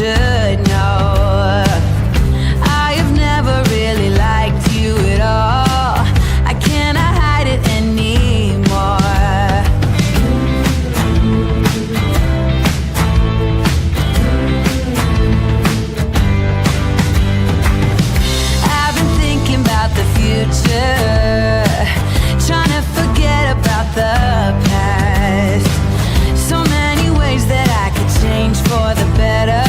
should know. I have never really liked you at all. I cannot hide it anymore. I've been thinking about the future, trying to forget about the past. So many ways that I could change for the better.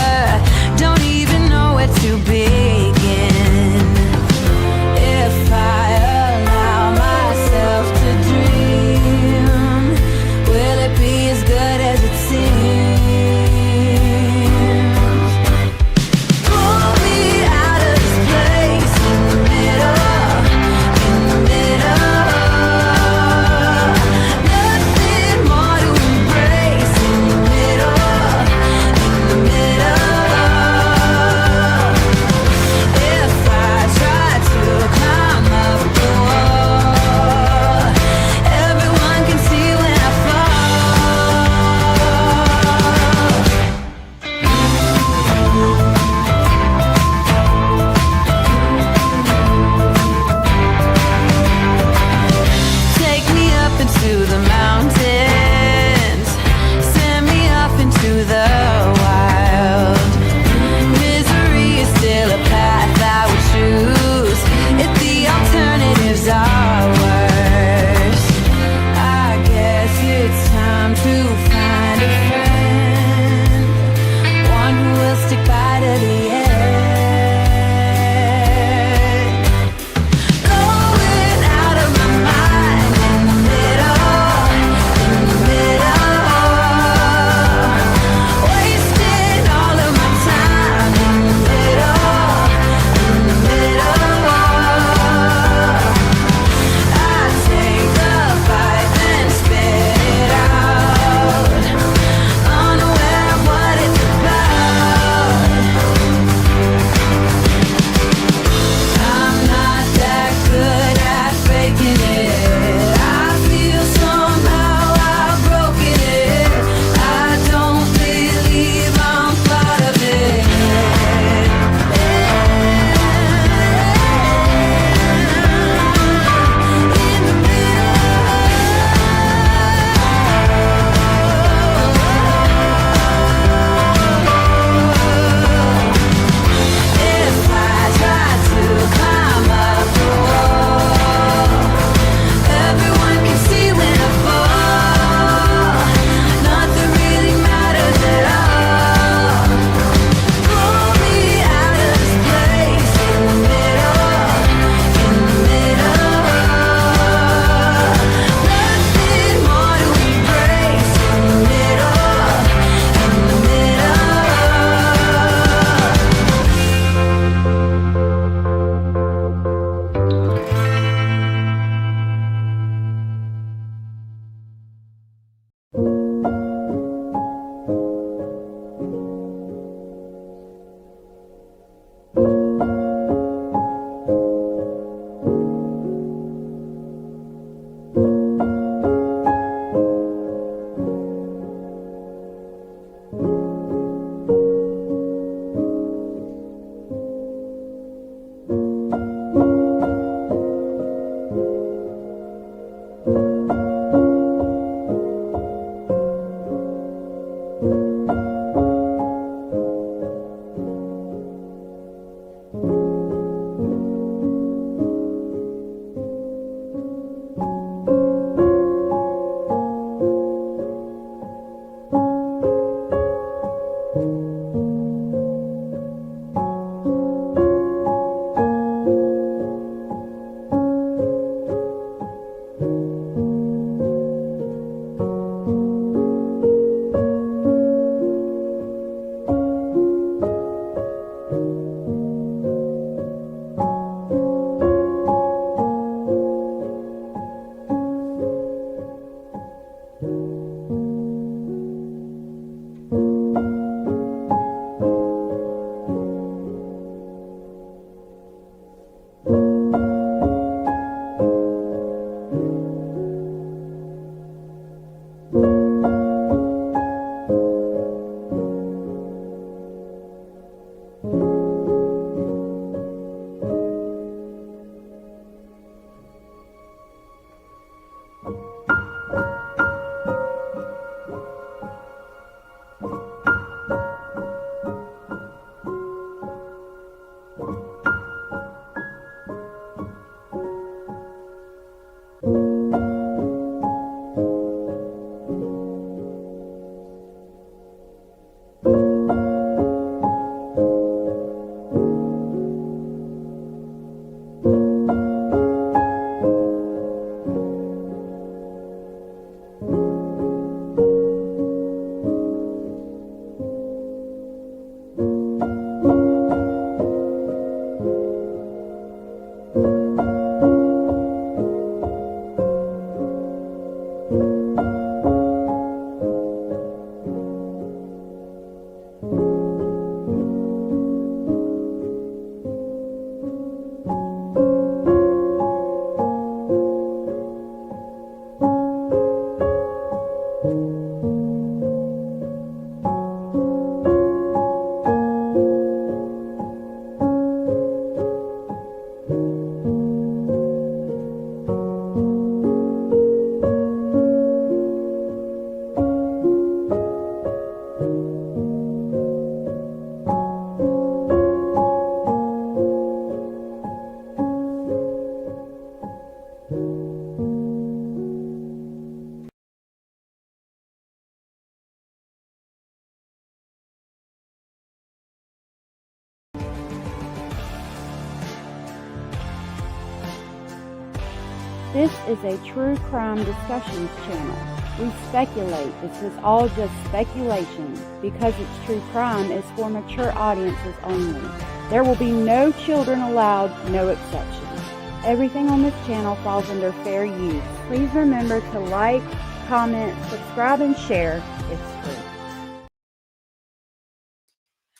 This is a true crime discussions channel. We speculate. This is all just speculation. Because it's true crime, it's for mature audiences only. There will be no children allowed, no exceptions. Everything on this channel falls under fair use. Please remember to like, comment, subscribe, and share. It's free.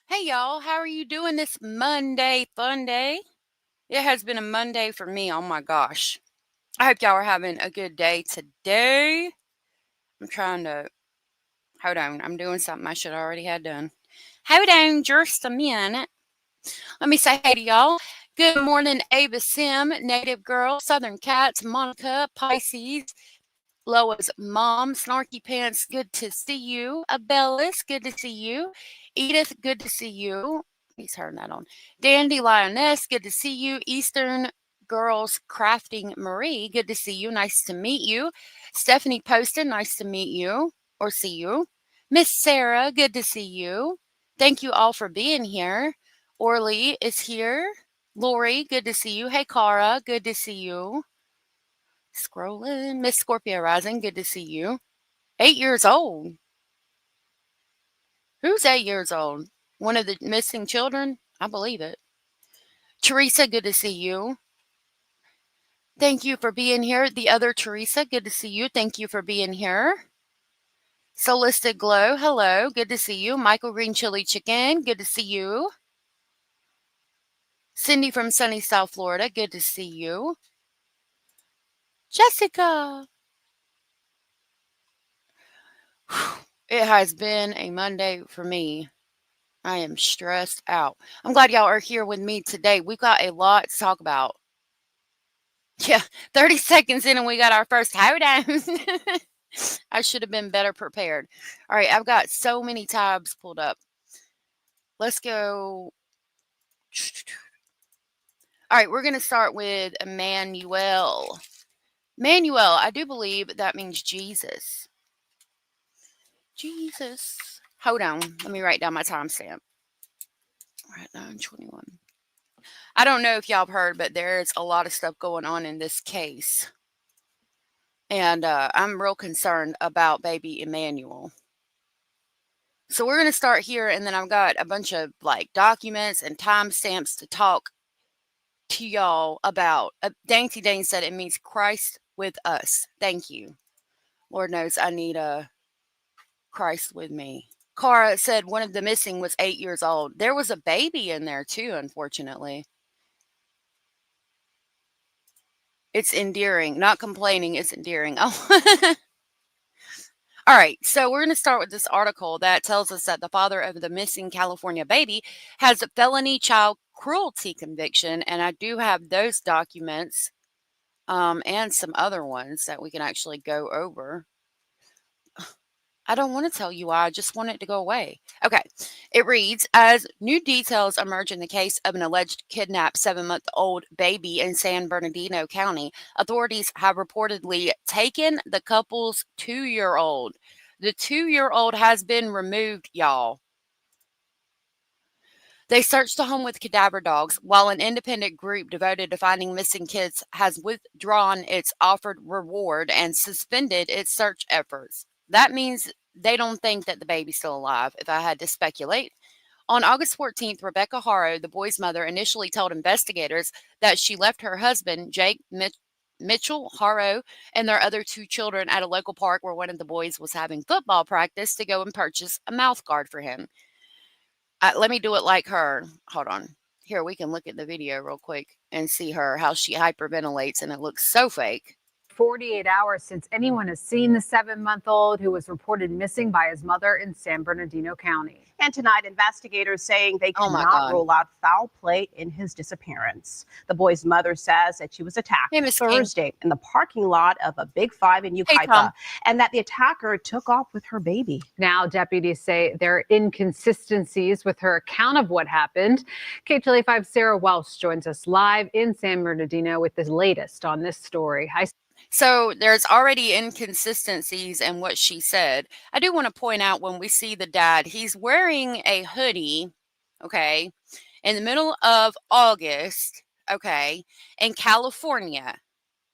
Hey y'all, how are you doing this Monday fun day? It has been a Monday for me, oh my gosh. I hope y'all are having a good day today. I'm trying to, hold on, I'm doing something I should already have done. Hold on just a minute. Let me say hey to y'all. Good morning, Ava Sim, Native Girl, Southern Cats, Monica, Pisces, Loa's mom, Snarky Pants, good to see you. Abellis, good to see you. Edith, good to see you. He's turning that on. Dandy Lioness, good to see you. Eastern Girls Crafting Marie, good to see you. Nice to meet you. Stephanie Poston, nice to meet you or see you. Miss Sarah, good to see you. Thank you all for being here. Orly is here. Lori, good to see you. Hey, Cara, good to see you. Scrolling. Miss Scorpio Rising, good to see you. 8 years old. Who's 8 years old? One of the missing children? I believe it. Teresa, good to see you. Thank you for being here. The other Teresa, good to see you. Thank you for being here. Solistic Glow, hello. Good to see you. Michael Green Chili Chicken, good to see you. Cindy from sunny South Florida, good to see you. Jessica. It has been a Monday for me. I am stressed out. I'm glad y'all are here with me today. We've got a lot to talk about. Yeah, 30 seconds in and we got our first hold on. I should have been better prepared. All right, I've got so many tabs pulled up. Let's go. All right, we're going to start with Emmanuel. Manuel, I do believe that means Jesus. Jesus. Hold on. Let me write down my timestamp. Right, 9:21. I don't know if y'all have heard, but there's a lot of stuff going on in this case. And I'm real concerned about baby Emmanuel. So we're going to start here, and then I've got a bunch of like documents and timestamps to talk to y'all about. Dainty Dane said it means Christ with us. Thank you. Lord knows I need a Christ with me. Cara said one of the missing was 8 years old. There was a baby in there too, unfortunately. It's endearing. Not complaining, it's endearing. Oh. All right, so we're going to start with this article that tells us that the father of the missing California baby has a felony child cruelty conviction, and I do have those documents and some other ones that we can actually go over. I don't want to tell you why, I just want it to go away. Okay, it reads, as new details emerge in the case of an alleged kidnapped 7-month-old baby in San Bernardino County, authorities have reportedly taken the couple's 2-year-old. The 2-year-old has been removed, y'all. They searched the home with cadaver dogs, while an independent group devoted to finding missing kids has withdrawn its offered reward and suspended its search efforts. That means they don't think that the baby's still alive, if I had to speculate. On August 14th, Rebecca Haro, the boy's mother, initially told investigators that she left her husband, Jake Mitchell Haro, and their other 2 children at a local park where one of the boys was having football practice to go and purchase a mouth guard for him. Let me do it like her. Hold on. Here, we can look at the video real quick and see her, how she hyperventilates, and it looks so fake. 48 hours since anyone has seen the 7-month-old who was reported missing by his mother in San Bernardino County. And tonight, investigators saying they Oh my cannot God. rule out foul play in his disappearance. The boy's mother says that she was attacked Hey, Miss King. Thursday in the parking lot of a Big Five in Hey, Tom. Yucaipa, and that the attacker took off with her baby. Now, deputies say there are inconsistencies with her account of what happened. KTLA 5 Sarah Welsh joins us live in San Bernardino with the latest on this story. Hi. So there's already inconsistencies in what she said. I do want to point out, when we see the dad, he's wearing a hoodie, okay, in the middle of August, okay, in California.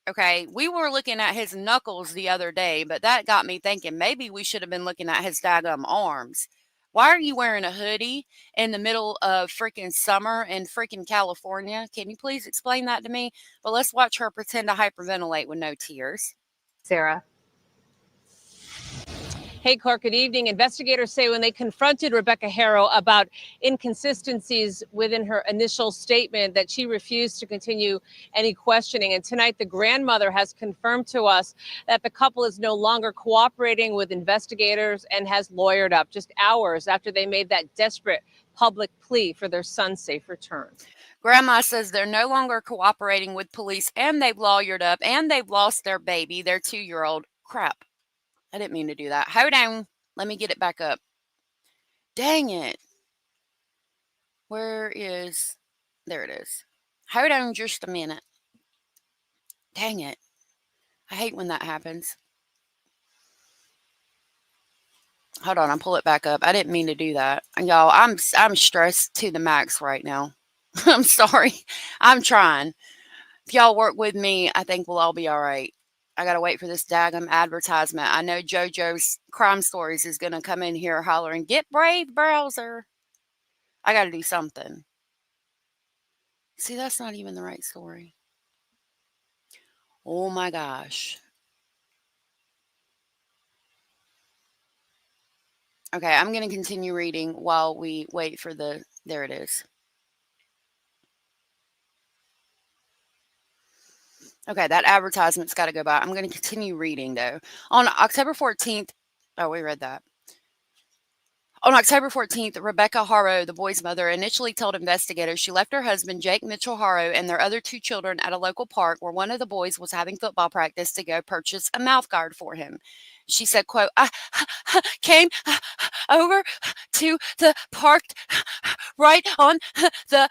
Okay, we were looking at his knuckles the other day, but that got me thinking maybe we should have been looking at his daggum arms. Why are you wearing a hoodie in the middle of freaking summer in freaking California? Can you please explain that to me? But let's watch her pretend to hyperventilate with no tears. Sarah. Hey, Clark, good evening. Investigators say when they confronted Rebecca Haro about inconsistencies within her initial statement that she refused to continue any questioning. And tonight, the grandmother has confirmed to us that the couple is no longer cooperating with investigators and has lawyered up just hours after they made that desperate public plea for their son's safe return. Grandma says they're no longer cooperating with police and they've lawyered up and they've lost their baby, their 2-year-old. Crap. I didn't mean to do that. Hold on. Let me get it back up. Dang it. Where is... There it is. Hold on just a minute. Dang it. I hate when that happens. Hold on, I'll pull it back up. I didn't mean to do that. Y'all, I'm stressed to the max right now. I'm sorry. I'm trying. If y'all work with me, I think we'll all be all right. I got to wait for this daggum advertisement. I know JoJo's Crime Stories is going to come in here hollering, "Get brave, browser." I got to do something. See, that's not even the right story. Oh my gosh. Okay, I'm going to continue reading while we wait for the... There it is. Okay, that advertisement's got to go by. I'm going to continue reading, though. On October 14th... Oh, we read that. On October 14th, Rebecca Haro, the boy's mother, initially told investigators she left her husband, Jake Mitchell Haro, and their other 2 children at a local park where one of the boys was having football practice to go purchase a mouth guard for him. She said, quote, "I came over to the park right on the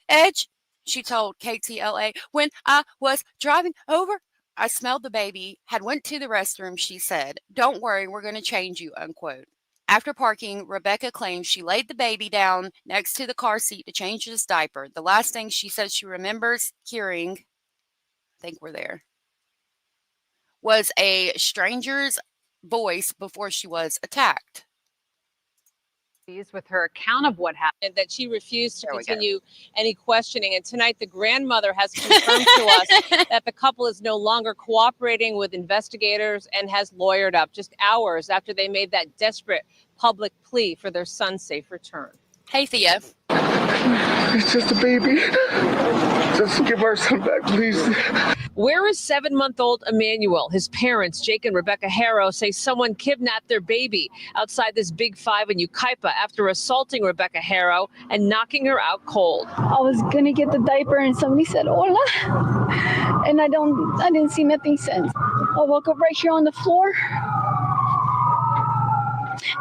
edge," she told KTLA. "When I was driving over, I smelled the baby, had went to the restroom," she said. "Don't worry, we're going to change you," unquote. After parking, Rebecca claims she laid the baby down next to the car seat to change his diaper. The last thing she says she remembers hearing, I think we're there, was a stranger's voice before she was attacked. With her account of what happened. And that she refused to There we go. continue any questioning. And tonight, the grandmother has confirmed to us that the couple is no longer cooperating with investigators and has lawyered up just hours after they made that desperate public plea for their son's safe return. Hey, Thea. It's just a baby. Just give our son back, please. Where is 7-month-old Emmanuel? His parents, Jake and Rebecca Haro, say someone kidnapped their baby outside this Big Five in Yucaipa after assaulting Rebecca Haro and knocking her out cold. I was gonna get the diaper and somebody said hola, and I didn't see nothing since. I woke up right here on the floor,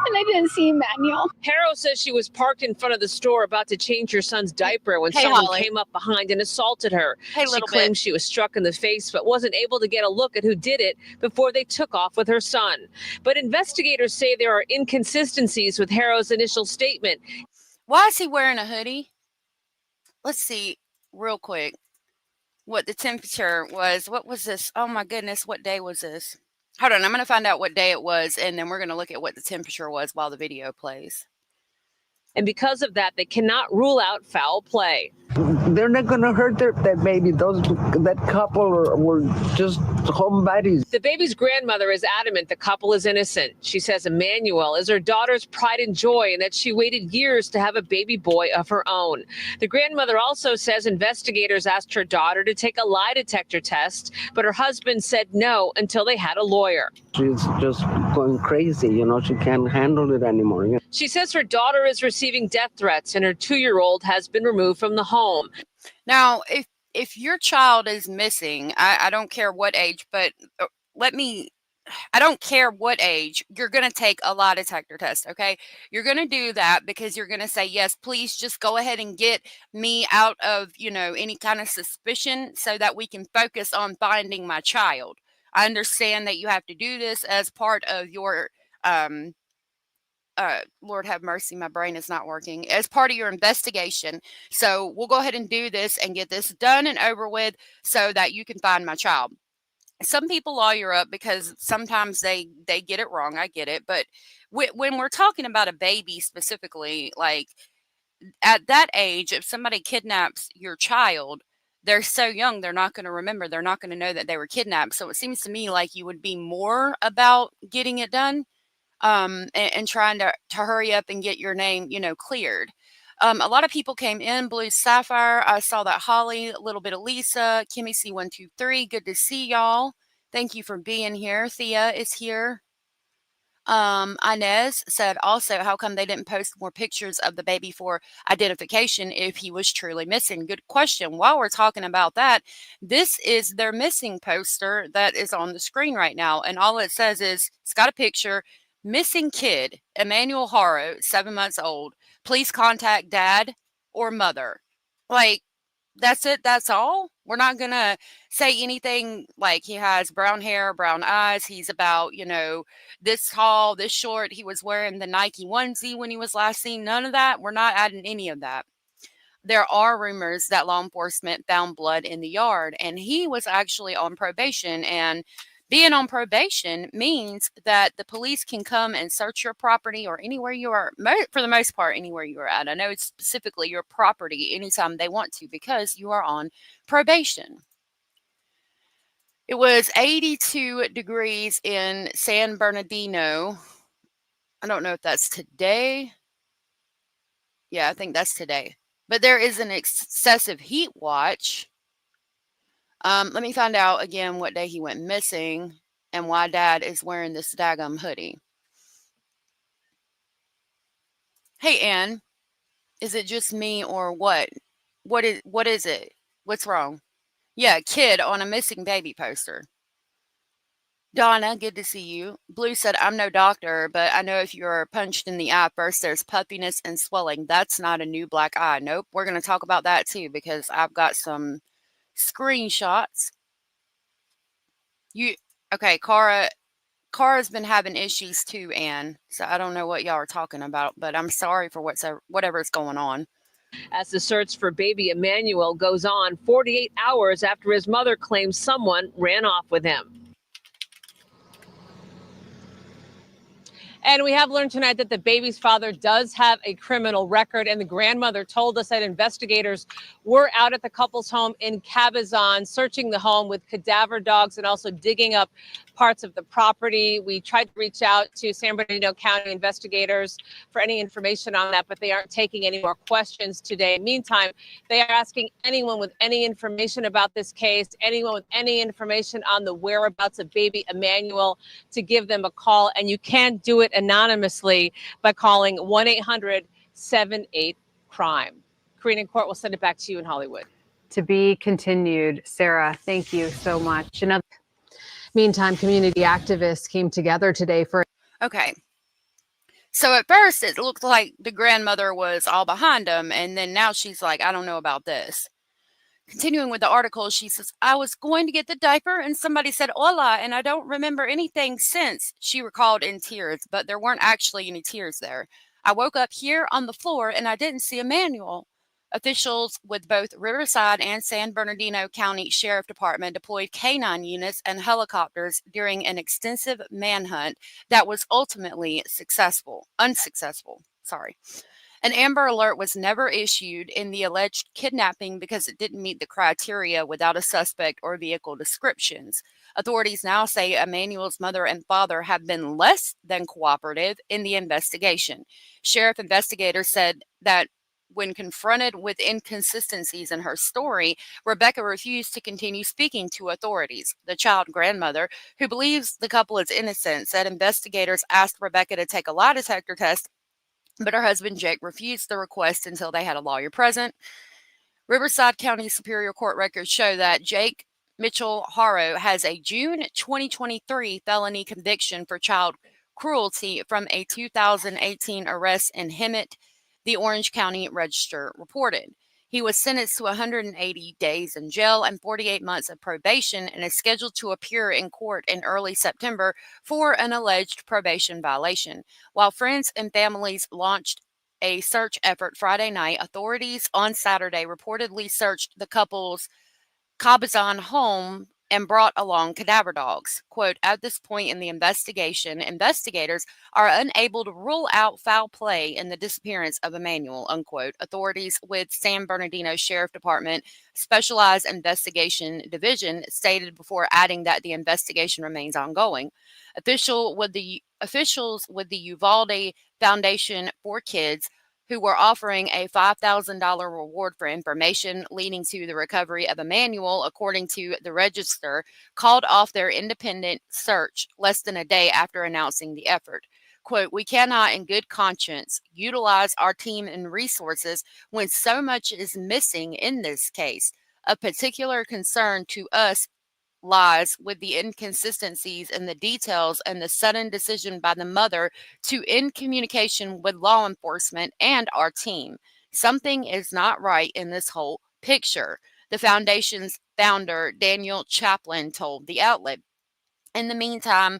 and I didn't see Emmanuel. Haro says she was parked in front of the store about to change her son's diaper when someone came up behind and assaulted her. She claims she was struck in the face but wasn't able to get a look at who did it before they took off with her son. But investigators say there are inconsistencies with Haro's initial statement. Why is he wearing a hoodie? Let's see real quick what the temperature was. What was this? Oh my goodness, what day was this? Hold on, I'm going to find out what day it was, and then we're going to look at what the temperature was while the video plays. And because of that, they cannot rule out foul play. They're not going to hurt that baby. That couple were just homebodies. The baby's grandmother is adamant the couple is innocent. She says Emmanuel is her daughter's pride and joy and that she waited years to have a baby boy of her own. The grandmother also says investigators asked her daughter to take a lie detector test, but her husband said no until they had a lawyer. She's just going crazy. She can't handle it anymore. She says her daughter is receiving death threats and her 2-year-old has been removed from the home. Now, if your child is missing, I don't care what age, but I don't care what age, you're going to take a lie detector test, okay? You're going to do that because you're going to say, yes, please just go ahead and get me out of, any kind of suspicion so that we can focus on finding my child. I understand that you have to do this as part of your Lord have mercy, my brain is not working, as part of your investigation. So we'll go ahead and do this and get this done and over with so that you can find my child. Some people lawyer up because sometimes they get it wrong. I get it. But when we're talking about a baby specifically, like at that age, if somebody kidnaps your child, they're so young, they're not going to remember. They're not going to know that they were kidnapped. So it seems to me like you would be more about getting it done, and trying to hurry up and get your name, cleared. A lot of people came in. Blue Sapphire, I saw that. Holly, a little bit of Lisa, Kimmy C123. Good to see y'all. Thank you for being here. Thea is here. Inez said also, how come they didn't post more pictures of the baby for identification if he was truly missing? Good question. While we're talking about that, this is their missing poster that is on the screen right now. And all it says is, it's got a picture, missing kid, Emmanuel Haro, 7 months old. Please contact dad or mother. Like, that's it. That's all. We're not going to say anything like he has brown hair, brown eyes. He's about, this tall, this short. He was wearing the Nike onesie when he was last seen. None of that. We're not adding any of that. There are rumors that law enforcement found blood in the yard, and he was actually on probation. And being on probation means that the police can come and search your property or anywhere you are, for the most part, anywhere you are at. I know it's specifically your property anytime they want to because you are on probation. It was 82 degrees in San Bernardino. I don't know if that's today. Yeah, I think that's today. But there is an excessive heat watch. Let me find out again what day he went missing and why dad is wearing this daggum hoodie. Hey, Ann, is it just me or what? What is it? What's wrong? Yeah, kid on a missing baby poster. Donna, good to see you. Blue said, I'm no doctor, but I know if you're punched in the eye first, there's puffiness and swelling. That's not a new black eye. Nope. We're going to talk about that too because I've got some screenshots. Okay, Cara's been having issues too, Anne. So I don't know what y'all are talking about, but I'm sorry for whatever's going on. As the search for baby Emmanuel goes on 48 hours after his mother claims someone ran off with him. And we have learned tonight that the baby's father does have a criminal record, and the grandmother told us that investigators were out at the couple's home in Cabazon, searching the home with cadaver dogs and also digging up parts of the property. We tried to reach out to San Bernardino County investigators for any information on that, but they aren't taking any more questions today. Meantime, they are asking anyone with any information about this case, anyone with any information on the whereabouts of baby Emmanuel, to give them a call. And you can do it anonymously by calling 1-800-78-CRIME. Karina Court will send it back to you in Hollywood. To be continued. Sarah, thank you so much. Meantime, community activists came together today for... Okay. So at first it looked like the grandmother was all behind him, and then now she's like, I don't know about this. Continuing with the article, she says, I was going to get the diaper and somebody said hola, and I don't remember anything since, she recalled in tears, but there weren't actually any tears there. I woke up here on the floor and I didn't see Emmanuel. Officials with both Riverside and San Bernardino County Sheriff Department deployed K-9 units and helicopters during an extensive manhunt that was ultimately unsuccessful. An Amber Alert was never issued in the alleged kidnapping because it didn't meet the criteria without a suspect or vehicle descriptions. Authorities now say Emmanuel's mother and father have been less than cooperative in the investigation. Sheriff investigators said that when confronted with inconsistencies in her story, Rebecca refused to continue speaking to authorities. The child grandmother, who believes the couple is innocent, said investigators asked Rebecca to take a lie detector test, but her husband Jake refused the request until they had a lawyer present. Riverside County Superior Court records show that Jake Mitchell Haro has a June 2023 felony conviction for child cruelty from a 2018 arrest in Hemet, the Orange County Register reported. He was sentenced to 180 days in jail and 48 months of probation and is scheduled to appear in court in early September for an alleged probation violation. While friends and families launched a search effort Friday night, authorities on Saturday reportedly searched the couple's Cabazon home and brought along cadaver dogs. Quote, at this point in the investigation, investigators are unable to rule out foul play in the disappearance of Emmanuel, unquote. Authorities with San Bernardino Sheriff Department Specialized Investigation Division stated before adding that the investigation remains ongoing. Officials with the Uvalde Foundation for Kids who were offering a $5,000 reward for information leading to the recovery of Emmanuel, according to the Register, called off their independent search less than a day after announcing the effort. Quote, we cannot in good conscience utilize our team and resources when so much is missing in this case. Of particular concern to us lies with the inconsistencies in the details and the sudden decision by the mother to end communication with law enforcement and our team. Something is not right in this whole picture, the foundation's founder, Daniel Chaplin, told the outlet. In the meantime,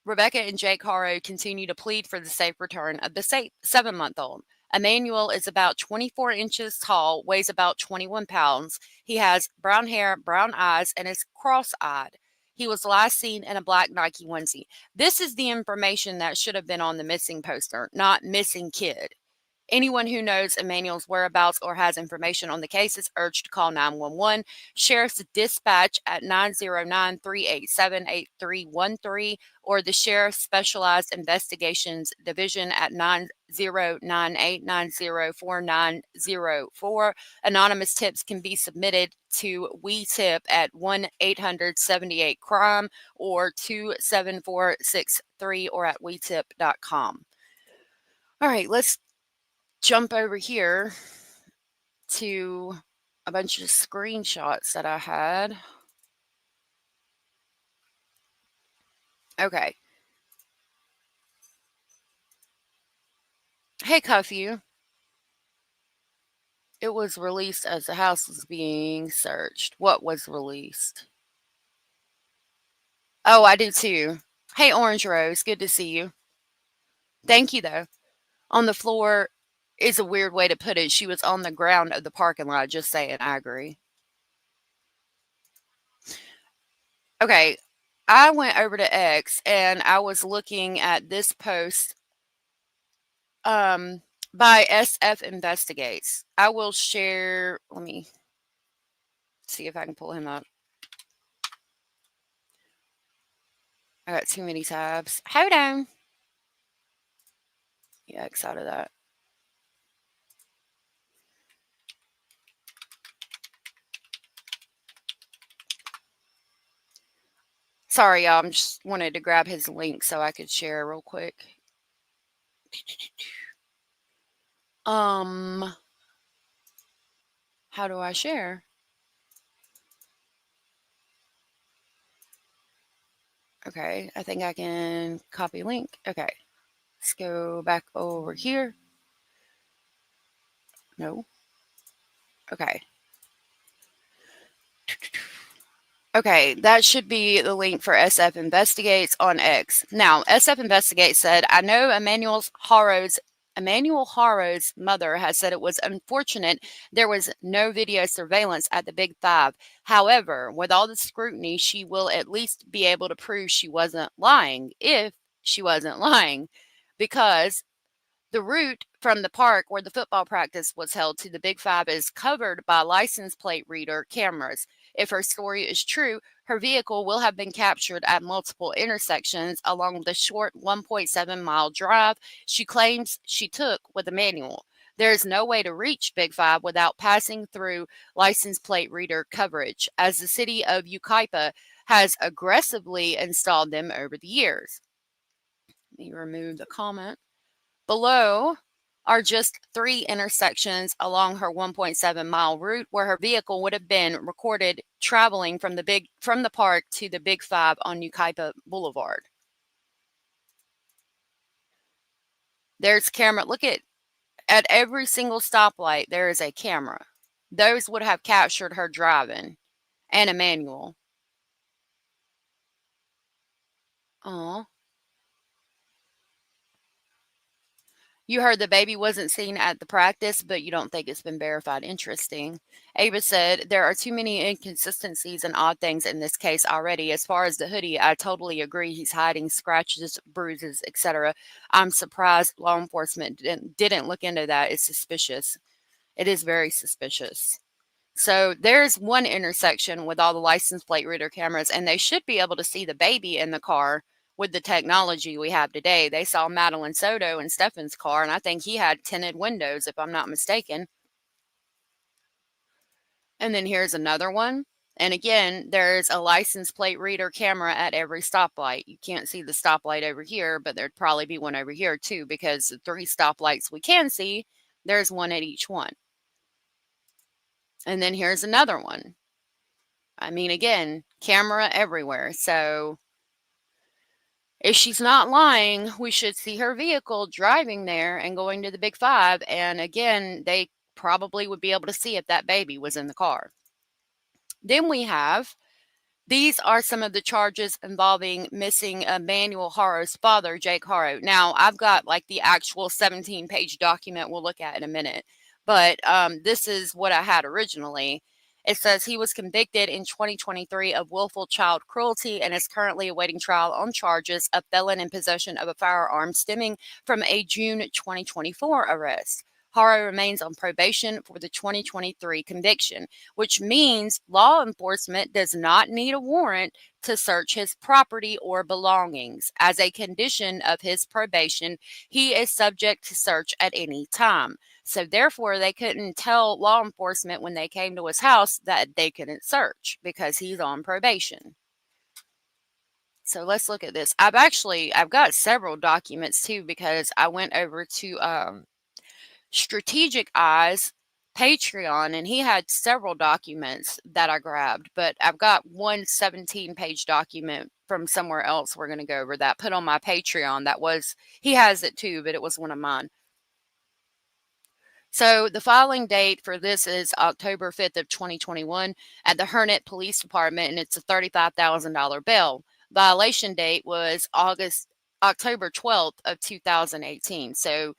Rebecca and Jake Haro continue to plead for the safe return of the 7-month-old. Emmanuel is about 24 inches tall, weighs about 21 pounds. He has brown hair, brown eyes, and is cross-eyed. He was last seen in a black Nike onesie. This is the information that should have been on the missing poster, not missing kid. Anyone who knows Emmanuel's whereabouts or has information on the case is urged to call 911. Sheriff's Dispatch at 909-387-8313 or the Sheriff's Specialized Investigations Division at 9098904904. Anonymous tips can be submitted to WeTip at 1-800-78-CRIME or 27463 or at WeTip.com. All right, let's jump over here to a bunch of screenshots that I had. Okay. Hey, Cuffy. It was released as the house was being searched. What was released? Oh, I do too. Hey, Orange Rose. Good to see you. Thank you, though. On the floor is a weird way to put it. She was on the ground of the parking lot. Just saying. I agree. Okay. I went over to X and I was looking at this post by SF Investigates. I will share. Let me see if I can pull him up. I got too many tabs. Hold on. Yeah, X out of that. Sorry, y'all. I'm just wanted to grab his link so I could share real quick. How do I share? Okay, I think I can copy link. Okay, let's go back over here. No. Okay. Okay, that should be the link for SF Investigates on X. Now, SF Investigates said, I know Emmanuel Haro's mother has said it was unfortunate there was no video surveillance at the Big Five. However, with all the scrutiny, she will at least be able to prove she wasn't lying, if she wasn't lying, because the route from the park where the football practice was held to the Big Five is covered by license plate reader cameras. If her story is true, her vehicle will have been captured at multiple intersections along the short 1.7-mile drive she claims she took with Emmanuel. There is no way to reach Big Five without passing through license plate reader coverage, as the city of Yucaipa has aggressively installed them over the years. Let me remove the comment. Below are just 3 intersections along her 1.7-mile route where her vehicle would have been recorded traveling from the park to the Big Five on Yucaipa Boulevard. There's camera. Look at every single stoplight. There is a camera. those would have captured her driving, and Emmanuel. Oh, you heard the baby wasn't seen at the practice, but you don't think it's been verified. Interesting. Ava said, there are too many inconsistencies and odd things in this case already. As far as the hoodie, I totally agree. He's hiding scratches, bruises, etc. I'm surprised law enforcement didn't look into that. It's suspicious. It is very suspicious. So there's one intersection with all the license plate reader cameras, and they should be able to see the baby in the car with the technology we have today. They saw Madeline Soto in Stefan's car, and I think he had tinted windows, if I'm not mistaken. And then here's another one. And again, there's a license plate reader camera at every stoplight. You can't see the stoplight over here, but there'd probably be one over here too, because the 3 stoplights we can see, there's one at each one. And then here's another one. I mean, again, camera everywhere. So if she's not lying, we should see her vehicle driving there and going to the Big Five. And again, they probably would be able to see if that baby was in the car. Then we have, these are some of the charges involving missing Emmanuel Haro's father, Jake Haro. Now, I've got like the actual 17-page document we'll look at in a minute, but this is what I had originally. It says he was convicted in 2023 of willful child cruelty and is currently awaiting trial on charges of felon in possession of a firearm stemming from a June 2024 arrest. Haro remains on probation for the 2023 conviction, which means law enforcement does not need a warrant to search his property or belongings. As a condition of his probation, he is subject to search at any time. So therefore, they couldn't tell law enforcement when they came to his house that they couldn't search because he's on probation. So let's look at this. I've got several documents too, because I went over to Strategic Eyes Patreon, and he had several documents that I grabbed, but I've got one 17-page document from somewhere else we're going to go over that put on my Patreon. He has it too, but it was one of mine. So the filing date for this is October 5th of 2021 at the Hernet Police Department, and it's a $35,000 bail. Violation date was October 12th of 2018. So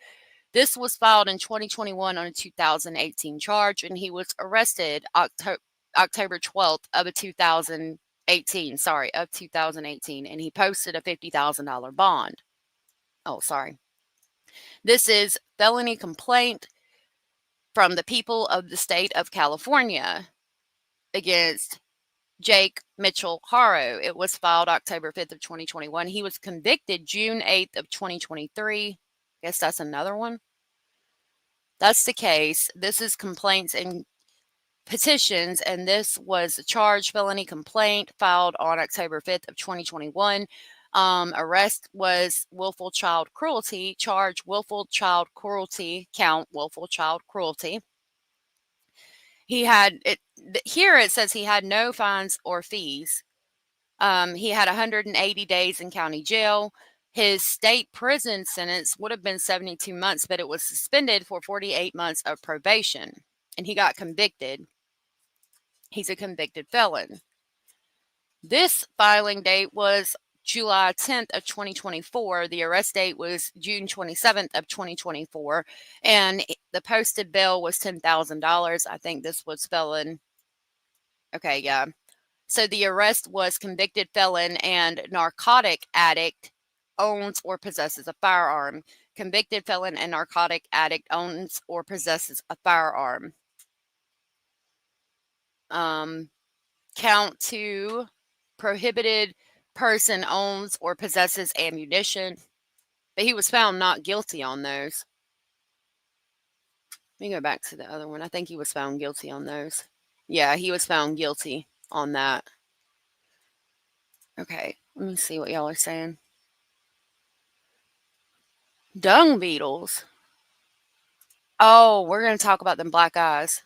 this was filed in 2021 on a 2018 charge, and he was arrested October 12th of 2018, and he posted a $50,000 bond. Oh, sorry. This is felony complaint from the people of the state of California against Jake Mitchell Haro. It was filed October 5th of 2021. He was convicted June 8th of 2023. Guess that's another one. That's the case. This is complaints and petitions, and this was a charge felony complaint filed on October 5th of 2021. Arrest was willful child cruelty, charge willful child cruelty, count willful child cruelty. He had it here. It says he had no fines or fees. He had 180 days in county jail. His state prison sentence would have been 72 months, but it was suspended for 48 months of probation, and he got convicted. He's a convicted felon. This filing date was July 10th of 2024. The arrest date was June 27th of 2024, and the posted bail was $10,000. I think this was felon. Okay, yeah. So the arrest was convicted felon and narcotic addict owns or possesses a firearm. Convicted felon and narcotic addict owns or possesses a firearm. Count 2, prohibited person owns or possesses ammunition. But he was found not guilty on those. Let me go back to the other one. I think he was found guilty on those. Yeah, he was found guilty on that. Okay, let me see what y'all are saying. Dung beetles. Oh, we're going to talk about them black eyes.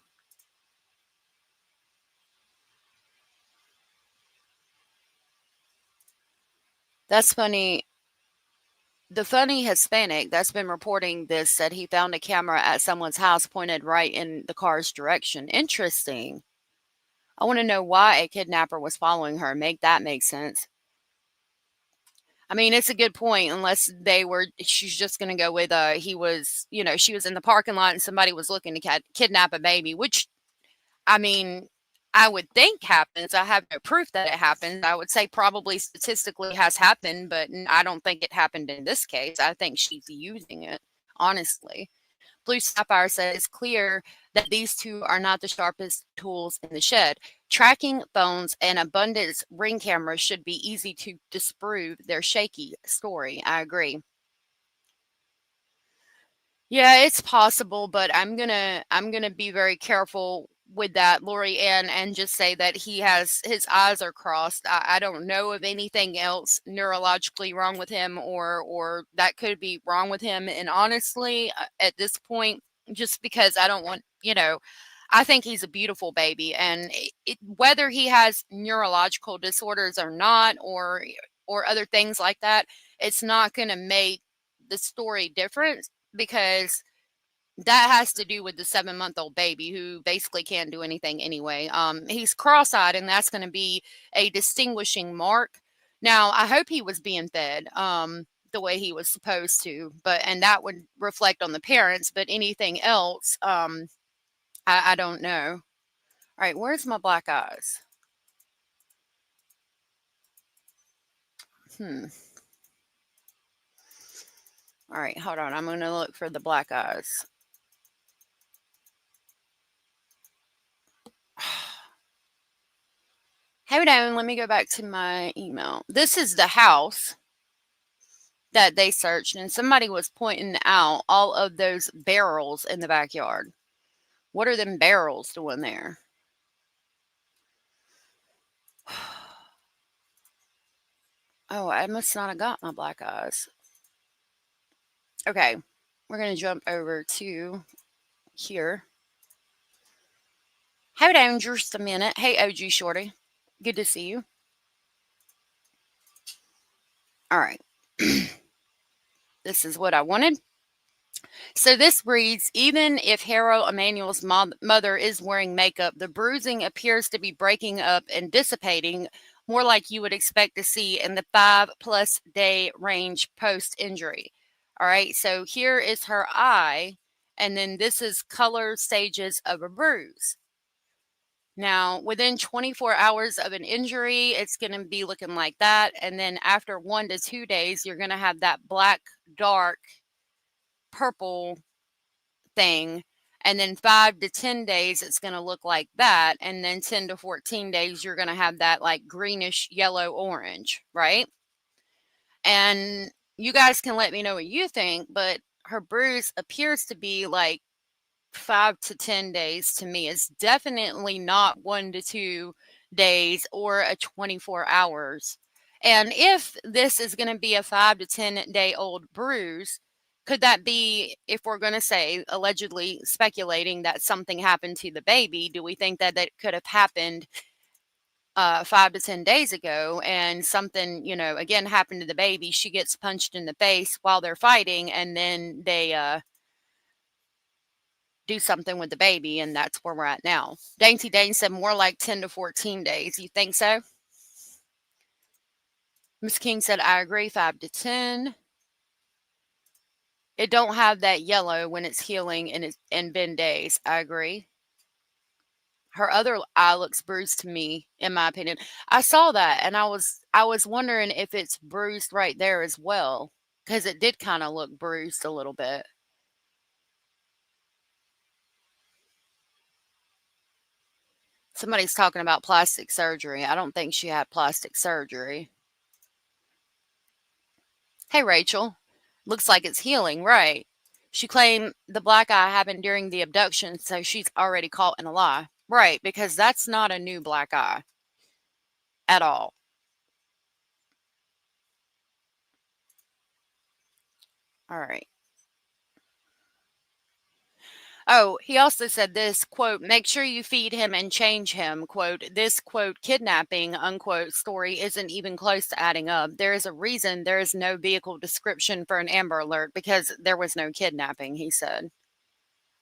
That's funny. The funny Hispanic that's been reporting this said he found a camera at someone's house pointed right in the car's direction. Interesting. I want to know why a kidnapper was following her. Make that make sense. I mean, it's a good point, unless she's just going to go with, she was in the parking lot and somebody was looking to kidnap a baby, which, I mean, I would think happens. I have no proof that it happened. I would say probably statistically has happened, but I don't think it happened in this case. I think she's using it, honestly. Blue Sapphire says it's clear that these two are not the sharpest tools in the shed. Tracking phones and abundance ring cameras should be easy to disprove their shaky story. I agree. Yeah, it's possible, but I'm gonna be very careful with that, Lori Ann, and just say that his eyes are crossed. I don't know of anything else neurologically wrong with him, or that could be wrong with him. And honestly, at this point, just because I don't want, I think he's a beautiful baby, and whether he has neurological disorders or not, or other things like that, it's not going to make the story different, because that has to do with the 7-month-old baby who basically can't do anything anyway. He's cross-eyed, and that's going to be a distinguishing mark. Now, I hope he was being fed the way he was supposed to, and that would reflect on the parents. But anything else, I don't know. All right, where's my black eyes? All right, hold on. I'm going to look for the black eyes. Hold on, let me go back to my email. This is the house that they searched, and somebody was pointing out all of those barrels in the backyard. What are them barrels doing there? Oh, I must not have got my black eyes. Okay, we're going to jump over to here. Hold on just a minute. Hey, OG Shorty. Good to see you. All right. This is what I wanted. So this reads, even if Haro Emmanuel's mother is wearing makeup, the bruising appears to be breaking up and dissipating, more like you would expect to see in the 5+ day range post-injury. All right, so here is her eye, and then this is color stages of a bruise. Now, within 24 hours of an injury, it's going to be looking like that. And then after 1 to 2 days, you're going to have that black, dark, purple thing. And then 5 to 10 days, it's going to look like that. And then 10 to 14 days, you're going to have that like greenish, yellow, orange, right? And you guys can let me know what you think, but her bruise appears to be like 5 to 10 days to me. It's definitely not 1 to 2 days or a 24 hours. And if this is going to be a 5 to 10 day old bruise, could that be, if we're going to say allegedly speculating that something happened to the baby, do we think that that could have happened 5 to 10 days ago, and something, again, happened to the baby? She gets punched in the face while they're fighting, and then they do something with the baby, and that's where we're at now. Dainty Dane said more like 10 to 14 days. You think so? Miss King said, I agree, 5 to 10. It don't have that yellow when it's healing and been days. I agree. Her other eye looks bruised to me, in my opinion. I saw that, and I was wondering if it's bruised right there as well, because it did kind of look bruised a little bit. Somebody's talking about plastic surgery. I don't think she had plastic surgery. Hey, Rachel. Looks like it's healing, right? She claimed the black eye happened during the abduction, so she's already caught in a lie. Right, because that's not a new black eye at all. All right. Oh, he also said this, quote, make sure you feed him and change him, quote, this, quote, kidnapping, unquote, story isn't even close to adding up. There is a reason there is no vehicle description for an Amber Alert because there was no kidnapping, he said.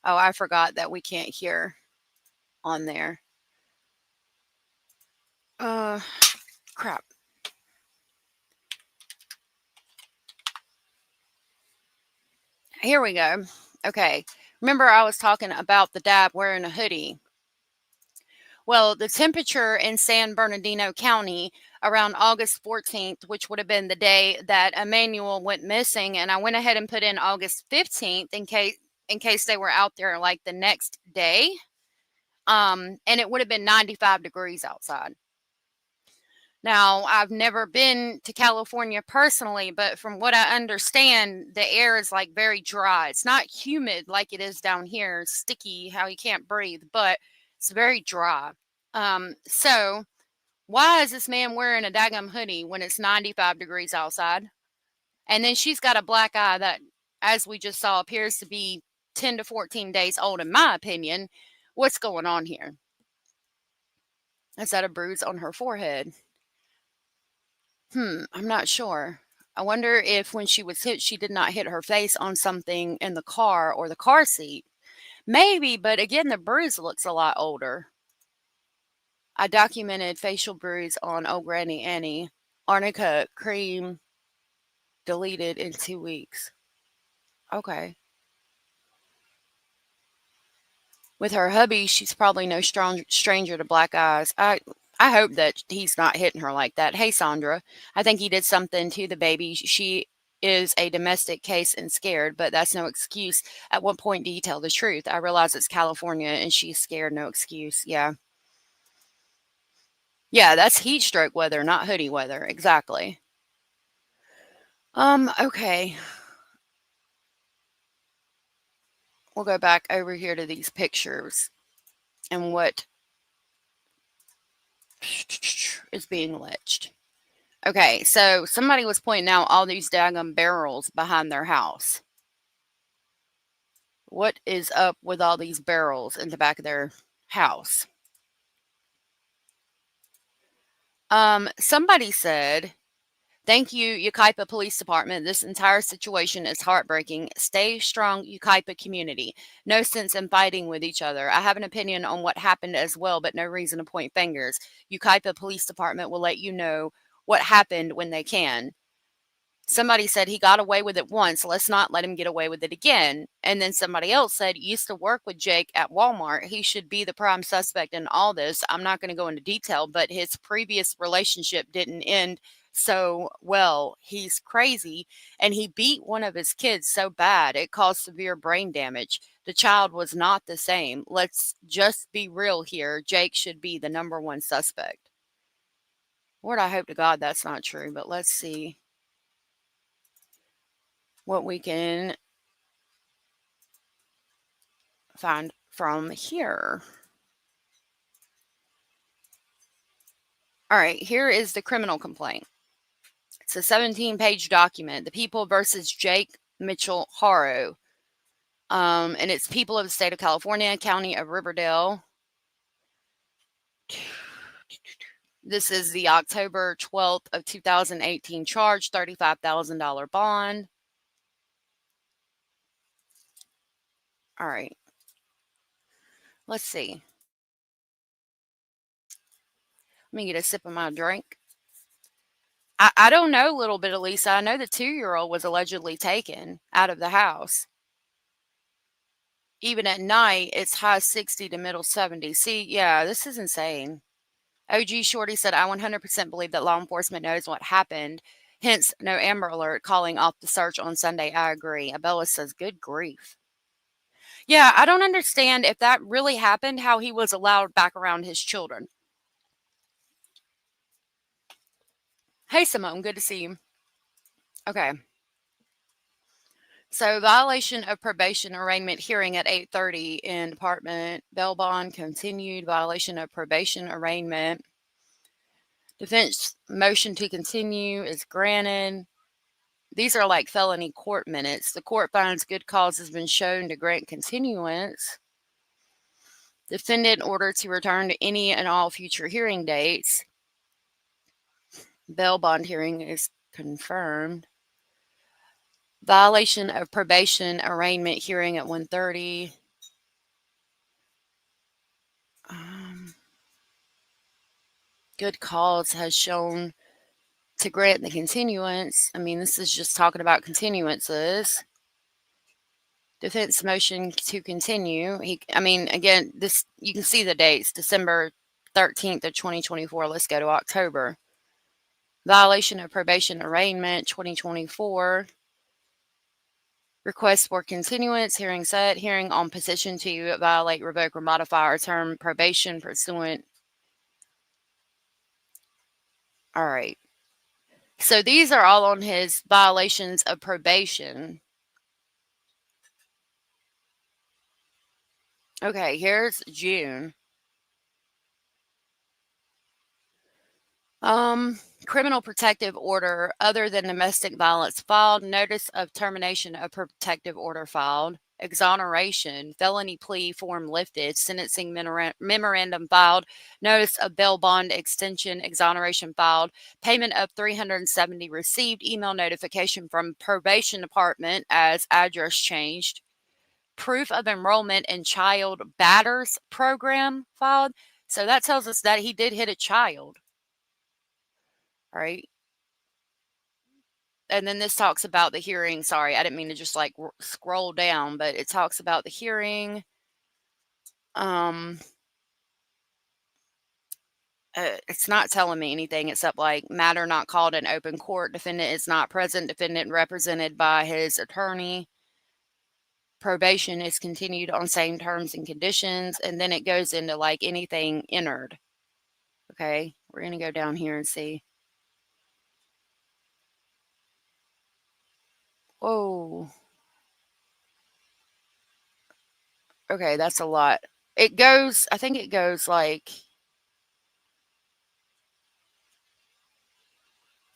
Oh, I forgot that we can't hear on there. Crap. Here we go. Okay. Remember I was talking about the dad wearing a hoodie. Well, the temperature in San Bernardino County around August 14th, which would have been the day that Emmanuel went missing, and I went ahead and put in August 15th in case they were out there like the next day. And it would have been 95 degrees outside. Now, I've never been to California personally, but from what I understand, the air is like very dry. It's not humid like it is down here, sticky, how you can't breathe, but it's very dry. So why is this man wearing a daggum hoodie when it's 95 degrees outside? And then she's got a black eye that, as we just saw, appears to be 10 to 14 days old, in my opinion. What's going on here? Is that a bruise on her forehead? I'm not sure. I wonder if when she was hit, she did not hit her face on something in the car or the car seat. Maybe, but again, the bruise looks a lot older. I documented facial bruise on Old Granny Annie. Arnica cream deleted in 2 weeks. Okay. With her hubby, she's probably no stranger to black eyes. I hope that he's not hitting her like that. Hey, Sandra, I think he did something to the baby. She is a domestic case and scared, but that's no excuse. At what point do you tell the truth? I realize it's California and she's scared. No excuse. Yeah. Yeah, that's heat stroke weather, not hoodie weather. Exactly. Okay. We'll go back over here to these pictures and what is being alleged. Okay, so somebody was pointing out all these daggum barrels behind their house. What is up with all these barrels in the back of their house? Somebody said, thank you, Yucaipa Police Department. This entire situation is heartbreaking. Stay strong, Yucaipa community. No sense in fighting with each other. I have an opinion on what happened as well, but no reason to point fingers. Yucaipa Police Department will let you know what happened when they can. Somebody said he got away with it once. Let's not let him get away with it again. And then somebody else said, used to work with Jake at Walmart. He should be the prime suspect in all this. I'm not going to go into detail, but his previous relationship didn't end so well. He's crazy. And he beat one of his kids so bad it caused severe brain damage. The child was not the same. Let's just be real here. Jake should be the number one suspect. Lord, I hope to God that's not true, but let's see what we can find from here. All right, here is the criminal complaint. It's a 17-page document, The People versus Jake Mitchell Haro. And it's people of the state of California, county of Riverdale. This is the October 12th of 2018 charge, $35,000 bond. All right. Let's see. Let me get a sip of my drink. I don't know a little bit of Lisa. I know the 2-year-old was allegedly taken out of the house. Even at night, it's high 60 to middle 70. See, yeah, this is insane. OG Shorty said, I 100% believe that law enforcement knows what happened. Hence, no Amber Alert calling off the search on Sunday. I agree. Abella says, good grief. Yeah, I don't understand if that really happened, how he was allowed back around his children. Hey, Simone, good to see you. Okay. So, violation of probation arraignment hearing at 8:30 in Department bail bond continued. Violation of probation arraignment. Defense motion to continue is granted. These are like felony court minutes. The court finds good cause has been shown to grant continuance. Defendant ordered to return to any and all future hearing dates. Bail bond hearing is confirmed. Violation of probation arraignment hearing at 1:30. Good cause has shown to grant the continuance. I mean, this is just talking about continuances. Defense motion to continue. Again, this, you can see the dates, December 13th of 2024. Let's go to October. Violation of probation arraignment 2024. Request for continuance, hearing set, hearing on petition to violate, revoke, or modify or term probation pursuant. All right. So these are all on his violations of probation. Okay, here's June. Criminal protective order other than domestic violence filed, notice of termination of protective order filed, exoneration, felony plea form lifted, sentencing memorandum filed, notice of bail bond extension, exoneration filed, payment of $370 received, email notification from probation department as address changed, proof of enrollment in child batters program filed. So that tells us that he did hit a child. All right. And then this talks about the hearing. Sorry, I didn't mean to just like scroll down, but it talks about the hearing. It's not telling me anything except like matter not called in open court. Defendant is not present. Defendant represented by his attorney. Probation is continued on same terms and conditions. And then it goes into like anything entered. Okay, we're going to go down here and see. Whoa. Okay, that's a lot. It goes, I think it goes like,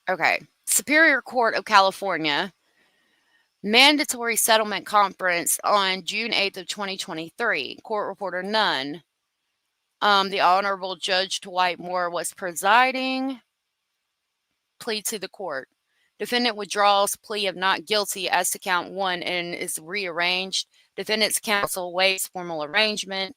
okay. Superior Court of California, mandatory settlement conference on June 8th of 2023. Court reporter none. The Honorable Judge Dwight Moore was presiding. Plea to the court. Defendant withdraws plea of not guilty as to count 1 and is rearranged. Defendant's counsel waives formal arrangement.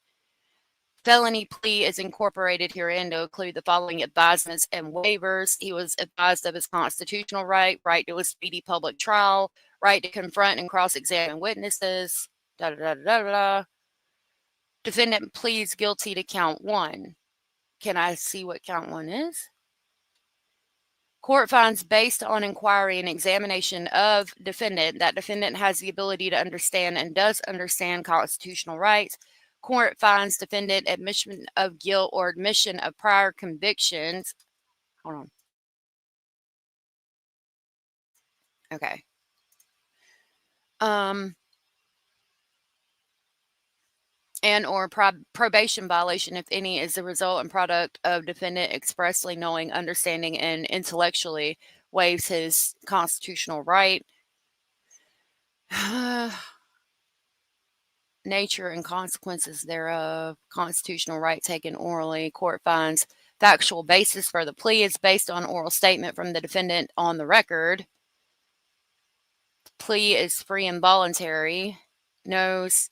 Felony plea is incorporated herein to include the following advisements and waivers. He was advised of his constitutional right to a speedy public trial, right to confront and cross-examine witnesses, Defendant pleads guilty to count 1. Can I see what count 1 is? Court finds, based on inquiry and examination of defendant, that defendant has the ability to understand and does understand constitutional rights. Court finds defendant admission of guilt or admission of prior convictions. Hold on. Okay. And or probation violation, if any, is the result and product of defendant expressly knowing, understanding, and intellectually waives his constitutional right. Nature and consequences thereof, constitutional right taken orally. Court finds factual basis for the plea is based on oral statement from the defendant on the record. Plea is free and voluntary. Knows.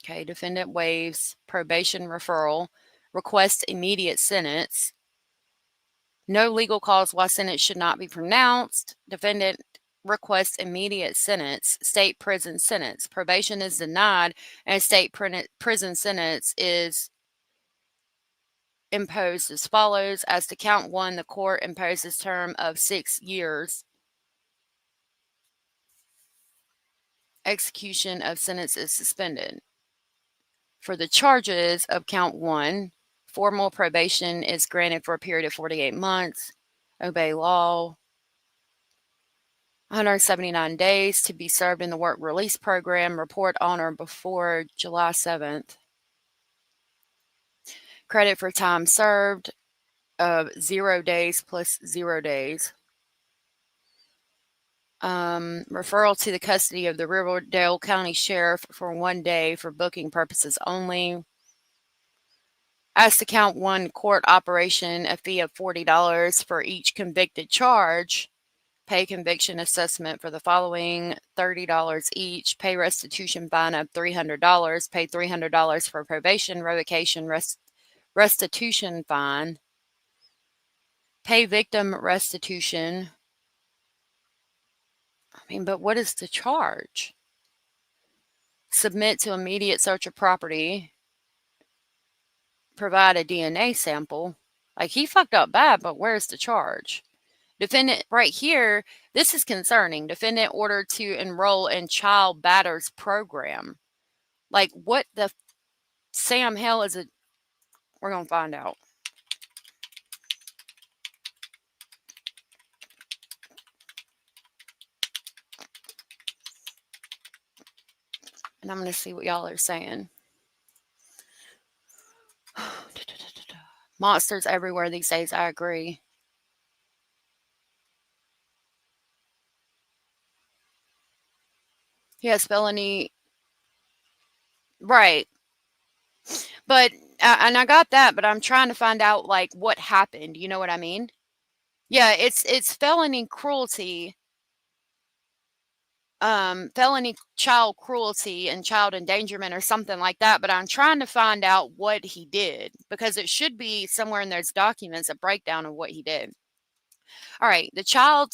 Okay, defendant waives probation referral. Requests immediate sentence. No legal cause why sentence should not be pronounced. Defendant requests immediate sentence, state prison sentence. Probation is denied, and state prison sentence is imposed as follows. As to count 1, the court imposes term of 6 years. Execution of sentence is suspended. For the charges of count 1, formal probation is granted for a period of 48 months. Obey law. 179 days to be served in the work release program. Report on or before July 7th. Credit for time served of 0 days plus 0 days. Referral to the custody of the Riverdale County Sheriff for 1 day for booking purposes only. As to count one court operation, a fee of $40 for each convicted charge. Pay conviction assessment for the following: $30 each. Pay restitution fine of $300. Pay $300 for probation revocation restitution fine. Pay victim restitution. I mean, but what is the charge? Submit to immediate search of property. Provide a DNA sample. Like, he fucked up bad, but where's the charge? Defendant, right here, this is concerning. Defendant ordered to enroll in child batters program. Like, what the Sam hell is it? We're going to find out. And I'm going to see what y'all are saying. Monsters everywhere these days, I agree. Yes, felony. Right. But, and I got that, but I'm trying to find out, like, what happened. You know what I mean? Yeah, it's felony cruelty. Felony child cruelty and child endangerment or something like that, but I'm trying to find out what he did, because it should be somewhere in those documents, a breakdown of what he did. All right, the child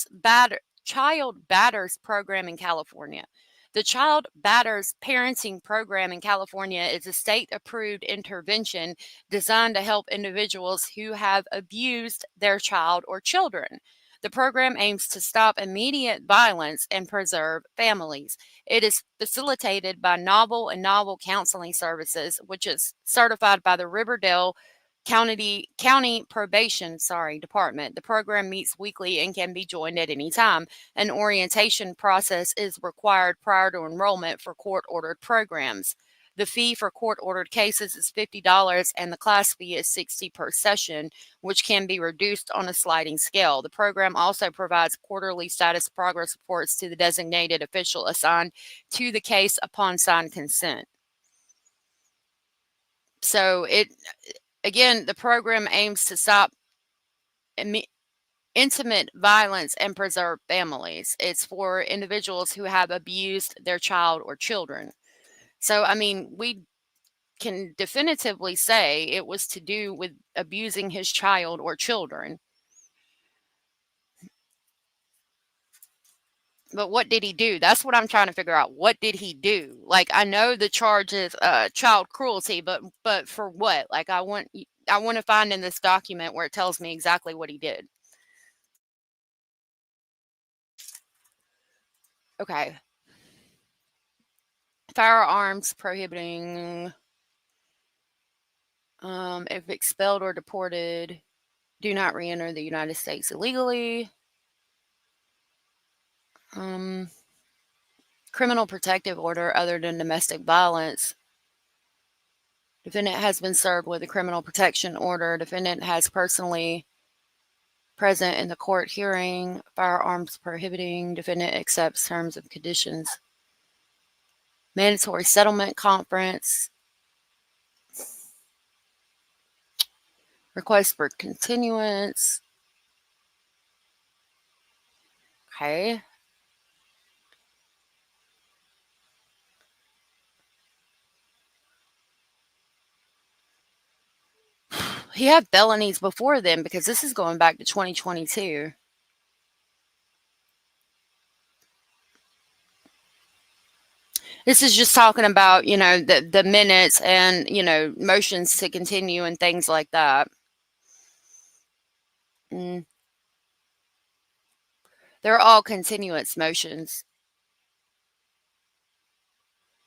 batters program in California. The Child Batters Parenting Program in California is a state-approved intervention designed to help individuals who have abused their child or children. The program aims to stop immediate violence and preserve families. It is facilitated by Novel and Novel Counseling Services, which is certified by the Riverdale County Probation Department. The program meets weekly and can be joined at any time. An orientation process is required prior to enrollment for court-ordered programs. The fee for court-ordered cases is $50 and the class fee is $60 per session, which can be reduced on a sliding scale. The program also provides quarterly status progress reports to the designated official assigned to the case upon signed consent. So again, the program aims to stop intimate violence and preserve families. It's for individuals who have abused their child or children. So, I mean, we can definitively say it was to do with abusing his child or children. But what did he do? That's what I'm trying to figure out. What did he do? Like, I know the charge is child cruelty, but for what? Like, I want to find in this document where it tells me exactly what he did. Okay. Firearms prohibiting, if expelled or deported, do not re-enter the United States illegally. Criminal protective order other than domestic violence. Defendant has been served with a criminal protection order. Defendant has personally present in the court hearing. Firearms prohibiting. Defendant accepts terms and conditions. Mandatory settlement conference. Request for continuance. Okay. He had felonies before then, because this is going back to 2022. This is just talking about, the minutes and, motions to continue and things like that. They're all continuance motions.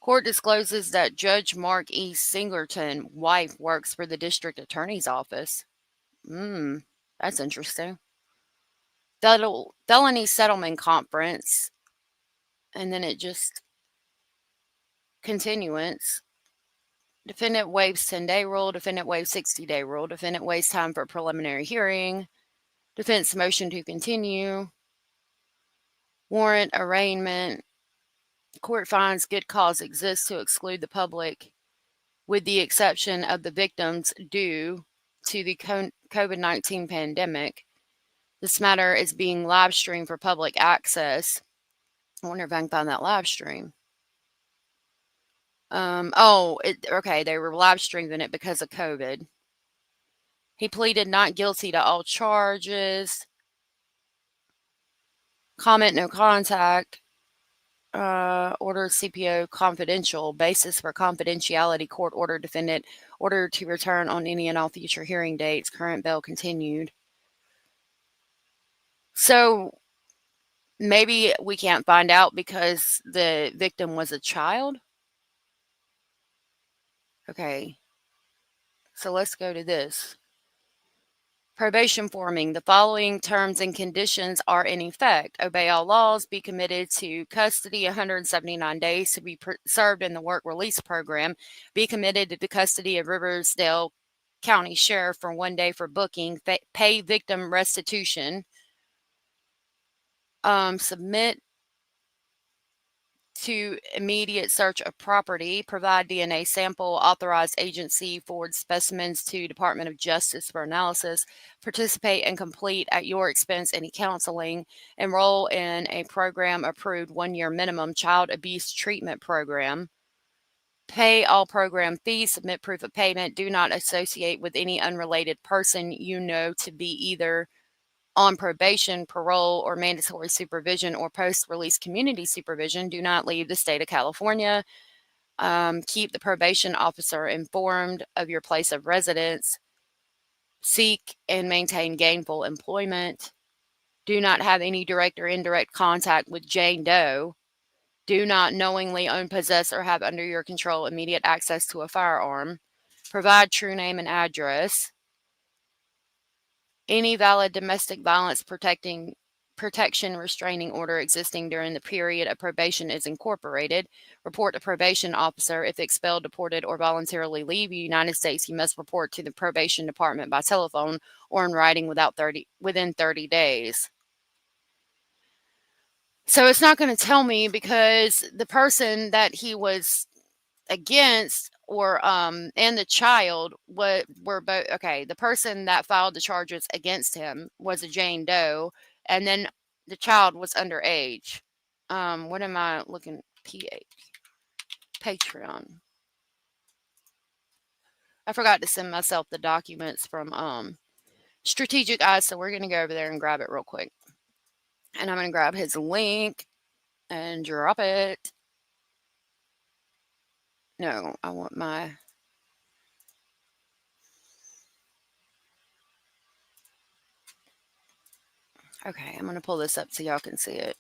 Court discloses that Judge Mark E. Singleton, wife, works for the district attorney's office. That's interesting. Felony settlement conference. And then it just continuance. Defendant waives 10-day rule. Defendant waives 60-day rule. Defendant waives time for preliminary hearing. Defense motion to continue. Warrant arraignment. Court finds good cause exists to exclude the public, with the exception of the victims due to the COVID-19 pandemic. This matter is being live streamed for public access. I wonder if I can find that live stream. Okay, they were live streaming it because of COVID. He pleaded not guilty to all charges. Comment no contact. Order CPO confidential. Basis for confidentiality. Court order defendant ordered to return on any and all future hearing dates. Current bail continued. So maybe we can't find out because the victim was a child. Okay. So let's go to this. Probation forming. The following terms and conditions are in effect. Obey all laws. Be committed to custody 179 days to be served in the work release program. Be committed to the custody of Riversdale County Sheriff for 1 day for booking. Pay victim restitution. Submit to immediate search of property, provide DNA sample, authorized agency forward specimens to Department of Justice for analysis, participate and complete at your expense any counseling, enroll in a program approved 1 year minimum child abuse treatment program, pay all program fees, submit proof of payment, do not associate with any unrelated person you know to be either on probation, parole, or mandatory supervision or post-release community supervision. Do not leave the state of California. Keep the probation officer informed of your place of residence. Seek and maintain gainful employment. Do not have any direct or indirect contact with Jane Doe. Do not knowingly own, possess, or have under your control immediate access to a firearm. Provide true name and address. Any valid domestic violence protection restraining order existing during the period of probation is incorporated. Report to probation officer. If expelled, deported, or voluntarily leave the United States, you must report to the probation department by telephone or in writing within 30 days. So it's not going to tell me because the person that he was against or and the child were both okay. The person that filed the charges against him was a Jane Doe, and then the child was underage. What am I looking? Patreon. I forgot to send myself the documents from Strategic Eyes, so we're gonna go over there and grab it real quick. And I'm gonna grab his link and drop it. No, I want my okay, I'm going to pull this up so y'all can see it.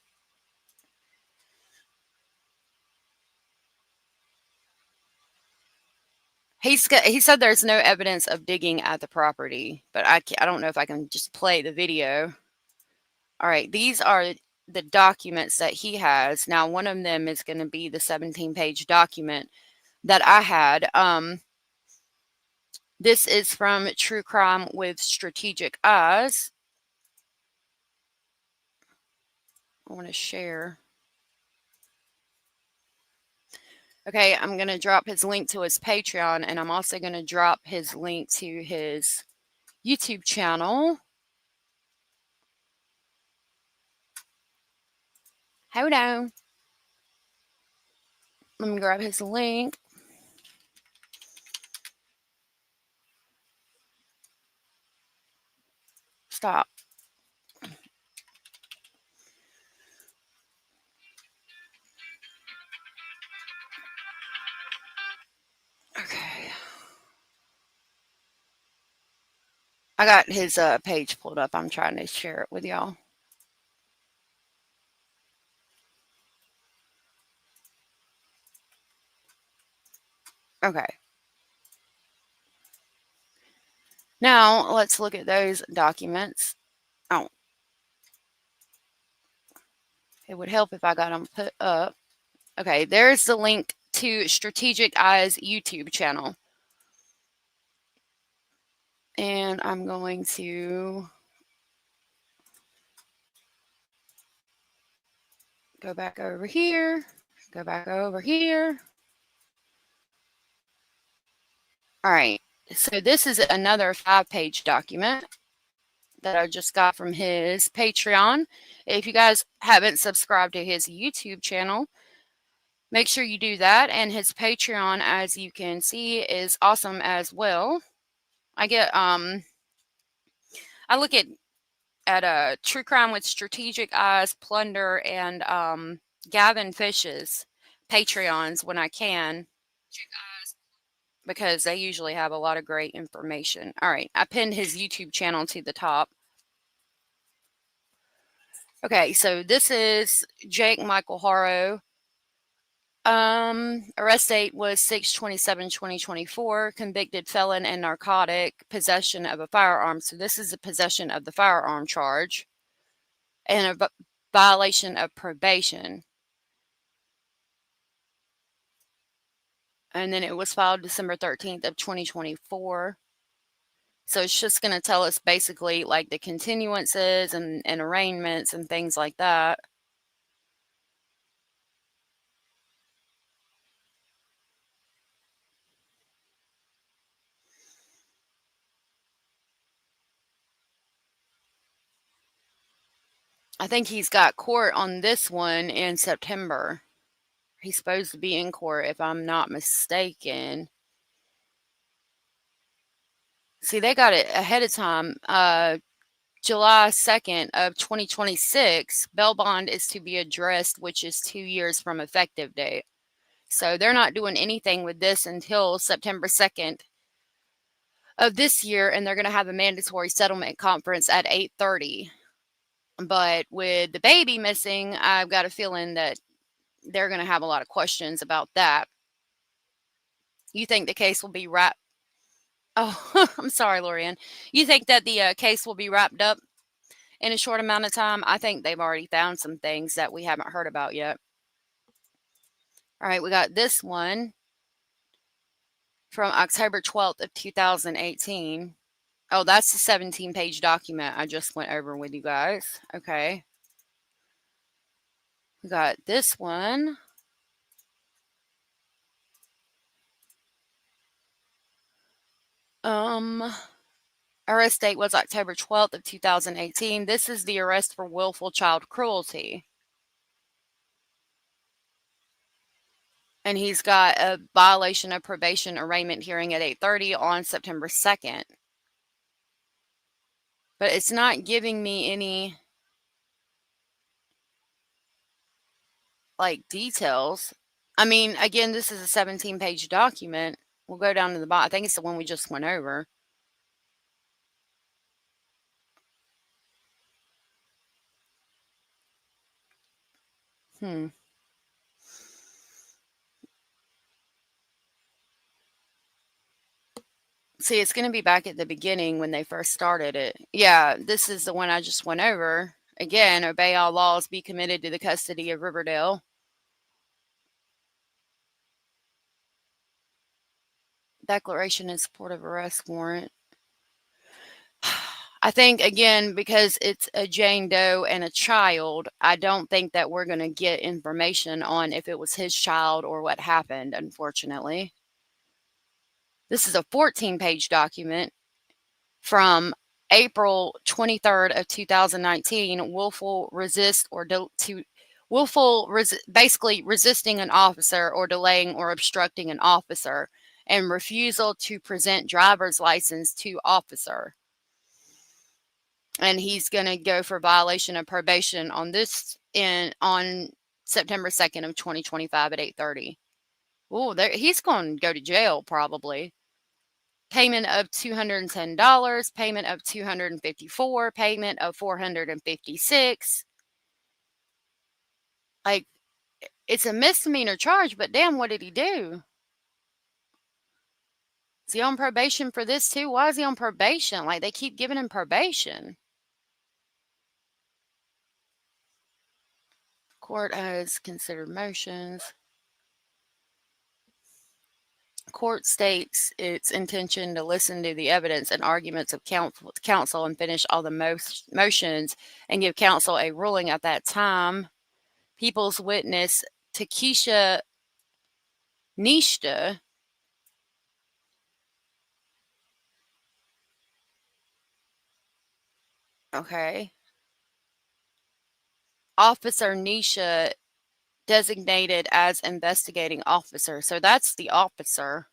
He said there's no evidence of digging at the property, but I don't know if I can just play the video. All right, these are the documents that he has. Now, one of them is going to be the 17-page document that I had. This is from True Crime with Strategic Eyes. I want to share. Okay, I'm going to drop his link to his Patreon, and I'm also going to drop his link to his YouTube channel. Hold on. Let me grab his link. Stop. Okay. I got his page pulled up. I'm trying to share it with y'all. Okay. Now, let's look at those documents. Oh. It would help if I got them put up. Okay, there's the link to Strategic Eyes YouTube channel. And I'm going to Go back over here. Go back over here. All right. So this is another 5-page document that I just got from his Patreon. If you guys haven't subscribed to his YouTube channel, make sure you do that. And his Patreon, as you can see, is awesome as well. I get I look at True Crime with Strategic Eyes, Plunder, and Gavin Fish's Patreons when I can, because they usually have a lot of great information. All right, I pinned his YouTube channel to the top. Okay, so this is Jake Michael Haro. Arrest date was 6/27/2024. Convicted felon in narcotic possession of a firearm. So this is a possession of the firearm charge and a violation of probation. And then it was filed December 13th of 2024. So it's just going to tell us basically like the continuances and arraignments and things like that. I think he's got court on this one in September. He's supposed to be in court, if I'm not mistaken. See, they got it ahead of time. July 2nd of 2026, bail bond is to be addressed, which is 2 years from effective date. So they're not doing anything with this until September 2nd of this year, and they're going to have a mandatory settlement conference at 8:30. But with the baby missing, I've got a feeling that they're going to have a lot of questions about that. You think the case will be wrapped? Oh, I'm sorry, Lorianne. You think that the case will be wrapped up in a short amount of time? I think they've already found some things that we haven't heard about yet. All right, we got this one from October 12th of 2018. Oh, that's the 17-page document I just went over with you guys. Okay. We got this one. Arrest date was October 12th of 2018. This is the arrest for willful child cruelty. And he's got a violation of probation arraignment hearing at 8:30 on September 2nd. But it's not giving me any like details. I mean, again, this is a 17-page document. We'll go down to the bottom. I think it's the one we just went over. See, it's going to be back at the beginning when they first started it. Yeah, this is the one I just went over. Again, obey all laws, be committed to the custody of Riverdale. Declaration in support of arrest warrant. I think, again, because it's a Jane Doe and a child, I don't think that we're going to get information on if it was his child or what happened, unfortunately. This is a 14-page document from April 23rd of 2019. Basically resisting an officer or delaying or obstructing an officer, and refusal to present driver's license to officer. And he's going to go for violation of probation on this on September 2nd of 2025 at 8:30. Oh, he's going to go to jail probably. Payment of $210, payment of $254, payment of $456. Like, it's a misdemeanor charge, but damn, what did he do? Is he on probation for this too? Why is he on probation? Like, they keep giving him probation. Court has considered motions. Court states its intention to listen to the evidence and arguments of counsel and finish all the motions and give counsel a ruling at that time. People's witness Takesha Nishta okay. Officer Nisha designated as investigating officer. So that's the officer.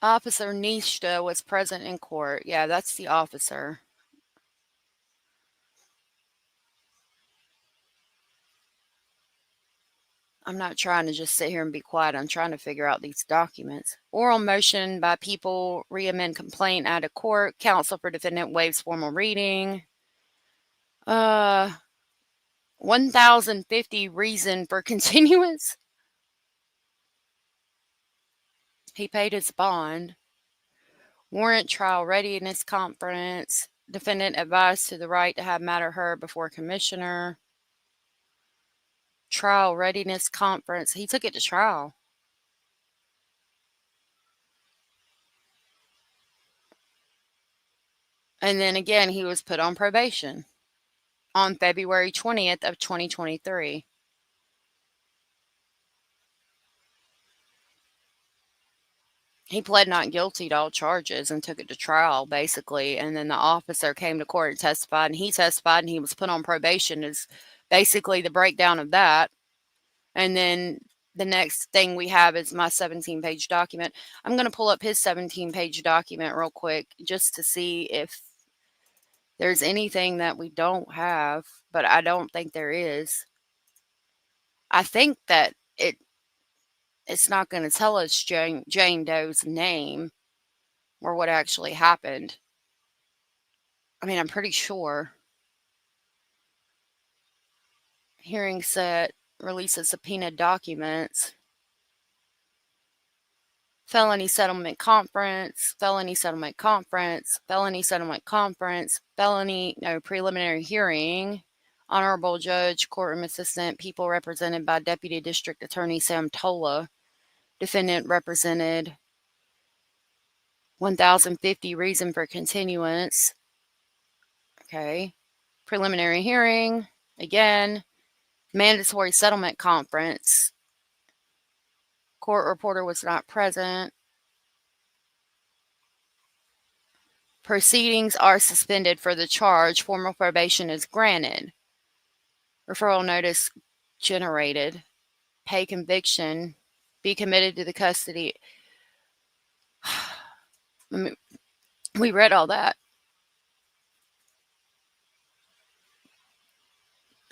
Officer Nishta was present in court. Yeah, that's the officer. I'm not trying to just sit here and be quiet. I'm trying to figure out these documents. Oral motion by people, reamend complaint out of court. Counsel for defendant waives formal reading. 1,050 reason for continuance. He paid his bond. Warrant trial readiness conference. Defendant advised to the right to have matter heard before commissioner. Trial readiness conference. He took it to trial. And then again, he was put on probation on February 20th of 2023. He pled not guilty to all charges and took it to trial, basically. And then the officer came to court and testified, and he was put on probation is basically the breakdown of that. And then the next thing we have is my 17-page document. I'm going to pull up his 17-page document real quick just to see if there's anything that we don't have, but I don't think there is. I think that it's not going to tell us Jane Doe's name or what actually happened. I mean, I'm pretty sure. Hearing set, release of subpoena documents. Felony settlement conference, felony settlement conference, felony settlement conference, preliminary hearing. Honorable Judge, Courtroom Assistant, people represented by Deputy District Attorney Sam Tola. Defendant represented. 1,050 reason for continuance. Okay. Preliminary hearing. Again. Mandatory settlement conference. Court reporter was not present. Proceedings are suspended for the charge. Formal probation is granted. Referral notice generated. Pay conviction. Be committed to the custody. We read all that.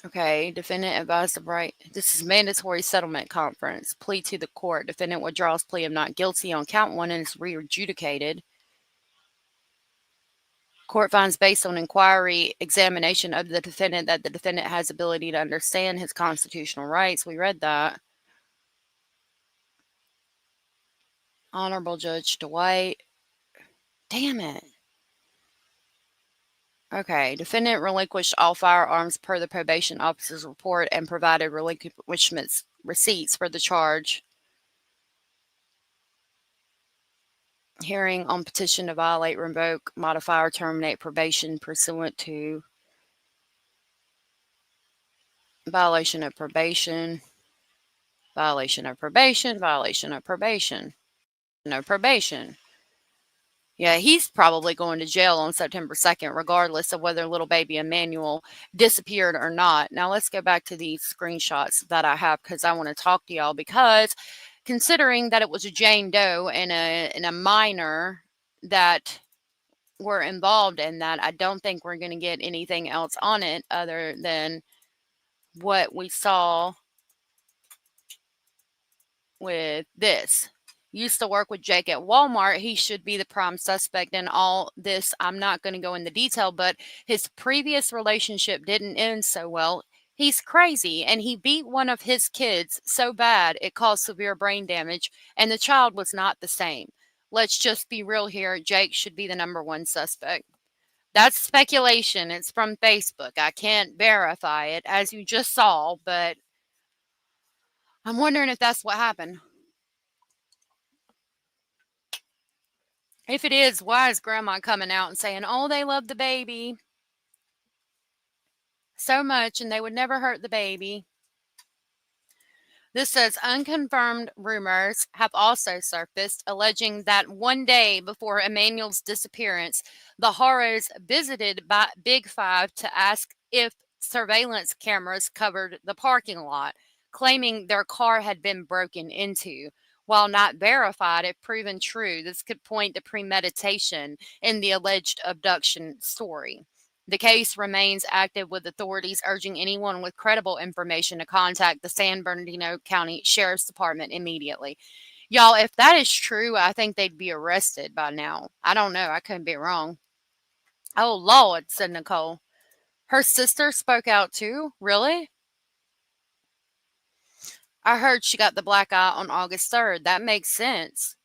Okay, defendant advised of right. This is mandatory settlement conference. Plea to the court. Defendant withdraws plea of not guilty on count 1 and is re-adjudicated. Court finds based on inquiry examination of the defendant that the defendant has ability to understand his constitutional rights. We read that. Honorable Judge Dwight. Damn it. Okay, defendant relinquished all firearms per the probation officer's report and provided relinquishment receipts for the charge. Hearing on petition to violate, revoke, modify, or terminate probation pursuant to violation of probation, violation of probation, violation of probation, no probation. Yeah, he's probably going to jail on September 2nd, regardless of whether little baby Emmanuel disappeared or not. Now, let's go back to these screenshots that I have because I want to talk to y'all because considering that it was a Jane Doe and a minor that were involved in that, I don't think we're going to get anything else on it other than what we saw with this. Used to work with Jake at Walmart. He should be the prime suspect in all this. I'm not going to go into detail, but his previous relationship didn't end so well. He's crazy, and he beat one of his kids so bad it caused severe brain damage, and the child was not the same. Let's just be real here. Jake should be the number 1 suspect. That's speculation. It's from Facebook. I can't verify it, as you just saw, but I'm wondering if that's what happened. If it is, why is grandma coming out and saying, oh, they love the baby so much and they would never hurt the baby? This says unconfirmed rumors have also surfaced alleging that one day before Emmanuel's disappearance, the Haros visited by Big Five to ask if surveillance cameras covered the parking lot, claiming their car had been broken into. While not verified, if proven true, this could point to premeditation in the alleged abduction story. The case remains active, with authorities urging anyone with credible information to contact the San Bernardino County Sheriff's Department immediately. Y'all, if that is true, I think they'd be arrested by now. I don't know. I could be wrong. Oh, Lord, said Nicole. Her sister spoke out too? Really? I heard she got the black eye on August 3rd. That makes sense.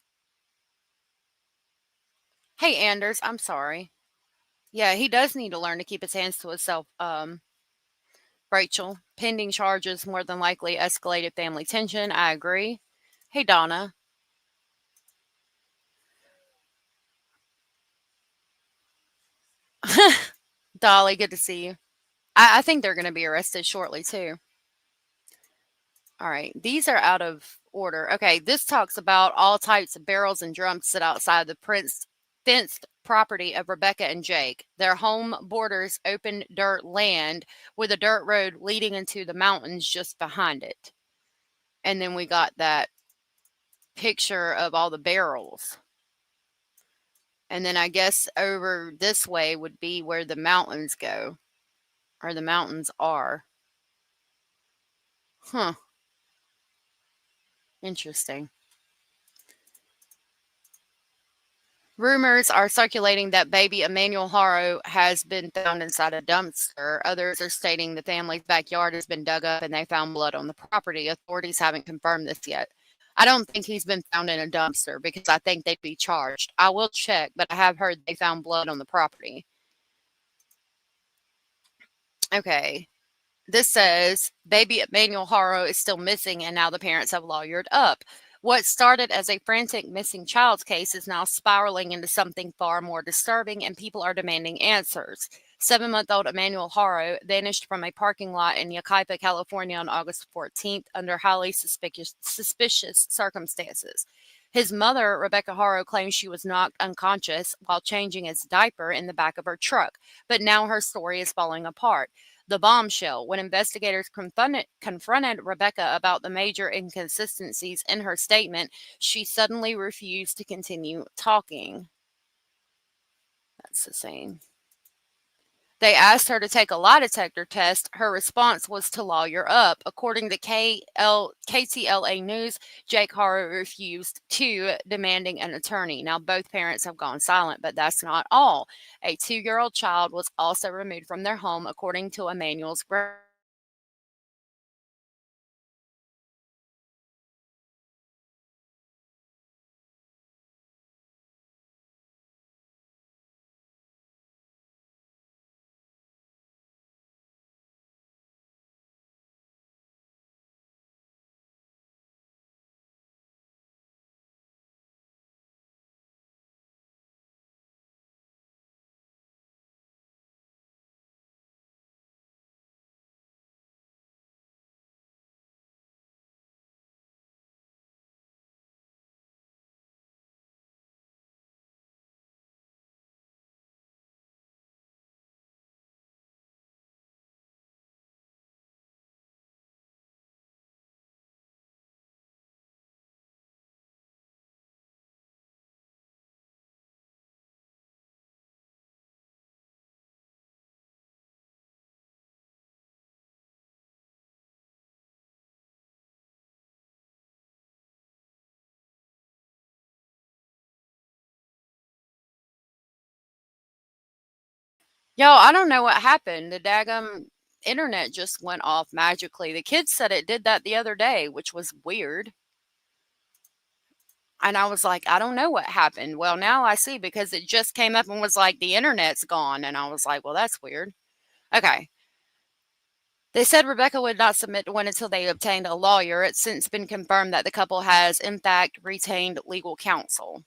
Hey, Anders, I'm sorry. Yeah, he does need to learn to keep his hands to himself, Rachel. Pending charges more than likely escalated family tension. I agree. Hey, Donna. Dolly, good to see you. I think they're going to be arrested shortly, too. All right. These are out of order. Okay. This talks about all types of barrels and drums sit outside the fenced property of Rebecca and Jake. Their home borders open dirt land with a dirt road leading into the mountains just behind it. And then we got that picture of all the barrels. And then I guess over this way would be where the mountains go, or the mountains are. Huh. Interesting. Rumors are circulating that baby Emmanuel Haro has been found inside a dumpster. Others are stating the family's backyard has been dug up and they found blood on the property. Authorities haven't confirmed this yet. I don't think he's been found in a dumpster because I think they'd be charged. I will check, but I have heard they found blood on the property. Okay. This says baby Emmanuel Haro is still missing and now the parents have lawyered up. What started as a frantic missing child's case is now spiraling into something far more disturbing, and people are demanding answers. 7-month-old Emmanuel Haro vanished from a parking lot in Yucaipa, California on August 14th under highly suspicious circumstances. His mother, Rebecca Haro, claims she was knocked unconscious while changing his diaper in the back of her truck, but now her story is falling apart. The bombshell: when investigators confronted Rebecca about the major inconsistencies in her statement, she suddenly refused to continue talking. That's the same. They asked her to take a lie detector test. Her response was to lawyer up. According to KTLA News, Jake Haro refused to, demanding an attorney. Now, both parents have gone silent, but that's not all. A 2-year-old child was also removed from their home, according to Emmanuel's Y'all, I don't know what happened. The daggum internet just went off magically. The kids said it did that the other day, which was weird. And I was like, I don't know what happened. Well, now I see, because it just came up and was like, the internet's gone. And I was like, well, that's weird. Okay. They said Rebecca would not submit to one until they obtained a lawyer. It's since been confirmed that the couple has, in fact, retained legal counsel.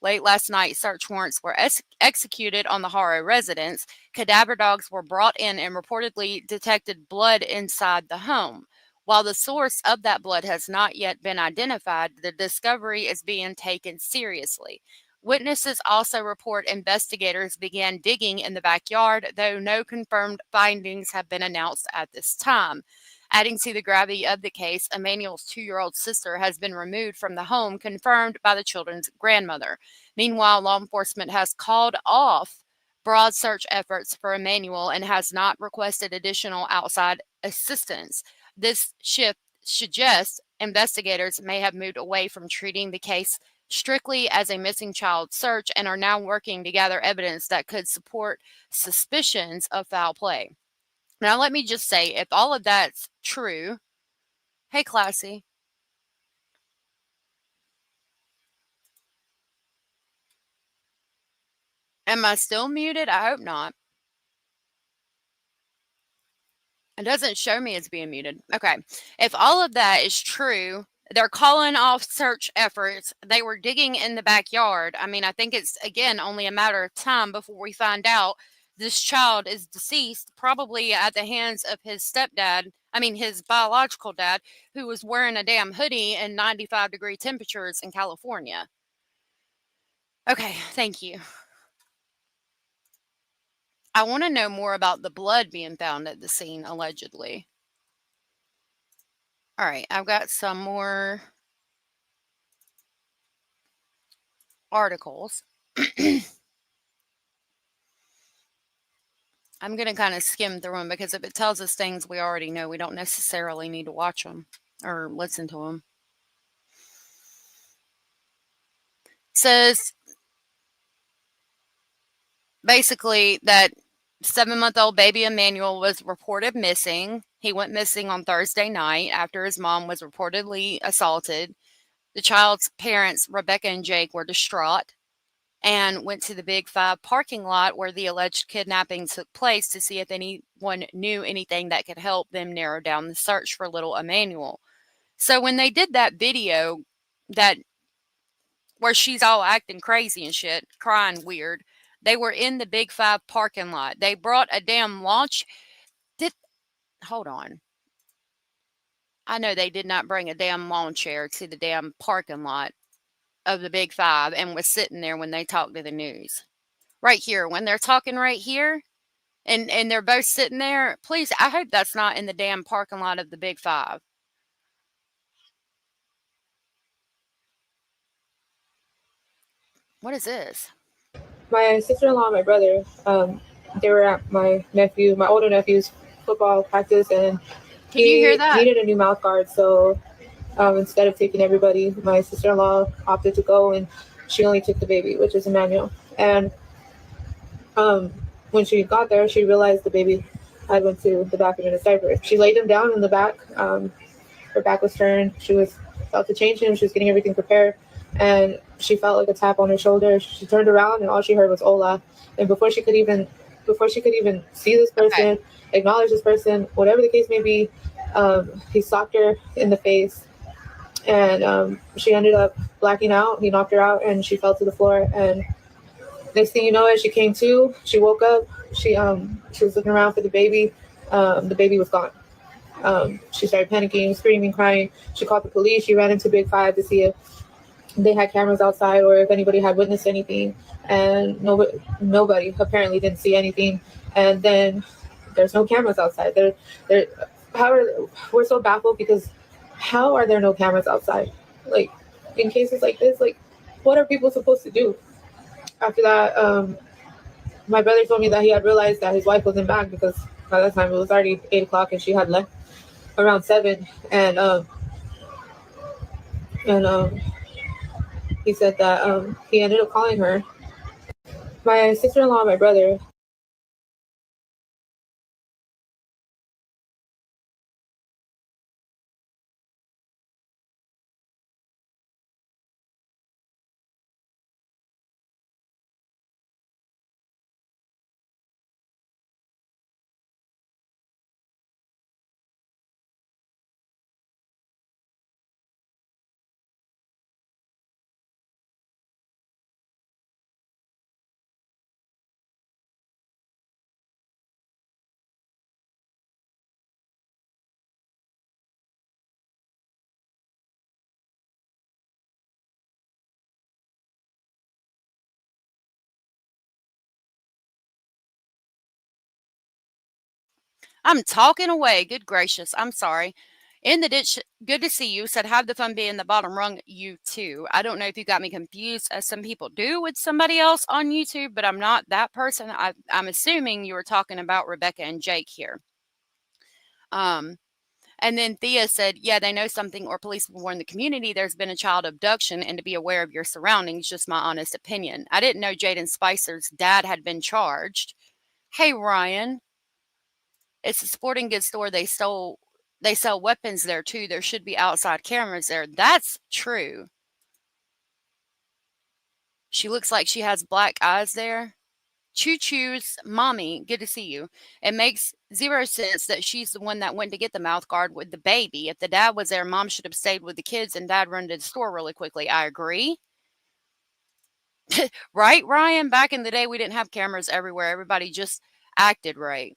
Late last night, search warrants were executed on the Haro residence. Cadaver dogs were brought in and reportedly detected blood inside the home. While the source of that blood has not yet been identified, the discovery is being taken seriously. Witnesses also report investigators began digging in the backyard, though no confirmed findings have been announced at this time. Adding to the gravity of the case, Emmanuel's 2-year-old sister has been removed from the home, confirmed by the children's grandmother. Meanwhile, law enforcement has called off broad search efforts for Emmanuel and has not requested additional outside assistance. This shift suggests investigators may have moved away from treating the case strictly as a missing child search and are now working to gather evidence that could support suspicions of foul play. Now, let me just say, if all of that's true, hey, Classy. Am I still muted? I hope not. It doesn't show me as being muted. Okay. If all of that is true, they're calling off search efforts. They were digging in the backyard. I mean, I think it's, again, only a matter of time before we find out this child is deceased, probably at the hands of his stepdad. I mean, his biological dad, who was wearing a damn hoodie in 95-degree temperatures in California. Okay. Thank you. I want to know more about the blood being found at the scene, allegedly. All right, I've got some more articles. I'm going to kind of skim through them because if it tells us things we already know, we don't necessarily need to watch them or listen to them. It says basically that 7-month-old baby Emmanuel was reported missing. He went missing on Thursday night after his mom was reportedly assaulted. The child's parents, Rebecca and Jake, were distraught and went to the Big 5 parking lot where the alleged kidnapping took place to see if anyone knew anything that could help them narrow down the search for little Emmanuel. So when they did that video that where she's all acting crazy and shit, crying weird, they were in the Big 5 parking lot. They brought a damn launch. Hold on. I know they did not bring a damn lawn chair to the damn parking lot of the Big 5 and was sitting there when they talked to the news. Right here, when they're talking right here, and they're both sitting there, please, I hope that's not in the damn parking lot of the Big 5. What is this? My sister-in-law and my brother, they were at my older nephew's football practice, and Can you hear he that? needed a new mouth guard. So instead of taking everybody, my sister-in-law opted to go, and she only took the baby, which is Emmanuel. And when she got there, she realized the baby had went to the bathroom in his diaper. She laid him down in the back. Her back was turned. She was about to change him. She was getting everything prepared, and she felt like a tap on her shoulder. She turned around, and all she heard was "Hola." And before she could even see this person, acknowledge this person, whatever the case may be, he socked her in the face, and she ended up blacking out. He knocked her out, and she fell to the floor. And next thing you know, as she came to, she woke up. She was looking around for the baby. The baby was gone. She started panicking, screaming, crying. She called the police. She ran into Big 5 to see if they had cameras outside or if anybody had witnessed anything. And nobody apparently didn't see anything. And then there's no cameras outside. We're so baffled because how are there no cameras outside? Like, in cases like this, like, what are people supposed to do? After that, my brother told me that he had realized that his wife wasn't back because by that time it was already 8 o'clock and she had left around 7. And he said that he ended up calling her. My sister-in-law and my brother I'm talking away. Good gracious. I'm sorry. In the ditch, good to see you. Said, have the fun being the bottom rung. You too. I don't know if you got me confused, as some people do with somebody else on YouTube, but I'm not that person. I'm assuming you were talking about Rebecca and Jake here. And then Thea said, yeah, they know something, or police will warn the community there's been a child abduction, and to be aware of your surroundings. Just my honest opinion. I didn't know Jaden Spicer's dad had been charged. Hey, Ryan. It's a sporting goods store. They sell weapons there too. There should be outside cameras there. That's true. She looks like she has black eyes there. Choo Choo's mommy, good to see you. It makes zero sense that she's the one that went to get the mouth guard with the baby. If the dad was there, mom should have stayed with the kids and dad run to the store really quickly. I agree. Right, Ryan? Back in the day, we didn't have cameras everywhere. Everybody just acted right.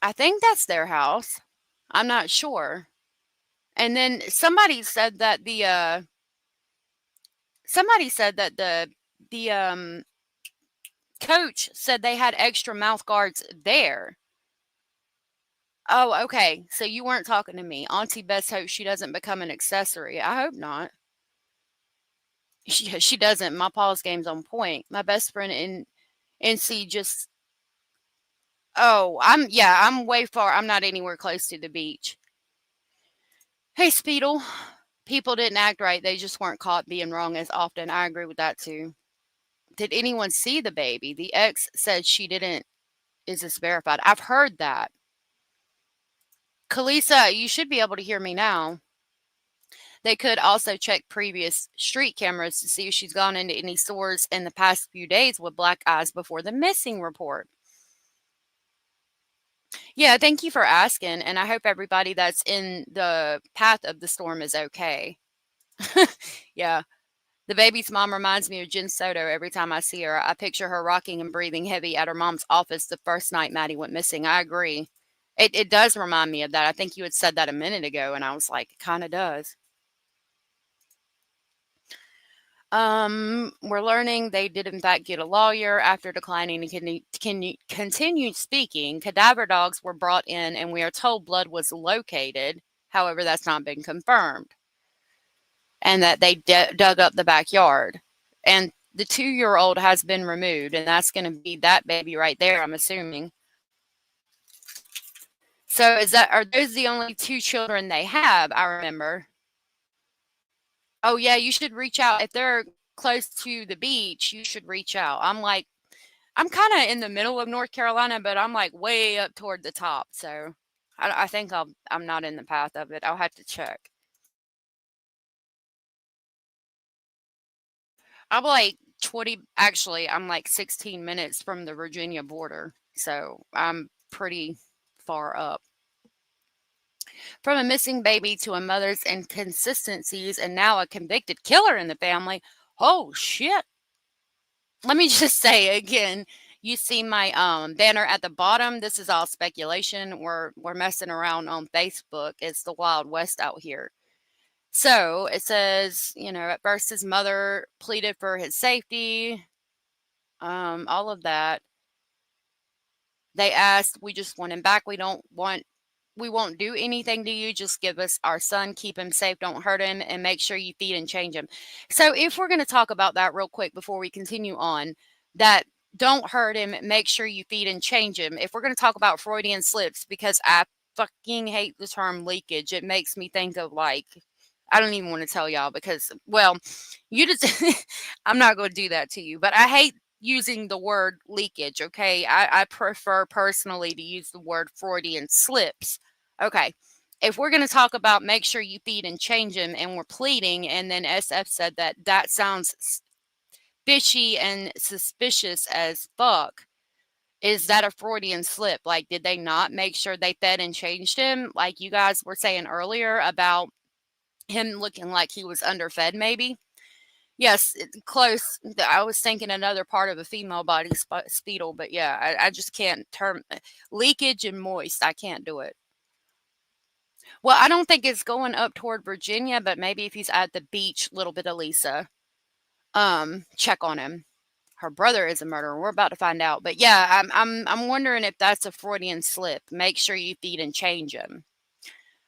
I think that's their house. I'm not sure. And then somebody said that the coach said they had extra mouth guards there. Oh, okay. So you weren't talking to me. Auntie Bess hopes she doesn't become an accessory. I hope not. She doesn't. My Paul's game's on point. My best friend in NC just. Oh, I'm way far. I'm not anywhere close to the beach. Hey, Speedle. People didn't act right. They just weren't caught being wrong as often. I agree with that too. Did anyone see the baby? The ex said she didn't. Is this verified? I've heard that. Kalisa, you should be able to hear me now. They could also check previous street cameras to see if she's gone into any stores in the past few days with black eyes before the missing report. Yeah, thank you for asking, and I hope everybody that's in the path of the storm is okay. Yeah. The baby's mom reminds me of Jen Soto every time I see her. I picture her rocking and breathing heavy at her mom's office the first night Maddie went missing. I agree. It does remind me of that. I think you had said that a minute ago, and I was like, it kind of does. We're learning they did in fact get a lawyer after declining to continue speaking. Cadaver dogs were brought in, and we are told blood was located. However, that's not been confirmed. And that they dug up the backyard. And the 2-year-old has been removed, and that's going to be that baby right there, I'm assuming. So are those the only 2 children they have? I remember. Oh yeah, you should reach out. If they're close to the beach, you should reach out. I'm kind of in the middle of North Carolina, but I'm like way up toward the top. So I think I'm not in the path of it. I'll have to check. I'm like 20, actually, I'm like 16 minutes from the Virginia border. So I'm pretty far up. From a missing baby to a mother's inconsistencies and now a convicted killer in the family. Oh, shit. Let me just say again, you see my banner at the bottom. This is all speculation. We're messing around on Facebook. It's the Wild West out here. So it says, at first his mother pleaded for his safety, all of that. They asked, we just want him back. We won't do anything to you. Just give us our son, keep him safe, don't hurt him, and make sure you feed and change him. So if we're going to talk about that real quick before we continue on, that don't hurt him, make sure you feed and change him. If we're going to talk about Freudian slips, because I fucking hate the term leakage, it makes me think of I don't even want to tell y'all because, well, you just, I'm not going to do that to you, but I hate using the word leakage, okay? I prefer personally to use the word Freudian slips. Okay, if we're going to talk about make sure you feed and change him and we're pleading, and then SF said that sounds fishy and suspicious as fuck, is that a Freudian slip? Like, did they not make sure they fed and changed him? Like you guys were saying earlier about him looking like he was underfed, maybe. Yes, close. I was thinking another part of a female body, speedle, but yeah, I just can't term leakage and moist. I can't do it. Well, I don't think it's going up toward Virginia, but maybe if he's at the beach, little bit of Lisa, check on him. her brother is a murderer. We're about to find out. But yeah, I'm wondering if that's a Freudian slip. Make sure you feed and change them.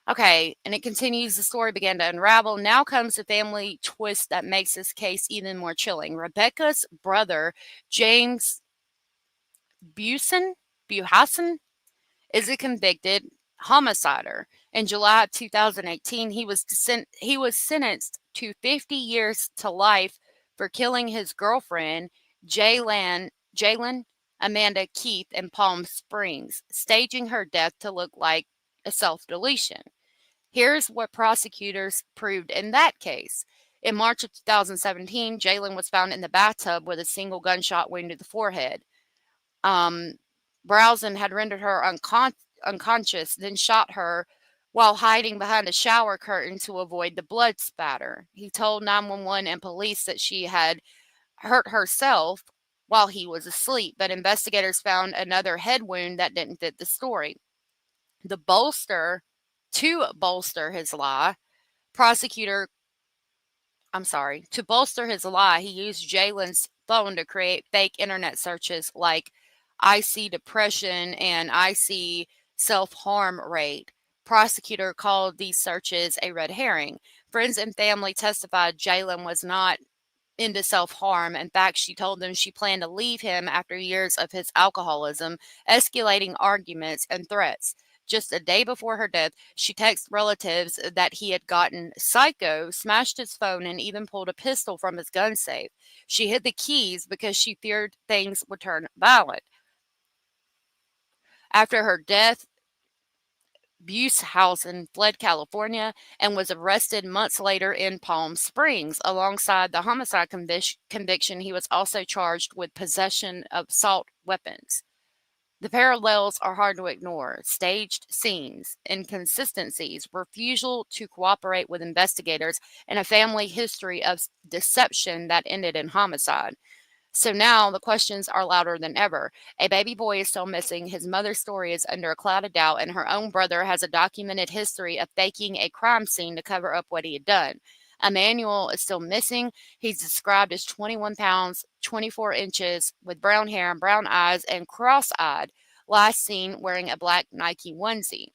Okay, and it continues. The story began to unravel. Now comes the family twist that makes this case even more chilling. Rebecca's brother, James Buhassen, is a convicted homicider. In July of 2018, he was sentenced to 50 years to life for killing his girlfriend, Jalen Amanda Keith, in Palm Springs, staging her death to look like a self-deletion. Here's what prosecutors proved in that case. In March of 2017, Jalen was found in the bathtub with a single gunshot wound to the forehead. Browson had rendered her unconscious, then shot her while hiding behind a shower curtain to avoid the blood spatter. He told 911 and police that she had hurt herself while he was asleep, but investigators found another head wound that didn't fit the story. To bolster his lie, to bolster his lie, he used Jalen's phone to create fake internet searches like "I see depression" and "I see self-harm rate." Prosecutor called these searches a red herring. Friends and family testified Jalen was not into self-harm. In fact, she told them she planned to leave him after years of his alcoholism, escalating arguments and threats. Just a day before her death, she texted relatives that he had gotten psycho, smashed his phone, and even pulled a pistol from his gun safe. She hid the keys because she feared things would turn violent. After her death, Bushausen fled California and was arrested months later in Palm Springs. Alongside the homicide conviction, he was also charged with possession of assault weapons. The parallels are hard to ignore. Staged scenes, inconsistencies, refusal to cooperate with investigators, and a family history of deception that ended in homicide. So now the questions are louder than ever. A baby boy is still missing. His mother's story is under a cloud of doubt, and her own brother has a documented history of faking a crime scene to cover up what he had done. Emmanuel is still missing. He's described as 21 pounds, 24 inches, with brown hair and brown eyes, and cross-eyed, last seen wearing a black Nike onesie.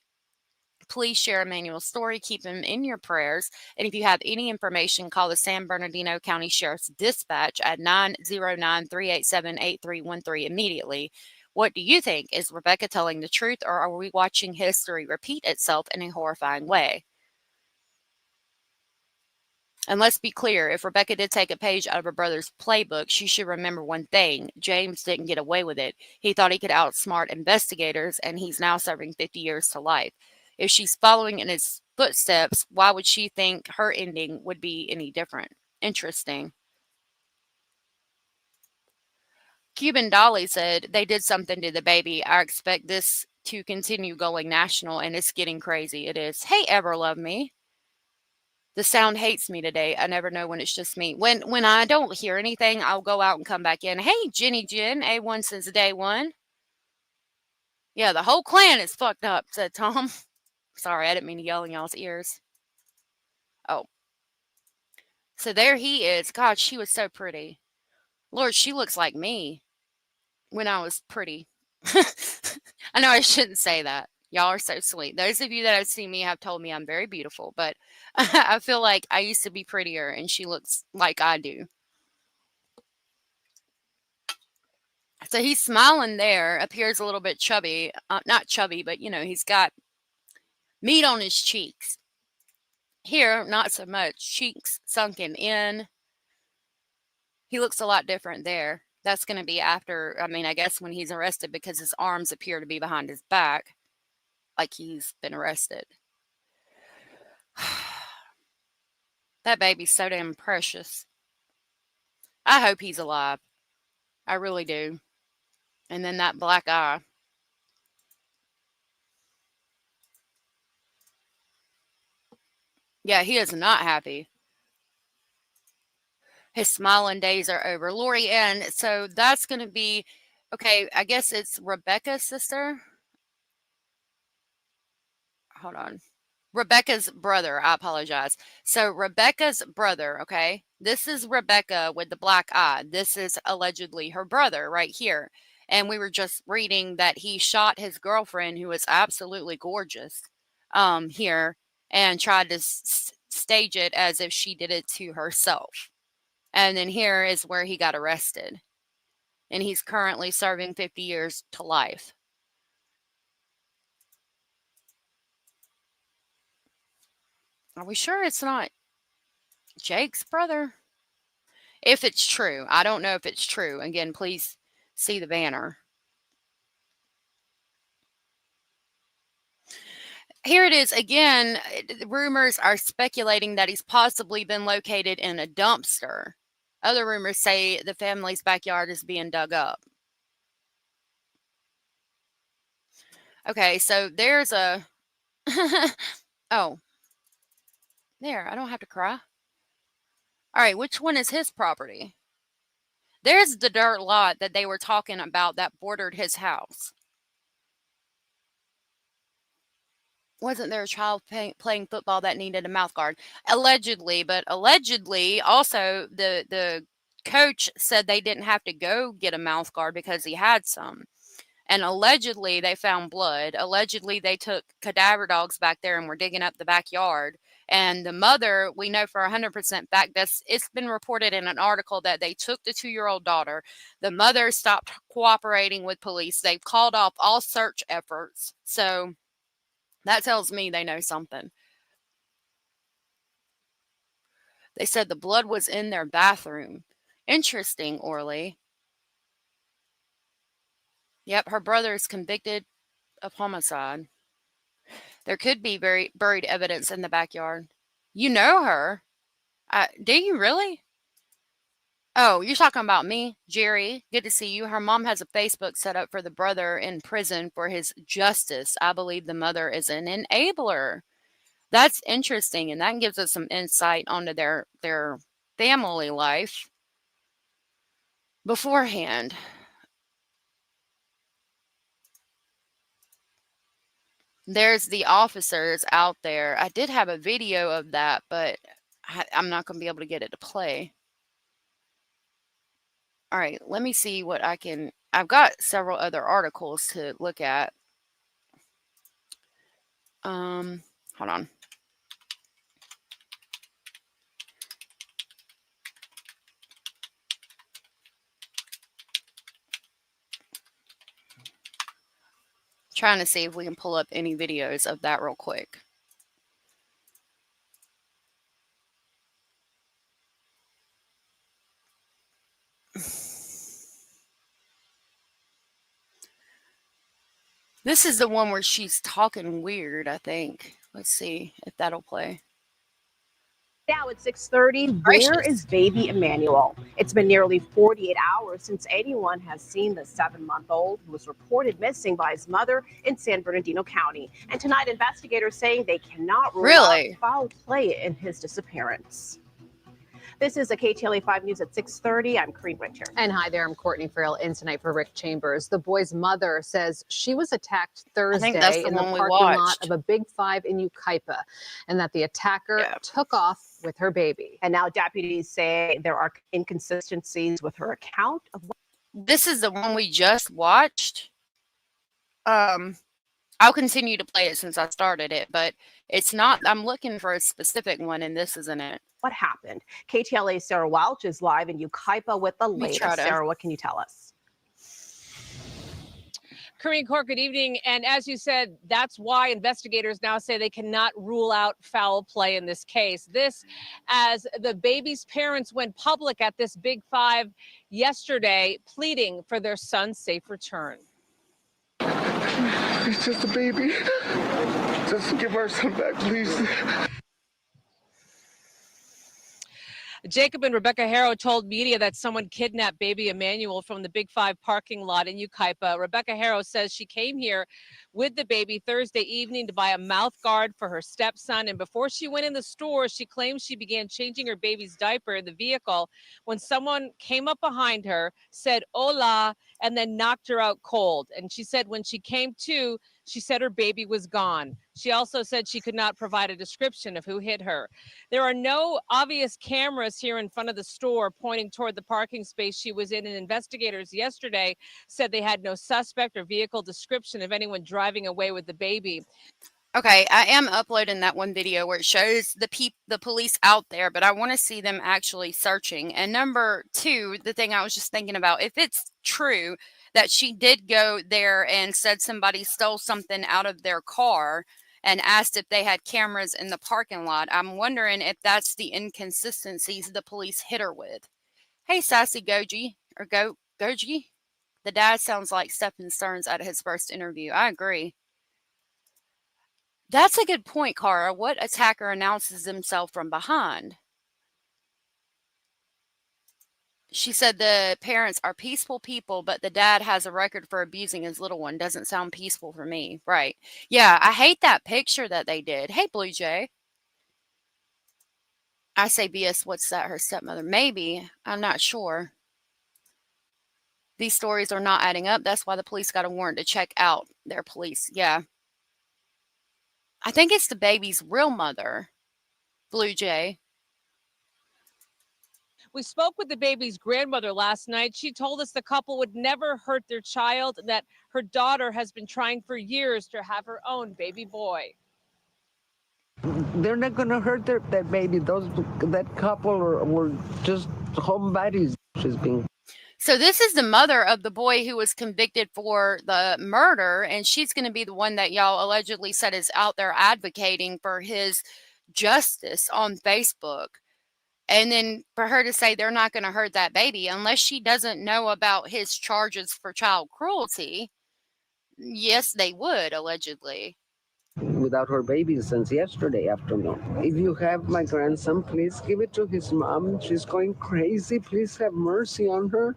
Please share Emmanuel's story. Keep him in your prayers. And if you have any information, call the San Bernardino County Sheriff's Dispatch at 909-387-8313 immediately. What do you think? Is Rebecca telling the truth, or are we watching history repeat itself in a horrifying way? And let's be clear, if Rebecca did take a page out of her brother's playbook, she should remember one thing. James didn't get away with it. He thought he could outsmart investigators, and he's now serving 50 years to life. If she's following in his footsteps, why would she think her ending would be any different? Interesting. Cuban Dolly said, "They did something to the baby. I expect this to continue going national, and it's getting crazy." It is. Hey, Ever Love Me. The sound hates me today. I never know when it's just me. When I don't hear anything, I'll go out and come back in. Hey, Jenny Jen, A1 since day one. Yeah, the whole clan is fucked up, said Tom. Sorry, I didn't mean to yell in y'all's ears. Oh. So there he is. God, she was so pretty. Lord, she looks like me when I was pretty. I know I shouldn't say that. Y'all are so sweet. Those of you that have seen me have told me I'm very beautiful, but I feel like I used to be prettier, and she looks like I do. So he's smiling there, appears a little bit chubby. Not chubby, but, he's got meat on his cheeks. Here, not so much. Cheeks sunken in. He looks a lot different there. That's going to be after, I guess when he's arrested, because his arms appear to be behind his back, like he's been arrested. That baby's so damn precious. I hope he's alive. I really do. And then that black eye. Yeah, he is not happy. His smiling days are over. Lori Ann, so that's going to be, okay, I guess it's Rebecca's sister. Hold on. Rebecca's brother. I apologize. So Rebecca's brother, okay? This is Rebecca with the black eye. This is allegedly her brother right here. And we were just reading that he shot his girlfriend, who was absolutely gorgeous, here, and tried to stage it as if she did it to herself. And then here is where he got arrested. And he's currently serving 50 years to life. Are we sure it's not Jake's brother? If it's true. I don't know if it's true. Again, please see the banner. Here it is again. Rumors are speculating that he's possibly been located in a dumpster. Other rumors say the family's backyard is being dug up. Okay, so there's a... oh. There, I don't have to cry. All right, which one is his property? There's the dirt lot that they were talking about that bordered his house. Wasn't there a child playing football that needed a mouth guard? Allegedly, but allegedly also the coach said they didn't have to go get a mouth guard because he had some. And allegedly they found blood. Allegedly they took cadaver dogs back there and were digging up the backyard. And the mother, we know for 100% fact, it's been reported in an article that they took the 2-year-old daughter. The mother stopped cooperating with police. They've called off all search efforts. So that tells me they know something. They said the blood was in their bathroom. Interesting, Orly. Yep, her brother is convicted of homicide. There could be buried evidence in the backyard. You know her? Do you really? Oh, you're talking about me, Jerry. Good to see you. Her mom has a Facebook set up for the brother in prison for his justice. I believe the mother is an enabler. That's interesting, and that gives us some insight onto their family life beforehand. There's the officers out there. I did have a video of that, but I'm not going to be able to get it to play. All right, let me see what I can... I've got several other articles to look at. Hold on. Trying to see if we can pull up any videos of that real quick. This is the one where she's talking weird, I think. Let's see if that'll play. Now at 6:30, where is baby Emmanuel? It's been nearly 48 hours since anyone has seen the 7-month-old who was reported missing by his mother in San Bernardino County. And tonight, investigators saying they cannot rule out foul play in his disappearance. This is a KTLA 5 News at 6:30. I'm Kylee Monteiro. And hi there, I'm Courtney Farrell in tonight for Rick Chambers. The boy's mother says she was attacked Thursday in the parking lot of a Big 5 in Yucaipa, and that the attacker took off with her baby. And now deputies say there are inconsistencies with her account of what... This is the one we just watched. I'll continue to play it since I started it, but it's not... I'm looking for a specific one, and this isn't it. What happened? KTLA's Sarah Welch is live in Yucaipa with the latest. Sarah, what can you tell us? Korean Court, good evening. And as you said, that's why investigators now say they cannot rule out foul play in this case. This as the baby's parents went public at this Big 5 yesterday, pleading for their son's safe return. It's just a baby. Just give our son back, please. Jacob and Rebecca Haro told media that someone kidnapped baby Emmanuel from the Big 5 parking lot in Yucaipa. Rebecca Haro says she came here with the baby Thursday evening to buy a mouth guard for her stepson. And before she went in the store, she claims she began changing her baby's diaper in the vehicle when someone came up behind her, said hola, and then knocked her out cold. And she said when she came to, She said her baby was gone. She also said she could not provide a description of who hit her. There are no obvious cameras here in front of the store pointing toward the parking space she was in, and investigators yesterday said they had no suspect or vehicle description of anyone driving away with the baby. Okay, I am uploading that one video where it shows the police out there, but I want to see them actually searching. And number two, the thing I was just thinking about, if it's true that she did go there and said somebody stole something out of their car and asked if they had cameras in the parking lot, I'm wondering if that's the inconsistencies the police hit her with. Hey, Sassy Goji, or Goji? The dad sounds like Stephen Stearns at his first interview. I agree. That's a good point, Cara. What attacker announces himself from behind? She said the parents are peaceful people, but the dad has a record for abusing his little one. Doesn't sound peaceful for me. Right. Yeah, I hate that picture that they did. Hey, Blue Jay. I say BS, what's that, her stepmother? Maybe. I'm not sure. These stories are not adding up. That's why the police got a warrant to check out their police. Yeah. I think it's the baby's real mother, Blue Jay. We spoke with the baby's grandmother last night. She told us the couple would never hurt their child and that her daughter has been trying for years to have her own baby boy. They're not going to hurt that baby. That couple were just homebodies. She's being. So this is the mother of the boy who was convicted for the murder, and she's going to be the one that y'all allegedly said is out there advocating for his justice on Facebook. And then for her to say they're not going to hurt that baby unless she doesn't know about his charges for child cruelty. Yes, they would, allegedly. Without her baby since yesterday afternoon. If you have my grandson, please give it to his mom. She's going crazy. Please have mercy on her.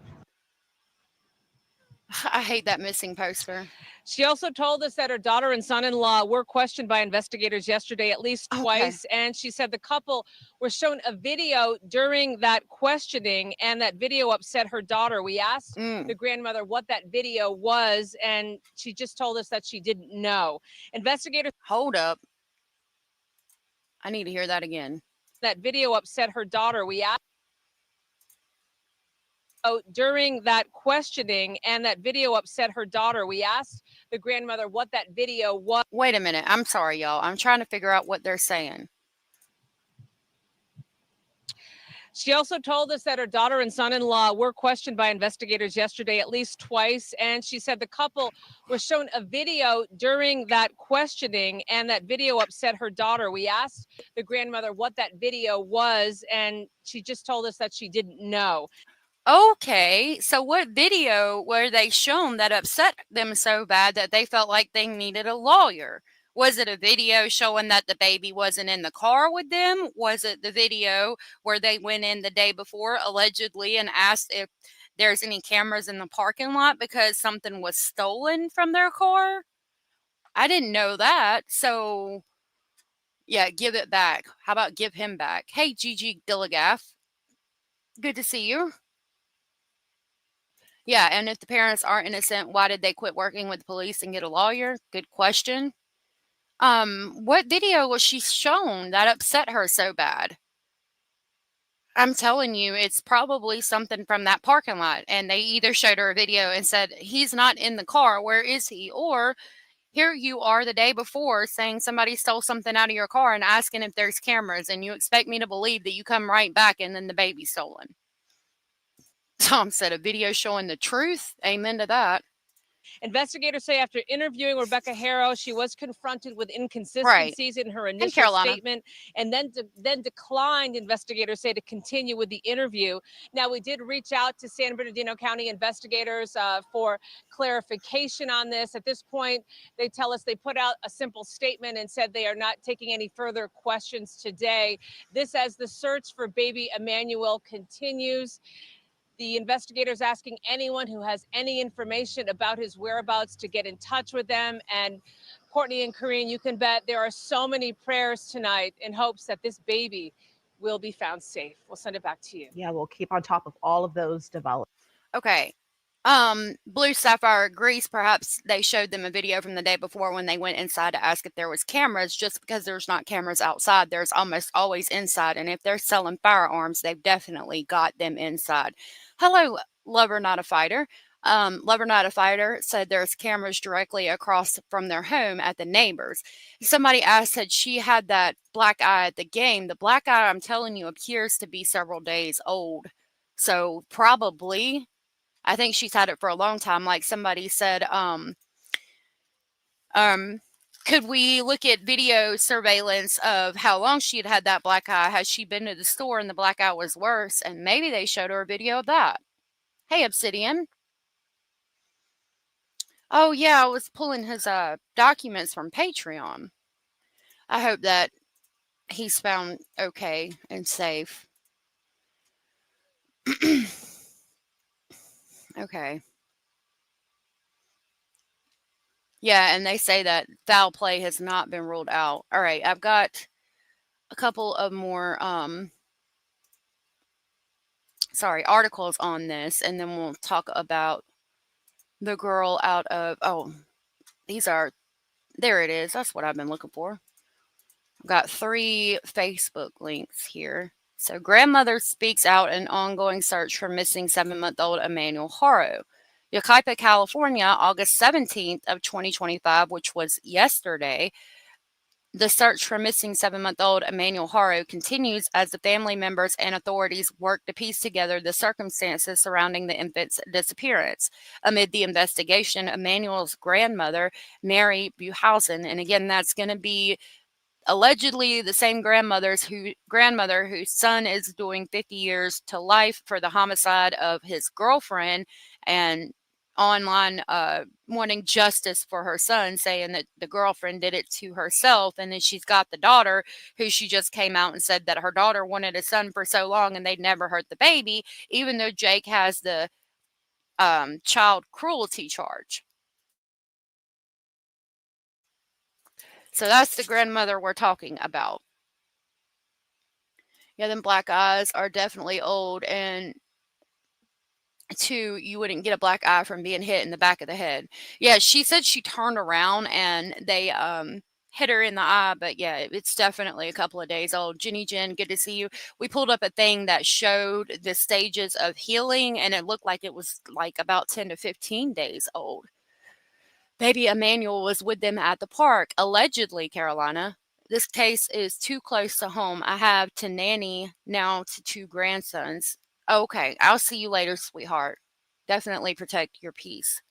I hate that missing poster. She also told us that her daughter and son-in-law were questioned by investigators yesterday at least twice. Okay. And she said the couple were shown a video during that questioning, and that video upset her daughter. We asked the grandmother what that video was, and she just told us that she didn't know. Investigators. Hold up. I need to hear that again. That video upset her daughter. We asked during that questioning, and that video upset her daughter. We asked the grandmother what that video was. Wait a minute. I'm sorry, y'all. I'm trying to figure out what they're saying. She also told us that her daughter and son-in-law were questioned by investigators yesterday at least twice. And she said the couple were shown a video during that questioning, and that video upset her daughter. We asked the grandmother what that video was, and she just told us that she didn't know. Okay, so what video were they shown that upset them so bad that they felt like they needed a lawyer? Was it a video showing that the baby wasn't in the car with them? Was it the video where they went in the day before, allegedly, and asked if there's any cameras in the parking lot because something was stolen from their car? I didn't know that. So, yeah, give it back. How about give him back? Hey, Gigi Dillagaff. Good to see you. Yeah, and if the parents are innocent, why did they quit working with the police and get a lawyer? Good question. What video was she shown that upset her so bad? I'm telling you, it's probably something from that parking lot. And they either showed her a video and said, he's not in the car. Where is he? Or here you are the day before saying somebody stole something out of your car and asking if there's cameras. And you expect me to believe that you come right back and then the baby's stolen. Tom said a video showing the truth. Amen to that. Investigators say after interviewing Rebecca Haro, she was confronted with inconsistencies in her initial statement and then declined, investigators say, to continue with the interview. Now, we did reach out to San Bernardino County investigators for clarification on this. At this point, they tell us they put out a simple statement and said they are not taking any further questions today. This as the search for baby Emmanuel continues. The investigators asking anyone who has any information about his whereabouts to get in touch with them. And Courtney and Corinne, you can bet there are so many prayers tonight in hopes that this baby will be found safe. We'll send it back to you. Yeah, we'll keep on top of all of those developments. Okay. Blue Sapphire agrees. Perhaps they showed them a video from the day before when they went inside to ask if there was cameras. Just because there's not cameras outside, there's almost always inside. And if they're selling firearms, they've definitely got them inside. Hello, Lover Not a Fighter. Lover Not a Fighter said there's cameras directly across from their home at the neighbors. Somebody asked, said she had that black eye at the game. The black eye, I'm telling you, appears to be several days old. So probably, I think she's had it for a long time. Like somebody said, could we look at video surveillance of how long she had had that black eye? Has she been to the store and the black eye was worse? And maybe they showed her a video of that. Hey, Obsidian. Oh, yeah, I was pulling his documents from Patreon. I hope that he's found okay and safe. Okay. Yeah, and they say that foul play has not been ruled out. All right, I've got a couple of more articles on this, and then we'll talk about the girl out of, there it is. That's what I've been looking for. I've got 3 Facebook links here. So grandmother speaks out in ongoing search for missing 7-month-old Emmanuel Haro. Yucaipa, California, August 17th of 2025, which was yesterday. The search for missing 7-month-old Emmanuel Haro continues as the family members and authorities work to piece together the circumstances surrounding the infant's disappearance. Amid the investigation, Emmanuel's grandmother, Mary Buhausen, and again, that's going to be allegedly the same grandmother whose son is doing 50 years to life for the homicide of his girlfriend, and online wanting justice for her son, saying that the girlfriend did it to herself. And then she's got the daughter who she just came out and said that her daughter wanted a son for so long and they'd never hurt the baby, even though Jake has the child cruelty charge. So that's the grandmother we're talking about. Yeah, them black eyes are definitely old. And 2, you wouldn't get a black eye from being hit in the back of the head. Yeah, she said she turned around and they hit her in the eye. But yeah, it's definitely a couple of days old. Jenny Jen, good to see you. We pulled up a thing that showed the stages of healing, and it looked like it was like about 10 to 15 days old. Baby Emmanuel was with them at the park, allegedly, Carolina. This case is too close to home. I have to nanny now to 2 grandsons. Okay, I'll see you later, sweetheart. Definitely protect your peace.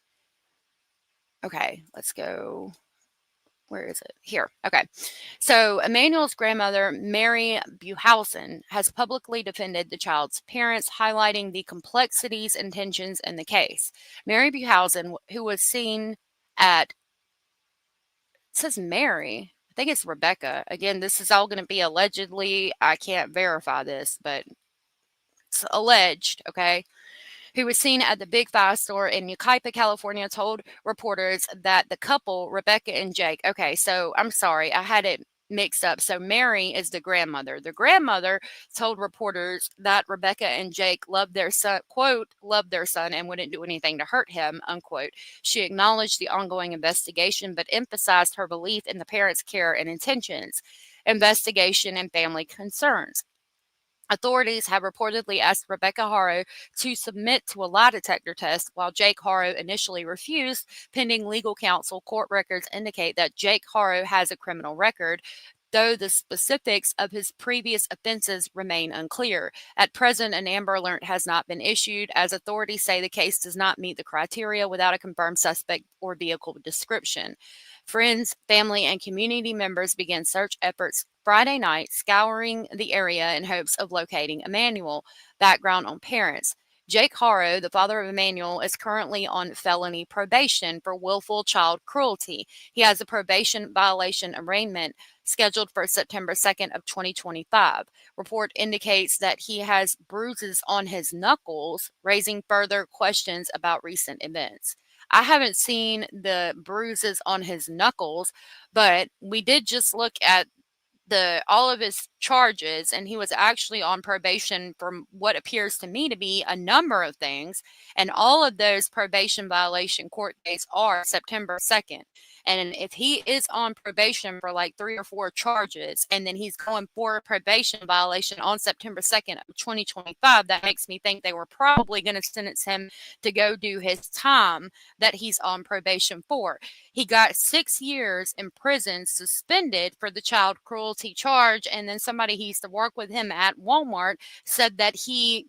Okay, let's go. Where is it? Here. Okay. So Emmanuel's grandmother, Mary Buhausen, has publicly defended the child's parents, highlighting the complexities and tensions in the case. Mary Buhausen, who was seen at, it says Mary, I think it's Rebecca. Again, this is all going to be allegedly. I can't verify this, but it's alleged, okay? Who was seen at the Big Five store in Yucaipa, California, told reporters that the couple, Rebecca and Jake, okay, so I'm sorry, I had it mixed up. So Mary is the grandmother. The grandmother told reporters that Rebecca and Jake loved their son, quote, loved their son and wouldn't do anything to hurt him, unquote. She acknowledged the ongoing investigation, but emphasized her belief in the parents' care and intentions, investigation, and family concerns. Authorities have reportedly asked Rebecca Haro to submit to a lie detector test, while Jake Haro initially refused. Pending legal counsel, court records indicate that Jake Haro has a criminal record, though the specifics of his previous offenses remain unclear. At present, an Amber Alert has not been issued, as authorities say the case does not meet the criteria without a confirmed suspect or vehicle description. Friends, family, and community members began search efforts Friday night, scouring the area in hopes of locating Emmanuel. Background on parents. Jake Haro, the father of Emmanuel, is currently on felony probation for willful child cruelty. He has a probation violation arraignment scheduled for September 2nd of 2025. Report indicates that he has bruises on his knuckles, raising further questions about recent events. I haven't seen the bruises on his knuckles, but we did just look at all of his charges, and he was actually on probation for what appears to me to be a number of things, and all of those probation violation court dates are September 2nd. And if he is on probation for like 3 or 4 charges, and then he's going for a probation violation on September 2nd of 2025, that makes me think they were probably going to sentence him to go do his time that he's on probation for. He got 6 years in prison suspended for the child cruelty charge, and then somebody he used to work with him at Walmart said that he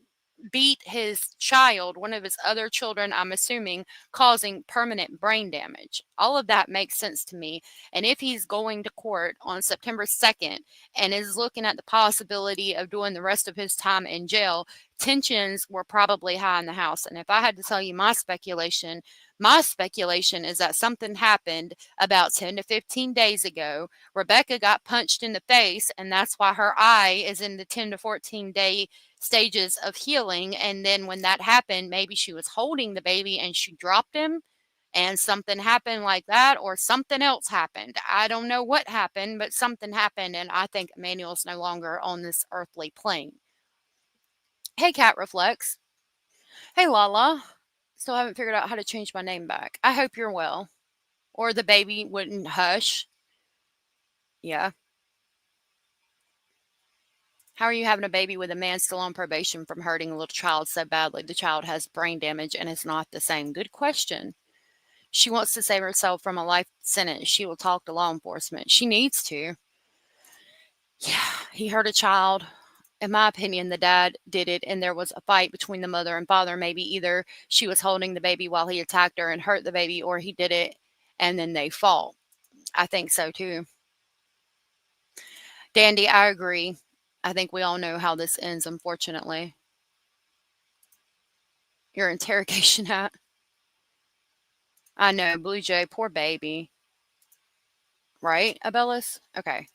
beat his child, one of his other children, I'm assuming, causing permanent brain damage. All of that makes sense to me. And if he's going to court on September 2nd and is looking at the possibility of doing the rest of his time in jail, tensions were probably high in the house. And if I had to tell you my speculation is that something happened about 10 to 15 days ago. Rebecca got punched in the face, and that's why her eye is in the 10 to 14 day stages of healing. And then when that happened, maybe she was holding the baby and she dropped him, and something happened like that, or something else happened. I don't know what happened, but something happened, and I think Emmanuel's no longer on this earthly plane. Hey, Cat Reflex. Hey, Lala. Still haven't figured out how to change my name back. I hope you're well. Or the baby wouldn't hush. Yeah. How are you having a baby with a man still on probation from hurting a little child so badly? The child has brain damage and is not the same. Good question. She wants to save herself from a life sentence. She will talk to law enforcement. She needs to. Yeah, he hurt a child. In my opinion, the dad did it, and there was a fight between the mother and father. Maybe either she was holding the baby while he attacked her and hurt the baby, or he did it and then they fought. I think so too. Dandy, I agree. I think we all know how this ends, unfortunately. Your interrogation hat. I know, Blue Jay, poor baby. Right, Abellis? Okay.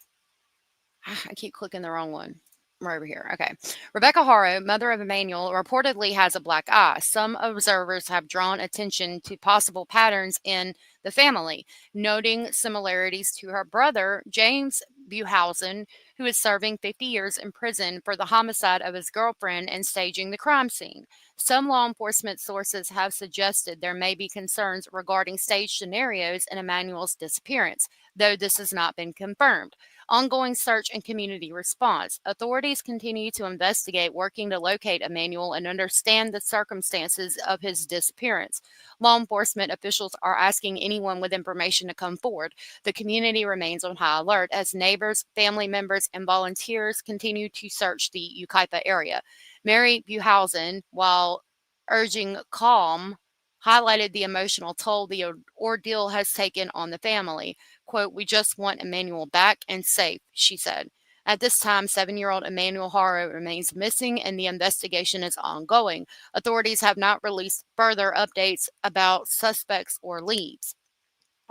I keep clicking the wrong one. We're over here. Okay. Rebecca Haro, mother of Emmanuel, reportedly has a black eye. Some observers have drawn attention to possible patterns in the family, noting similarities to her brother, James Buhausen, who is serving 50 years in prison for the homicide of his girlfriend and staging the crime scene. Some law enforcement sources have suggested there may be concerns regarding staged scenarios in Emmanuel's disappearance, though this has not been confirmed. Ongoing search and community response. Authorities continue to investigate, working to locate Emmanuel and understand the circumstances of his disappearance. Law enforcement officials are asking anyone with information to come forward. The community remains on high alert as neighbors, family members, and volunteers continue to search the Yucaipa area. Mary Buhausen, while urging calm, highlighted the emotional toll the ordeal has taken on the family. Quote, "We just want Emmanuel back and safe," she said. At this time, 7-year-old Emmanuel Haro remains missing and the investigation is ongoing. Authorities have not released further updates about suspects or leads.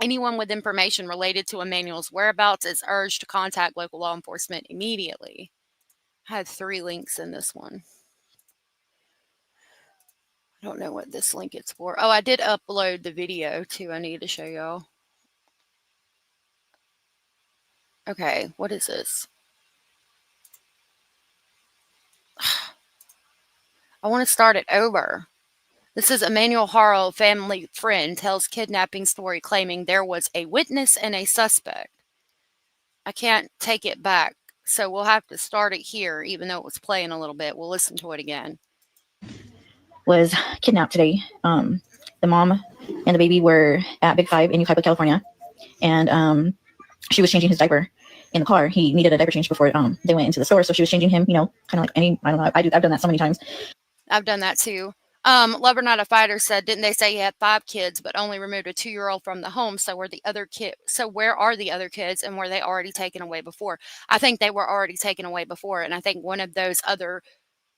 Anyone with information related to Emmanuel's whereabouts is urged to contact local law enforcement immediately. I have 3 links in this one. I don't know what this link is for. Oh, I did upload the video too. I need to show y'all. Okay, what is this? I want to start it over. This is Emmanuel Haro, family friend, tells kidnapping story claiming there was a witness and a suspect. I can't take it back, so we'll have to start it here, even though it was playing a little bit. We'll listen to it again. Was kidnapped today. The mom and the baby were at Big 5 in Yucaipa, California, and she was changing his diaper in the car. He needed a diaper change before they went into the store, so she was changing him, kind of like any, I don't know, I've done that so many times. I've done that too. Lover Not a Fighter said, didn't they say he had 5 kids, but only removed a 2-year-old from the home? So where are the other kids, and were they already taken away before? I think they were already taken away before, and I think one of those other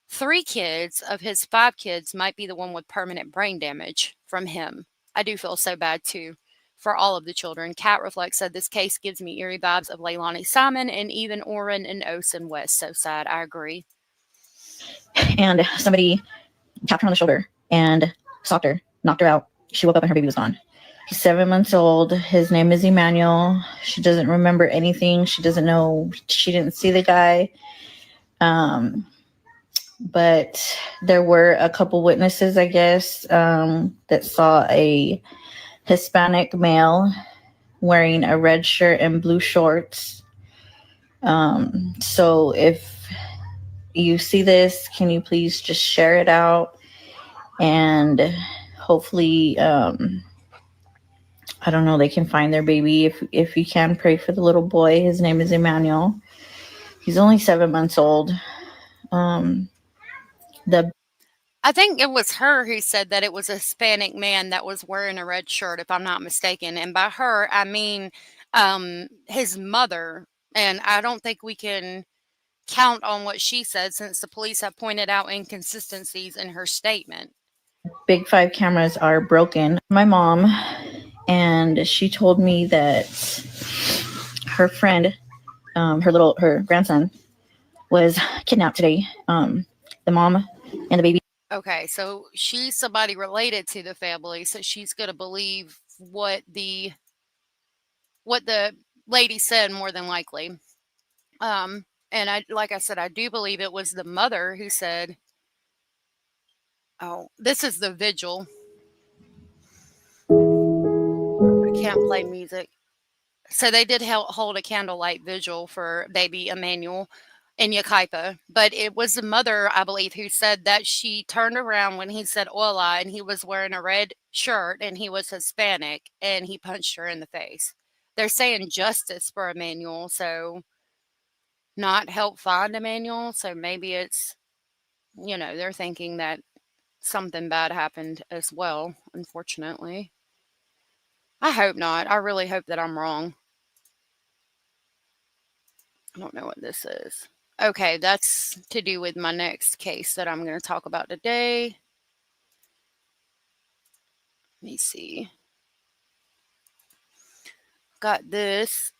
3 kids of his 5 kids might be the one with permanent brain damage from him. I do feel so bad too for all of the children. Cat Reflex said, this case gives me eerie vibes of Leilani Simon and even Orrin and Osen West. So sad. I agree. And somebody tapped her on the shoulder and socked her, knocked her out. She woke up and her baby was gone. He's 7 months old. His name is Emmanuel. She doesn't remember anything. She doesn't know. She didn't see the guy. But there were a couple witnesses, I guess, that saw a Hispanic male wearing a red shirt and blue shorts. So if you see this, can you please just share it out? And hopefully, I don't know, they can find their baby. If you can, pray for the little boy. His name is Emmanuel. He's only 7 months old. I think it was her who said that it was a Hispanic man that was wearing a red shirt, if I'm not mistaken. And by her, I mean his mother. And I don't think we can count on what she said since the police have pointed out inconsistencies in her statement. Big 5 cameras are broken. My mom, and she told me that her friend, her grandson, was kidnapped today. The mom and the baby. Okay, so she's somebody related to the family, so she's going to believe what the lady said more than likely. And like I said, I do believe it was the mother who said, "Oh, this is the vigil." I can't play music. So they did hold a candlelight vigil for baby Emmanuel in Yucaipa, but it was the mother, I believe, who said that she turned around when he said hola and he was wearing a red shirt and he was Hispanic and he punched her in the face. They're saying justice for Emmanuel, so not help find Emmanuel. So maybe it's, they're thinking that something bad happened as well, unfortunately. I hope not. I really hope that I'm wrong. I don't know what this is. Okay, that's to do with my next case that I'm going to talk about today. Let me see. Got this.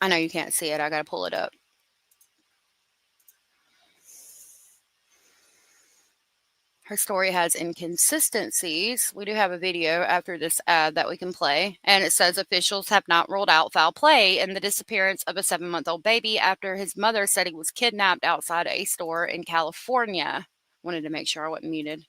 I know you can't see it. I got to pull it up. Her story has inconsistencies. We do have a video after this ad that we can play. And it says officials have not ruled out foul play in the disappearance of a 7-month-old baby after his mother said he was kidnapped outside a store in California. Wanted to make sure I wasn't muted.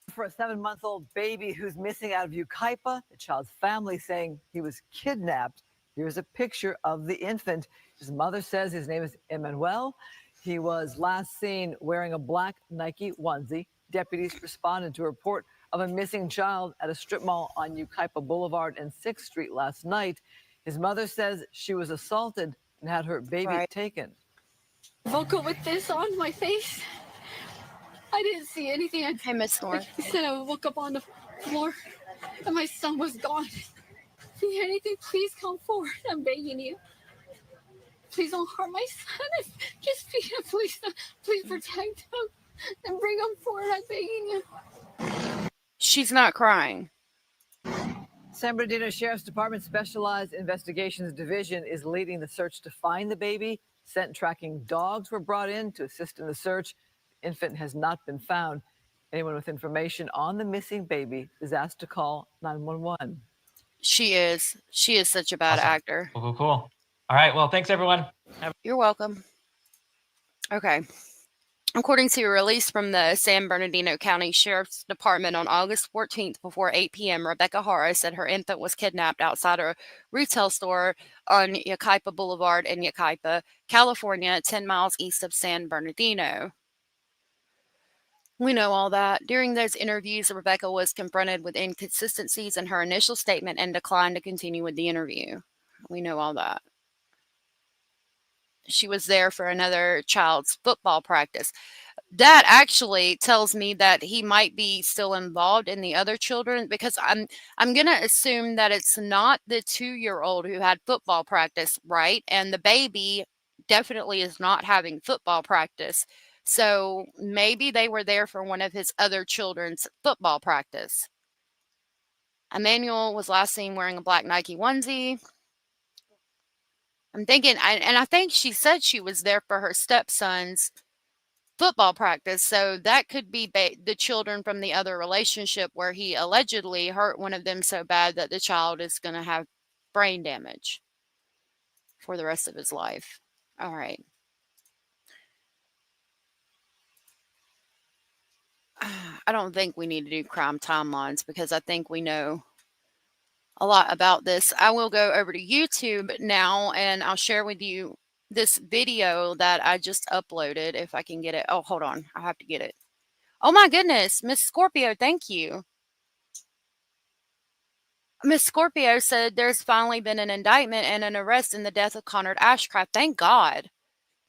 For a 7-month-old baby who's missing out of Yucaipa, the child's family saying he was kidnapped. Here's a picture of the infant. His mother says his name is Emmanuel. He was last seen wearing a black Nike onesie. Deputies responded to a report of a missing child at a strip mall on Yucaipa Boulevard and 6th Street last night. His mother says she was assaulted and had her baby taken. Vocal with this on my face. I didn't see anything. Hey, Miss North. I said I woke up on the floor and my son was gone. If you hear anything, please come forward. I'm begging you. Please don't harm my son. Just please protect him and bring him forward. I'm begging you. She's not crying. San Bernardino Sheriff's Department Specialized Investigations Division is leading the search to find the baby. Scent tracking dogs were brought in to assist in the search. The infant has not been found. Anyone with information on the missing baby is asked to call 911. She is such a bad actor. Cool. All right. Well, thanks, everyone. You're welcome. Okay. According to a release from the San Bernardino County Sheriff's Department on August 14th before 8 p.m., Rebecca Haro said her infant was kidnapped outside a retail store on Yucaipa Boulevard in Yucaipa, California, 10 miles east of San Bernardino. We know all that. During those interviews, Rebecca was confronted with inconsistencies in her initial statement and declined to continue with the interview. We know all that. She was there for another child's football practice. That actually tells me that he might be still involved in the other children, because I'm going to assume that it's not the 2-year-old who had football practice, right? And the baby definitely is not having football practice. So maybe they were there for one of his other children's football practice. Emmanuel was last seen wearing a black Nike onesie. I'm thinking, and I think she said she was there for her stepson's football practice. So that could be the children from the other relationship where he allegedly hurt one of them so bad that the child is going to have brain damage for the rest of his life. All right. I don't think we need to do crime timelines because I think we know a lot about this. I will go over to YouTube now and I'll share with you this video that I just uploaded if I can get it. Oh, hold on. I have to get it. Oh my goodness, Miss Scorpio, thank you. Miss Scorpio said there's finally been an indictment and an arrest in the death of Conrad Ashcraft. Thank God.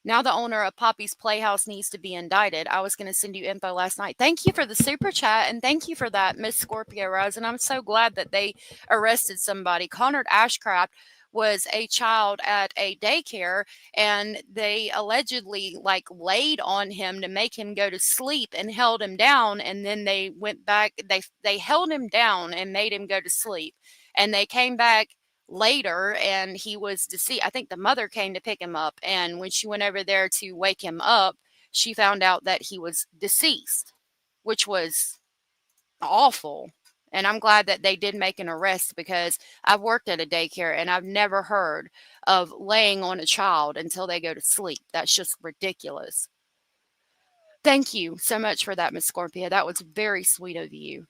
Now the owner of Poppy's Playhouse needs to be indicted. I was going to send you info last night. Thank you for the super chat, and thank you for that, Miss Scorpio Rose. And I'm so glad that they arrested somebody. Conrad Ashcraft was a child at a daycare, and they allegedly laid on him to make him go to sleep and held him down. And then they went back. They held him down and made him go to sleep. And they came back later and he was deceased. I think the mother came to pick him up, and when she went over there to wake him up, she found out that he was deceased, which was awful. And I'm glad that they did make an arrest because I've worked at a daycare and I've never heard of laying on a child until they go to sleep. That's just ridiculous. Thank you so much for that, Miss Scorpia. That was very sweet of you.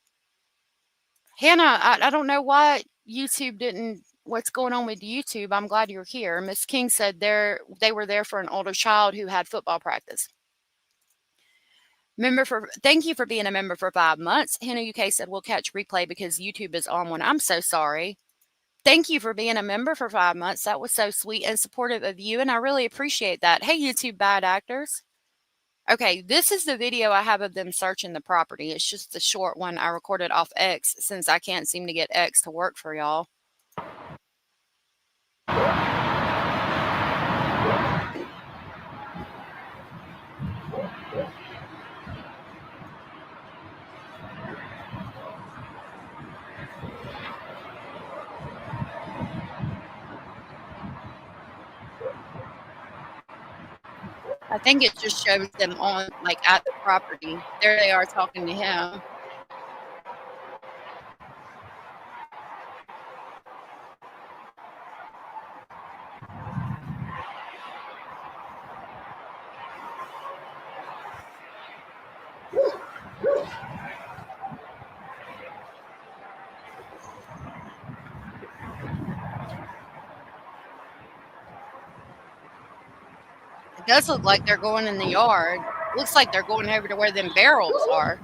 Hannah, I don't know why YouTube didn't. What's going on with YouTube? I'm glad you're here. Miss King said they were there for an older child who had football practice. Thank you for being a member for 5 months. Hannah UK said we'll catch replay because YouTube is on one. I'm so sorry. Thank you for being a member for 5 months. That was so sweet and supportive of you, and I really appreciate that. Hey, YouTube bad actors. Okay, this is the video I have of them searching the property. It's just the short one I recorded off X since I can't seem to get X to work for y'all. I think it just shows them on, at the property. There they are talking to him. It does look like they're going in the yard. Looks like they're going over to where them barrels are.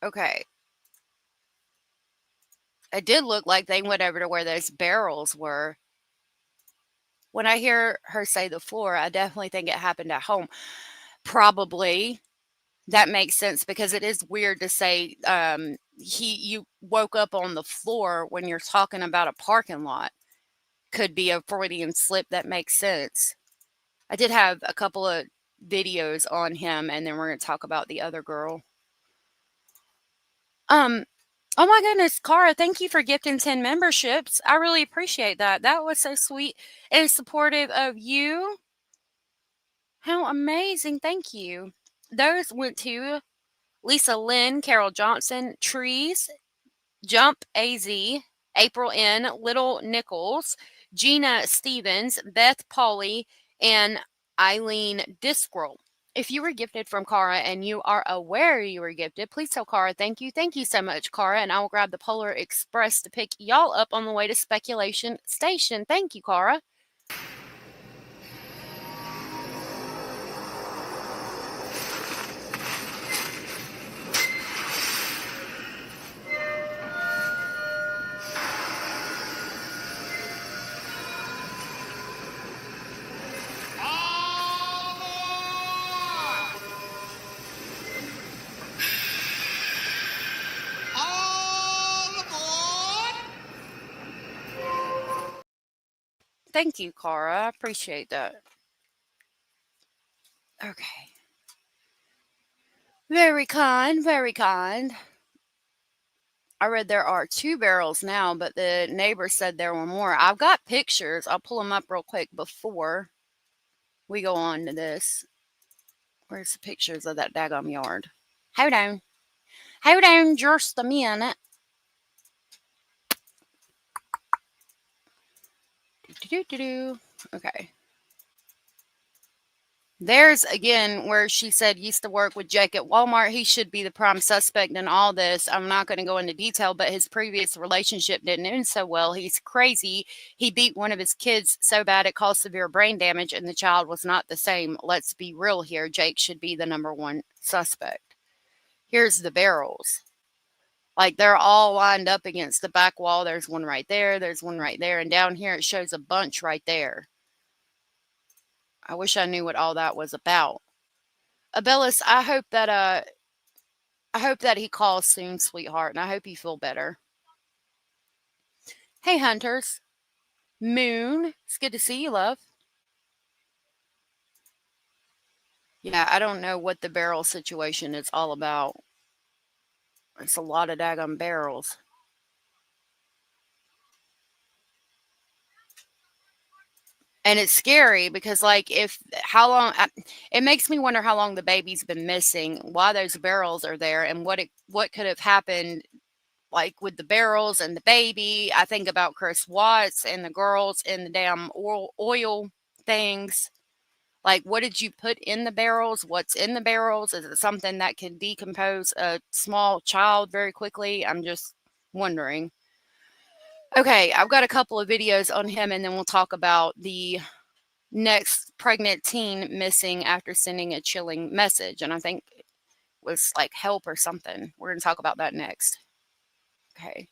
Okay. It did look like they went over to where those barrels were. When I hear her say the floor, I definitely think it happened at home. Probably. That makes sense because it is weird to say you woke up on the floor when you're talking about a parking lot. Could be a Freudian slip. That makes sense. I did have a couple of videos on him, and then we're going to talk about the other girl. Oh my goodness, Cara, thank you for gifting 10 memberships. I really appreciate that. That was so sweet and supportive of you. How amazing. Thank you. Those went to Lisa Lynn, Carol Johnson, Trees, Jump AZ, April N, Little Nichols, Gina Stevens, Beth Pauley, and Eileen Discroll. If you were gifted from Cara and you are aware you were gifted, please tell Cara thank you. Thank you so much, Cara, and I will grab the Polar Express to pick y'all up on the way to Speculation Station. Thank you, Cara. Thank you, Cara. I appreciate that. Okay. Very kind, very kind. I read there are 2 barrels now, but the neighbor said there were more. I've got pictures. I'll pull them up real quick before we go on to this. Where's the pictures of that daggum yard? Hold on. Hold on just a minute. Okay. There's again where she said used to work with Jake at Walmart. He should be the prime suspect in all this. I'm not going to go into detail, but his previous relationship didn't end so well. He's crazy. He beat one of his kids so bad it caused severe brain damage, and the child was not the same. Let's be real here. Jake should be the number one suspect. Here's the barrels. Like they're all lined up against the back wall. There's one right there. There's one right there. And down here it shows a bunch right there. I wish I knew what all that was about. Abellis, I hope that he calls soon, sweetheart, and I hope you feel better. Hey, hunters. Moon, it's good to see you, love. Yeah, I don't know what the barrel situation is all about. It's a lot of daggum barrels. And it's scary because, like, it makes me wonder how long the baby's been missing, why those barrels are there, and what could have happened, like, with the barrels and the baby. I think about Chris Watts and the girls in the damn oil things. Like, what did you put in the barrels? What's in the barrels? Is it something that can decompose a small child very quickly? I'm just wondering. Okay, I've got a couple of videos on him, and then we'll talk about the next pregnant teen missing after sending a chilling message. And I think it was like help or something. We're going to talk about that next. Okay.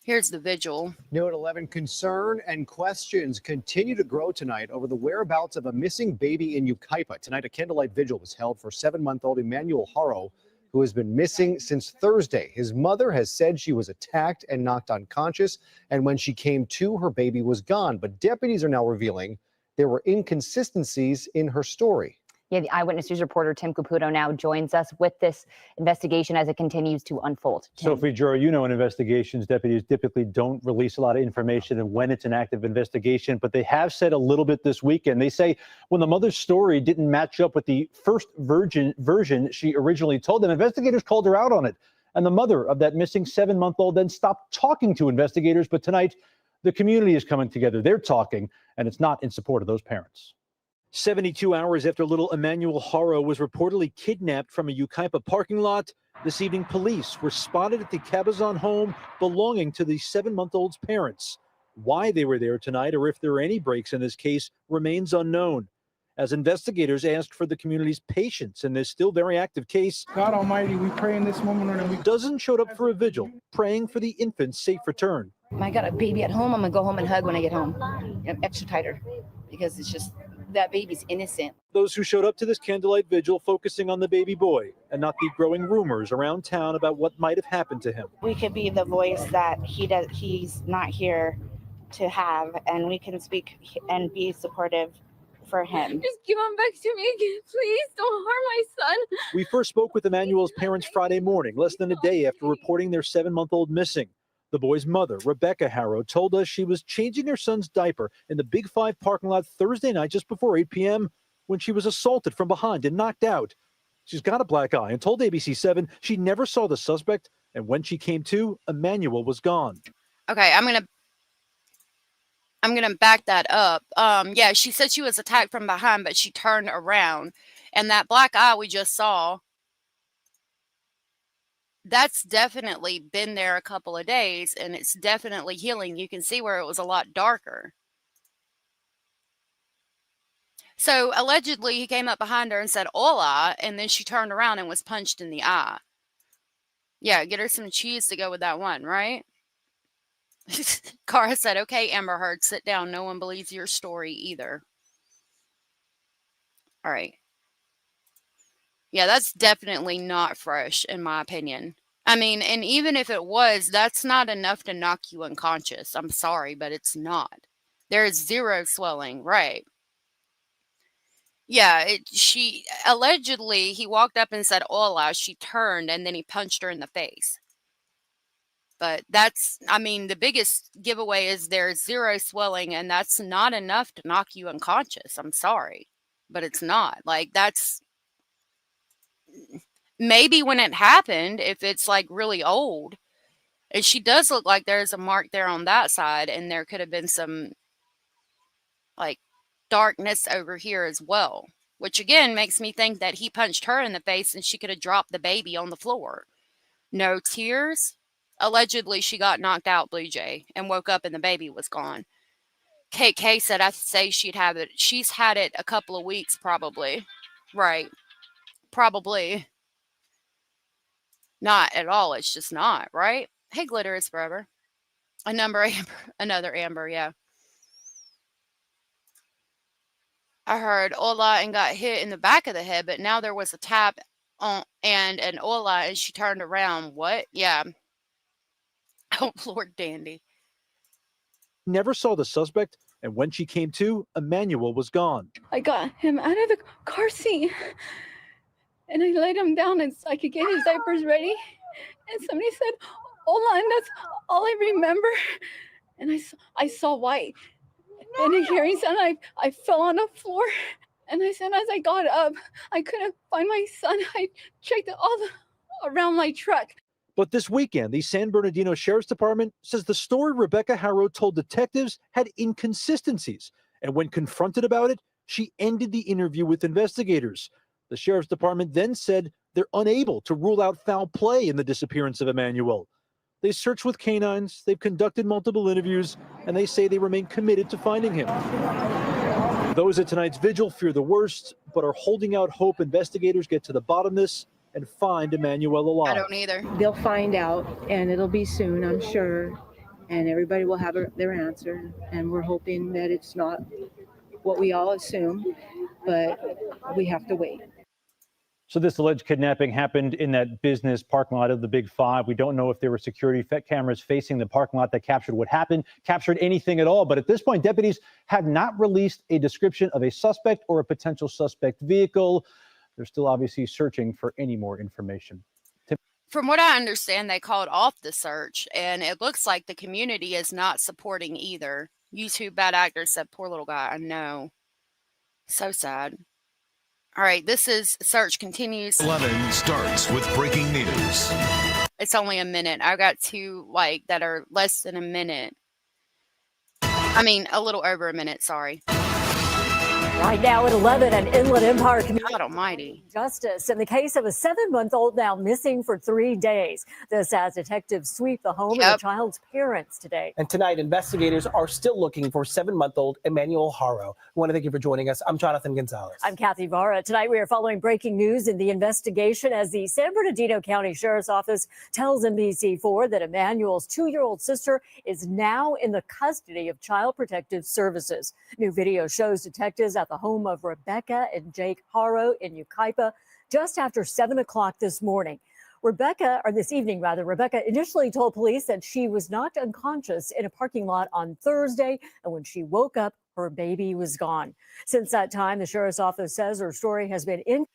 Here's the vigil. New at 11, concern and questions continue to grow tonight over the whereabouts of a missing baby in Yucaipa. Tonight, a candlelight vigil was held for 7-month-old Emmanuel Haro, who has been missing since Thursday. His mother has said she was attacked and knocked unconscious, and when she came to, her baby was gone. But deputies are now revealing there were inconsistencies in her story. Yeah, the Eyewitness News reporter Tim Caputo now joins us with this investigation as it continues to unfold. Tim. Sophie Jura, you know, in investigations, deputies typically don't release a lot of information and when it's an active investigation, but they have said a little bit this weekend. They say when the mother's story didn't match up with the first version she originally told them, investigators called her out on it. And the mother of that missing 7-month-old then stopped talking to investigators. But tonight, the community is coming together. They're talking, and it's not in support of those parents. 72 hours after little Emmanuel Haro was reportedly kidnapped from a Yucaipa parking lot, this evening police were spotted at the Cabazon home belonging to the 7-month-old's parents. Why they were there tonight or if there are any breaks in this case remains unknown. As investigators asked for the community's patience in this still very active case, God Almighty, we pray in this moment. Dozens showed up for a vigil, praying for the infant's safe return. I got a baby at home. I'm gonna go home and hug when I get home. I'm extra tighter because it's just that baby's innocent. Those who showed up to this candlelight vigil focusing on the baby boy and not the growing rumors around town about what might have happened to him. We could be the voice that he's not here to have, and we can speak and be supportive for him. Just give him back to me again, please. Don't harm my son. We first spoke with Emmanuel's parents Friday morning, less than a day after reporting their 7-month-old missing. The boy's mother, Rebecca Haro, told us she was changing her son's diaper in the Big 5 parking lot Thursday night just before 8 p.m. when she was assaulted from behind and knocked out. She's got a black eye and told ABC7 she never saw the suspect, and when she came to, Emmanuel was gone. Okay, I'm gonna back that up. Yeah, she said she was attacked from behind, but she turned around, and that black eye we just saw, that's definitely been there a couple of days, and it's definitely healing. You can see where it was a lot darker. So allegedly he came up behind her and said hola, and then she turned around and was punched in the eye. Yeah, get her some cheese to go with that one, right? Cara said, okay, Amber Heard, sit down. No one believes your story either. All right. Yeah, that's definitely not fresh, in my opinion. I mean, and even if it was, that's not enough to knock you unconscious. I'm sorry, but it's not. There is zero swelling, right? Yeah, she allegedly, he walked up and said, "Hola." She turned and then he punched her in the face. But that's, I mean, the biggest giveaway is there's zero swelling, and that's not enough to knock you unconscious. I'm sorry, but it's not. Like, that's maybe when it happened, if it's like really old. And she does look like there's a mark there on that side, and there could have been some like darkness over here as well, which again makes me think that he punched her in the face and she could have dropped the baby on the floor. No tears. Allegedly, she got knocked out, Blue Jay, and woke up and the baby was gone. KK said, I say she'd have it. She's had it a couple of weeks, probably. Right. Probably. Not at all. It's just not, right? Hey, glitter is forever. Another Amber, yeah. I heard hola and got hit in the back of the head, but now there was a tap on and an hola and she turned around. What? Yeah. Oh, Lord Dandy. Never saw the suspect, and when she came to, Emmanuel was gone. I got him out of the car seat and I laid him down and so I could get his diapers ready. And somebody said, hola, and that's all I remember. And I saw white. And a hearing sound, I fell on the floor. And I said, as I got up, I couldn't find my son. I checked around my truck. But this weekend, the San Bernardino Sheriff's Department says the story Rebecca Haro told detectives had inconsistencies. And when confronted about it, she ended the interview with investigators. The Sheriff's Department then said they're unable to rule out foul play in the disappearance of Emmanuel. They searched with canines, they've conducted multiple interviews, and they say they remain committed to finding him. Those at tonight's vigil fear the worst, but are holding out hope investigators get to the bottom of this and find Emmanuel alive. I don't either. They'll find out, and it'll be soon, I'm sure, and everybody will have their answer, and we're hoping that it's not what we all assume, but we have to wait. So this alleged kidnapping happened in that business parking lot of the Big Five. We don't know if there were security cameras facing the parking lot that captured what happened, captured anything at all. But at this point, deputies have not released a description of a suspect or a potential suspect vehicle. They're still obviously searching for any more information. From what I understand, they called off the search, and it looks like the community is not supporting either. YouTube bad actor said, poor little guy. I know. So sad. All right, this is search continues. 11 starts with breaking news. It's only a minute. I got two that are less than a minute. I mean, a little over a minute, sorry. Right now at 11, an Inland Empire community. God almighty. Justice in the case of a 7-month-old now missing for 3 days. This as detectives sweep the home of the child's parents today. And tonight, investigators are still looking for 7-month-old Emmanuel Haro. I want to thank you for joining us. I'm Jonathan Gonzalez. I'm Kathy Vara. Tonight, we are following breaking news in the investigation as the San Bernardino County Sheriff's Office tells NBC4 that Emmanuel's 2-year-old sister is now in the custody of Child Protective Services. New video shows detectives at the home of Rebecca and Jake Haro in Yucaipa just after 7 o'clock this evening, Rebecca initially told police that she was knocked unconscious in a parking lot on Thursday, and when she woke up, her baby was gone. Since that time, the sheriff's office says her story has been in.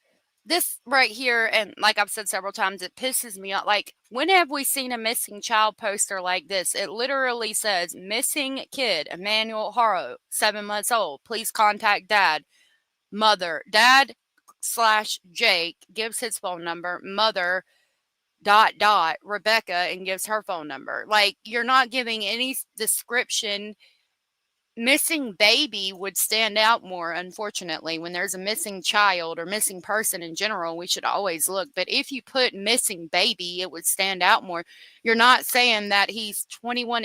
This right here, and like I've said several times, it pisses me off. Like, when have we seen a missing child poster like this? It literally says, missing kid, Emmanuel Haro, 7 months old. Please contact dad. Mother. Dad/Jake gives his phone number. Mother ... Rebecca, and gives her phone number. Like, you're not giving any description. Missing baby would stand out more, unfortunately. When there's a missing child or missing person in general, we should always look. But if you put missing baby, it would stand out more. You're not saying that he's 21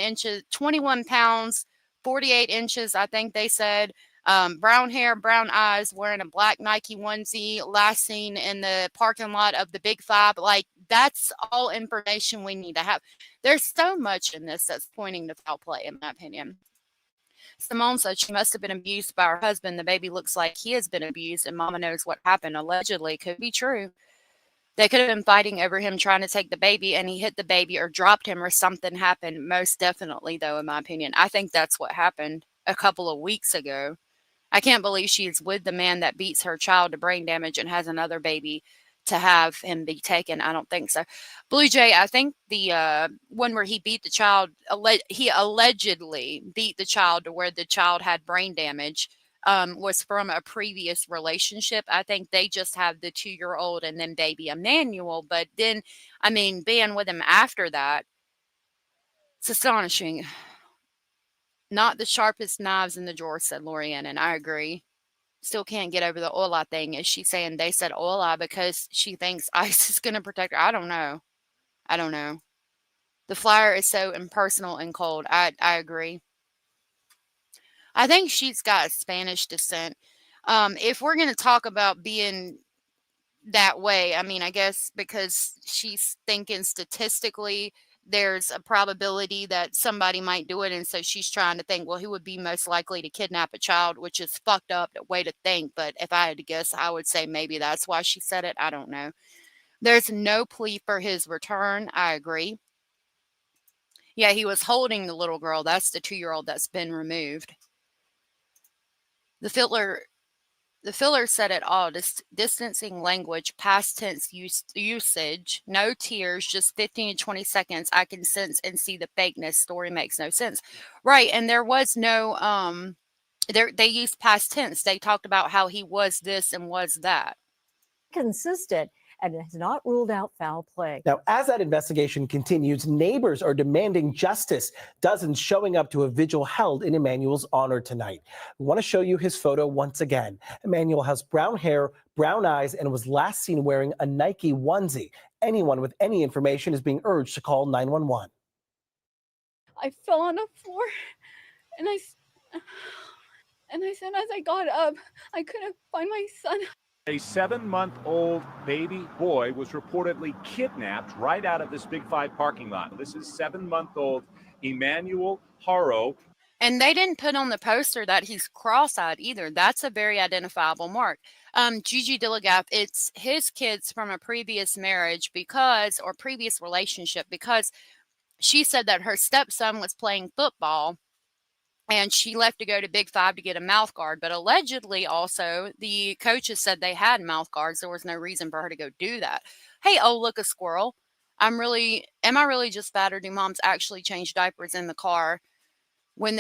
pounds, 48 inches, I think they said. Brown hair, brown eyes, wearing a black Nike onesie, last seen in the parking lot of the Big Five. Like, that's all information we need to have. There's so much in this that's pointing to foul play, in my opinion. Simone said she must have been abused by her husband. The baby looks like he has been abused, and mama knows what happened. Allegedly, could be true. They could have been fighting over him trying to take the baby, and he hit the baby or dropped him, or something happened. Most definitely, though, in my opinion. I think that's what happened a couple of weeks ago. I can't believe she is with the man that beats her child to brain damage and has another baby to have him be taken. I don't think so. Blue Jay, I think the one where he beat the child, he allegedly beat the child to where the child had brain damage, was from a previous relationship. I think they just have the 2-year-old and then baby Emmanuel. But then, I mean, being with him after that, it's astonishing. Not the sharpest knives in the drawer, said Lorianne, and I agree. Still can't get over the hola thing. Is she saying they said hola because she thinks ICE is going to protect her? I don't know. I don't know. The flyer is so impersonal and cold. I agree. I think she's got Spanish descent. If we're going to talk about being that way, I mean, I guess because she's thinking statistically there's a probability that somebody might do it, and so she's trying to think, well, who would be most likely to kidnap a child, which is fucked up way to think. But if I had to guess, I would say maybe that's why she said it. I don't know. There's no plea for his return. I agree. Yeah, he was holding the little girl. That's the 2-year-old that's been removed. The filler said it all. Distancing language, past tense usage, no tears, just 15 to 20 seconds. I can sense and see the fakeness. Story makes no sense. Right. And there was no, they used past tense. They talked about how he was this and was that. Consistent and has not ruled out foul play. Now, as that investigation continues, neighbors are demanding justice. Dozens showing up to a vigil held in Emmanuel's honor tonight. We want to show you his photo once again. Emmanuel has brown hair, brown eyes, and was last seen wearing a Nike onesie. Anyone with any information is being urged to call 911. I fell on the floor, and I said as I got up, I couldn't find my son. A 7-month-old baby boy was reportedly kidnapped right out of this Big 5 parking lot. This is 7-month-old Emmanuel Haro. And they didn't put on the poster that he's cross-eyed either. That's a very identifiable mark. Gigi Dillagaff, it's his kids from a previous marriage or previous relationship, because she said that her stepson was playing football and she left to go to Big 5 to get a mouth guard. But allegedly also the coaches said they had mouth guards. There was no reason for her to go do that. Hey, oh, look, a squirrel. Am I really just bad, or do moms actually change diapers in the car when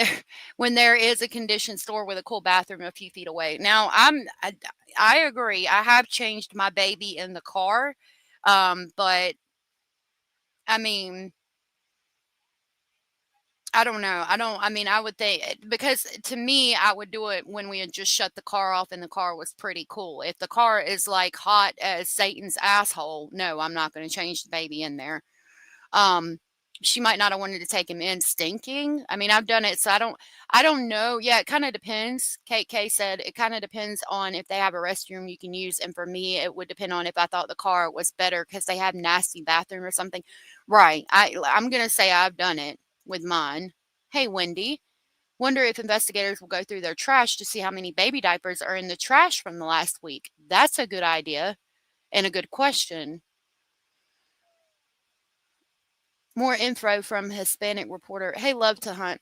there is a conditioned store with a cool bathroom a few feet away? Now, I agree. I have changed my baby in the car. But I mean, I don't know. I would think, because to me, I would do it when we had just shut the car off and the car was pretty cool. If the car is like hot as Satan's asshole, no, I'm not going to change the baby in there. She might not have wanted to take him in stinking. I mean, I've done it, so I don't know. Yeah, it kind of depends. Kay said it kind of depends on if they have a restroom you can use. And for me, it would depend on if I thought the car was better because they have nasty bathroom or something. Right. I'm going to say I've done it with mine. Hey, Wendy. Wonder if investigators will go through their trash to see how many baby diapers are in the trash from the last week. That's a good idea and a good question. More info from Hispanic reporter. Hey, love to hunt.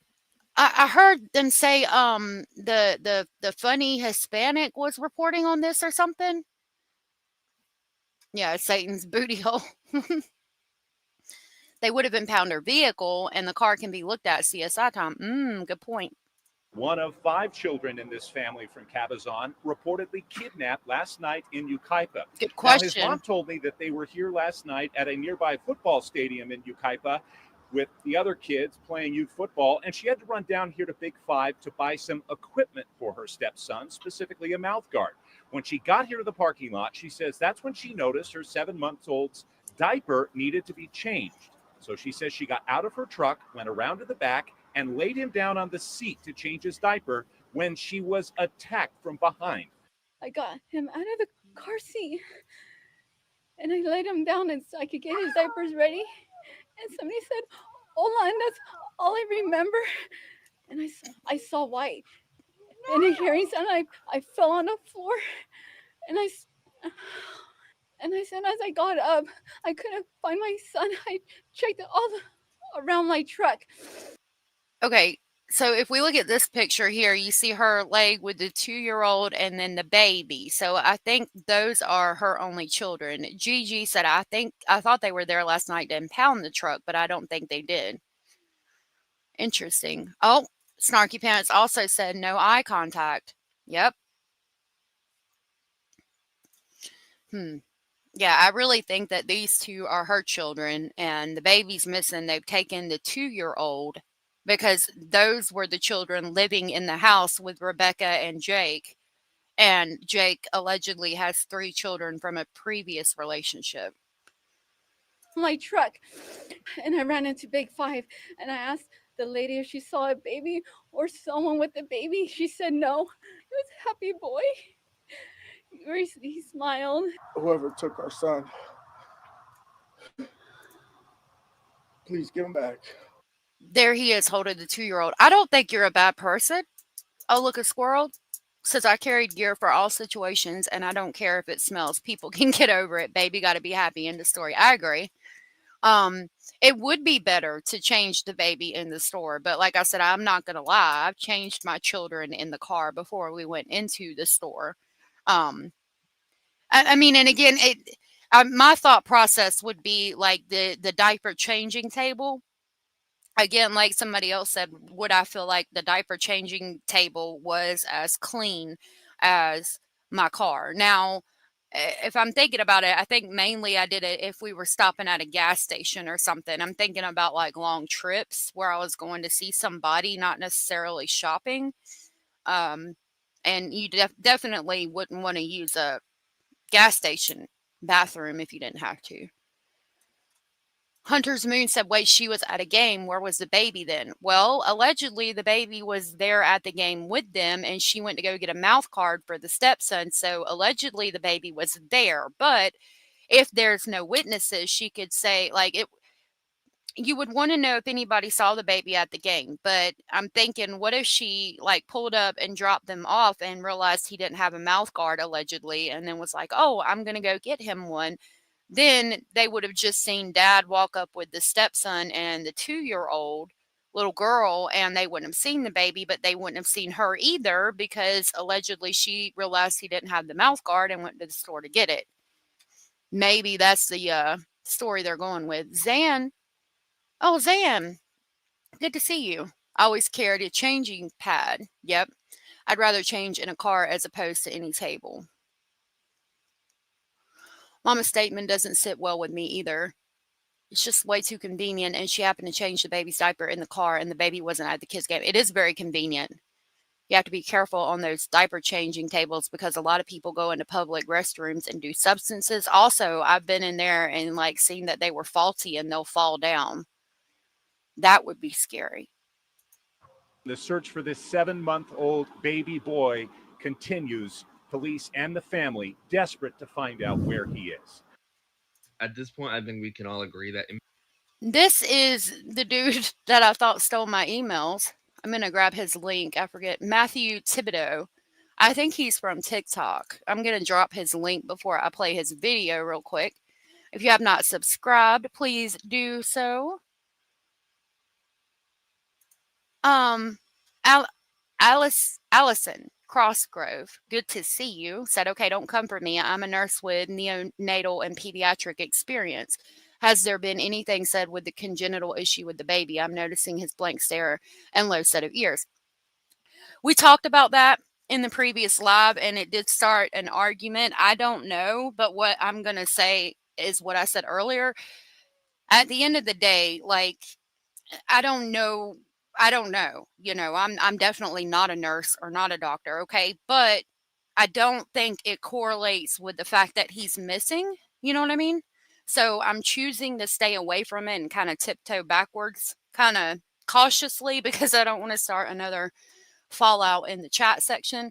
I heard them say the funny Hispanic was reporting on this or something. Yeah, Satan's booty hole. They would have impounded her vehicle, and the car can be looked at CSI time. Good point. One of 5 children in this family from Cabazon reportedly kidnapped last night in Yucaipa. Good question. Now, his mom told me that they were here last night at a nearby football stadium in Yucaipa with the other kids playing youth football, and she had to run down here to Big 5 to buy some equipment for her stepson, specifically a mouth guard. When she got here to the parking lot, she says that's when she noticed her 7-month-old's diaper needed to be changed. So she says she got out of her truck, went around to the back, and laid him down on the seat to change his diaper when she was attacked from behind. I got him out of the car seat, and I laid him down so I could get his diapers ready. And somebody said, "Hola," and that's all I remember. And I saw white. And a hearing sound, I fell on the floor, and I said as I got up, I couldn't find my son. I checked all around my truck. Okay, So if we look at this picture here, you see her leg with the 2-year-old and then the baby. So I think those are her only children. Gigi said, I thought they were there last night to impound the truck, but I don't think they did. Interesting. Oh, Snarky Pants also said no eye contact. Yep. Yeah, I really think that these two are her children and the baby's missing. They've taken the 2-year-old because those were the children living in the house with Rebecca and Jake. And Jake allegedly has 3 children from a previous relationship. My truck, and I ran into Big Five, and I asked the lady if she saw a baby or someone with a baby. She said no. It was a happy boy. He smiled. Whoever took our son, please give him back. There he is holding the 2-year-old. I don't think you're a bad person. Oh, look, a squirrel. Says I carried gear for all situations and I don't care if it smells. People can get over it. Baby got to be happy. End of story. I agree. It would be better to change the baby in the store, but like I said, I'm not gonna lie. I've changed my children in the car before we went into the store. I mean, and again, my thought process would be like the diaper changing table. Again, like somebody else said, would I feel like the diaper changing table was as clean as my car? Now, if I'm thinking about it, I think mainly I did it if we were stopping at a gas station or something. I'm thinking about like long trips where I was going to see somebody, not necessarily shopping. And you definitely wouldn't want to use a gas station bathroom if you didn't have to. Hunter's Moon said, wait, she was at a game. Where was the baby then? Well, allegedly, the baby was there at the game with them, and she went to go get a mouth guard for the stepson. So, allegedly, the baby was there. But if there's no witnesses, she could say, like, you would want to know if anybody saw the baby at the game. But I'm thinking, what if she, like, pulled up and dropped them off and realized he didn't have a mouth guard, allegedly, and then was like, oh, I'm going to go get him one. Then they would have just seen dad walk up with the stepson and the 2-year-old little girl, and they wouldn't have seen the baby, but they wouldn't have seen her either because allegedly she realized he didn't have the mouth guard and went to the store to get it. Maybe that's the story they're going with. Zan. Oh, Zan. Good to see you. I always carried a changing pad. Yep. I'd rather change in a car as opposed to any table. Mama's statement doesn't sit well with me either. It's just way too convenient, and she happened to change the baby's diaper in the car, and the baby wasn't at the kids' game. It is very convenient. You have to be careful on those diaper changing tables because a lot of people go into public restrooms and do substances. Also, I've been in there and like seen that they were faulty and they'll fall down. That would be scary. The search for this 7-month-old baby boy continues. Police and the family desperate to find out where he is. At this point, I think we can all agree that This is the dude that I thought stole my emails. I'm going to grab his link. I forget. Matthew Thibodeau. I think he's from TikTok. I'm going to drop his link before I play his video real quick. If you have not subscribed, please do so. Allison Crossgrove, good to see you, said, okay, don't come for me. I'm a nurse with neonatal and pediatric experience. Has there been anything said with the congenital issue with the baby? I'm noticing his blank stare and low set of ears. We talked about that in the previous live, and it did start an argument. I don't know, but what I'm going to say is what I said earlier. At the end of the day, like, I don't know. You know, I'm definitely not a nurse or not a doctor, okay? But I don't think it correlates with the fact that he's missing. You know what I mean? So I'm choosing to stay away from it and kind of tiptoe backwards, kind of cautiously, because I don't want to start another fallout in the chat section.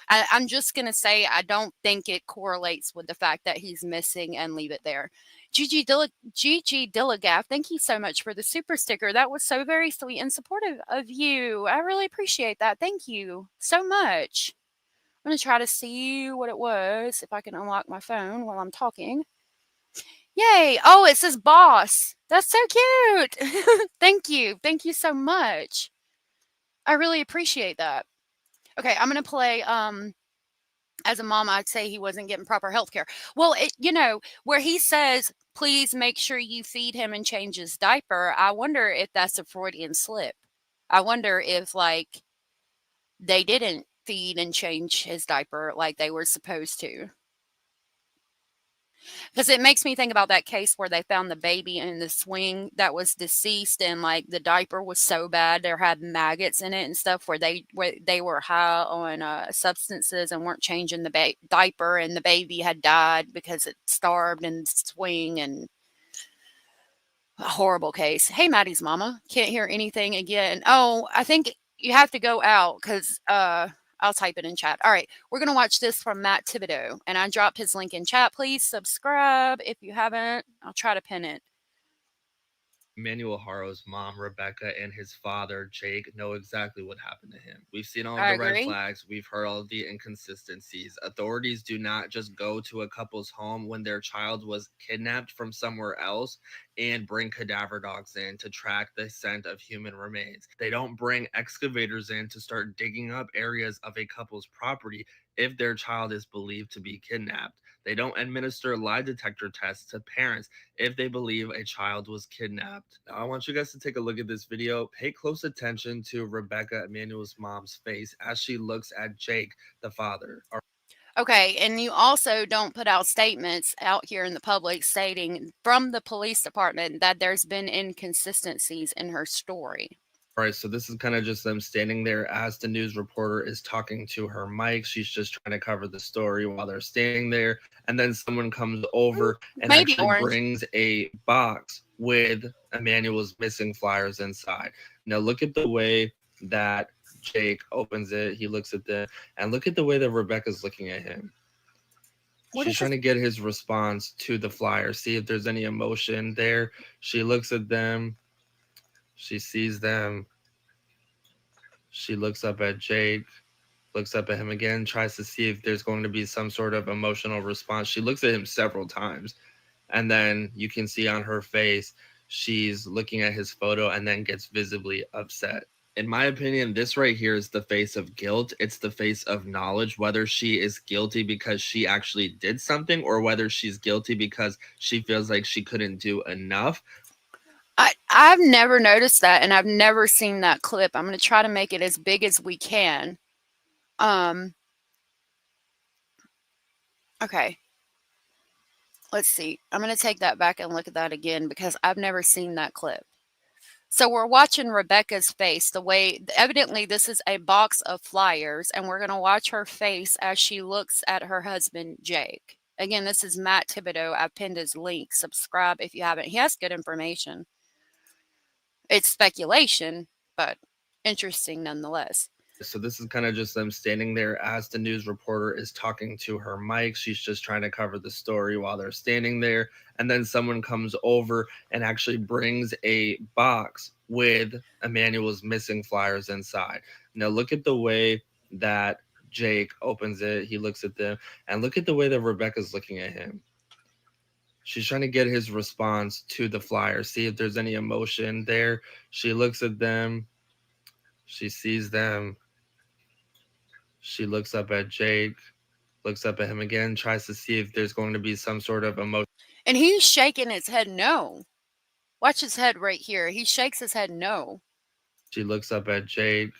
I'm just going to say I don't think it correlates with the fact that he's missing and leave it there. Gigi Dillagaff, thank you so much for the super sticker. That was so very sweet and supportive of you. I really appreciate that. Thank you so much. I'm going to try to see what it was, if I can unlock my phone while I'm talking. Yay. Oh, it says boss. That's so cute. Thank you. Thank you so much. I really appreciate that. Okay, I'm gonna play. As a mom, I'd say he wasn't getting proper health care. Well, where he says, please make sure you feed him and change his diaper, I wonder if that's a Freudian slip. I wonder if, like, they didn't feed and change his diaper like they were supposed to. Because it makes me think about that case where they found the baby in the swing that was deceased, and like the diaper was so bad there had maggots in it and stuff, where they were high on substances and weren't changing the diaper, and the baby had died because it starved in the swing. And a horrible case. Hey, Maddie's mama, can't hear anything again. Oh, I think you have to go out because I'll type it in chat. All right, we're going to watch this from Matt Thibodeau, and I dropped his link in chat. Please subscribe if you haven't. I'll try to pin it. Emmanuel Haro's mom, Rebecca, and his father, Jake, know exactly what happened to him. We've seen all I the red agree. flags. We've heard all the inconsistencies. Authorities do not just go to a couple's home when their child was kidnapped from somewhere else and bring cadaver dogs in to track the scent of human remains. They don't bring excavators in to start digging up areas of a couple's property if their child is believed to be kidnapped. They don't administer lie detector tests to parents if they believe a child was kidnapped. Now, I want you guys to take a look at this video. Pay close attention to Rebecca, Emmanuel's mom's face as she looks at Jake, the father. Okay, and you also don't put out statements out here in the public stating from the police department that there's been inconsistencies in her story. All right, so this is kind of just them standing there as the news reporter is talking to her mic. She's just trying to cover the story while they're standing there. And then someone comes over and Maybe actually orange. brings a box with Emmanuel's missing flyers inside. Now, look at the way that Jake opens it. He looks at them, and look at the way that Rebecca's looking at him. She's trying to get his response to the flyer, see if there's any emotion there. She looks at them. She sees them. She looks up at Jake, looks up at him again, tries to see if there's going to be some sort of emotional response. She looks at him several times, and then you can see on her face, she's looking at his photo and then gets visibly upset. In my opinion, this right here is the face of guilt. It's the face of knowledge, whether she is guilty because she actually did something or whether she's guilty because she feels like she couldn't do enough. I've never noticed that, and I've never seen that clip. I'm going to try to make it as big as we can. Okay. Let's see. I'm going to take that back and look at that again because I've never seen that clip. So we're watching Rebecca's face, the way, evidently this is a box of flyers, and we're going to watch her face as she looks at her husband, Jake. Again, this is Matt Thibodeau. I've pinned his link. Subscribe if you haven't. He has good information. It's speculation, but interesting nonetheless. So this is kind of just them standing there as the news reporter is talking to her mic. She's just trying to cover the story while they're standing there. And then someone comes over and actually brings a box with Emmanuel's missing flyers inside. Now look at the way that Jake opens it. He looks at them, and look at the way that Rebecca's looking at him. She's trying to get his response to the flyer, see if there's any emotion there. She looks at them. She sees them. She looks up at Jake, looks up at him again, tries to see if there's going to be some sort of emotion. And he's shaking his head no. Watch his head right here. He shakes his head no. She looks up at Jake,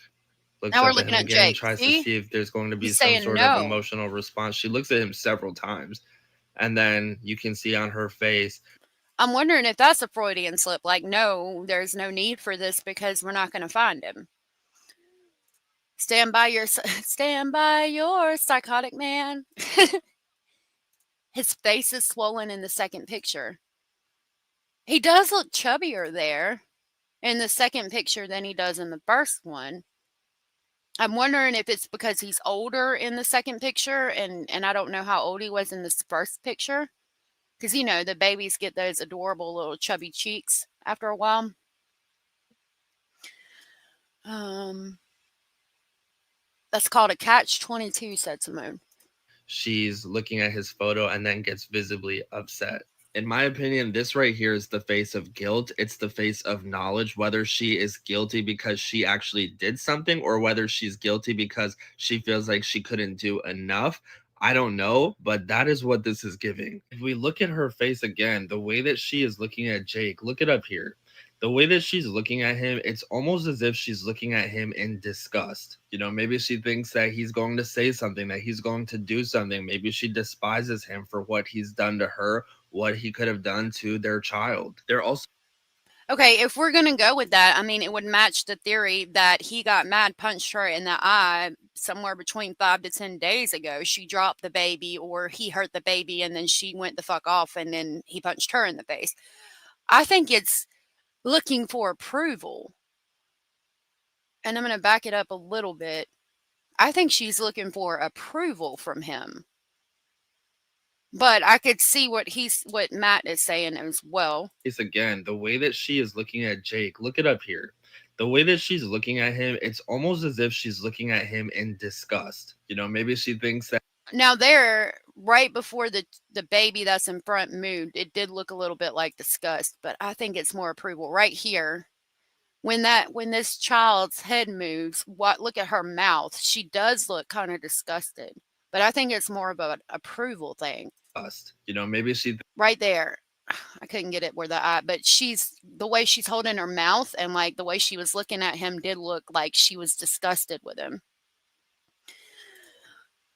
looks Now we're up at looking him at again, Jake. tries See? to see if there's going to be He's some saying sort no. of emotional response. She looks at him several times, and then you can see on her face. I'm wondering if that's a Freudian slip. Like, no, there's no need for this because we're not going to find him. Stand by your psychotic man. His face is swollen in the second picture. He does look chubbier there in the second picture than he does in the first one. I'm wondering if it's because he's older in the second picture, and I don't know how old he was in this first picture. Because, you know, the babies get those adorable little chubby cheeks after a while. That's called a catch-22, said Simone. She's looking at his photo and then gets visibly upset. In my opinion, this right here is the face of guilt. It's the face of knowledge, whether she is guilty because she actually did something or whether she's guilty because she feels like she couldn't do enough. I don't know, but that is what this is giving. If we look at her face again, the way that she is looking at Jake, look it up here. The way that she's looking at him, it's almost as if she's looking at him in disgust. You know, maybe she thinks that he's going to say something, that he's going to do something. Maybe she despises him for what he's done to her, what he could have done to their child. They're also Okay, if we're going to go with that, I mean, it would match the theory that he got mad, punched her in the eye somewhere between 5 to 10 days ago. She dropped the baby, or he hurt the baby, and then she went the fuck off, and then he punched her in the face. I think it's looking for approval. And I'm going to back it up a little bit. I think she's looking for approval from him. But I could see what Matt is saying as well. It's again, the way that she is looking at Jake, look it up here. The way that she's looking at him, it's almost as if she's looking at him in disgust. You know, maybe she thinks that. Now there, right before the baby that's in front moved, it did look a little bit like disgust, but I think it's more approval. Right here, when this child's head moves, look at her mouth. She does look kind of disgusted, but I think it's more of an approval thing. You know, maybe she right there. I couldn't get it where the eye, but the way she's holding her mouth and like the way she was looking at him did look like she was disgusted with him.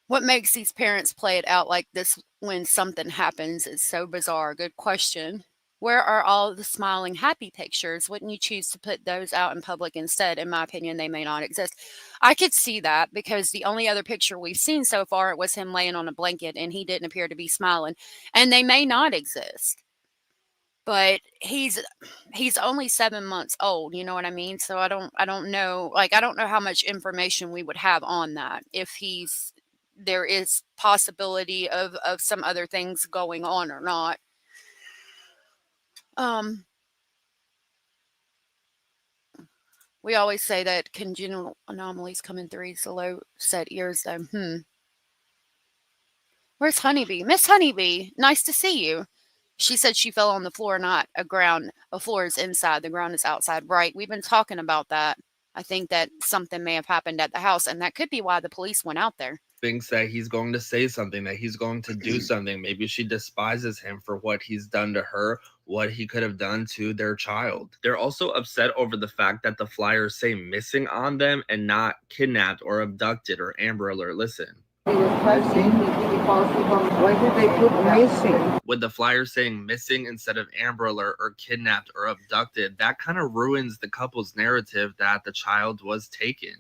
What makes these parents play it out like this when something happens is so bizarre. Good question. Where are all the smiling, happy pictures? Wouldn't you choose to put those out in public instead? In my opinion, they may not exist. I could see that because the only other picture we've seen so far was him laying on a blanket and he didn't appear to be smiling. And they may not exist. But he's only 7 months old, you know what I mean? So I don't know, like I don't know how much information we would have on that if there is possibility of some other things going on or not. We always say that congenital anomalies come in threes, the low set ears though. Where's Honeybee? Miss Honeybee, nice to see you. She said she fell on the floor, not a ground. A floor is inside, the ground is outside. Right, we've been talking about that. I think that something may have happened at the house, and that could be why the police went out there. Thinks that he's going to say something, that he's going to do something. Maybe she despises him for what he's done to her, what he could have done to their child. They're also upset over the fact that the flyers say missing on them and not kidnapped or abducted or Amber Alert. Listen. Why did they put missing? With the flyer saying missing instead of Amber Alert or kidnapped or abducted, that kind of ruins the couple's narrative that the child was taken.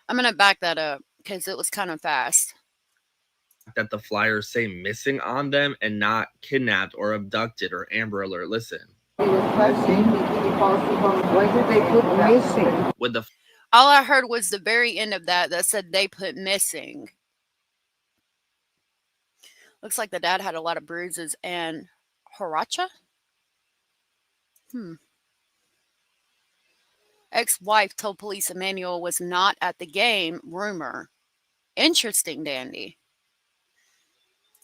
I'm going to back that up because it was kind of fast. That the flyers say missing on them and not kidnapped or abducted or Amber Alert. Listen. Why did they put missing? With the all I heard was the very end of that said they put missing. Looks like the dad had a lot of bruises and Haracha? Ex-wife told police Emmanuel was not at the game. Rumor. Interesting, Dandy.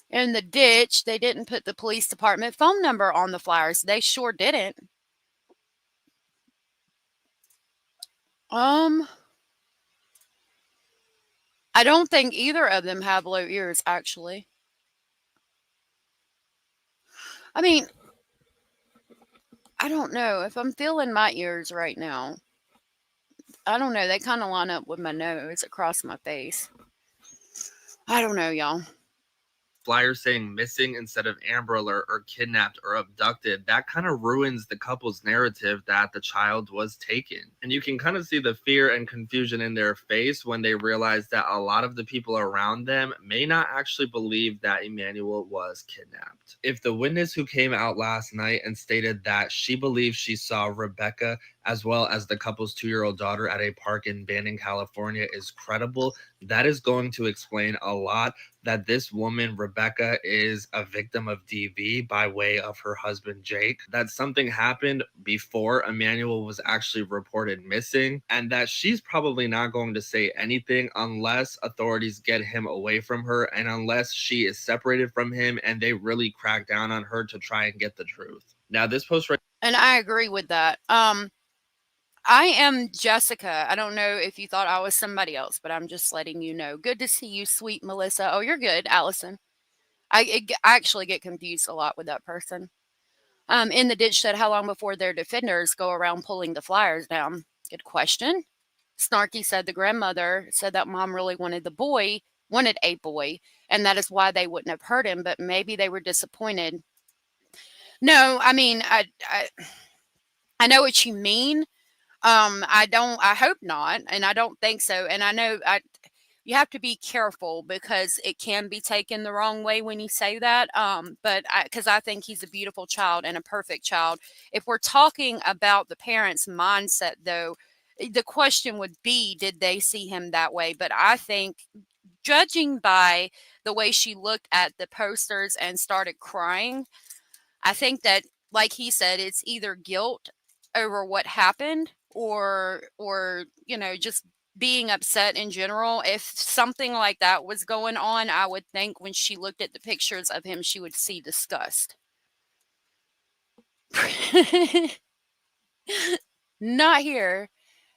In the ditch, they didn't put the police department phone number on the flyers. They sure didn't. I don't think either of them have low ears, actually. I mean, I don't know. If I'm feeling my ears right now, I don't know. They kind of line up with my nose across my face. I don't know, y'all. Flyers saying missing instead of Amber Alert or kidnapped or abducted, that kind of ruins the couple's narrative that the child was taken. And you can kind of see the fear and confusion in their face when they realize that a lot of the people around them may not actually believe that Emmanuel was kidnapped. If the witness who came out last night and stated that she believes she saw Rebecca as well as the couple's 2-year-old daughter at a park in Banning, California, is credible, that is going to explain a lot. That this woman, Rebecca, is a victim of DV by way of her husband, Jake. That something happened before Emmanuel was actually reported missing, and that she's probably not going to say anything unless authorities get him away from her and unless she is separated from him and they really crack down on her to try and get the truth. Now, this post right. And I agree with that. I am Jessica. I don't know if you thought I was somebody else, but I'm just letting you know. Good to see you, sweet Melissa. Oh, you're good, Allison. I actually get confused a lot with that person. In the ditch said, how long before their defenders go around pulling the flyers down? Good question. Snarky said the grandmother said that mom really wanted a boy, and that is why they wouldn't have hurt him, but maybe they were disappointed. No, I mean, I know what you mean. I hope not, and I don't think so. And I know you have to be careful because it can be taken the wrong way when you say that. But because I think he's a beautiful child and a perfect child. If we're talking about the parents' mindset, though, the question would be, did they see him that way? But I think, judging by the way she looked at the posters and started crying, I think that, like he said, it's either guilt over what happened or just being upset in general. If something like that was going on, I would think when she looked at the pictures of him, she would see disgust. Not here.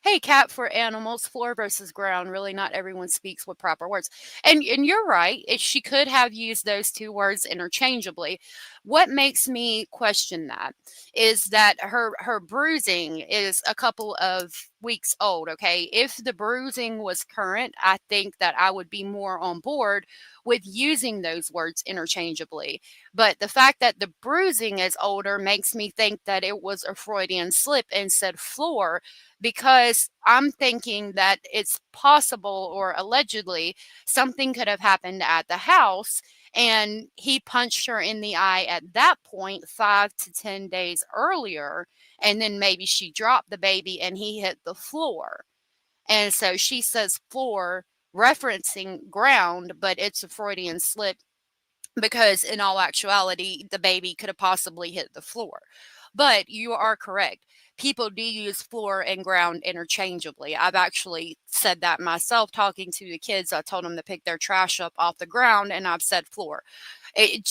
Hey, cat for animals, floor versus ground. Really, not everyone speaks with proper words. And you're right. She could have used those two words interchangeably. What makes me question that is that her bruising is a couple of weeks old. Okay, if the bruising was current, I think that I would be more on board with using those words interchangeably. But the fact that the bruising is older makes me think that it was a Freudian slip and said floor, because I'm thinking that it's possible, or allegedly something could have happened at the house and he punched her in the eye at that point 5 to 10 days earlier, and then maybe she dropped the baby and he hit the floor. And so she says floor referencing ground, but it's a Freudian slip because in all actuality, the baby could have possibly hit the floor. But you are correct. People do use floor and ground interchangeably. I've actually said that myself talking to the kids. I told them to pick their trash up off the ground, and I've said floor. It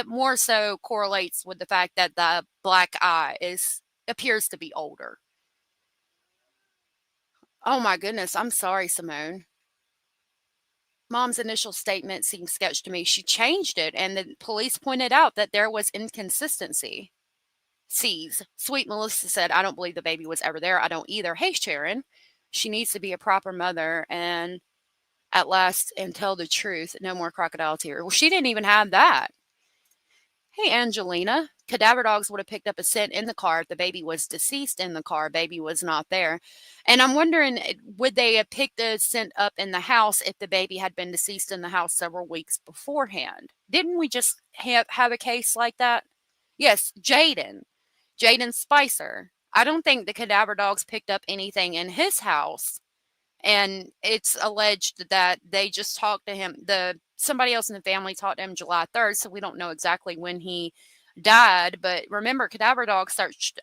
more so correlates with the fact that the black eye appears to be older. Oh my goodness, I'm sorry, Simone. Mom's initial statement seemed sketch to me. She changed it, and the police pointed out that there was inconsistency. Sweet Melissa said, I don't believe the baby was ever there. I don't either. Hey, Sharon. She needs to be a proper mother and at last and tell the truth. No more crocodile tears. Well, she didn't even have that. Hey, Angelina. Cadaver dogs would have picked up a scent in the car if the baby was deceased in the car. Baby was not there. And I'm wondering, would they have picked the scent up in the house if the baby had been deceased in the house several weeks beforehand? Didn't we just have a case like that? Yes, Jaden Spicer. I don't think the cadaver dogs picked up anything in his house. And it's alleged that they just talked to him. Somebody else in the family talked to him July 3rd, so we don't know exactly when he died. But remember, cadaver dogs searched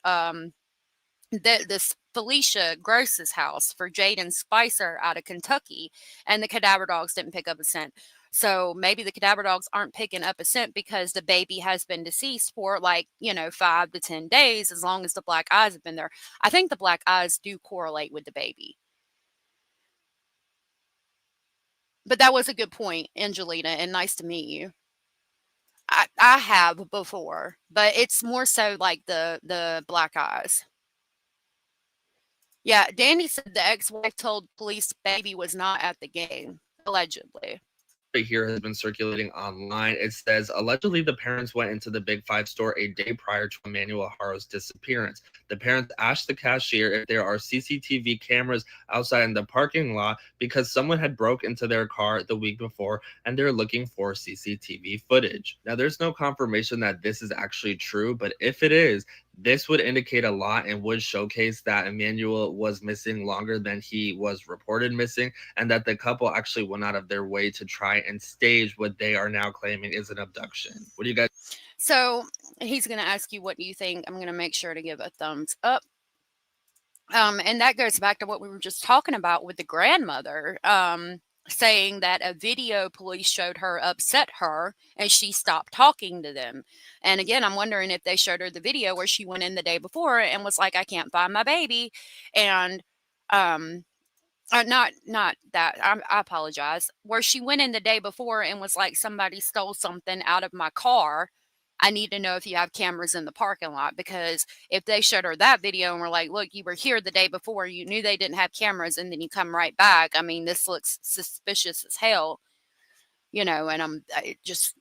this Felicia Gross's house for Jaden Spicer out of Kentucky, and the cadaver dogs didn't pick up a scent. So maybe the cadaver dogs aren't picking up a scent because the baby has been deceased for 5 to 10 days, as long as the black eyes have been there. I think the black eyes do correlate with the baby. But that was a good point, Angelina, and nice to meet you. I have before, but it's more so like the black eyes. Yeah, Danny said the ex-wife told police baby was not at the game, allegedly. Here has been circulating online. It says allegedly the parents went into the Big Five store a day prior to Emmanuel Haro's disappearance. The parents asked the cashier if there are CCTV cameras outside in the parking lot because someone had broke into their car the week before and they're looking for CCTV footage. Now, there's no confirmation that this is actually true, but if it is, This would indicate a lot and would showcase that Emmanuel was missing longer than he was reported missing, and that the couple actually went out of their way to try and stage what they are now claiming is an abduction. What do you guys? So he's going to ask you, what do you think? I'm going to make sure to give a thumbs up. And that goes back to what we were just talking about with the grandmother, saying that a video police showed her upset her and she stopped talking to them. And again, I'm wondering if they showed her the video where she went in the day before and was like, I can't find my baby. And not that, I apologize, where she went in the day before and was like, somebody stole something out of my car. I need to know if you have cameras in the parking lot, because if they showed her that video and were like, look, you were here the day before, you knew they didn't have cameras, and then you come right back. I mean, this looks suspicious as hell, and I just,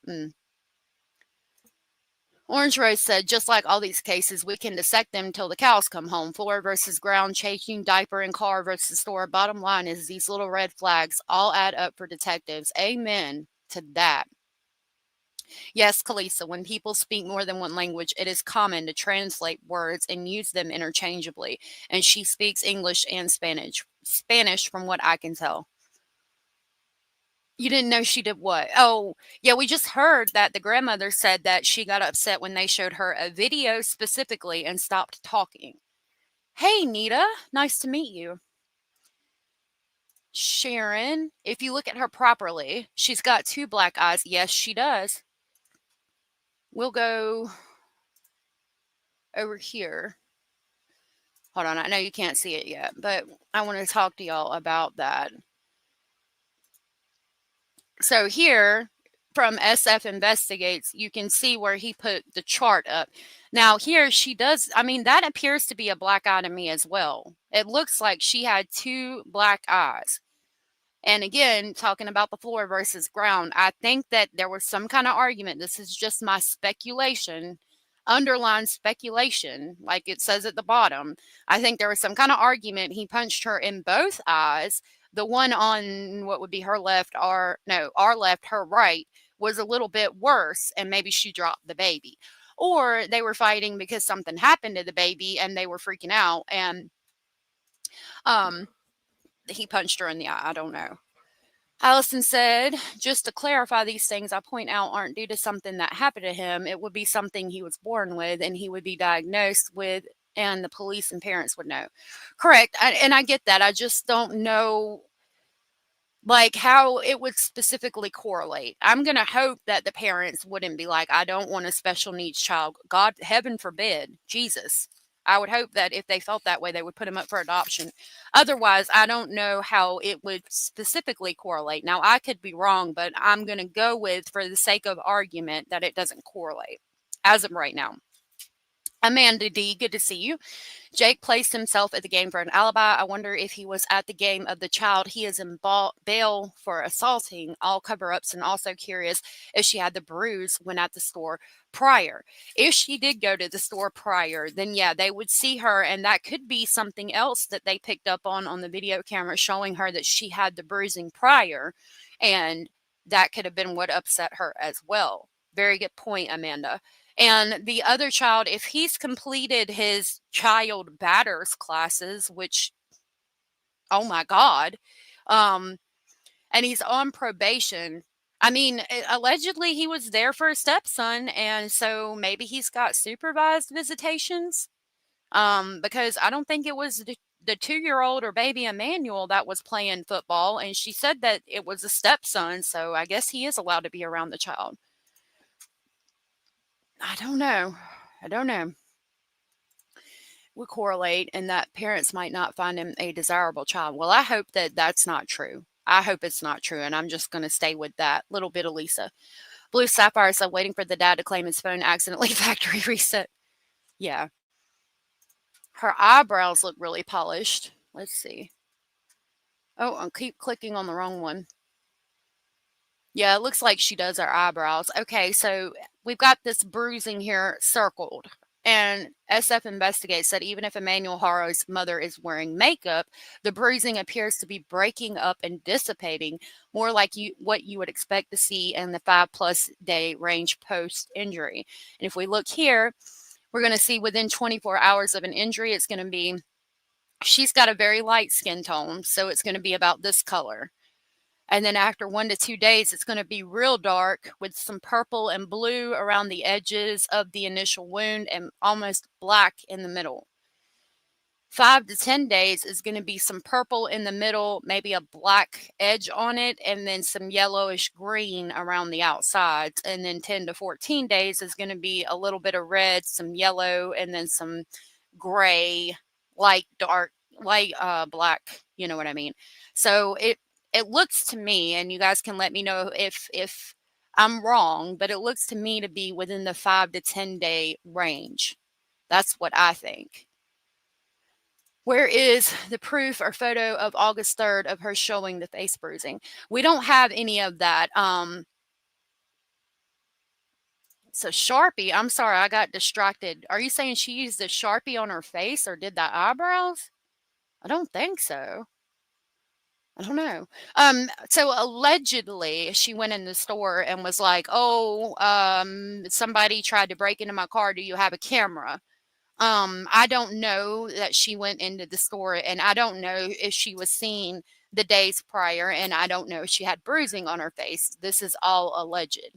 Orange Rose said, just like all these cases, we can dissect them till the cows come home. Floor versus ground, changing diaper and car versus store. Bottom line is these little red flags all add up for detectives. Amen to that. Yes, Kalisa, when people speak more than one language, it is common to translate words and use them interchangeably. And she speaks English and Spanish from what I can tell. You didn't know she did what? Oh, yeah, we just heard that the grandmother said that she got upset when they showed her a video specifically and stopped talking. Hey, Nita, nice to meet you. Sharon, if you look at her properly, she's got 2 black eyes. Yes, she does. We'll go over here. Hold on, I know you can't see it yet, but I want to talk to y'all about that. So here, from SF Investigates, you can see where he put the chart up. Now here she does, I mean, that appears to be a black eye to me as well. It looks like she had 2 black eyes. And again, talking about the floor versus ground, I think that there was some kind of argument. This is just my speculation, underlined speculation, like it says at the bottom. I think there was some kind of argument. He punched her in both eyes. The one on what would be her left, our left, her right, was a little bit worse, and maybe she dropped the baby. Or they were fighting because something happened to the baby and they were freaking out, and he punched her in the eye. I don't know. Allison said, just to clarify, these things I point out aren't due to something that happened to him. It would be something he was born with and he would be diagnosed with, and the police and parents would know. Correct. And I get that. I just don't know like how it would specifically correlate. I'm going to hope that the parents wouldn't be like, I don't want a special needs child. God, heaven forbid, Jesus. I would hope that if they felt that way, they would put him up for adoption. Otherwise, I don't know how it would specifically correlate. Now, I could be wrong, but I'm going to go with, for the sake of argument, that it doesn't correlate as of right now. Amanda D, good to see you. Jake placed himself at the game for an alibi. I wonder if he was at the game of the child he is in bail for assaulting, all cover-ups, and also curious if she had the bruise when at the store prior. If she did go to the store prior, then yeah, they would see her, and that could be something else that they picked up on the video camera showing her that she had the bruising prior, and that could have been what upset her as well. Very good point, Amanda. And the other child, if he's completed his child batters classes, which, oh my God, and he's on probation. I mean, allegedly he was there for a stepson, and so maybe he's got supervised visitations, because I don't think it was the 2-year-old or baby Emmanuel that was playing football, and she said that it was a stepson, so I guess he is allowed to be around the child. I don't know. Would correlate, and that parents might not find him a desirable child. Well, I hope that that's not true. I hope it's not true, and I'm just going to stay with that little bit of Lisa. Blue Sapphire said, waiting for the dad to claim his phone accidentally factory reset. Yeah. Her eyebrows look really polished. Let's see. Oh, I keep clicking on the wrong one. Yeah, it looks like she does her eyebrows. Okay, so we've got this bruising here circled. And SF Investigates said even if Emmanuel Haro's mother is wearing makeup, the bruising appears to be breaking up and dissipating, more like what you would expect to see in the 5+ day range post-injury. And if we look here, We're going to see within 24 hours of an injury, it's going to be, she's got a very light skin tone, so it's going to be about this color. And then after 1 to 2 days, it's going to be real dark with some purple and blue around the edges of the initial wound and almost black in the middle. 5 to 10 days is going to be some purple in the middle, maybe a black edge on it, and then some yellowish green around the outsides. And then 10 to 14 days is going to be a little bit of red, some yellow, and then some gray, light dark, light black, you know what I mean? So it looks to me, and you guys can let me know if I'm wrong, but it looks to me to be within the 5 to 10 day range. That's what I think. Where is the proof or photo of August 3rd of her showing the face bruising? We don't have any of that. So Sharpie, I'm sorry, I got distracted. Are you saying she used a Sharpie on her face or did the eyebrows? I don't think so. I don't know. So allegedly she went in the store and was like, oh, somebody tried to break into my car. Do you have a camera? I don't know that she went into the store, and I don't know if she was seen the days prior, and I don't know if she had bruising on her face. This is all alleged.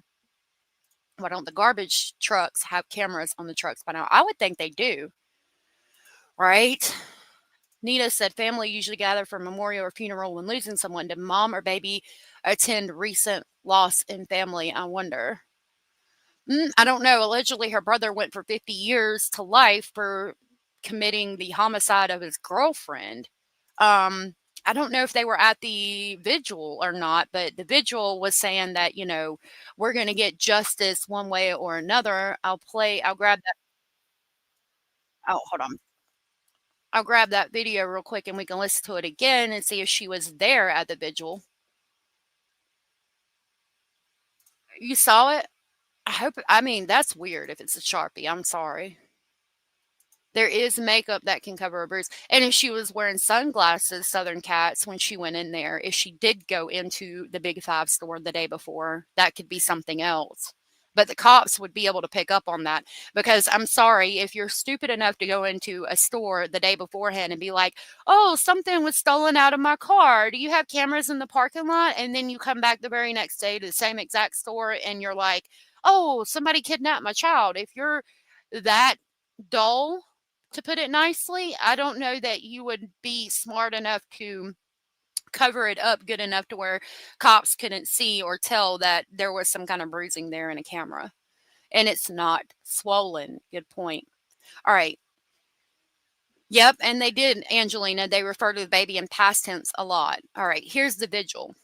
Why don't the garbage trucks have cameras on the trucks by now? I would think they do, right? Nita said family usually gather for memorial or funeral when losing someone. Did mom or baby attend recent loss in family? I wonder. I don't know. Allegedly, her brother went for 50 years to life for committing the homicide of his girlfriend. I don't know if they were at the vigil or not, but the vigil was saying that, you know, we're going to get justice one way or another. I'll grab that. Oh, hold on. I'll grab that video real quick and we can listen to it again and see if she was there at the vigil. You saw it? I mean, that's weird if it's a Sharpie. I'm sorry. There is makeup that can cover a bruise. And if she was wearing sunglasses, Southern Cats, when she went in there, if she did go into the Big Five store the day before, that could be something else. But the cops would be able to pick up on that because I'm sorry, if you're stupid enough to go into a store the day beforehand and be like, oh, something was stolen out of my car. Do you have cameras in the parking lot? And then you come back the very next day to the same exact store and you're like, oh, somebody kidnapped my child. If you're that dull, to put it nicely, I don't know that you would be smart enough to cover it up good enough to where cops couldn't see or tell that there was some kind of bruising there in a camera. And it's not swollen. Good point. All right. Yep, and they did, Angelina. They refer to the baby in past tense a lot. All right, here's the vigil.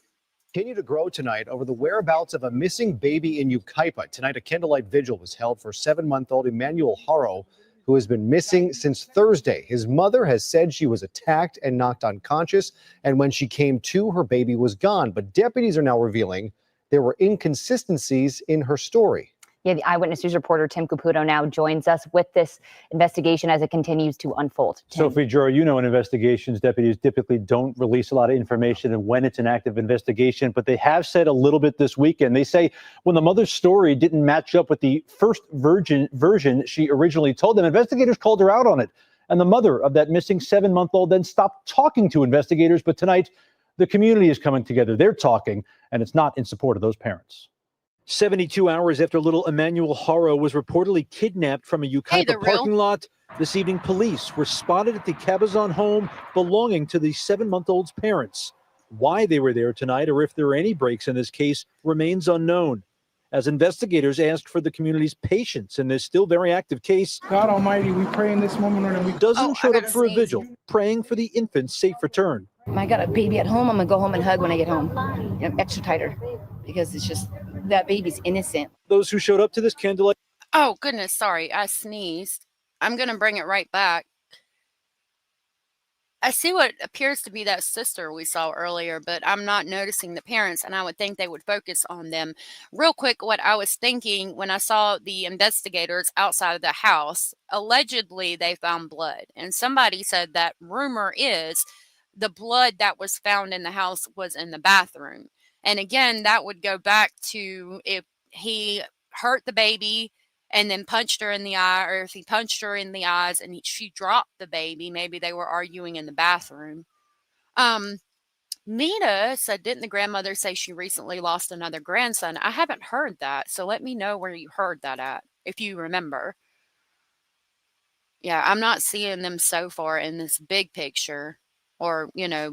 Continue to grow tonight over the whereabouts of a missing baby in Yucaipa. Tonight, a candlelight vigil was held for 7-month-old Emmanuel Haro, who has been missing since Thursday. His mother has said she was attacked and knocked unconscious, and when she came to, her baby was gone. But deputies are now revealing there were inconsistencies in her story. Yeah, the Eyewitness News reporter Tim Caputo now joins us with this investigation as it continues to unfold. Tim. Sophie Jura, you know in investigations, deputies typically don't release a lot of information and when it's an active investigation, but they have said a little bit this weekend. They say when the mother's story didn't match up with the first version she originally told them, investigators called her out on it. And the mother of that missing 7-month-old then stopped talking to investigators. But tonight, the community is coming together. They're talking, and it's not in support of those parents. 72 hours after little Emmanuel Haro was reportedly kidnapped from a Yucaipa parking lot, this evening police were spotted at the Cabazon home belonging to the 7-month-old's parents. Why they were there tonight or if there are any breaks in this case remains unknown. As investigators asked for the community's patience in this still very active case, God Almighty, we pray in this moment and we dozens showed up for a vigil, praying for the infant's safe return. I got a baby at home. I'm gonna go home and hug when I get home. You know, extra tighter because it's just that baby's innocent. Those who showed up to this candlelight. Oh, goodness. Sorry. I sneezed. I'm going to bring it right back. I see what appears to be that sister we saw earlier, but I'm not noticing the parents, and I would think they would focus on them. Real quick, what I was thinking when I saw the investigators outside of the house, allegedly they found blood, and somebody said that rumor is the blood that was found in the house was in the bathroom. And again, that would go back to if he hurt the baby and then punched her in the eye, or if he punched her in the eyes and she dropped the baby, maybe they were arguing in the bathroom. Nita said, didn't the grandmother say she recently lost another grandson? I haven't heard that, so let me know where you heard that at, if you remember. Yeah, I'm not seeing them so far in this big picture or,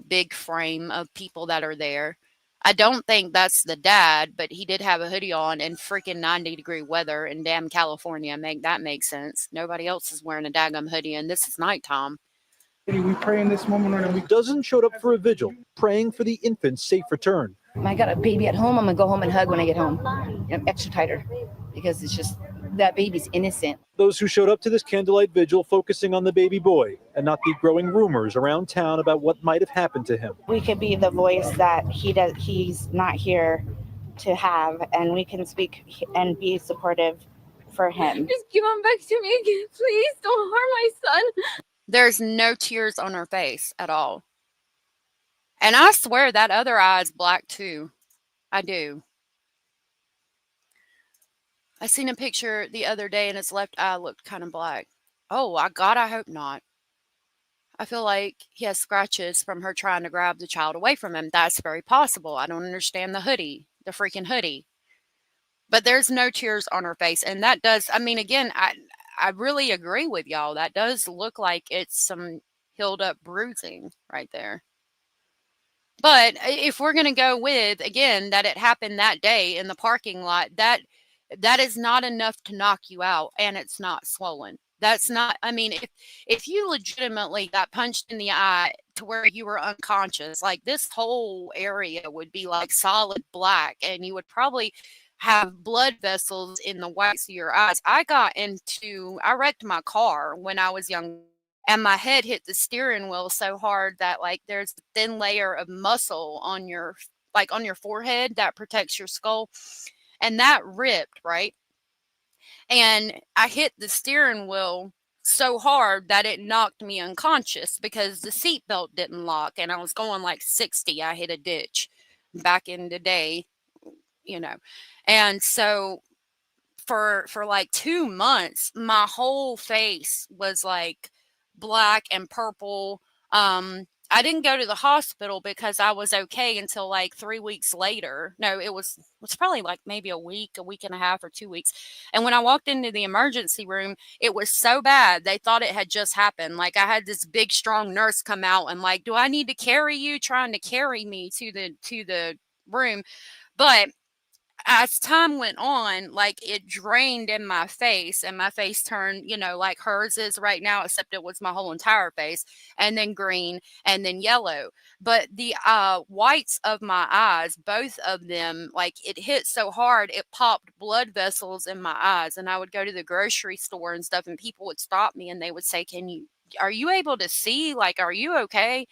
big frame of people that are there. I don't think that's the dad, but he did have a hoodie on in freaking 90-degree weather in damn California. That makes sense. Nobody else is wearing a daggum hoodie, and this is nighttime. We pray in this moment, Lord, and we Dozen showed up for a vigil, praying for the infant's safe return. I got a baby at home. I'm gonna go home and hug when I get home. Extra tighter, because it's just that baby's innocent. Those who showed up to this candlelight vigil focusing on the baby boy and not the growing rumors around town about what might have happened to him. We could be the voice that he's not here to have, and we can speak and be supportive for him. Just give him back to me again, please. Don't harm my son. There's no tears on her face at all. And I swear that other eye is black too. I do. I seen a picture the other day and his left eye looked kind of black. Oh, I hope not. I feel like he has scratches from her trying to grab the child away from him. That's very possible. I don't understand the hoodie, the freaking hoodie. But there's no tears on her face. And that does, again, I really agree with y'all. That does look like it's some healed up bruising right there. But if we're going to go with, again, that it happened that day in the parking lot, that is not enough to knock you out, and it's not swollen. That's not, if you legitimately got punched in the eye to where you were unconscious, like this whole area would be like solid black, and you would probably have blood vessels in the whites of your eyes. I wrecked my car when I was young, and my head hit the steering wheel so hard that like there's a thin layer of muscle on your forehead that protects your skull, and that ripped, right? And I hit the steering wheel so hard that it knocked me unconscious because the seatbelt didn't lock, and I was going like 60. I hit a ditch back in the day, and so for like 2 months, my whole face was like black and purple. I didn't go to the hospital because I was okay until like 3 weeks later. No, it was probably like maybe a week and a half, or 2 weeks. And when I walked into the emergency room, it was so bad. They thought it had just happened. Like I had this big, strong nurse come out and like, do I need to carry you? Trying to carry me to the room. But as time went on, like it drained in my face, and my face turned, like hers is right now, except it was my whole entire face, and then green and then yellow. But the whites of my eyes, both of them, like it hit so hard, it popped blood vessels in my eyes. And I would go to the grocery store and stuff, and people would stop me and they would say, are you able to see? Like, are you okay?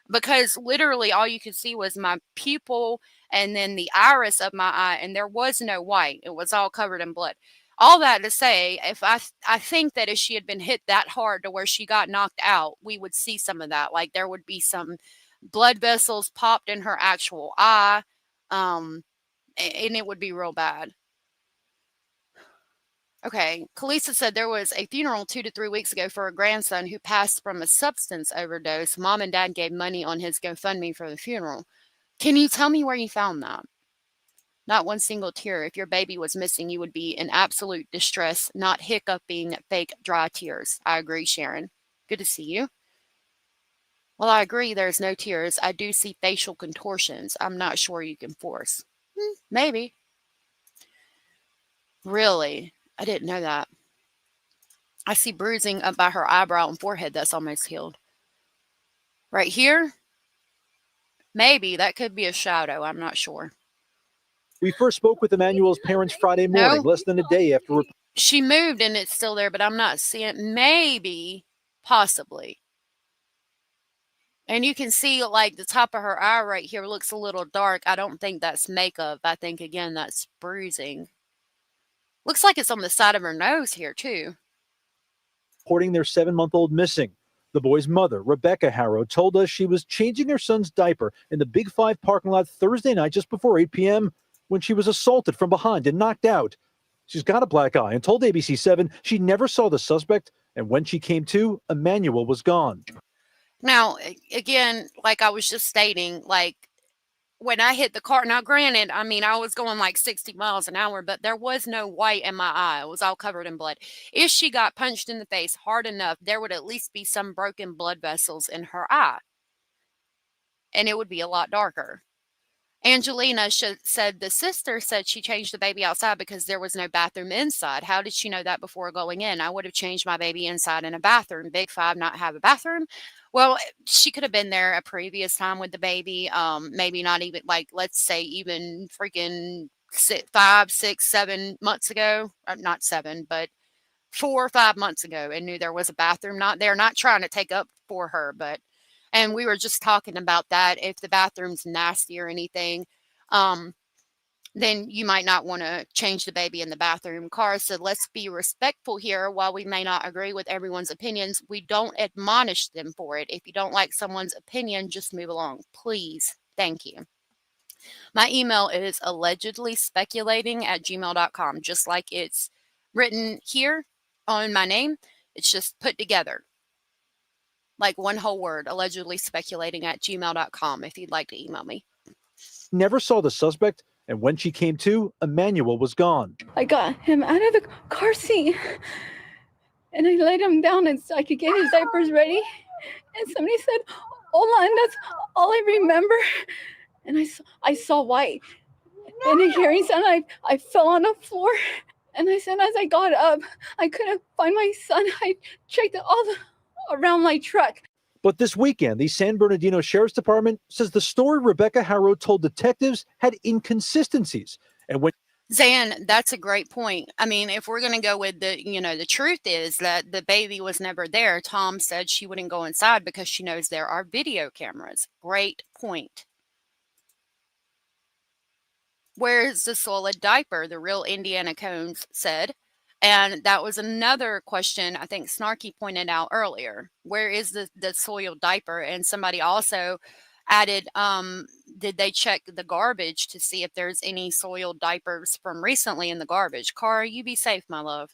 Because literally all you could see was my pupil and then the iris of my eye, and there was no white. It was all covered in blood. All that to say, if I think that if she had been hit that hard to where she got knocked out, we would see some of that. Like there would be some blood vessels popped in her actual eye, and it would be real bad. Okay, Kalisa said there was a funeral 2 to 3 weeks ago for a grandson who passed from a substance overdose. Mom and dad gave money on his GoFundMe for the funeral. Can you tell me where you found that? Not one single tear. If your baby was missing, you would be in absolute distress, not hiccuping fake dry tears. I agree, Sharon. Good to see you. Well, I agree there's no tears. I do see facial contortions. I'm not sure you can force. Maybe. Really? I didn't know that. I see bruising up by her eyebrow and forehead that's almost healed. Right here? Maybe. That could be a shadow. I'm not sure. We first spoke with Emmanuel's parents Friday morning, less than a day after. She moved and it's still there, but I'm not seeing it. Maybe, possibly. And you can see like the top of her eye right here looks a little dark. I don't think that's makeup. I think, again, that's bruising. Looks like it's on the side of her nose here, too. Reporting their 7-month-old missing. The boy's mother, Rebecca Haro, told us she was changing her son's diaper in the Big 5 parking lot Thursday night just before 8 p.m. when she was assaulted from behind and knocked out. She's got a black eye and told ABC7 she never saw the suspect, and when she came to, Emmanuel was gone. Now, again, like I was just stating, like when I hit the car, now granted, I mean, I was going like 60 miles an hour, but there was no white in my eye. It was all covered in blood. If she got punched in the face hard enough, there would at least be some broken blood vessels in her eye. And it would be a lot darker. Angelina said the sister said she changed the baby outside because there was no bathroom inside. How did she know that before going in? I would have changed my baby inside in a bathroom. Big Five not have a bathroom. Well, she could have been there a previous time with the baby. Maybe not even like, let's say even freaking 5, 6, 7 months ago. Not 7, but 4 or 5 months ago, and knew there was a bathroom not there. Not trying to take up for her, but. And we were just talking about that. If the bathroom's nasty or anything, then you might not want to change the baby in the bathroom. Cara said, let's be respectful here. While we may not agree with everyone's opinions, we don't admonish them for it. If you don't like someone's opinion, just move along. Please. Thank you. My email is allegedlyspeculating@gmail.com, just like it's written here on my name. It's just put together. Like one whole word, allegedlyspeculating@gmail.com, if you'd like to email me. Never saw the suspect, and when she came to, Emmanuel was gone. I got him out of the car seat and I laid him down and so I could get his diapers ready. And somebody said, "Hola," and that's all I remember. And I saw white. And a hearing sound, I fell on the floor. And I said, as I got up, I couldn't find my son. I checked all around my truck. But this weekend, the San Bernardino Sheriff's Department says the story Rebecca Haro told detectives had inconsistencies. And when Zan, that's a great point. I mean, if we're going to go with the truth is that the baby was never there. Tom said she wouldn't go inside because she knows there are video cameras. Great point. Where is the soiled diaper? The real Indiana Cones said. And that was another question I think Snarky pointed out earlier. Where is the soiled diaper? And somebody also added, did they check the garbage to see if there's any soiled diapers from recently in the garbage? Cara, you be safe, my love.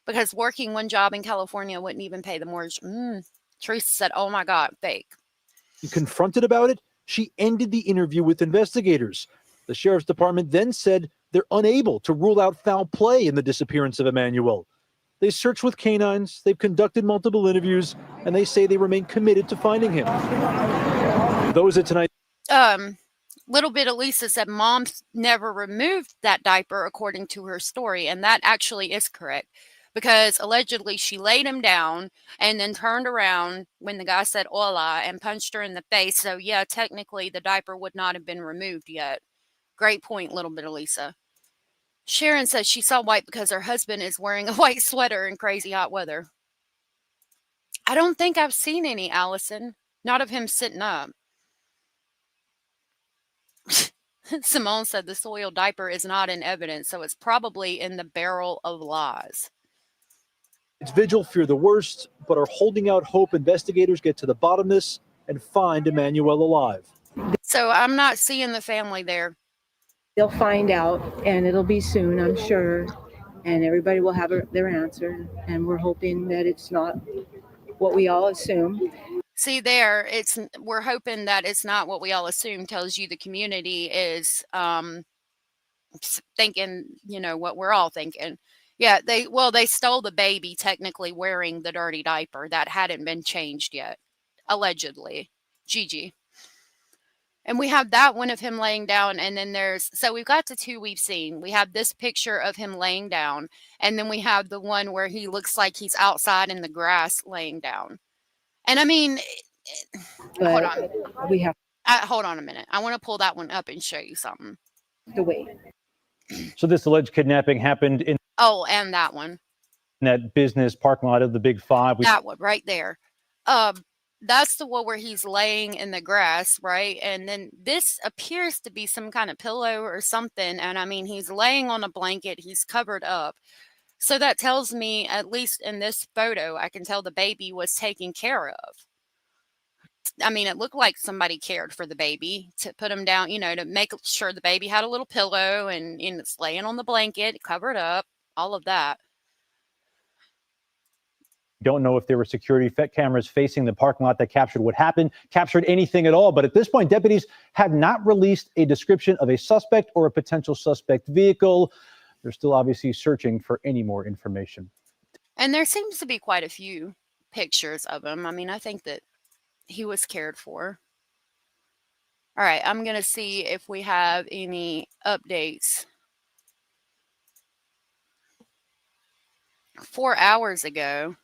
Because working one job in California wouldn't even pay the mortgage. Teresa said, oh my God, fake. confronted about it, she ended the interview with investigators. The Sheriff's Department then said they're unable to rule out foul play in the disappearance of Emmanuel. They searched with canines, they've conducted multiple interviews, and they say they remain committed to finding him. Those at tonight. Little bit of Lisa said mom never removed that diaper according to her story, and that actually is correct because allegedly she laid him down and then turned around when the guy said hola and punched her in the face. So yeah, technically the diaper would not have been removed yet. Great point, little bit of Lisa. Sharon says she saw white because her husband is wearing a white sweater in crazy hot weather. I don't think I've seen any, Allison. Not of him sitting up. Simone said the soiled diaper is not in evidence, so it's probably in the barrel of lies. It's vigil, fear the worst, but are holding out hope investigators get to the bottom of this and find Emmanuel alive. So I'm not seeing the family there. They'll find out, and it'll be soon, I'm sure, and everybody will have their answer, and we're hoping that it's not what we all assume. See there, we're hoping that it's not what we all assume. Tells you the community is thinking, what we're all thinking. Yeah, they stole the baby technically wearing the dirty diaper that hadn't been changed yet, allegedly. Gigi. And we have that one of him laying down, and then so we've got the two we've seen. We have this picture of him laying down, and then we have the one where he looks like he's outside in the grass laying down. And I mean, hold on. We have hold on a minute. I want to pull that one up and show you something. to wait. So this alleged kidnapping happened in Oh, and that one. that business parking lot of the Big Five. That one right there. That's the one where he's laying in the grass, right? And then this appears to be some kind of pillow or something. And I mean, he's laying on a blanket. He's covered up. So that tells me, at least in this photo, I can tell the baby was taken care of. I mean, it looked like somebody cared for the baby to put him down, to make sure the baby had a little pillow and it's laying on the blanket, covered up, all of that. Don't know if there were security cameras facing the parking lot that captured what happened, captured anything at all. But at this point, deputies have not released a description of a suspect or a potential suspect vehicle. They're still obviously searching for any more information. And there seems to be quite a few pictures of him. I mean, I think that he was cared for. All right, I'm going to see if we have any updates. 4 hours ago,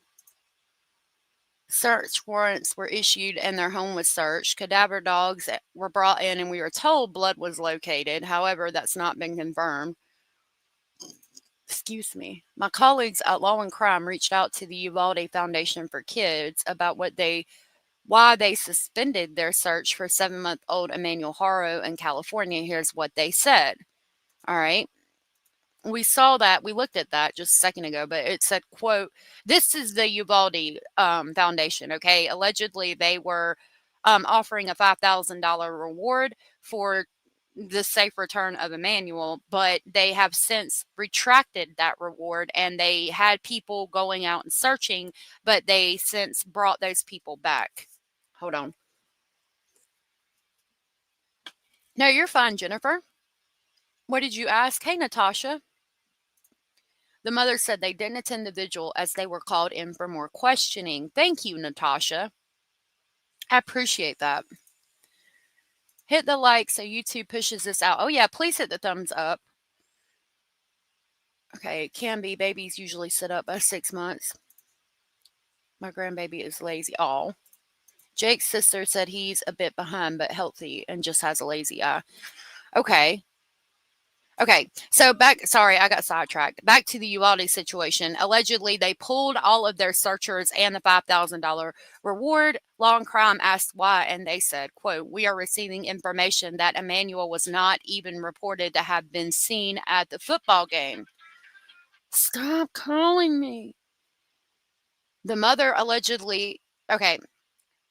search warrants were issued and their home was searched. Cadaver dogs were brought in and we were told blood was located. However, that's not been confirmed. Excuse me. My colleagues at Law and Crime reached out to the Uvalde Foundation for Kids about why they suspended their search for 7-month-old Emmanuel Haro in California. Here's what they said. All right. We saw that. We looked at that just a second ago, but it said, quote, this is the Uvalde Foundation, okay? Allegedly, they were offering a $5,000 reward for the safe return of Emmanuel, but they have since retracted that reward, and they had people going out and searching, but they since brought those people back. Hold on. No, you're fine, Jennifer. What did you ask? Hey, Natasha. The mother said they didn't attend the vigil as they were called in for more questioning. Thank you, Natasha. I appreciate that. Hit the like so YouTube pushes this out. Oh, yeah, please hit the thumbs up. Okay, it can be. Babies usually sit up by 6 months. My grandbaby is lazy. Oh. Jake's sister said he's a bit behind but healthy and just has a lazy eye. Okay. Okay, so sorry, I got sidetracked. Back to the Uvalde situation. Allegedly, they pulled all of their searchers and the $5,000 reward. Law and Crime asked why, and they said, quote, we are receiving information that Emmanuel was not even reported to have been seen at the football game. Stop calling me. The mother allegedly, okay,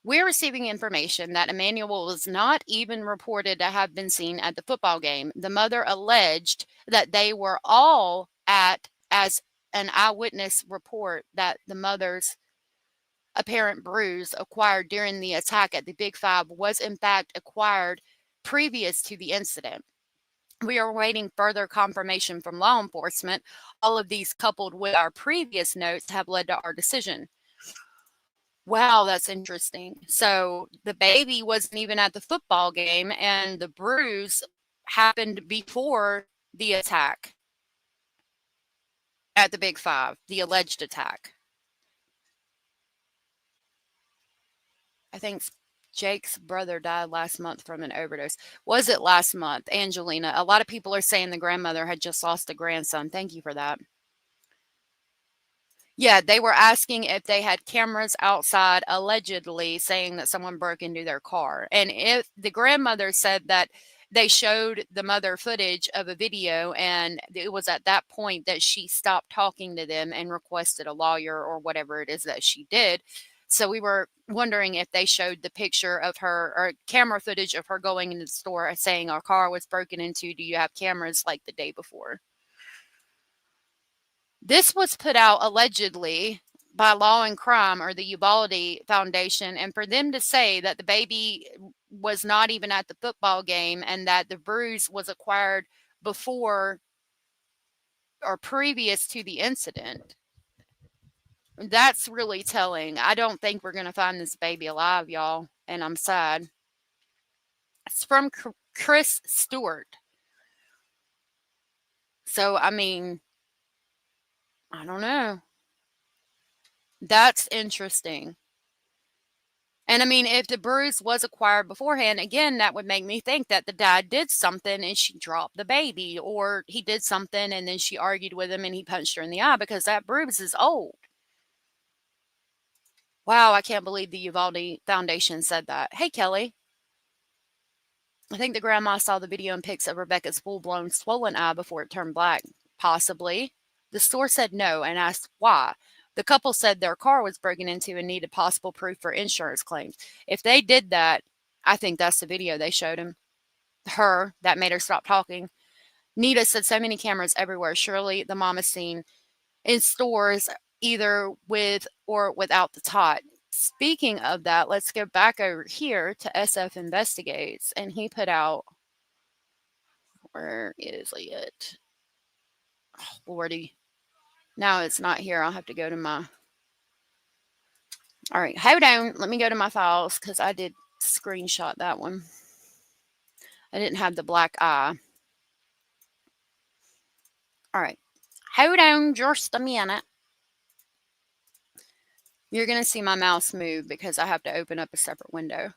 we're receiving information that Emmanuel was not even reported to have been seen at the football game. The mother alleged that they were all at, as an eyewitness report, that the mother's apparent bruise acquired during the attack at the Big Five was in fact acquired previous to the incident. We are awaiting further confirmation from law enforcement. All of these, coupled with our previous notes, have led to our decision. Wow, that's interesting. So the baby wasn't even at the football game, and the bruise happened before the attack at the Big Five, the alleged attack. I think Jake's brother died last month from an overdose. Was it last month, Angelina? A lot of people are saying the grandmother had just lost a grandson. Thank you for that. Yeah, they were asking if they had cameras outside, allegedly saying that someone broke into their car. And if the grandmother said that they showed the mother footage of a video, and it was at that point that she stopped talking to them and requested a lawyer or whatever it is that she did. So we were wondering if they showed the picture of her or camera footage of her going into the store saying our car was broken into. Do you have cameras like the day before? This was put out allegedly by Law and Crime or the Uvalde Foundation, and for them to say that the baby was not even at the football game and that the bruise was acquired before or previous to the incident, that's really telling. I don't think we're going to find this baby alive, y'all, and I'm sad. It's from Chris Stewart. So, I mean, I don't know. That's interesting. And I mean, if the bruise was acquired beforehand, again, that would make me think that the dad did something and she dropped the baby, or he did something and then she argued with him and he punched her in the eye, because that bruise is old. Wow, I can't believe the Uvalde Foundation said that. Hey, Kelly. I think the grandma saw the video and pics of Rebecca's full-blown swollen eye before it turned black. Possibly. The store said no and asked why. The couple said their car was broken into and needed possible proof for insurance claims. If they did that, I think that's the video they showed him. Her, that made her stop talking. Nita said so many cameras everywhere. Surely the mom is seen in stores either with or without the tot. Speaking of that, let's go back over here to SF Investigates. And he put out, where is it? Oh, Lordy. Now it's not here. I'll have to go to my, all right, hold on. Let me go to my files because I did screenshot that one. I didn't have the black eye. All right. Hold on just a minute. You're going to see my mouse move because I have to open up a separate window.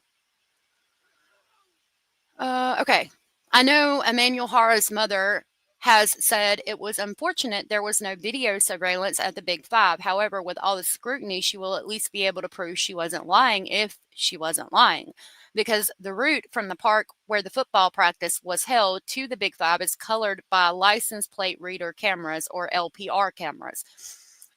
Okay. I know Emmanuel Haro's mother has said it was unfortunate there was no video surveillance at the Big Five. However, with all the scrutiny, she will at least be able to prove she wasn't lying if she wasn't lying. Because the route from the park where the football practice was held to the Big Five is colored by license plate reader cameras or LPR cameras.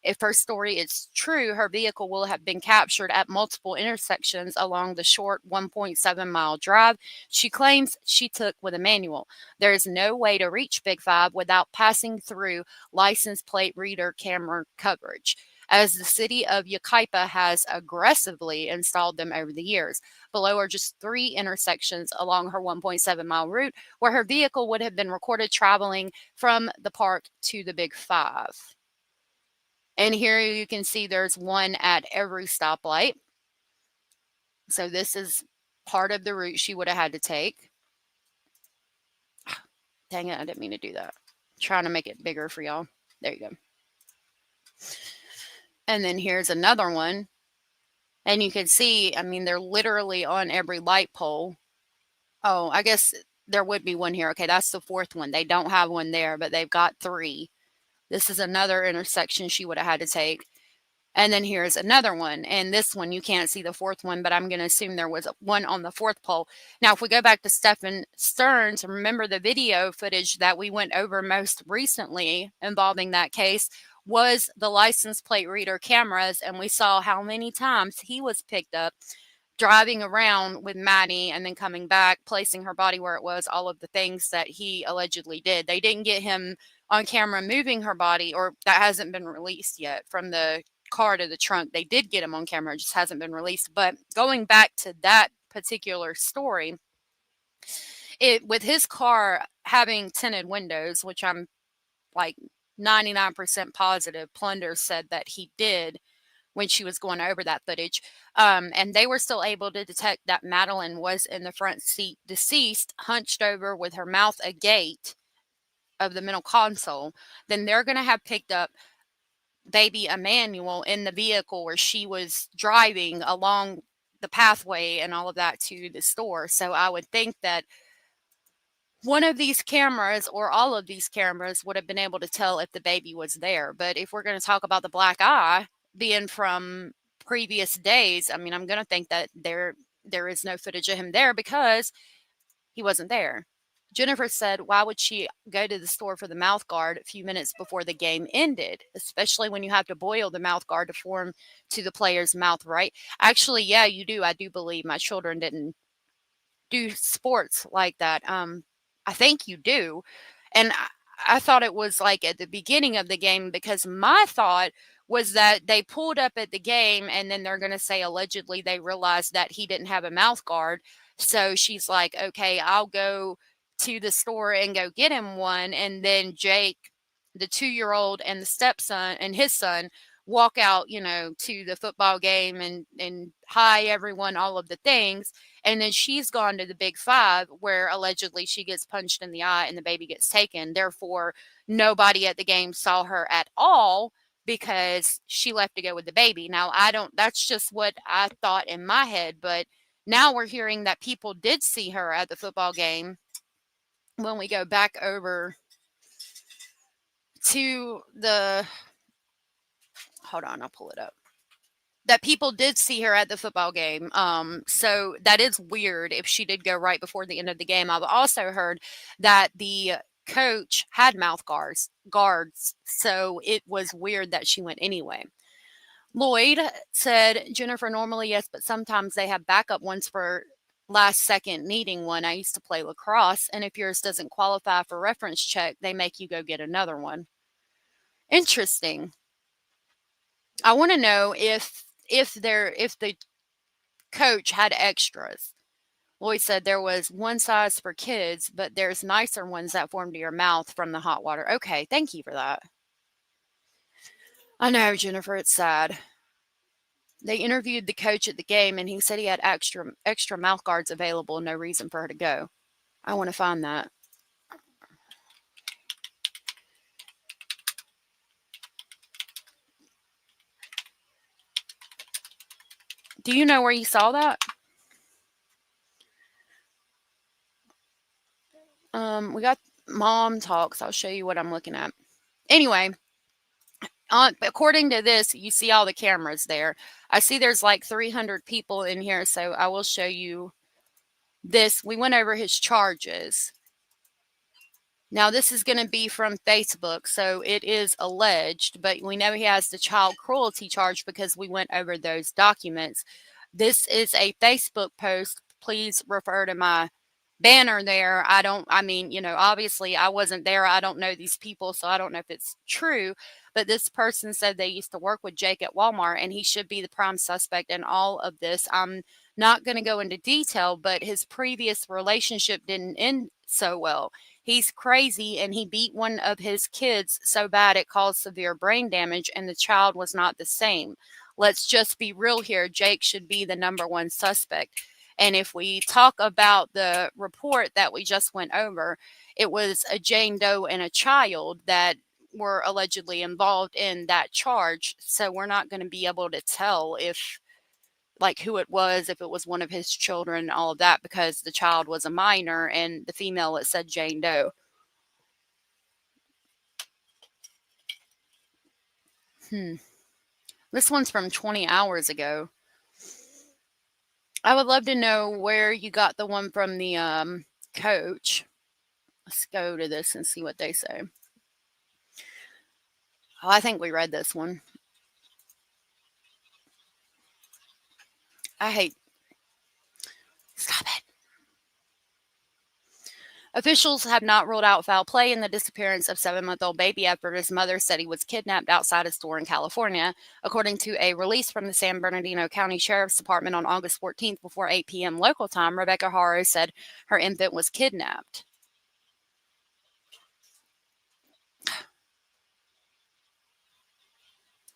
If her story is true, her vehicle will have been captured at multiple intersections along the short 1.7-mile drive she claims she took with Emmanuel. There is no way to reach Big Five without passing through license plate reader camera coverage, as the city of Yucaipa has aggressively installed them over the years. Below are just 3 intersections along her 1.7-mile route where her vehicle would have been recorded traveling from the park to the Big Five. And here you can see there's one at every stoplight. So this is part of the route she would have had to take. Dang it, I didn't mean to do that. Trying to make it bigger for y'all. There you go. And then here's another one. And you can see, I mean, they're literally on every light pole. Oh, I guess there would be one here. Okay, that's the 4th one. They don't have one there, but they've got 3. This is another intersection she would have had to take. And then here's another one. And this one, you can't see the 4th one, but I'm going to assume there was one on the 4th pole. Now, if we go back to Stephen Stearns, remember the video footage that we went over most recently involving that case was the license plate reader cameras. And we saw how many times he was picked up driving around with Maddie and then coming back, placing her body where it was, all of the things that he allegedly did. They didn't get him on camera moving her body, or that hasn't been released yet from the car to the trunk. They did get him on camera, it just hasn't been released. But going back to that particular story, with his car having tinted windows, which I'm like 99% positive Plunder said that he did when she was going over that footage, and they were still able to detect that Madeline was in the front seat, deceased, hunched over with her mouth agape of the middle console, then they're going to have picked up baby Emmanuel in the vehicle where she was driving along the pathway and all of that to the store. So I would think that one of these cameras or all of these cameras would have been able to tell if the baby was there. But if we're going to talk about the black eye being from previous days, I mean, I'm going to think that there is no footage of him there because he wasn't there. Jennifer said, why would she go to the store for the mouth guard a few minutes before the game ended, especially when you have to boil the mouth guard to form to the player's mouth, right? Actually, yeah, you do. I do believe my children didn't do sports like that. I think you do. And I thought it was like at the beginning of the game, because my thought was that they pulled up at the game and then they're going to say allegedly they realized that he didn't have a mouth guard. So she's like, okay, I'll go to the store and go get him one. And then Jake, the 2-year-old, and the stepson and his son walk out, to the football game and hi everyone, all of the things. And then she's gone to the Big Five where allegedly she gets punched in the eye and the baby gets taken. Therefore, nobody at the game saw her at all because she left to go with the baby. Now, that's just what I thought in my head. But now we're hearing that people did see her at the football game. When we go back over to hold on, I'll pull it up. That people did see her at the football game. So that is weird if she did go right before the end of the game. I've also heard that the coach had mouth guards. So it was weird that she went anyway. Lloyd said, Jennifer, normally yes, but sometimes they have backup ones for last second needing one. I used to play lacrosse, and if yours doesn't qualify for reference check, they make you go get another one. Interesting. I want to know if the coach had extras. Lloyd said there was one size for kids, but there's nicer ones that form to your mouth from the hot water. Okay, thank you for that. I know, Jennifer, it's sad. They interviewed the coach at the game, and he said he had extra mouth guards available. No reason for her to go. I want to find that. Do you know where you saw that? We got mom talks. I'll show you what I'm looking at. Anyway, according to this, you see all the cameras there. I see there's like 300 people in here, so I will show you this. We went over his charges. Now, this is going to be from Facebook, so it is alleged, but we know he has the child cruelty charge because we went over those documents. This is a Facebook post. Please refer to my banner there. Obviously I wasn't there. I don't know these people, so I don't know if it's true, but this person said they used to work with Jake at Walmart, and he should be the prime suspect in all of this. I'm not going to go into detail, but his previous relationship didn't end so well. He's crazy, and he beat one of his kids so bad it caused severe brain damage, and the child was not the same. Let's just be real here. Jake should be the number one suspect. And if we talk about the report that we just went over, it was a Jane Doe and a child that were allegedly involved in that charge. So we're not going to be able to tell who it was, if it was one of his children, all of that, because the child was a minor and the female, it said Jane Doe. This one's from 20 hours ago. I would love to know where you got the one from the coach. Let's go to this and see what they say. Oh, I think we read this one. Stop it. Officials have not ruled out foul play in the disappearance of 7-month-old baby after his mother said he was kidnapped outside a store in California. According to a release from the San Bernardino County Sheriff's Department on August 14th before 8 p.m. local time, Rebecca Haro said her infant was kidnapped.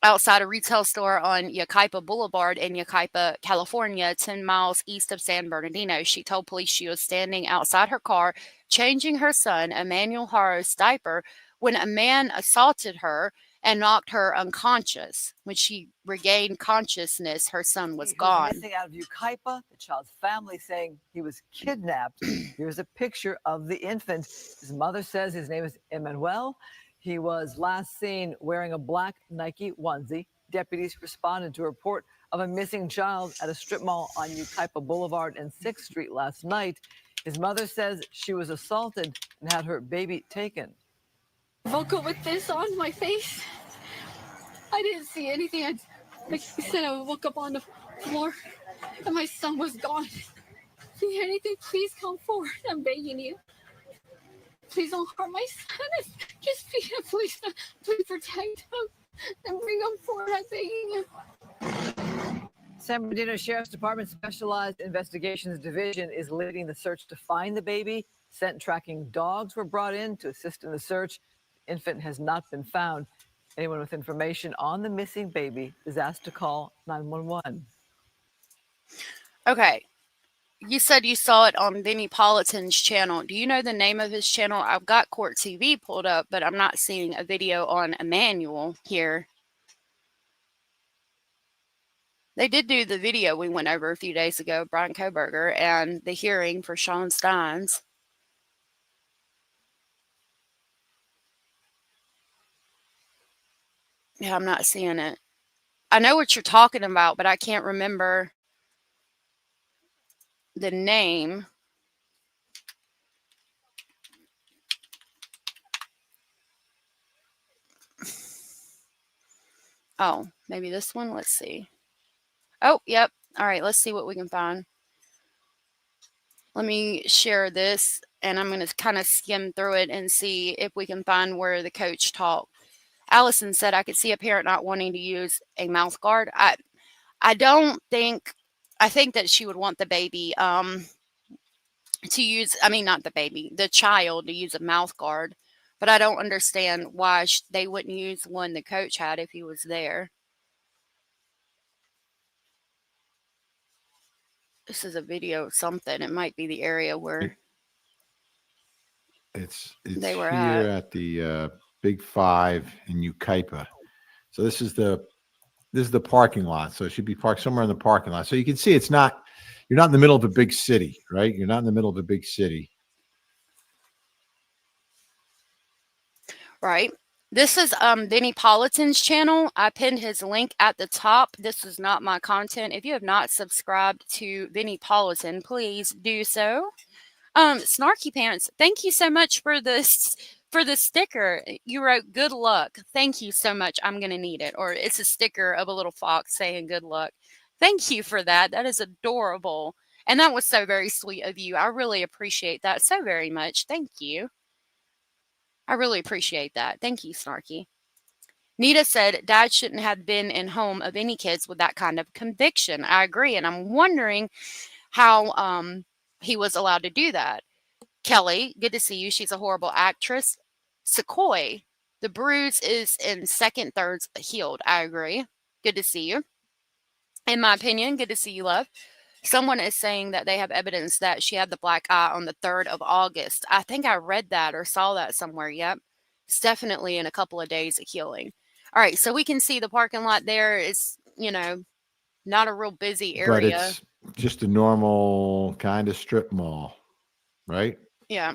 Outside a retail store on Yucaipa Boulevard in Yucaipa, California, 10 miles east of San Bernardino. She told police she was standing outside her car, changing her son, Emmanuel Haro's diaper, when a man assaulted her and knocked her unconscious. When she regained consciousness, her son was gone. Missing out of Yucaipa, the child's family saying he was kidnapped. Here's a picture of the infant. His mother says his name is Emmanuel. He was last seen wearing a black Nike onesie. Deputies responded to a report of a missing child at a strip mall on Yucaipa Boulevard and 6th Street last night. His mother says she was assaulted and had her baby taken. I woke up with this on my face. I didn't see anything. Like you said, I woke up on the floor and my son was gone. If you hear anything, please come forward. I'm begging you. Please don't harm my son. Just please protect him and bring him forward. I'm begging you. San Bernardino Sheriff's Department Specialized Investigations Division is leading the search to find the baby. Scent tracking dogs were brought in to assist in the search. The infant has not been found. Anyone with information on the missing baby is asked to call 911. Okay. You said you saw it on Vinnie Politan's channel. Do you know the name of his channel? I've got Court TV pulled up, but I'm not seeing a video on Emmanuel here. They did do the video we went over a few days ago, Brian Koberger, and the hearing for Sean Steins. Yeah, I'm not seeing it. I know what you're talking about, but I can't remember the name. Oh, maybe this one. Let's see. Oh, yep. All right, let's see what we can find. Let me share this, and I'm going to kind of skim through it and see if we can find where the coach talked. Allison said, I could see a parent not wanting to use a mouth guard. I don't think, I think that she would want the baby to use, I mean, not the baby, the child to use a mouth guard. But I don't understand why they wouldn't use one the coach had if he was there. This is a video of something. It might be the area where It's they were here at. at the Big Five in Ukaipa. So this is the parking lot. So it should be parked somewhere in the parking lot. So you can see you're not in the middle of a big city, right? You're not in the middle of a big city. Right. This is Vinnie Politan's channel. I pinned his link at the top. This is not my content. If you have not subscribed to Vinnie Politan, please do so. Snarky Pants, thank you so much for this sticker. You wrote good luck. Thank you so much. I'm gonna need it. Or it's a sticker of a little fox saying good luck. Thank you for that. That is adorable. And that was so very sweet of you. I really appreciate that so very much. Thank you. I really appreciate that. Thank you, Snarky. Nita said, Dad shouldn't have been in home of any kids with that kind of conviction. I agree. And I'm wondering how he was allowed to do that. Kelly, good to see you. She's a horrible actress. Sequoia, the bruise is in second thirds healed. I agree. Good to see you. In my opinion, good to see you, love. Someone is saying that they have evidence that she had the black eye on the 3rd of August. I think I read that or saw that somewhere. Yep. It's definitely in a couple of days of healing. All right. So we can see the parking lot there is, not a real busy area. But it's just a normal kind of strip mall, right? Yeah.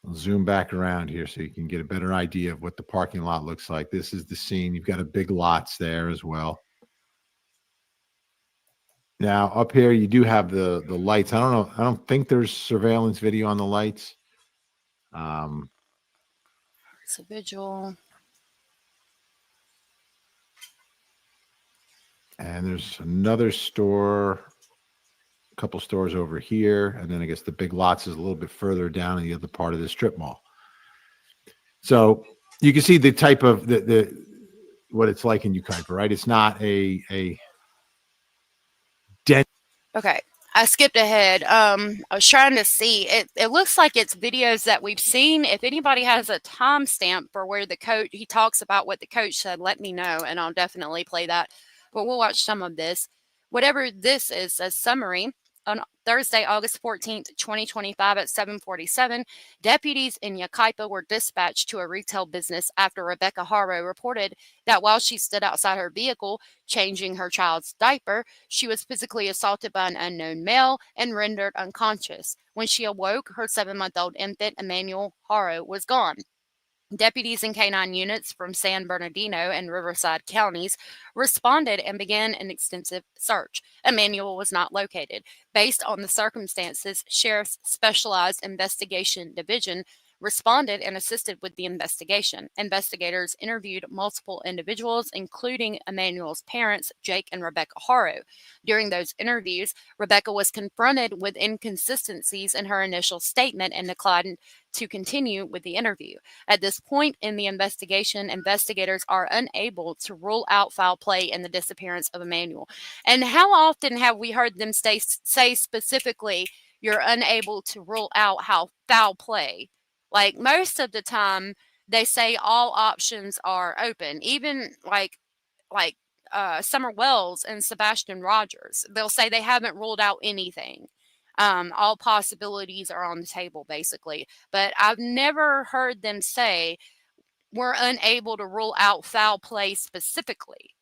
I'll zoom back around here so you can get a better idea of what the parking lot looks like. This is the scene. You've got a big lots there as well. Now up here you do have the lights. I don't know. I don't think there's surveillance video on the lights. It's a vigil. And there's another store, a couple stores over here, and then I guess the big lots is a little bit further down in the other part of the strip mall. So you can see the type of what it's like in Ukaipa, right? It's not a dense. Okay. I skipped ahead. I was trying to see. It looks like it's videos that we've seen. If anybody has a timestamp for where he talks about what the coach said, let me know, and I'll definitely play that. But we'll watch some of this. Whatever this is, a summary. On Thursday, August 14th, 2025 at 7:47, deputies in Ukaipa were dispatched to a retail business after Rebecca Haro reported that while she stood outside her vehicle changing her child's diaper, she was physically assaulted by an unknown male and rendered unconscious. When she awoke, her 7-month-old infant, Emmanuel Haro, was gone. Deputies and canine units from San Bernardino and Riverside counties responded and began an extensive search. Emmanuel was not located. Based on the circumstances, Sheriff's Specialized Investigation Division responded and assisted with the investigation. Investigators interviewed multiple individuals, including Emmanuel's parents, Jake and Rebecca Haro. During those interviews, Rebecca was confronted with inconsistencies in her initial statement and declined to continue with the interview. At this point in the investigation, investigators are unable to rule out foul play in the disappearance of Emmanuel. And how often have we heard them say specifically, you're unable to rule out how foul play? Like most of the time, they say all options are open. Even like Summer Wells and Sebastian Rogers, they'll say they haven't ruled out anything. All possibilities are on the table, basically. But I've never heard them say we're unable to rule out foul play specifically.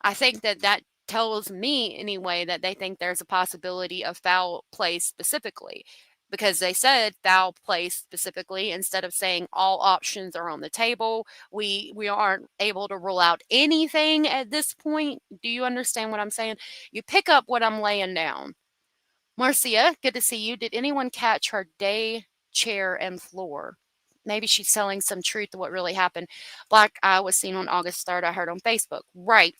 I think that tells me anyway that they think there's a possibility of foul play specifically, because they said foul play specifically instead of saying all options are on the table. We aren't able to rule out anything at this point. Do you understand what I'm saying? You pick up what I'm laying down. Marcia, good to see you. Did anyone catch her day, chair, and floor? maybe she's telling some truth to what really happened. Black eye was seen on August 3rd, I heard on Facebook. Right.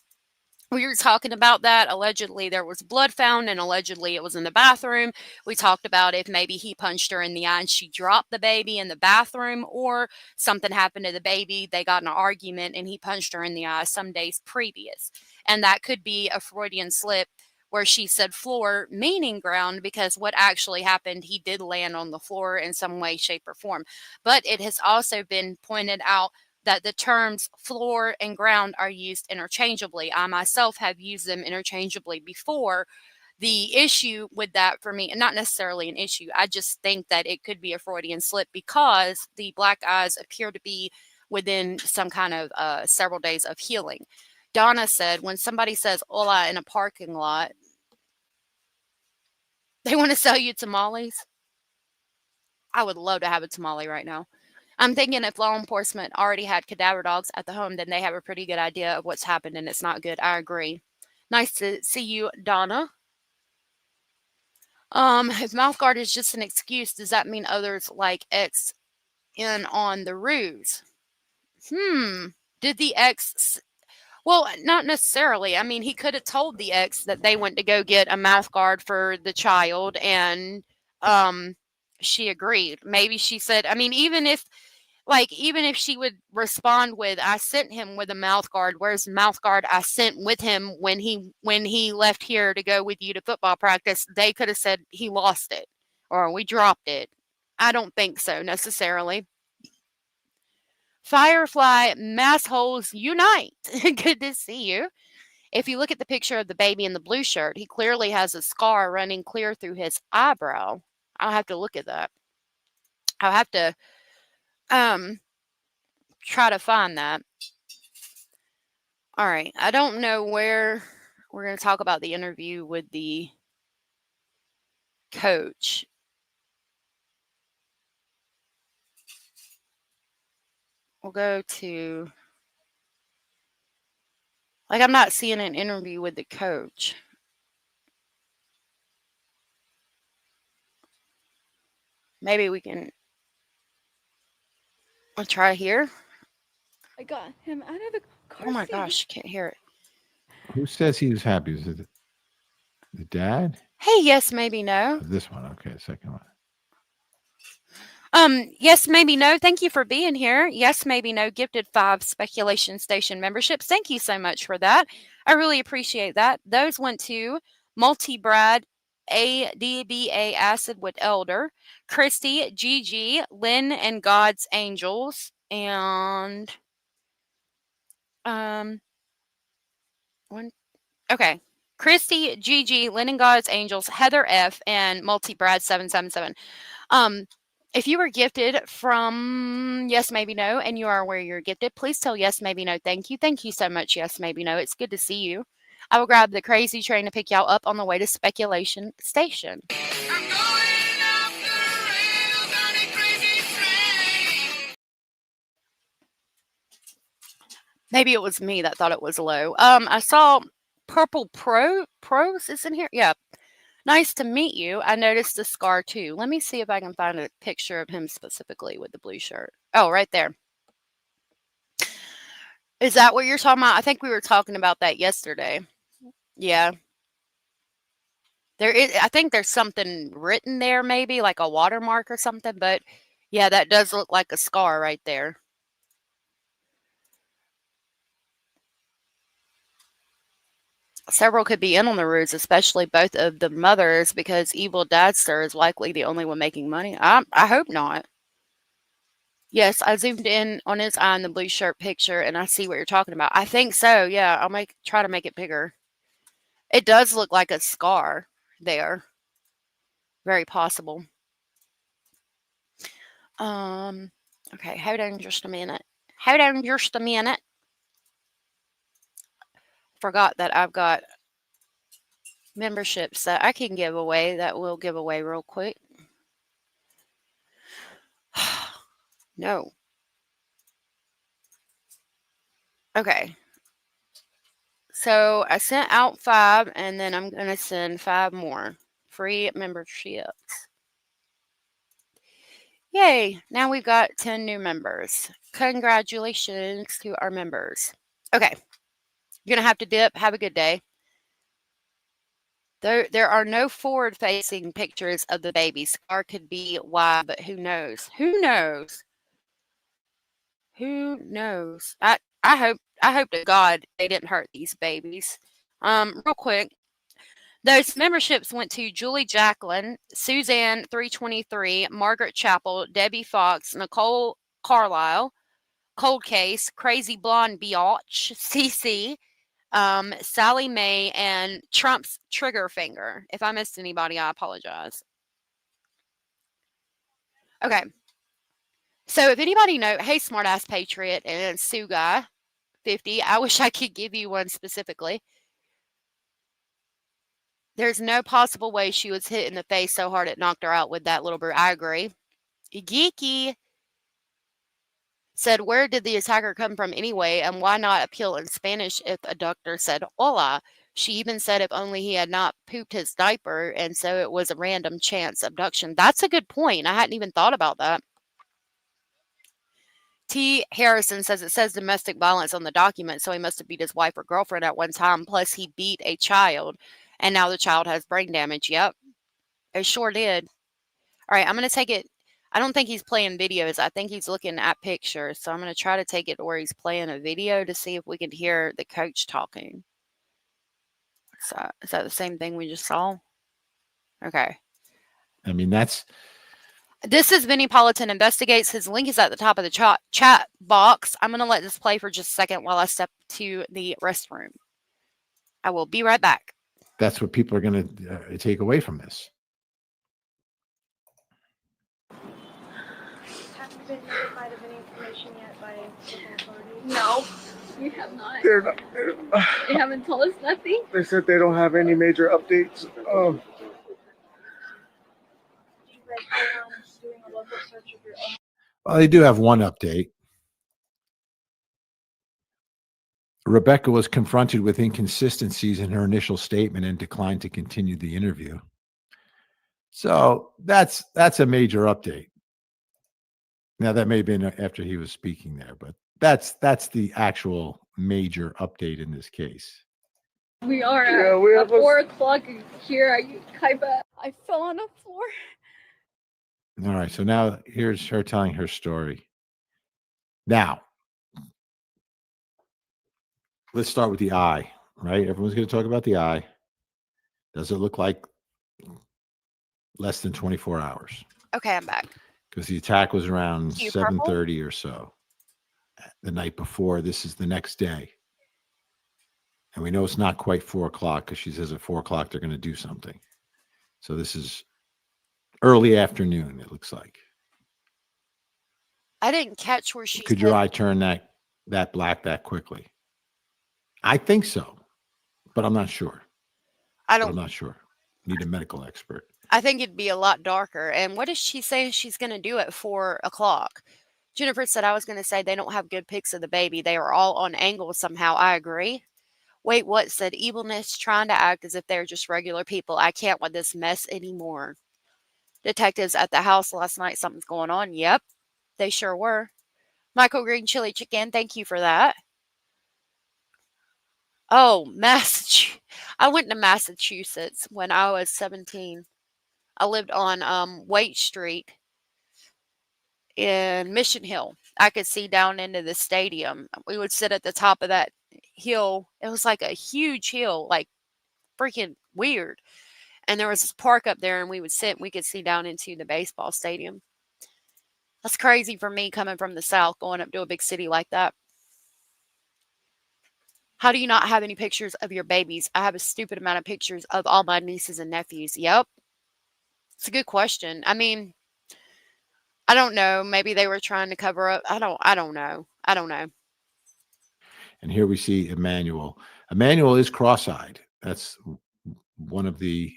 We were talking about that. Allegedly, there was blood found, and allegedly, it was in the bathroom. We talked about if maybe he punched her in the eye and she dropped the baby in the bathroom, or something happened to the baby. They got in an argument, and he punched her in the eye some days previous. And that could be a Freudian slip where she said floor, meaning ground, because what actually happened, he did land on the floor in some way, shape, or form. But it has also been pointed out that the terms floor and ground are used interchangeably. I myself have used them interchangeably before. The issue with that for me, and not necessarily an issue, I just think that it could be a Freudian slip because the black eyes appear to be within some kind of several days of healing. Donna said, when somebody says hola in a parking lot, they want to sell you tamales. I would love to have a tamale right now. I'm thinking if law enforcement already had cadaver dogs at the home, then they have a pretty good idea of what's happened, and it's not good. I agree. Nice to see you, Donna. If mouth guard is just an excuse, does that mean others like X in on the ruse? Did the X... Well, not necessarily. I mean, he could have told the ex that they went to go get a mouth guard for the child, and she agreed. Maybe she said, I mean, even if she would respond with, I sent him with a mouth guard, where's the mouth guard I sent with him when he left here to go with you to football practice, they could have said he lost it or we dropped it. I don't think so necessarily. Firefly mass holes unite. Good to see you. If you look at the picture of the baby in the blue shirt, he clearly has a scar running clear through his eyebrow. I'll have to look at that. I'll have to try to find that. All right. I don't know where we're going to talk about the interview with the coach. We'll go to, I'm not seeing an interview with the coach. Maybe we can, I'll try here. I got him out of the car. Oh my gosh, can't hear it. Who says he was happy? Was it the dad? Hey, yes, maybe no. This one. Okay, second one. Yes, maybe no. Thank you for being here. Yes, maybe no. Gifted 5 speculation station memberships. Thank you so much for that. I really appreciate that. Those went to Multi-Brad, ADBA Acid with Elder, Christy, Gigi, Lynn and God's Angels, and okay. Christy, Gigi, Lynn and God's Angels, Heather F, and Multi-Brad 777. If you were gifted from Yes Maybe No and you are where you're gifted, please tell Yes Maybe No thank you. Thank you so much, Yes Maybe No. It's good to see you. I will grab the crazy train to pick y'all up on the way to Speculation Station. Maybe it was me that thought it was low. I saw Purple Pros is in here. Yeah. Nice to meet you. I noticed the scar too. Let me see if I can find a picture of him specifically with the blue shirt. Oh, right there. Is that what you're talking about? I think we were talking about that yesterday. Yeah. I think there's something written there, maybe like a watermark or something, but yeah, that does look like a scar right there. Several could be in on the ruse, especially both of the mothers, because evil dadster is likely the only one making money. I hope not. Yes, I zoomed in on his eye in the blue shirt picture, and I see what you're talking about. I think so. Yeah, I'll try to make it bigger. It does look like a scar there. Very possible. Okay, hold on just a minute. Forgot that I've got memberships that I can give away that we'll give away real quick. No. Okay. So I sent out 5, and then I'm going to send 5 more free memberships. Yay, now we've got 10 new members. Congratulations to our members. Okay, you're going to have to dip. Have a good day. There are no forward-facing pictures of the baby. Scar could be why, but who knows? Who knows? Who knows? I hope to God they didn't hurt these babies. Real quick, those memberships went to Julie Jacqueline, Suzanne 323, Margaret Chappell, Debbie Fox, Nicole Carlisle, Cold Case, Crazy Blonde Biatch, CC, Sally Mae, and Trump's Trigger Finger. If I missed anybody, I apologize. Okay. So if anybody know, hey, Smartass Patriot and Sue Guy 50, I wish I could give you one specifically. There's no possible way she was hit in the face so hard it knocked her out with that little bird. I agree. Geeky said, where did the attacker come from anyway, and why not appeal in Spanish if a doctor said hola? She even said if only he had not pooped his diaper, and so it was a random chance abduction. That's a good point. I hadn't even thought about that. T. Harrison says it says domestic violence on the document, so he must have beat his wife or girlfriend at one time, plus he beat a child, and now the child has brain damage. Yep, it sure did. All right, I'm going to take it. I don't think he's playing videos. I think he's looking at pictures. So I'm going to try to take it to where he's playing a video to see if we can hear the coach talking. So is that the same thing we just saw? Okay. I mean, This is Vinnie Politan Investigates. His link is at the top of the chat box. I'm going to let this play for just a second while I step to the restroom. I will be right back. that's what people are going to take away from this. Have you been notified of any information yet by local authorities? No, we have not. They haven't told us nothing. They said they don't have any major updates. Did you guys plan on doing a local search of your own? Well, they do have one update. Rebecca was confronted with inconsistencies in her initial statement and declined to continue the interview. So that's a major update. Now that may have been after he was speaking there, but that's the actual major update in this case. We are at 4 o'clock here at Kaiba. I fell on the floor. All right, so now here's her telling her story. Now, let's start with the eye, right? Everyone's going to talk about the eye. Does it look like less than 24 hours? Okay, I'm back. Because the attack was around Cute 7:30 or so the night before. This is the next day. And we know it's not quite 4 o'clock because she says at 4 o'clock they're going to do something. So this is early afternoon, it looks like. I didn't catch where she Could said, your eye turn that black that quickly? I think so, but I'm not sure. I'm not sure. Need a medical expert. I think it'd be a lot darker. And what is she saying she's going to do at 4 o'clock? Jennifer said I was going to say they don't have good pics of the baby. They are all on angle somehow. I agree. Wait, what? Said evilness trying to act as if they're just regular people. I can't with this mess anymore. Detectives at the house last night. Something's going on. Yep, they sure were. Michael Green Chili Chicken. Thank you for that. Oh, I went to Massachusetts when I was 17. I lived on Waite Street in Mission Hill. I could see down into the stadium. We would sit at the top of that hill. It was like a huge hill, like freaking weird. And there was this park up there, and we would sit and we could see down into the baseball stadium. That's crazy for me coming from the South, going up to a big city like that. How do you not have any pictures of your babies? I have a stupid amount of pictures of all my nieces and nephews. Yep. It's a good question. I mean, I don't know. Maybe they were trying to cover up. I don't know. And here we see Emmanuel. Emmanuel is cross-eyed. That's one of the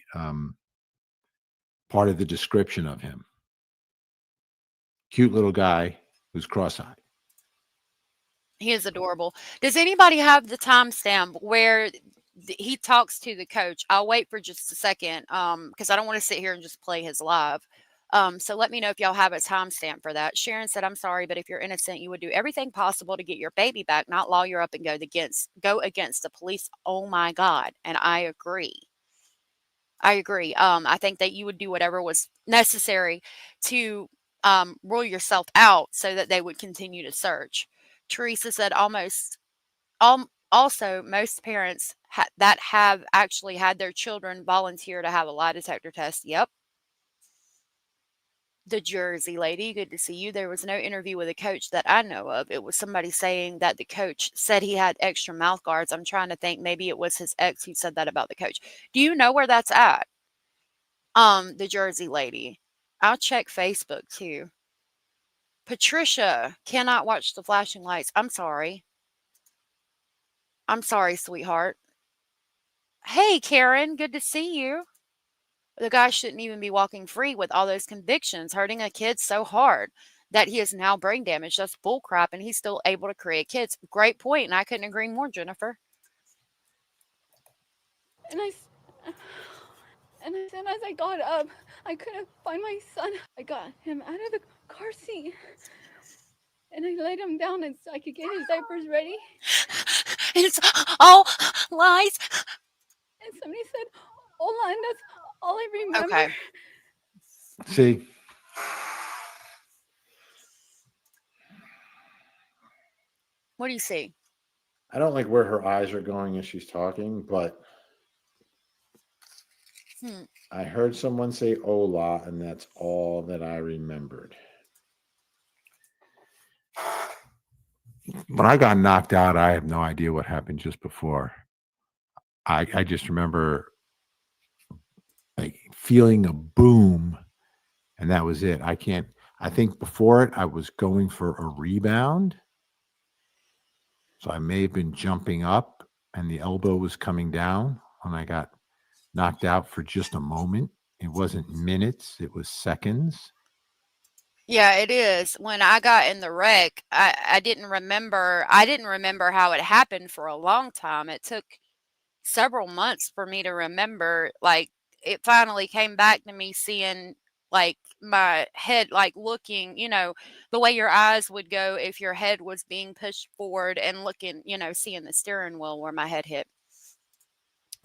part of the description of him. Cute little guy who's cross-eyed. He is adorable. Does anybody have the timestamp where he talks to the coach? I'll wait for just a second because I don't want to sit here and just play his live. So let me know if y'all have a timestamp for that. Sharon said, I'm sorry, but if you're innocent, you would do everything possible to get your baby back, not lawyer up and go against the police. Oh my God. And I agree. I agree. I think that you would do whatever was necessary to rule yourself out so that they would continue to search. Teresa said, also, most parents that have actually had their children volunteer to have a lie detector test. Yep. The Jersey lady, good to see you. There was no interview with a coach that I know of. It was somebody saying that the coach said he had extra mouth guards. I'm trying to think, maybe it was his ex who said that about the coach. Do you know where that's at? The Jersey lady. I'll check Facebook too. Patricia cannot watch the flashing lights. I'm sorry. I'm sorry, sweetheart. Hey, Karen, good to see you. The guy shouldn't even be walking free with all those convictions, hurting a kid so hard that he is now brain damaged. That's bull crap, and he's still able to create kids. Great point, and I couldn't agree more, Jennifer. And then as I got up, I couldn't find my son. I got him out of the car seat. And I laid him down so I could get his diapers ready. It's all lies. And somebody said, "Hola," and that's all I remember. Okay. See, What do you see? I don't like where her eyes are going as she's talking, but I heard someone say hola, and that's all that I remembered. When I got knocked out, I have no idea what happened just before. I just remember like feeling a boom, and that was it. I think before it, I was going for a rebound. So I may have been jumping up, and the elbow was coming down when I got knocked out for just a moment. It wasn't minutes, it was seconds. Yeah, it is. When I got in the wreck, I didn't remember how it happened for a long time. It took several months for me to remember. Like, it finally came back to me seeing like my head, like looking, the way your eyes would go if your head was being pushed forward and looking, seeing the steering wheel where my head hit.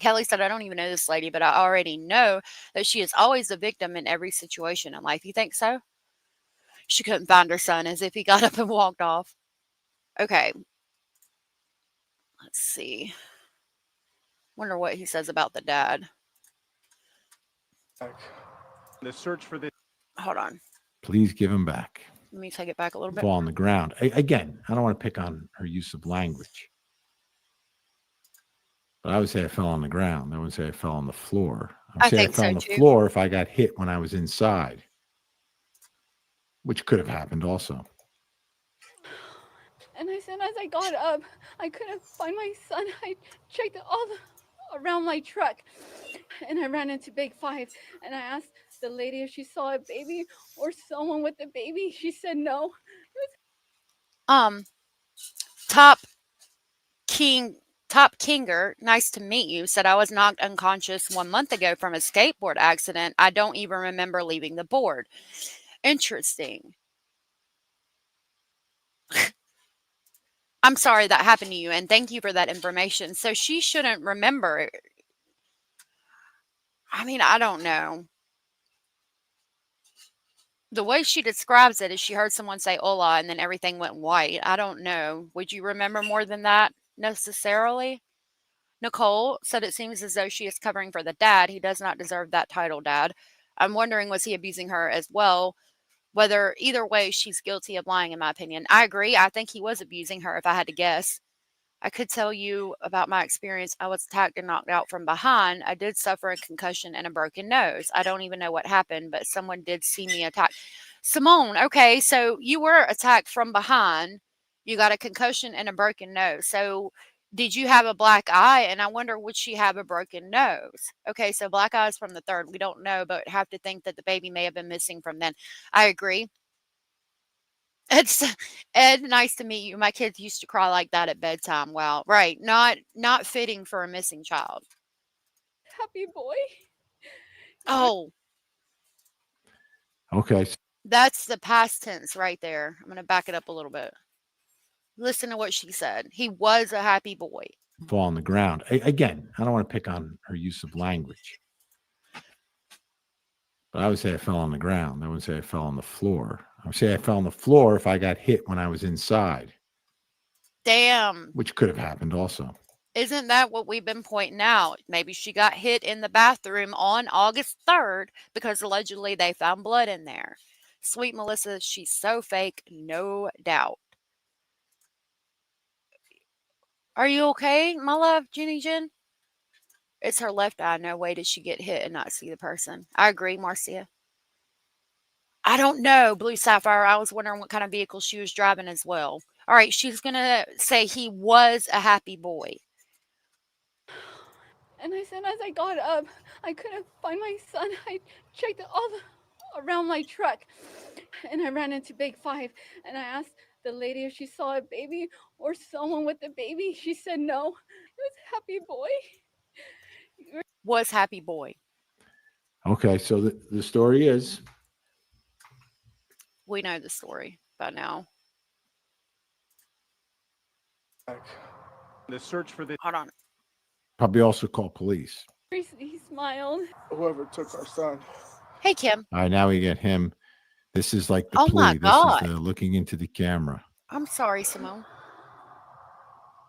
Kelly said, I don't even know this lady, but I already know that she is always a victim in every situation in life. You think so? She couldn't find her son, as if he got up and walked off. Okay. Let's see. Wonder what he says about the dad. The search for this. Hold on. Please give him back. Let me take it back a little bit. Fall on the ground. Again, I don't want to pick on her use of language. But I would say I fell on the ground. I wouldn't say I fell on the floor. I would say I fell on the floor if I got hit when I was inside, which could have happened also. And as I got up, I couldn't find my son. I checked all around my truck, and I ran into Big Five, and I asked the lady if she saw a baby or someone with a baby. She said no. Top Kinger, nice to meet you, said I was knocked unconscious 1 month ago from a skateboard accident. I don't even remember leaving the board. Interesting. I'm sorry that happened to you, and thank you for that information. So she shouldn't remember. I mean, I don't know. The way she describes it is she heard someone say hola and then everything went white. I don't know. Would you remember more than that necessarily? Nicole said it seems as though she is covering for the dad. He does not deserve that title, Dad. I'm wondering, was he abusing her as well? Whether either way, she's guilty of lying, in my opinion. I agree. I think he was abusing her, if I had to guess. I could tell you about my experience. I was attacked and knocked out from behind. I did suffer a concussion and a broken nose. I don't even know what happened, but someone did see me attacked. Simone, okay, so you were attacked from behind. You got a concussion and a broken nose. So did you have a black eye? And I wonder, would she have a broken nose? Okay, so black eyes from the third. We don't know, but have to think that the baby may have been missing from then. I agree. It's Ed, nice to meet you. My kids used to cry like that at bedtime. Wow, right. Not fitting for a missing child. Happy boy. Oh. Okay. That's the past tense right there. I'm going to back it up a little bit. Listen to what she said. He was a happy boy. Fall on the ground. Again, I don't want to pick on her use of language. But I would say I fell on the ground. I wouldn't say I fell on the floor. I would say I fell on the floor if I got hit when I was inside. Damn. Which could have happened also. Isn't that what we've been pointing out? Maybe she got hit in the bathroom on August 3rd because allegedly they found blood in there. Sweet Melissa, she's so fake, no doubt. Are you okay, my love, Jenny Jen? It's her left eye. No way did she get hit and not see the person. I agree, Marcia. I don't know, Blue Sapphire. I was wondering what kind of vehicle she was driving as well. All right, she's going to say he was a happy boy. And I said, as I got up, I couldn't find my son. I checked around my truck, and I ran into Big Five. And I asked the lady if she saw a baby or someone with a baby. She said no. It was Happy Boy. Was Happy Boy. Okay, so the story is. We know the story by now. The search for the. Hold on. Probably also call police. He smiled. Whoever took our son. Hey, Kim. All right, now we get him. This is like the Oh my plea. God. This is the looking into the camera. I'm sorry, Simone.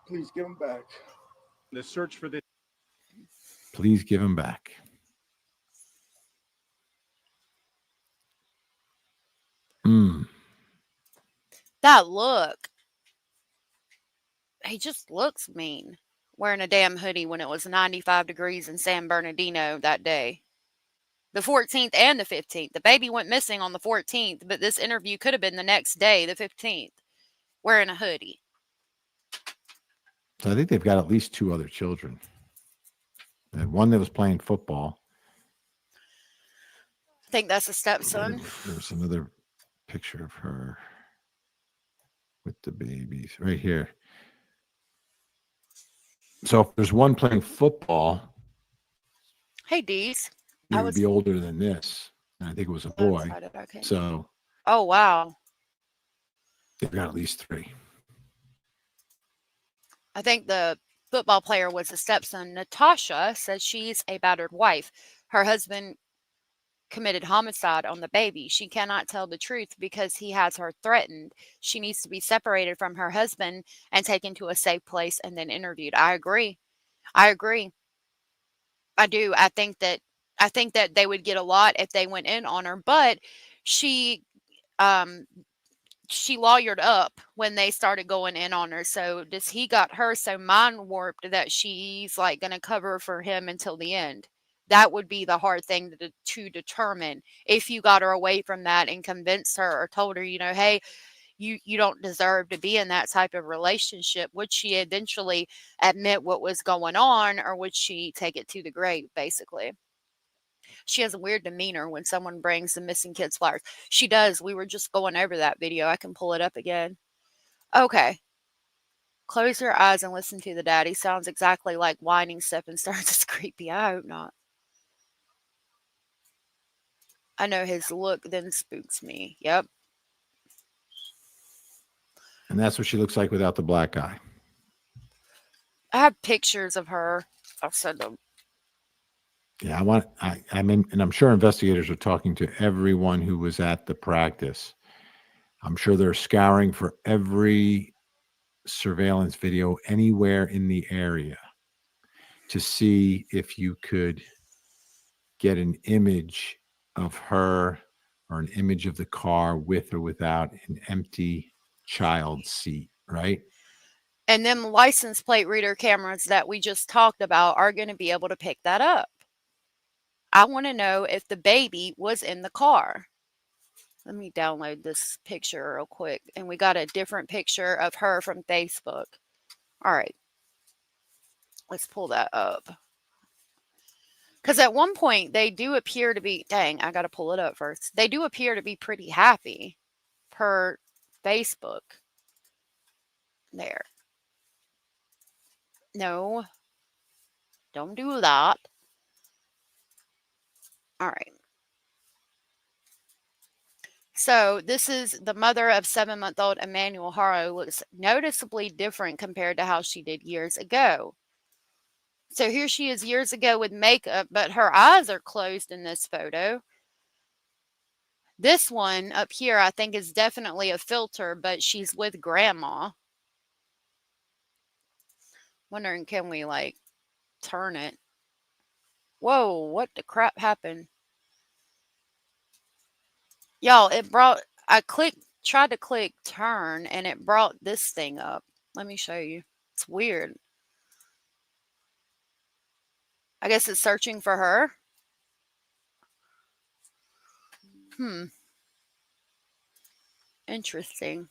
Please give him back. The search for the. Please give him back. That look. He just looks mean. Wearing a damn hoodie when it was 95 degrees in San Bernardino that day. The 14th and the 15th. The baby went missing on the 14th, but this interview could have been the next day, the 15th, wearing a hoodie. So I think they've got at least 2 other children. And one that was playing football. I think that's a stepson. There's another picture of her with the babies right here. So if there's one playing football, Hey, Dees. he would be older than this. And I think it was a boy. Okay. So Oh, wow. they've got at least 3. I think the football player was a stepson. Natasha says she's a battered wife. Her husband committed homicide on the baby. She cannot tell the truth because he has her threatened. She needs to be separated from her husband and taken to a safe place and then interviewed. I agree. I do. I think that they would get a lot if they went in on her, but she lawyered up when they started going in on her. So does he got her so mind warped that she's like going to cover for him until the end? That would be the hard thing to determine. If you got her away from that and convinced her or told her, hey, you don't deserve to be in that type of relationship, would she eventually admit what was going on, or would she take it to the grave, basically? She has a weird demeanor when someone brings the missing kids flowers. She does. We were just going over that video. I can pull it up again. Okay. Close your eyes and listen to the daddy. Sounds exactly like whining stepping stones. It's creepy. I hope not. I know his look then spooks me. Yep. And that's what she looks like without the black eye. I have pictures of her. I'll send them. Yeah, and I'm sure investigators are talking to everyone who was at the practice. I'm sure they're scouring for every surveillance video anywhere in the area to see if you could get an image of her or an image of the car with or without an empty child seat, right? And them license plate reader cameras that we just talked about are going to be able to pick that up. I want to know if the baby was in the car. Let me download this picture real quick. And we got a different picture of her from Facebook. All right. Let's pull that up. Because at one point, they do appear to be... Dang, I got to pull it up first. They do appear to be pretty happy per Facebook. There. No. Don't do that. All right. So this is the mother of 7-month-old Emmanuel Haro. Looks noticeably different compared to how she did years ago. So here she is years ago with makeup, but her eyes are closed in this photo. This one up here, I think, is definitely a filter, but she's with grandma. Wondering, can we like turn it? Whoa, what the crap happened? Y'all, tried to click turn and it brought this thing up. Let me show you. It's weird. I guess it's searching for her. Interesting.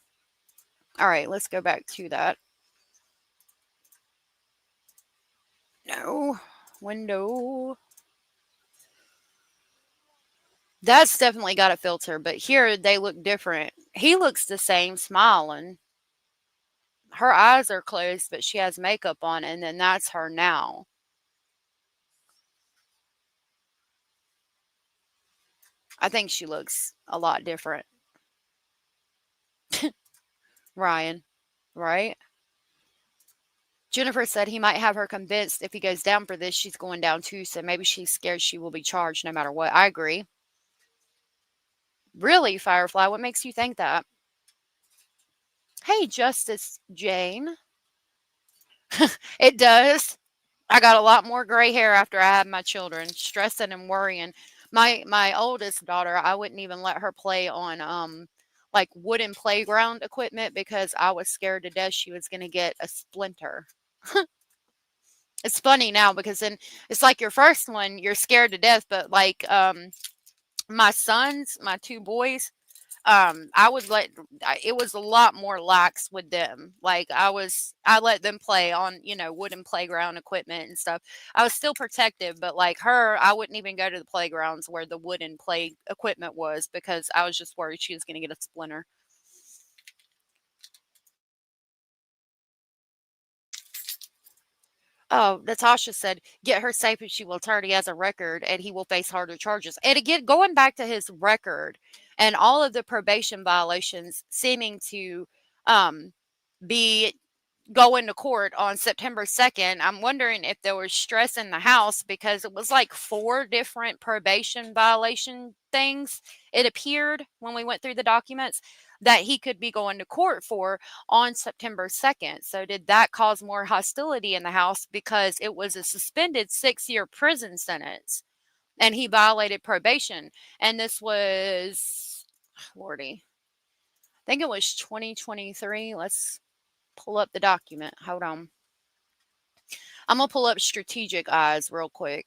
All right, let's go back to that. No. Window. That's definitely got a filter, but here they look different. He looks the same, smiling. Her eyes are closed, but she has makeup on, and then that's her now. I think she looks a lot different. Ryan, right? Jennifer said he might have her convinced if he goes down for this, she's going down too, so maybe she's scared she will be charged no matter what. I agree. Really, Firefly? What makes you think that? Hey, Justice Jane. It does. I got a lot more gray hair after I had my children, stressing and worrying. My oldest daughter, I wouldn't even let her play on like wooden playground equipment because I was scared to death she was going to get a splinter. It's funny now because then it's like your first one, you're scared to death, but like my sons, my two boys, I would it was a lot more lax with them. Like I let them play on, wooden playground equipment and stuff. I was still protective, but like her, I wouldn't even go to the playgrounds where the wooden play equipment was because I was just worried she was going to get a splinter. Oh, Natasha said, get her safe and she will turn. He has a record and he will face harder charges. And again, going back to his record and all of the probation violations seeming to be going to court on September 2nd, I'm wondering if there was stress in the house because it was like 4 different probation violation things. It appeared when we went through the documents that he could be going to court for on September 2nd. So did that cause more hostility in the house because it was a suspended 6-year prison sentence and he violated probation? And this was, Lordy, I think it was 2023. Let's pull up the document. Hold on. I'm going to pull up Strategic Eyes real quick.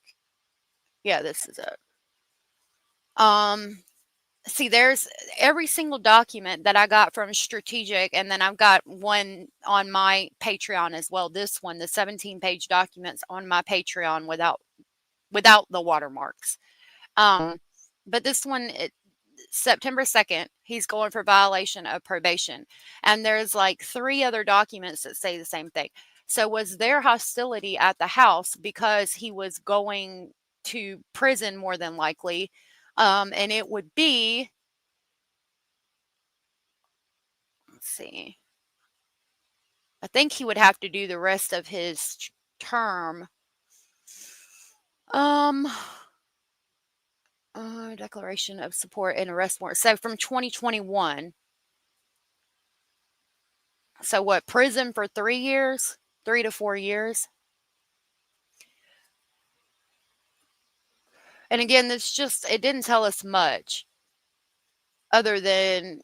Yeah, this is it. See, there's every single document that I got from Strategic, and then I've got one on my Patreon as well. This one, the 17-page documents on my Patreon without the watermarks. But this one, September 2nd, he's going for violation of probation. And there's like 3 other documents that say the same thing. So was there hostility at the house because he was going to prison more than likely? And it would be, let's see, I think he would have to do the rest of his term. Declaration of support and arrest warrant. So from 2021. So what, prison for 3 years? 3 to 4 years? And again, it didn't tell us much other than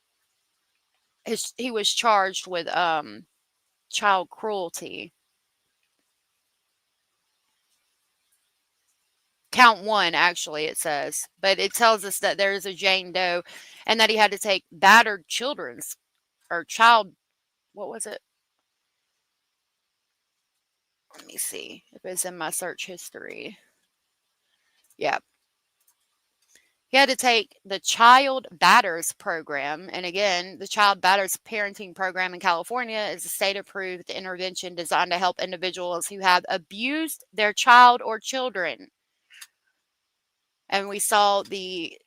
he was charged with child cruelty. Count 1, actually, it says. But it tells us that there is a Jane Doe and that he had to take battered what was it? Let me see if it's in my search history. Yeah. He had to take the Child Batters Program. And again, the Child Batters Parenting Program in California is a state-approved intervention designed to help individuals who have abused their child or children. And we saw the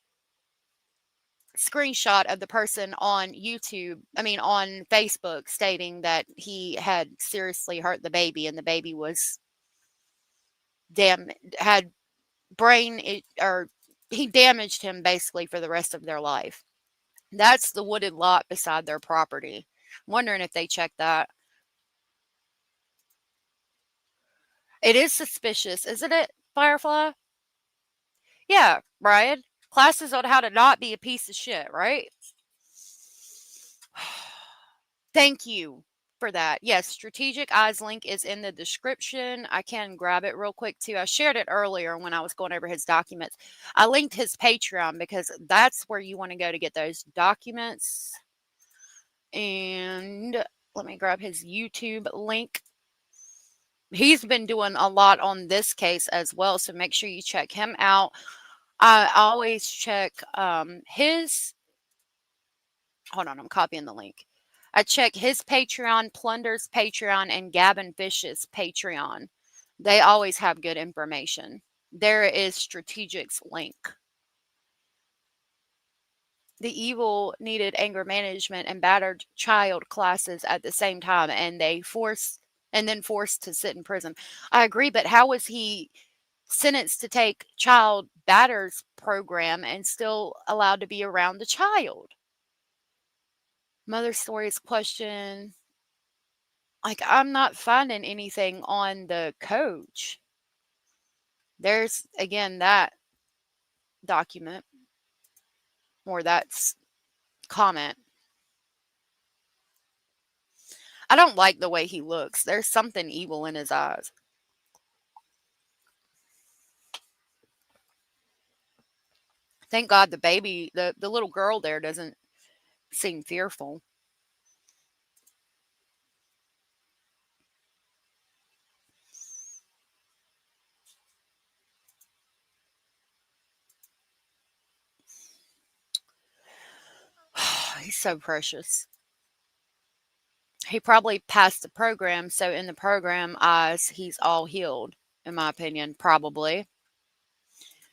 screenshot of the person on on Facebook stating that he had seriously hurt the baby and the baby was had or he damaged him basically for the rest of their life. That's the wooded lot beside their property. I'm wondering if they checked that. It is suspicious, isn't it, Firefly? Yeah, Brian. Classes on how to not be a piece of shit, right? Thank you for that. Yes, Strategic Eyes link is in the description. I can grab it real quick too. I shared it earlier when I was going over his documents. I linked his Patreon because that's where you want to go to get those documents. And let me grab his YouTube link. He's been doing a lot on this case as well, so make sure you check him out. I always check his. Hold on, I'm copying the link. I check his Patreon, Plunder's Patreon, and Gavin Fish's Patreon. They always have good information. There is Strategic's link. The evil needed anger management and battered child classes at the same time, and then forced to sit in prison. I agree, but how was he sentenced to take child batters program and still allowed to be around the child? Mother Stories question. Like, I'm not finding anything on the coach. There's, again, that document or that's comment. I don't like the way he looks. There's something evil in his eyes. Thank God the baby, the little girl there doesn't seem fearful. He's so precious. He probably passed the program, so in the program eyes, he's all healed, in my opinion, probably.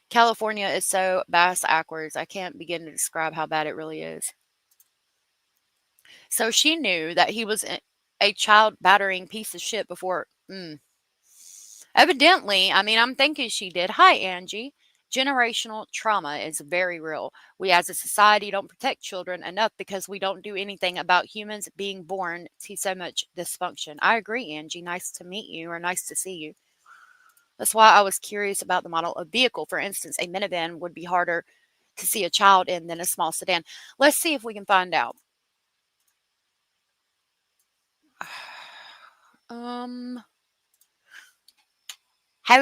California is so bass backwards. I can't begin to describe how bad it really is. So she knew that he was a child battering piece of shit before. Evidently, I'm thinking she did. Hi, Angie. Generational trauma is very real. We as a society don't protect children enough because we don't do anything about humans being born to so much dysfunction. I agree, Angie. Nice to meet you or nice to see you. That's why I was curious about the model of vehicle. For instance, a minivan would be harder to see a child in than a small sedan. Let's see if we can find out. Hold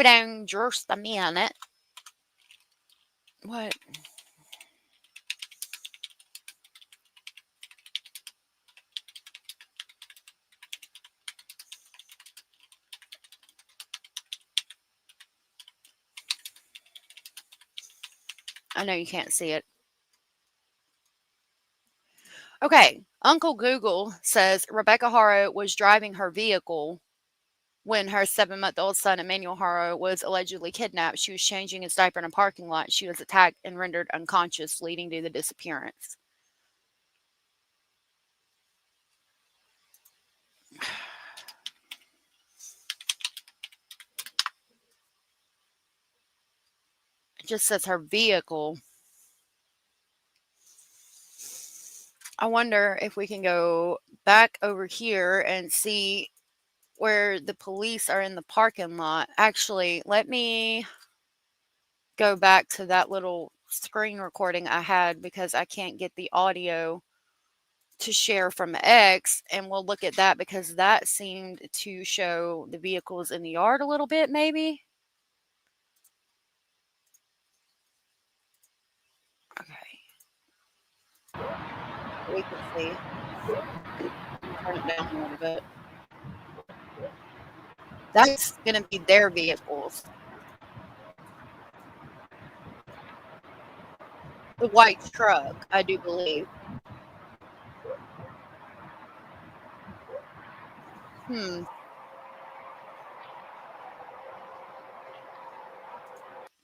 on just a minute. What? I know you can't see it. Okay, Uncle Google says Rebecca Haro was driving her vehicle when her 7-month-old son, Emmanuel Haro, was allegedly kidnapped. She was changing his diaper in a parking lot. She was attacked and rendered unconscious, leading to the disappearance. It just says her vehicle. I wonder if we can go back over here and see where the police are in the parking lot. Actually, let me go back to that little screen recording I had because I can't get the audio to share from X, and we'll look at that because that seemed to show the vehicles in the yard a little bit, maybe. Okay. We can see. Turn it down a little bit. That's going to be their vehicles. The white truck, I do believe.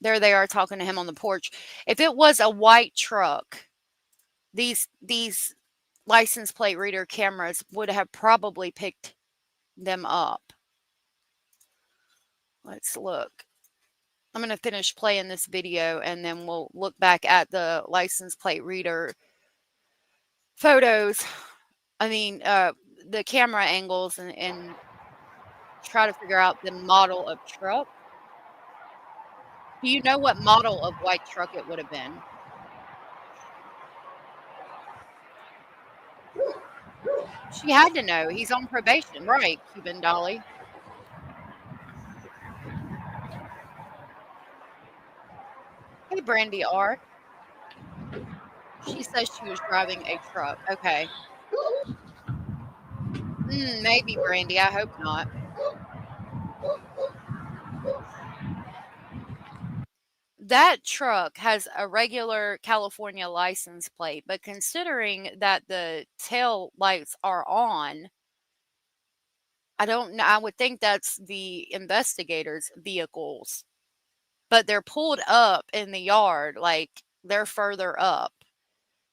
There they are talking to him on the porch. If it was a white truck, these license plate reader cameras would have probably picked them up. Let's look. I'm going to finish playing this video and then we'll look back at the license plate reader photos. I mean, the camera angles and try to figure out the model of truck. Do you know what model of white truck it would have been? She had to know. He's on probation, right, Cuban Dolly? Hey, Brandy R. She says she was driving a truck. Okay. Maybe, Brandy. I hope not. That truck has a regular California license plate, but considering that the tail lights are on, I don't know. I would think that's the investigators' vehicles, but they're pulled up in the yard, like they're further up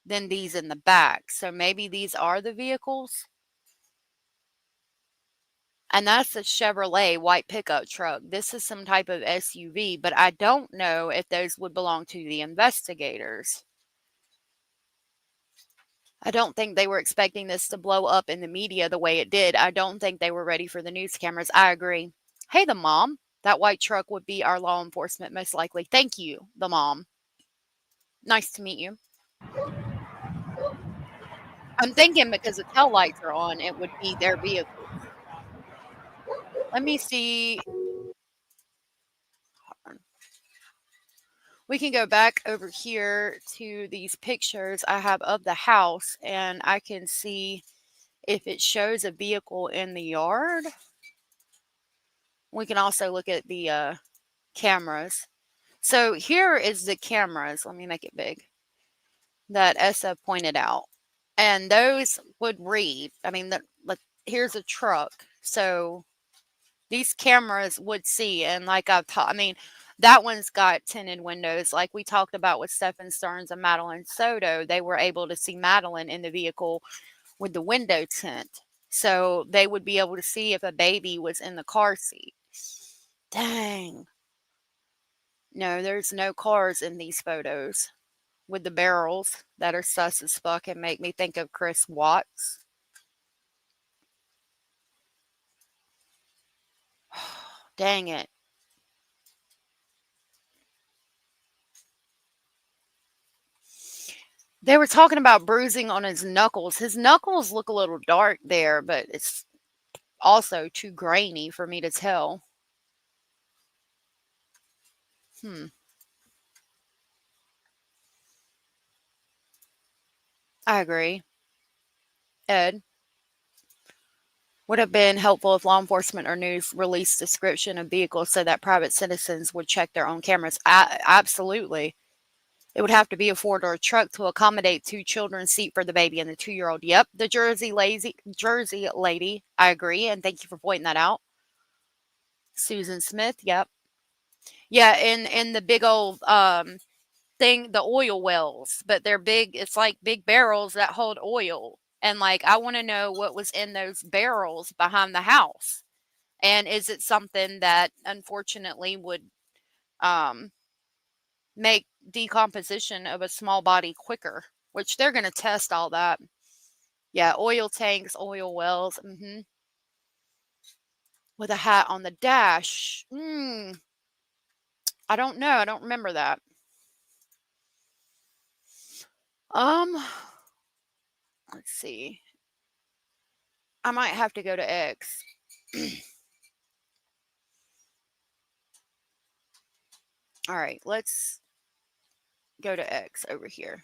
than these in the back. So maybe these are the vehicles. And that's a Chevrolet white pickup truck. This is some type of SUV, but I don't know if those would belong to the investigators. I don't think they were expecting this to blow up in the media the way it did. I don't think they were ready for the news cameras. I agree. Hey, the mom. That white truck would be our law enforcement, most likely. Thank you, the mom. Nice to meet you. I'm thinking because the tail lights are on, it would be their vehicle. Let me see. We can go back over here to these pictures I have of the house, and I can see if it shows a vehicle in the yard. We can also look at the cameras. So here is the cameras. Let me make it big. That Essa pointed out. And those would read. I mean, here's a truck. So these cameras would see. And like I've taught, I mean, that one's got tinted windows. Like we talked about with Stephen Stearns and Madeline Soto, they were able to see Madeline in the vehicle with the window tint. So they would be able to see if a baby was in the car seat. Dang. No, there's no cars in these photos with the barrels that are sus as fuck and make me think of Chris Watts. Dang it. They were talking about bruising on his knuckles. His knuckles look a little dark there, but it's also too grainy for me to tell. I agree. Ed, would have been helpful if law enforcement or news released description of vehicles so that private citizens would check their own cameras. Absolutely. It would have to be a four-door truck to accommodate 2 children's seat for the baby and the 2-year-old. Yep, the Jersey lady. I agree, and thank you for pointing that out. Susan Smith. Yep. Yeah, in the big old thing, the oil wells, but they're big. It's like big barrels that hold oil, and like I want to know what was in those barrels behind the house, and is it something that unfortunately would make decomposition of a small body quicker, which they're going to test all that. Yeah, oil tanks, oil wells. With a hat on the dash. I don't know. I don't remember that. Let's see. I might have to go to X. All right, let's go to X over here.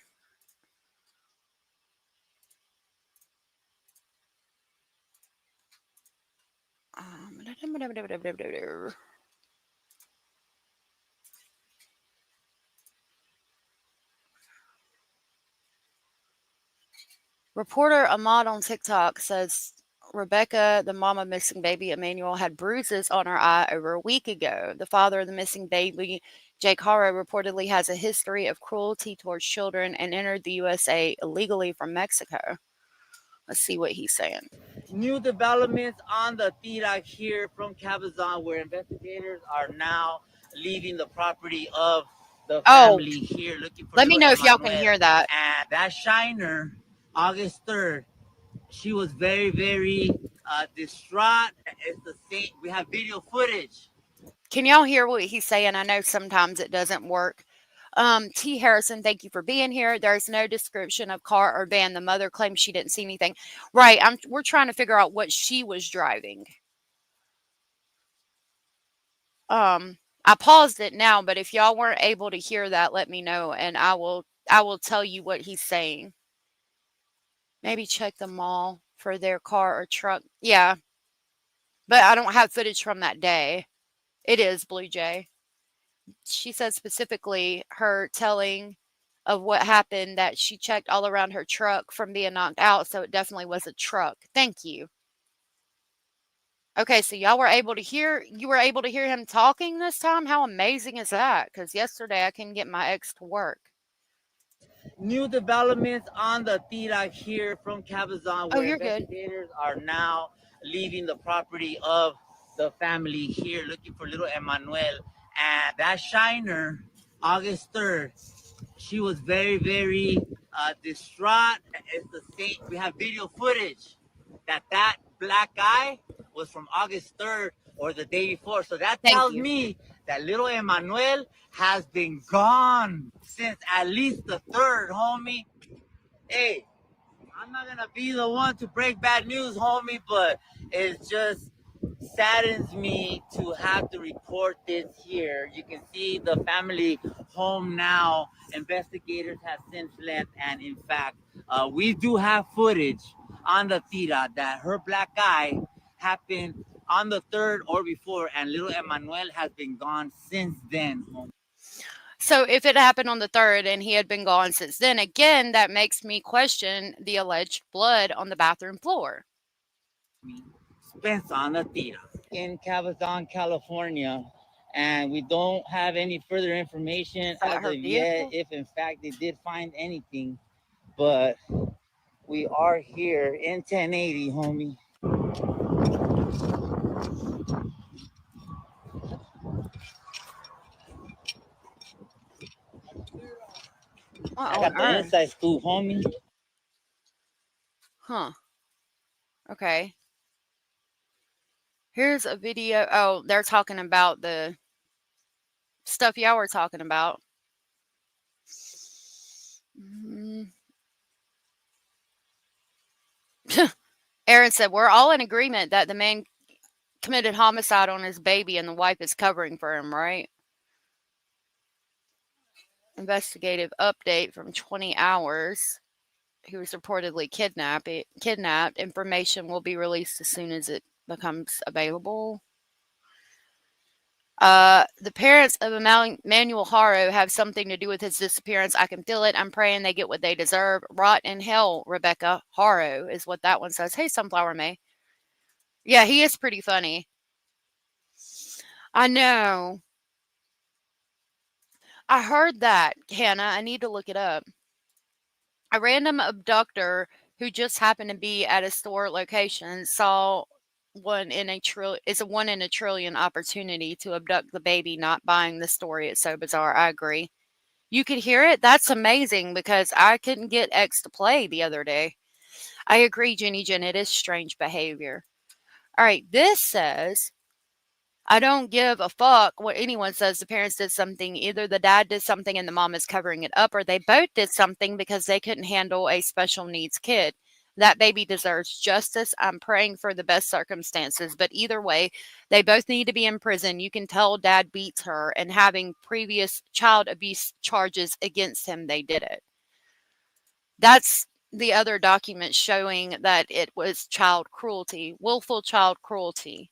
Reporter Ahmad on TikTok says Rebecca, the mom of missing baby Emmanuel, had bruises on her eye over a week ago. The father of the missing baby Jake Haro reportedly has a history of cruelty towards children and entered the USA illegally from Mexico. Let's see what he's saying. New developments on the Tira here from Cabazon, where investigators are now leaving the property of the family here looking for let me little know if y'all can Emmanuel. hear that. And that Shiner, August 3rd, she was very, very distraught. It's the same. We have video footage. Can y'all hear what he's saying? I know sometimes it doesn't work. T. Harrison, thank you for being here. There's no description of car or van. The mother claims she didn't see anything. Right. We're trying to figure out what she was driving. I paused it now, but if y'all weren't able to hear that, let me know and I will tell you what he's saying. Maybe check the mall for their car or truck. Yeah. But I don't have footage from that day. It is Blue Jay. She said specifically her telling of what happened that she checked all around her truck from being knocked out, so it definitely was a truck. Thank you. Okay, so y'all were able to hear him talking this time? How amazing is that? Because yesterday I couldn't get my ex to work. New developments on the Tira here from Cabazon, where you're good. investigators are now leaving the property of the family here looking for little Emmanuel. And that Shiner, August 3rd, she was very, very distraught. It's the same. We have video footage that black guy was from August 3rd or the day before. So that tells me that little Emmanuel has been gone since at least the 3rd, homie. Hey, I'm not gonna be the one to break bad news, homie, but it just saddens me to have to report this here. You can see the family home now. Investigators have since left, and in fact, we do have footage on the Tira that her black eye happened on the 3rd or before, and little Emmanuel has been gone since then, homie. So if it happened on the 3rd and he had been gone since then, again, that makes me question the alleged blood on the bathroom floor. Spence on the Tira in Cabazon, California, and we don't have any further information as of yet if in fact they did find anything, but we are here in 1080, homie. I got the inside scoop, homie. Huh. Okay. Here's a video. Oh, they're talking about the stuff y'all were talking about. Aaron said, we're all in agreement that the man committed homicide on his baby and the wife is covering for him, right? Investigative update from 20 hours. He was reportedly kidnapped. Information will be released as soon as it becomes available. The parents of Emmanuel Haro have something to do with his disappearance. I can feel it. I'm praying they get what they deserve. Rot in hell, Rebecca. Haro is what that one says. Hey, Sunflower May. Yeah, he is pretty funny. I know. I heard that, Hannah. I need to look it up. A random abductor who just happened to be at a store location saw it's a 1 in a trillion opportunity to abduct the baby, not buying the story. It's so bizarre. I agree. You could hear it? That's amazing because I couldn't get X to play the other day. I agree, Jenny Jen. It is strange behavior. All right. This says, I don't give a fuck what anyone says. The parents did something. Either the dad did something and the mom is covering it up, or they both did something because they couldn't handle a special needs kid. That baby deserves justice. I'm praying for the best circumstances, but either way, they both need to be in prison. You can tell dad beats her, and having previous child abuse charges against him, they did it. That's the other document showing that it was child cruelty, willful child cruelty.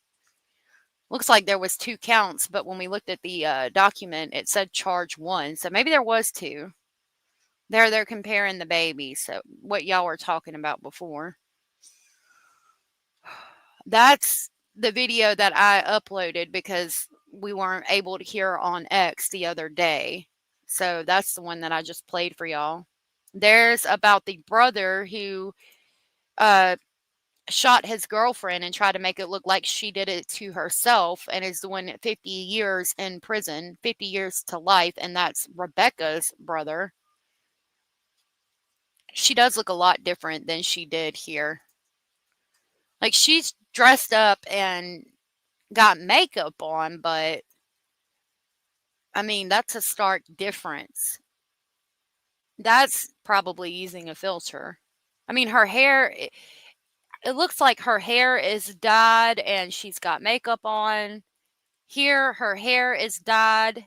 Looks like there was 2 counts, but when we looked at the document, it said charge 1. So maybe there was 2. They're comparing the baby. So what y'all were talking about before. That's the video that I uploaded because we weren't able to hear on X the other day. So that's the one that I just played for y'all. There's about the brother who shot his girlfriend and tried to make it look like she did it to herself, and is doing 50 years in prison, 50 years to life, and that's Rebecca's brother. She does look a lot different than she did here. Like, she's dressed up and got makeup on, but I mean, that's a stark difference. That's probably using a filter. I mean, her hair, it looks like her hair is dyed and she's got makeup on. Here, her hair is dyed.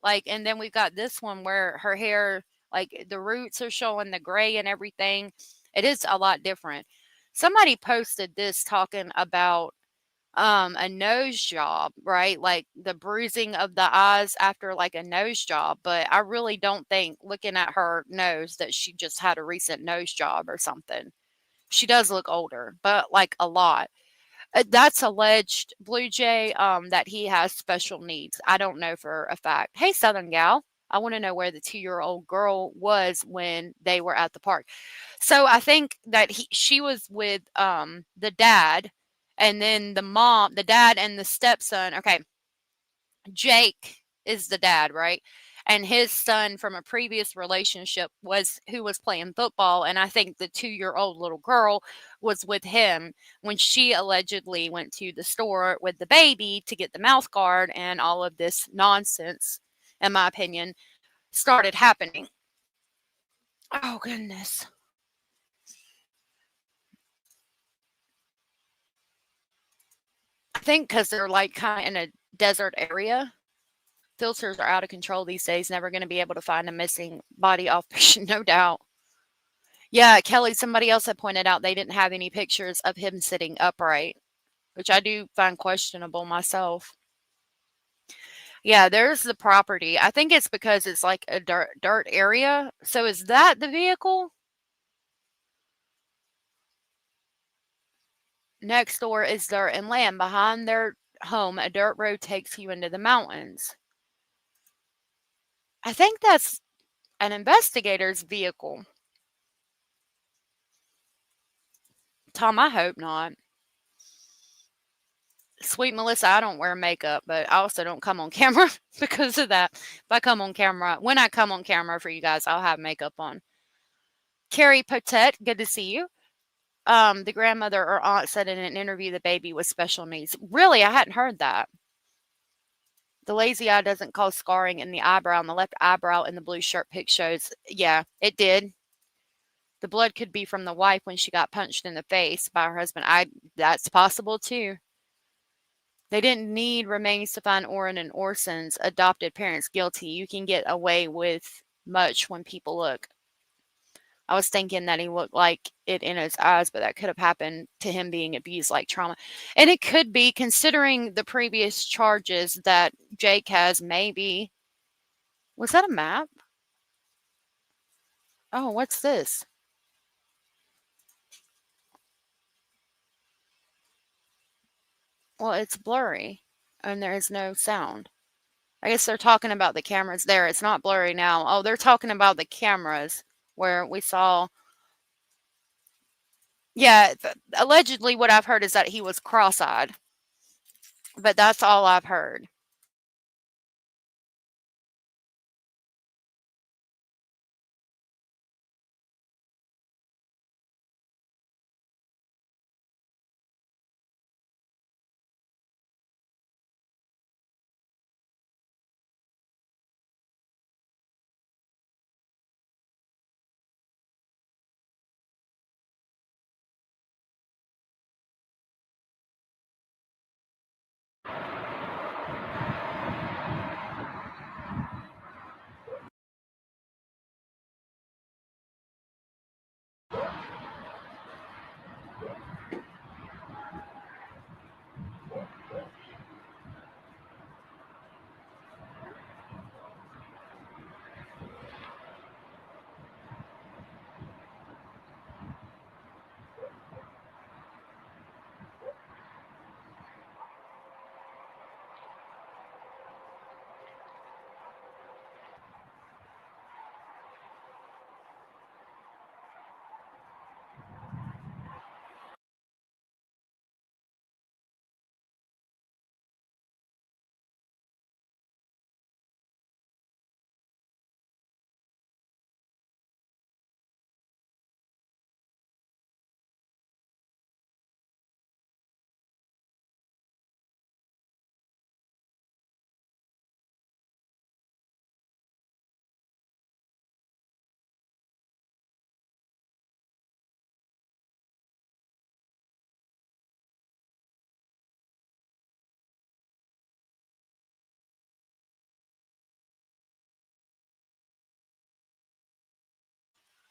Like, and then we've got this one where her hair, like, the roots are showing the gray and everything. It is a lot different. Somebody posted this talking about a nose job, right? Like the bruising of the eyes after like a nose job. But I really don't think, looking at her nose, that she just had a recent nose job or something. She does look older, but like a lot. That's alleged, Blue Jay, that he has special needs. I don't know for a fact. Hey, Southern Gal, I want to know where the 2-year-old girl was when they were at the park. So I think that she was with the dad, and then the dad and the stepson. Okay, Jake is the dad, right? And his son from a previous relationship was who was playing football, and I think the 2-year-old little girl was with him when she allegedly went to the store with the baby to get the mouth guard, and all of this nonsense, in my opinion, started happening. Oh goodness. I think because they're like kind of in a desert area. Filters are out of control these days. Never going to be able to find a missing body off picture, no doubt. Yeah, Kelly, somebody else had pointed out they didn't have any pictures of him sitting upright, which I do find questionable myself. Yeah, there's the property. I think it's because it's like a dirt area. So is that the vehicle? Next door is dirt and land. Behind their home, a dirt road takes you into the mountains. I think that's an investigator's vehicle. Tom, I hope not. Sweet Melissa, I don't wear makeup, but I also don't come on camera because of that. If I come on camera, when I come on camera for you guys, I'll have makeup on. Carrie Potet, good to see you. The grandmother or aunt said in an interview the baby was special needs. Really? I hadn't heard that. The lazy eye doesn't cause scarring in the eyebrow, and the left eyebrow in the blue shirt pic shows. Yeah, it did. The blood could be from the wife when she got punched in the face by her husband. That's possible too. They didn't need remains to find Orrin and Orson's adopted parents guilty. You can get away with much when people look. I was thinking that he looked like it in his eyes, but that could have happened to him being abused, like trauma. And it could be, considering the previous charges that Jake has, maybe. Was that a map? Oh, what's this? Well, it's blurry and there is no sound. I guess they're talking about the cameras there. It's not blurry now. Oh, they're talking about the cameras where we saw. Yeah, allegedly what I've heard is that he was cross-eyed. But that's all I've heard.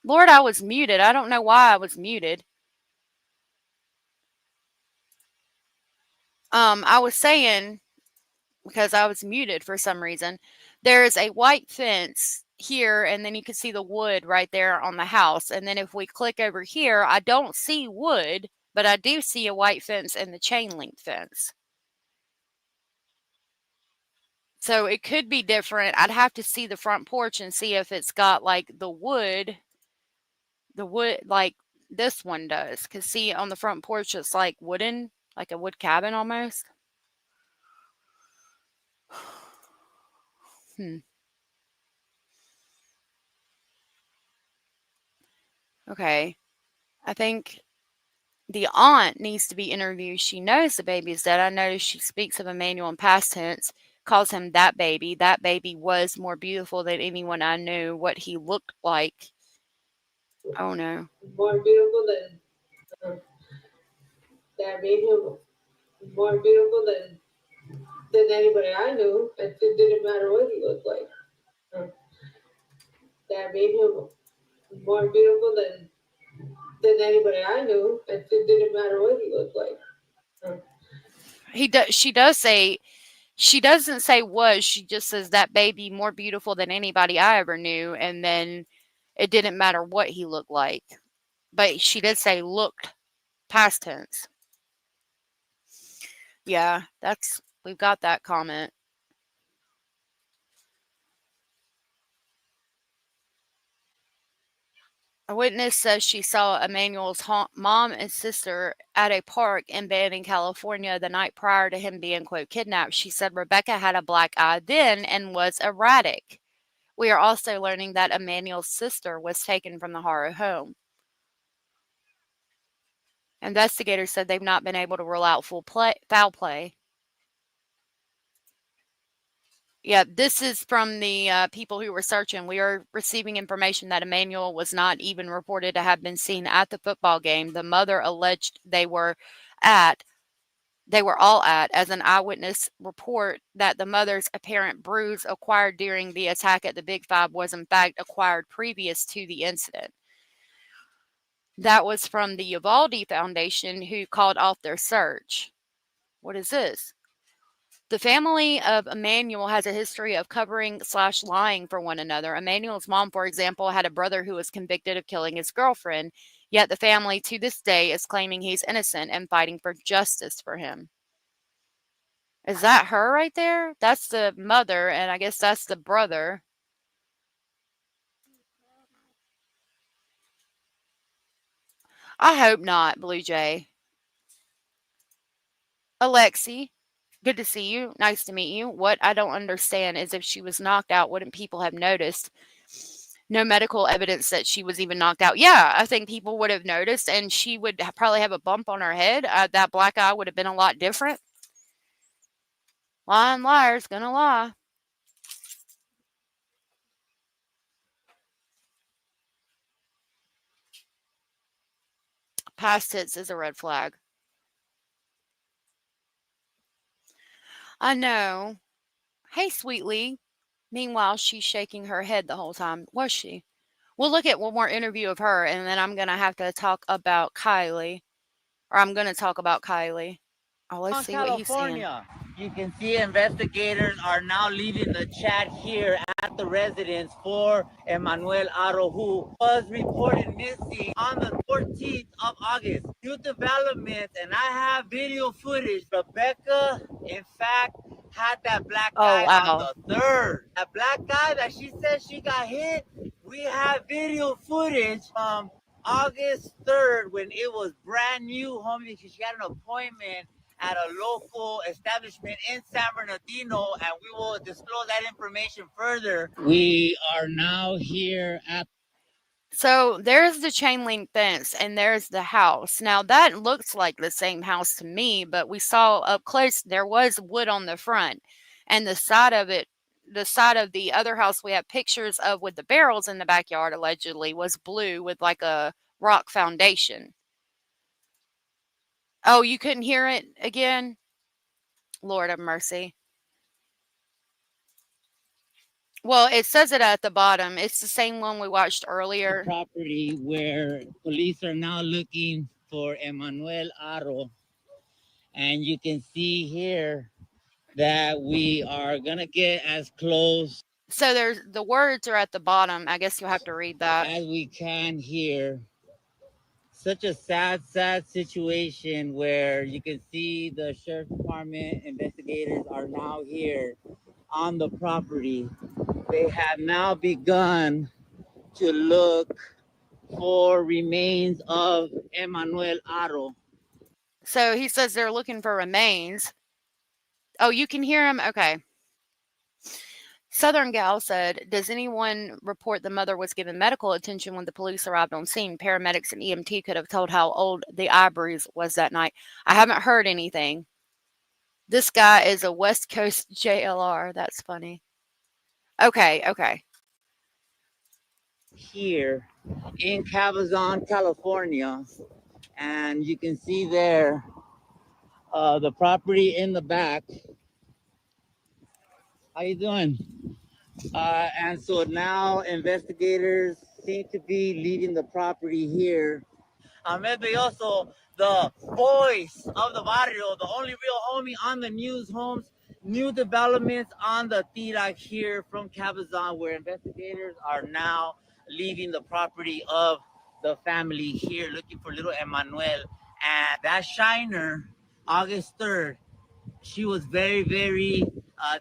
Lord, I was muted. I don't know why I was muted. I was saying, because I was muted for some reason, there's a white fence here, and then you can see the wood right there on the house. And then if we click over here, I don't see wood, but I do see a white fence and the chain link fence. So it could be different. I'd have to see the front porch and see if it's got like the wood like this one does. Because see, on the front porch, it's like wooden, like a wood cabin almost. Okay. I think the aunt needs to be interviewed. She knows the baby is dead. I noticed she speaks of Emmanuel in past tense, calls him that baby. That baby was more beautiful than anyone I knew. What he looked like. Oh no. More beautiful that made him more beautiful than anybody I knew. It didn't matter what he looked like. That made him more beautiful than anybody I knew. It didn't matter what he looked like. She does say, she doesn't say was, she just says that baby more beautiful than anybody I ever knew, and then it didn't matter what he looked like. But she did say looked, past tense. Yeah, we've got that comment. A witness says she saw Emmanuel's mom and sister at a park in Banning, California the night prior to him being, quote, kidnapped. She said Rebecca had a black eye then and was erratic. We are also learning that Emmanuel's sister was taken from the Haro home. Investigators said they've not been able to rule out foul play. Yeah, this is from the people who were searching. We are receiving information that Emmanuel was not even reported to have been seen at the football game. The mother alleged they were all at, as an eyewitness report that the mother's apparent bruise acquired during the attack at the Big Five was in fact acquired previous to the incident. That was from the Uvalde Foundation, who called off their search. What is this? The family of Emmanuel has a history of covering/lying for one another. Emmanuel's mom, for example, had a brother who was convicted of killing his girlfriend, yet the family to this day is claiming he's innocent and fighting for justice for him. Is that her right there? That's the mother, and I guess that's the brother. I hope not, Blue Jay. Alexi, good to see you. Nice to meet you. What I don't understand is if she was knocked out, wouldn't people have noticed? No medical evidence that she was even knocked out. Yeah, I think people would have noticed, and she would probably have a bump on her head. That black eye would have been a lot different. Lying liar's gonna lie. Past tense is a red flag. I know. Hey, Sweetly. Meanwhile, she's shaking her head the whole time. Was she? We'll look at one more interview of her, and then I'm going to have to talk about Kylee. Or I'm going to talk about Kylee. Oh, let's see what he's saying. California. You can see investigators are now leaving the chat here at the residence for Emmanuel Haro, who was reported missing on the 14th of August. New developments, and I have video footage. Rebecca, in fact, had that black guy on the 3rd. That black guy that she said she got hit, we have video footage from August 3rd when it was brand new, homie, because she had an appointment at a local establishment in San Bernardino, and we will disclose that information further. We are now here at. So there's the chain link fence, and there's the house. Now that looks like the same house to me, but we saw up close there was wood on the front, and the side of it, the side of the other house we have pictures of with the barrels in the backyard allegedly was blue with like a rock foundation. Oh, you couldn't hear it again? Lord have mercy. Well, it says it at the bottom. It's the same one we watched earlier. Property where police are now looking for Emmanuel Haro. And you can see here that we are gonna get as close So there's the words are at the bottom. I guess you'll have to read that. as we can here. Such a sad situation where you can see the sheriff's department investigators are now here on the property. They have now begun to look for remains of Emmanuel Haro. So he says they're looking for remains. Oh, you can hear him? Okay. Southern Gal said, does anyone report the mother was given medical attention when the police arrived on scene? Paramedics and EMT could have told how old the eye bruise was that night. I haven't heard anything. This guy is a West Coast JLR. That's funny. Okay. Here in Cabazon, California. And you can see there the property in the back. How you doing? And so now investigators seem to be leaving the property here. Ahmed Belloso, the voice of the barrio, the only real homie on the news homes. New developments on the Tira here from Cabazon, where investigators are now leaving the property of the family here, looking for little Emmanuel. And that shiner, August 3rd, she was very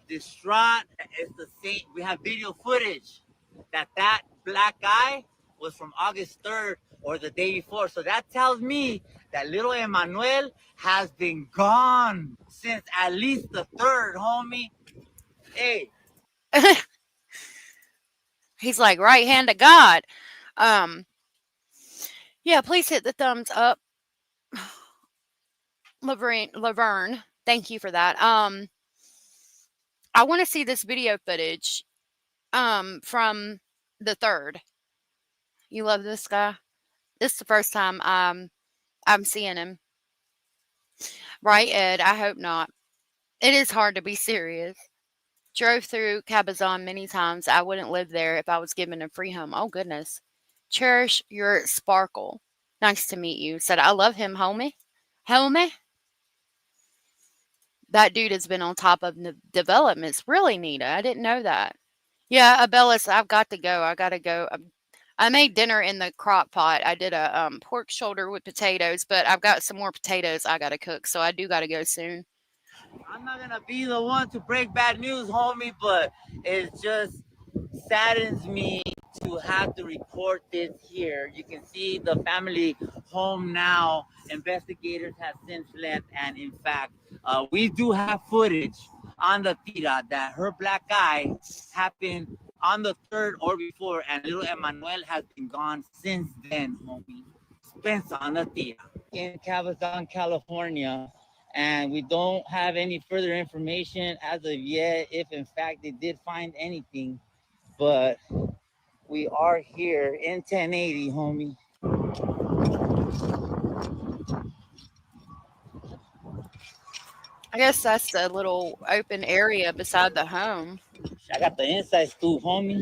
distraught. It's the same. We have video footage that black guy was from August 3rd or the day before. So that tells me that little Emmanuel has been gone since at least the 3rd, homie. Hey. He's like right hand of God. Yeah, please hit the thumbs up. Laverne, thank you for that. I want to see this video footage from the 3rd. You love this guy? This is the first time I'm seeing him. Right, Ed? I hope not. It is hard to be serious. Drove through Cabazon many times. I wouldn't live there if I was given a free home. Oh, goodness. Cherish your sparkle. Nice to meet you. Said, I love him, homie. Homie? That dude has been on top of the developments. Really, Nita. I didn't know that. Yeah, Abellis, I've got to go. I got to go. I made dinner in the crock pot. I did a pork shoulder with potatoes, but I've got some more potatoes I got to cook, so I do got to go soon. I'm not gonna be the one to break bad news, homie, but it just saddens me to have to report this here. You can see the family home now. Investigators have since left, and in fact, we do have footage on the Tira that her black eye happened on the 3rd or before, and little Emmanuel has been gone since then, homie. Spencer on the Tira in Cabazon, California. And we don't have any further information as of yet, if in fact they did find anything. But we are here in 1080, homie. I guess that's the little open area beside the home. I got the inside scoop, homie.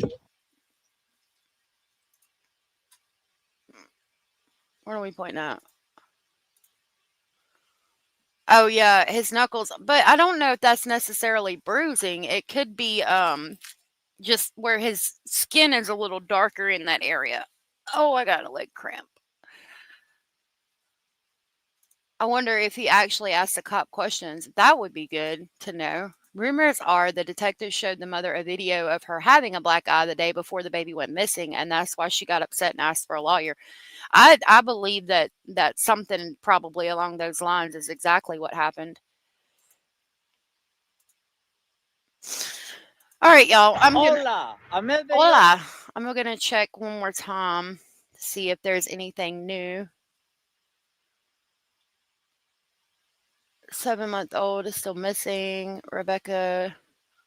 Where are we pointing at? Oh yeah, his knuckles. But I don't know if that's necessarily bruising. It could be just where his skin is a little darker in that area. Oh, I got a leg cramp. I wonder if he actually asked the cop questions. That would be good to know. Rumors are the detective showed the mother a video of her having a black eye the day before the baby went missing, and that's why she got upset and asked for a lawyer. I believe that something probably along those lines is exactly what happened. All right, y'all. Hola. Hola. I'm gonna check one more time to see if there's anything new. 7-month-old is still missing. Rebecca,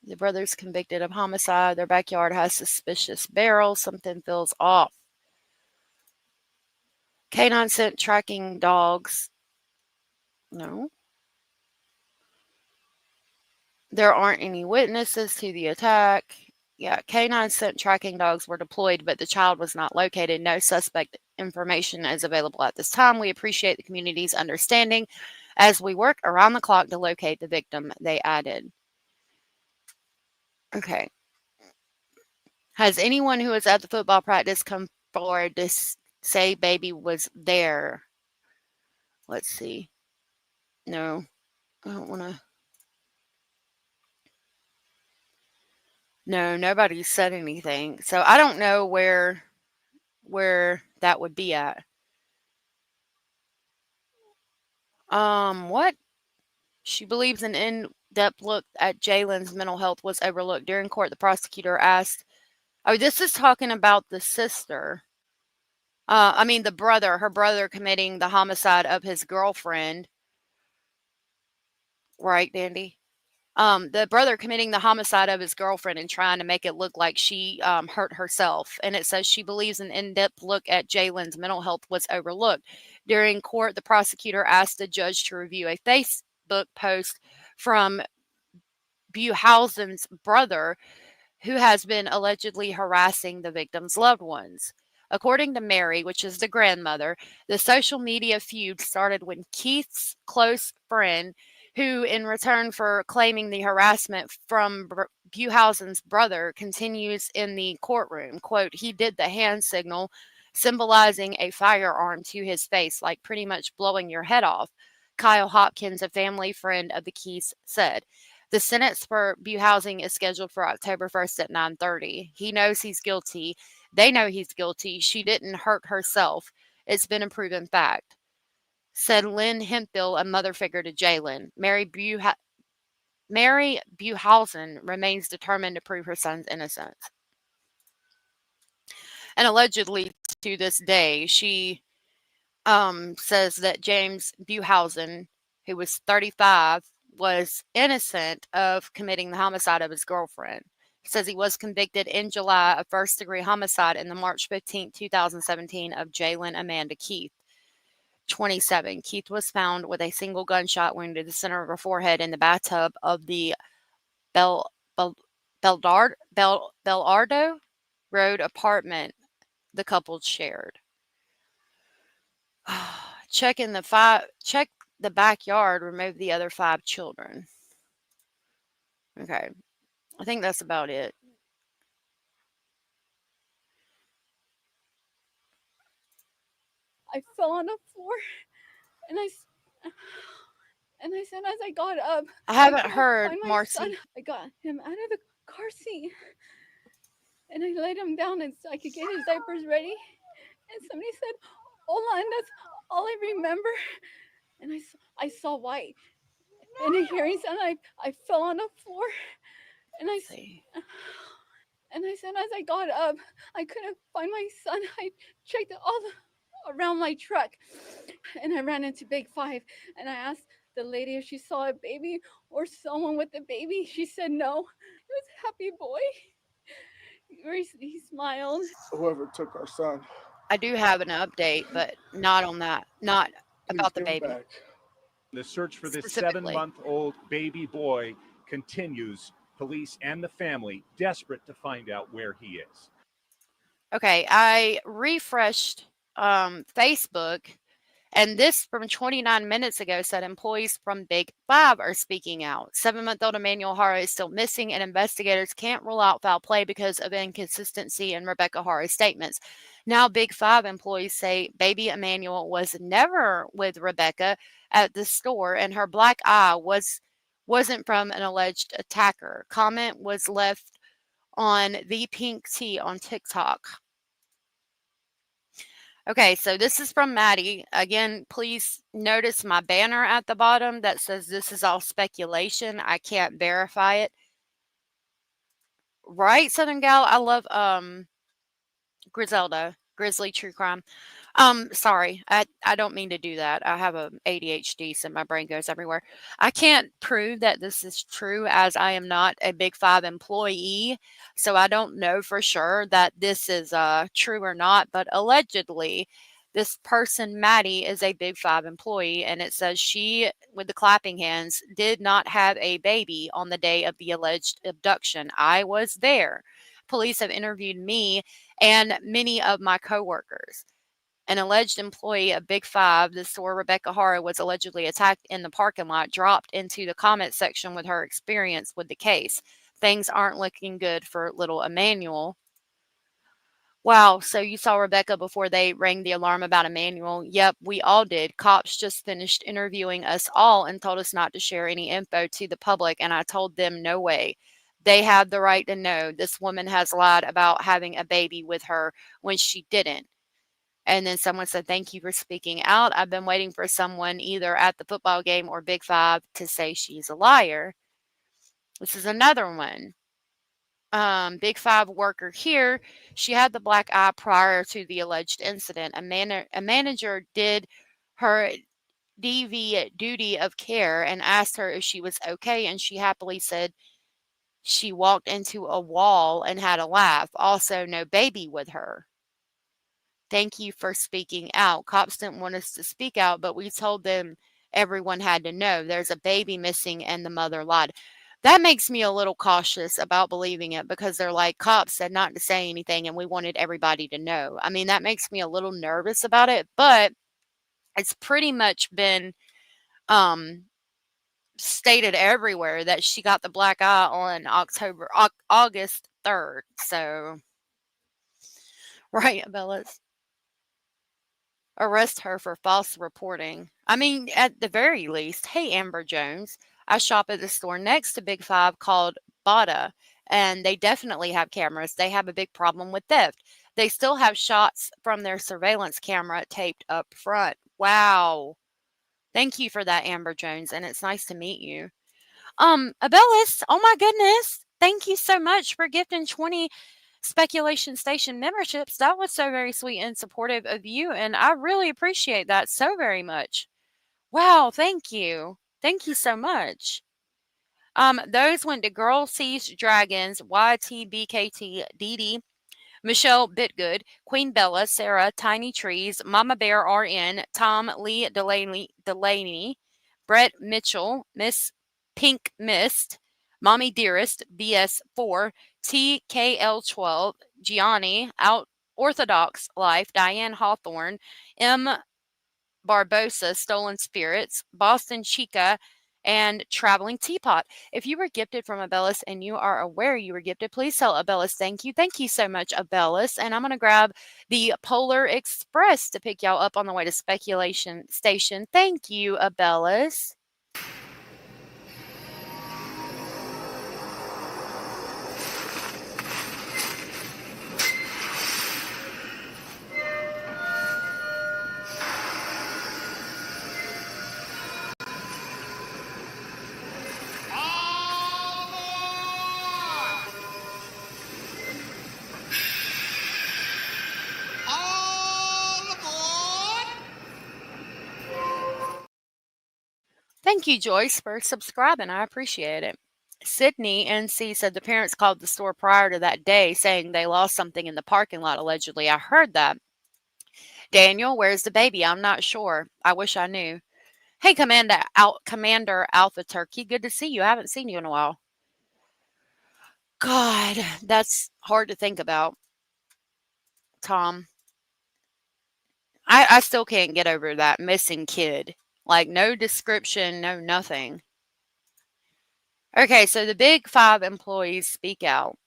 the brother's convicted of homicide. Their backyard has suspicious barrels. Something feels off. Canine scent tracking dogs. No. There aren't any witnesses to the attack. Yeah, K9 scent tracking dogs were deployed, but the child was not located. No suspect information is available at this time. We appreciate the community's understanding as we work around the clock to locate the victim, they added. Okay. Has anyone who was at the football practice come forward to say baby was there? Let's see. No, I don't want to. No, nobody said anything. So I don't know where that would be at. What? She believes an in-depth look at Jalen's mental health was overlooked. During court, the prosecutor asked, oh, this is talking about the sister. I mean, the brother, her brother committing the homicide of his girlfriend. Right, Dandy? The brother committing the homicide of his girlfriend and trying to make it look like she hurt herself. And it says she believes an in-depth look at Jalen's mental health was overlooked. During court, the prosecutor asked the judge to review a Facebook post from Buhausen's brother, who has been allegedly harassing the victim's loved ones. According to Mary, which is the grandmother, the social media feud started when Keith's close friend, who in return for claiming the harassment from Buhausen's brother, continues in the courtroom. Quote, he did the hand signal, symbolizing a firearm to his face, like pretty much blowing your head off, Kyle Hopkins, a family friend of the Keiths, said. The sentence for Buhausen is scheduled for October 1st at 9:30. He knows he's guilty. They know he's guilty. She didn't hurt herself. It's been a proven fact, said Lynn Hemphill, a mother figure to Jalen. Mary Buhausen remains determined to prove her son's innocence. And allegedly to this day, she says that James Buhausen, who was 35, was innocent of committing the homicide of his girlfriend. He says he was convicted in July of first-degree homicide in the March 15, 2017 of Jalen Amanda Keith, 27. Keith was found with a single gunshot wound to the center of her forehead in the bathtub of the Belardo Road apartment the couple shared. Check the backyard, remove the other 5 children. Okay. I think that's about it. I fell on the floor and I said as I got up, I haven't couldn't heard, find my Marcy. son. I got him out of the car seat and I laid him down and so I could get his diapers ready. And somebody said, "Hola," and that's all I remember. And I saw white. And a hearing sound, I fell on the floor. And I said, as I got up, I couldn't find my son. I checked around my truck. And I ran into Big 5. And I asked the lady if she saw a baby or someone with a baby. She said no. It was a happy boy. He smiled. Whoever took our son. I do have an update, but not on that. Not about the baby. Back. The search for this Specifically. 7-month-old baby boy continues. Police and the family desperate to find out where he is. Okay, I refreshed Facebook, and this from 29 minutes ago said employees from Big 5 are speaking out. 7-month-old Emmanuel Haro is still missing, and investigators can't rule out foul play because of inconsistency in Rebecca Haro's statements. Now, Big 5 employees say baby Emmanuel was never with Rebecca at the store, and her black eye wasn't from an alleged attacker. Comment was left on the pink tea on TikTok. Okay, so this is from Maddie. Again, please notice my banner at the bottom that says this is all speculation. I can't verify it. Right, Southern Gal? I love Griselda, Grizzly True Crime. Sorry, I don't mean to do that. I have a ADHD, so my brain goes everywhere. I can't prove that this is true as I am not a Big 5 employee, so I don't know for sure that this is true or not, but allegedly this person, Maddie, is a Big 5 employee, and it says she, with the clapping hands, did not have a baby on the day of the alleged abduction. I was there. police have interviewed me and many of my coworkers. An alleged employee of Big Five, the store Rebecca Haro was allegedly attacked in the parking lot, dropped into the comment section with her experience with the case. Things aren't looking good for little Emmanuel. Wow, so you saw Rebecca before they rang the alarm about Emmanuel? Yep, we all did. Cops just finished interviewing us all and told us not to share any info to the public, and I told them no way. They have the right to know this woman has lied about having a baby with her when she didn't. And then someone said, thank you for speaking out. I've been waiting for someone either at the football game or Big Five to say she's a liar. This is another one. Big Five worker here. She had the black eye prior to the alleged incident. A manager did her DV duty of care and asked her if she was okay, and she happily said she walked into a wall and had a laugh. Also, no baby with her. Thank you for speaking out. Cops didn't want us to speak out, but we told them everyone had to know there's a baby missing and the mother lied. That makes me a little cautious about believing it because they're like, cops said not to say anything and we wanted everybody to know. I mean, that makes me a little nervous about it, but it's pretty much been stated everywhere that she got the black eye on August 3rd. So, right, Bellas? Arrest her for false reporting. I mean, at the very least, hey, Amber Jones, I shop at the store next to Big Five called Bada, and they definitely have cameras. They have a big problem with theft. They still have shots from their surveillance camera taped up front. Wow. Thank you for that, Amber Jones, and it's nice to meet you. Abellis, oh my goodness. Thank you so much for gifting 20 Speculation Station memberships. That was so very sweet and supportive of you, and I really appreciate that so very much. Wow, thank you. Thank you so much. Those went to Girl Sees Dragons, YTBKT, DD, Michelle Bitgood, Queen Bella, Sarah, Tiny Trees, Mama Bear RN, Tom Lee Delaney, Brett Mitchell, Miss Pink Mist, Mommy Dearest, BS4, TKL12, Gianni, Orthodox Life, Diane Hawthorne, M. Barbosa, Stolen Spirits, Boston Chica, and Traveling Teapot. If you were gifted from Abellis and you are aware you were gifted, please tell Abellis thank you. Thank you so much, Abellis. And I'm going to grab the Polar Express to pick y'all up on the way to Speculation Station. Thank you, Abellis. Thank you, Joyce, for subscribing. I appreciate it. Sydney NC said the parents called the store prior to that day saying they lost something in the parking lot, allegedly. I heard that. Daniel, where's the baby? I'm not sure. I wish I knew. Hey, Commander Alpha Turkey. Good to see you. I haven't seen you in a while. God, that's hard to think about, Tom. I still can't get over that missing kid. Like, no description, no nothing. Okay, so the Big Five employees speak out.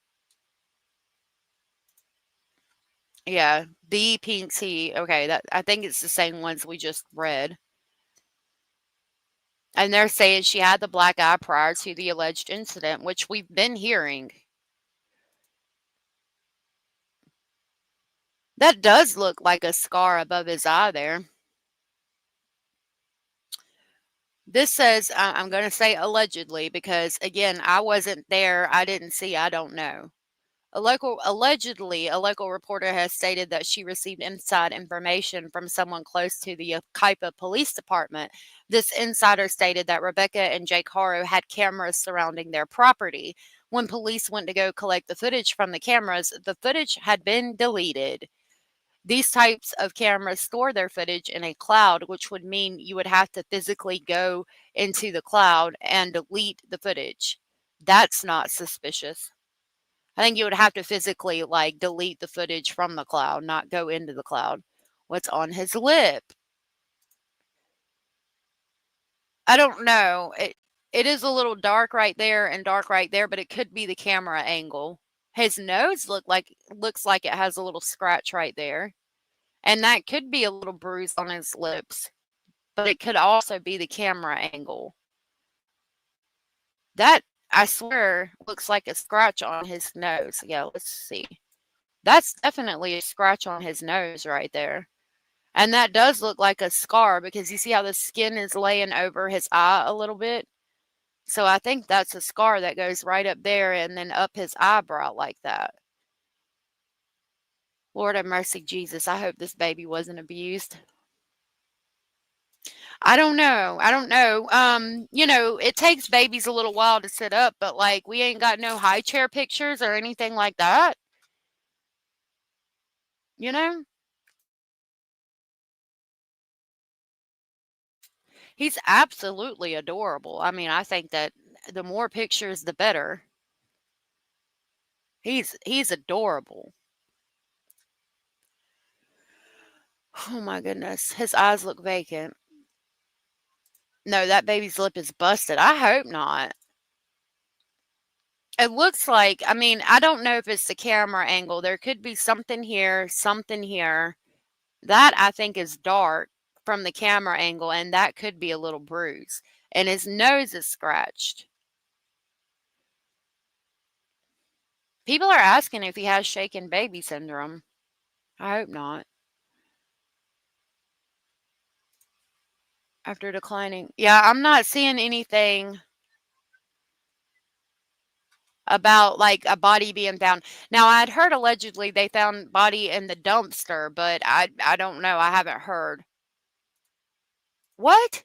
Yeah, B, Pink T. Okay, that I think it's the same ones we just read. And they're saying she had the black eye prior to the alleged incident, which we've been hearing. That does look like a scar above his eye there. This says, I'm going to say allegedly because, again, I wasn't there. I didn't see. I don't know. Allegedly, a local reporter has stated that she received inside information from someone close to the Yucaipa Police Department. This insider stated that Rebecca and Jake Haro had cameras surrounding their property. When police went to go collect the footage from the cameras, the footage had been deleted. These types of cameras store their footage in a cloud, which would mean you would have to physically go into the cloud and delete the footage. That's not suspicious. I think you would have to physically like delete the footage from the cloud, not go into the cloud. What's on his lip? I don't know. It is a little dark right there and dark right there, but it could be the camera angle. His nose looks like it has a little scratch right there. And that could be a little bruise on his lips, but it could also be the camera angle. That, I swear, looks like a scratch on his nose. Yeah, let's see. That's definitely a scratch on his nose right there. And that does look like a scar because you see how the skin is laying over his eye a little bit? So I think that's a scar that goes right up there and then up his eyebrow like that. Lord have mercy, Jesus. I hope this baby wasn't abused. I don't know. I don't know. It takes babies a little while to sit up, but like we ain't got no high chair pictures or anything like that. You know? He's absolutely adorable. I mean, I think that the more pictures the better. He's adorable. Oh my goodness. His eyes look vacant. No, that baby's lip is busted. I hope not. It looks like, I mean, I don't know if it's the camera angle. There could be something here, something here. That I think is dark from the camera angle, and that could be a little bruise. And his nose is scratched. People are asking if he has shaken baby syndrome. I hope not. After declining. Yeah, I'm not seeing anything about like a body being found. Now, I'd heard allegedly they found body in the dumpster, but I don't know. I haven't heard. What?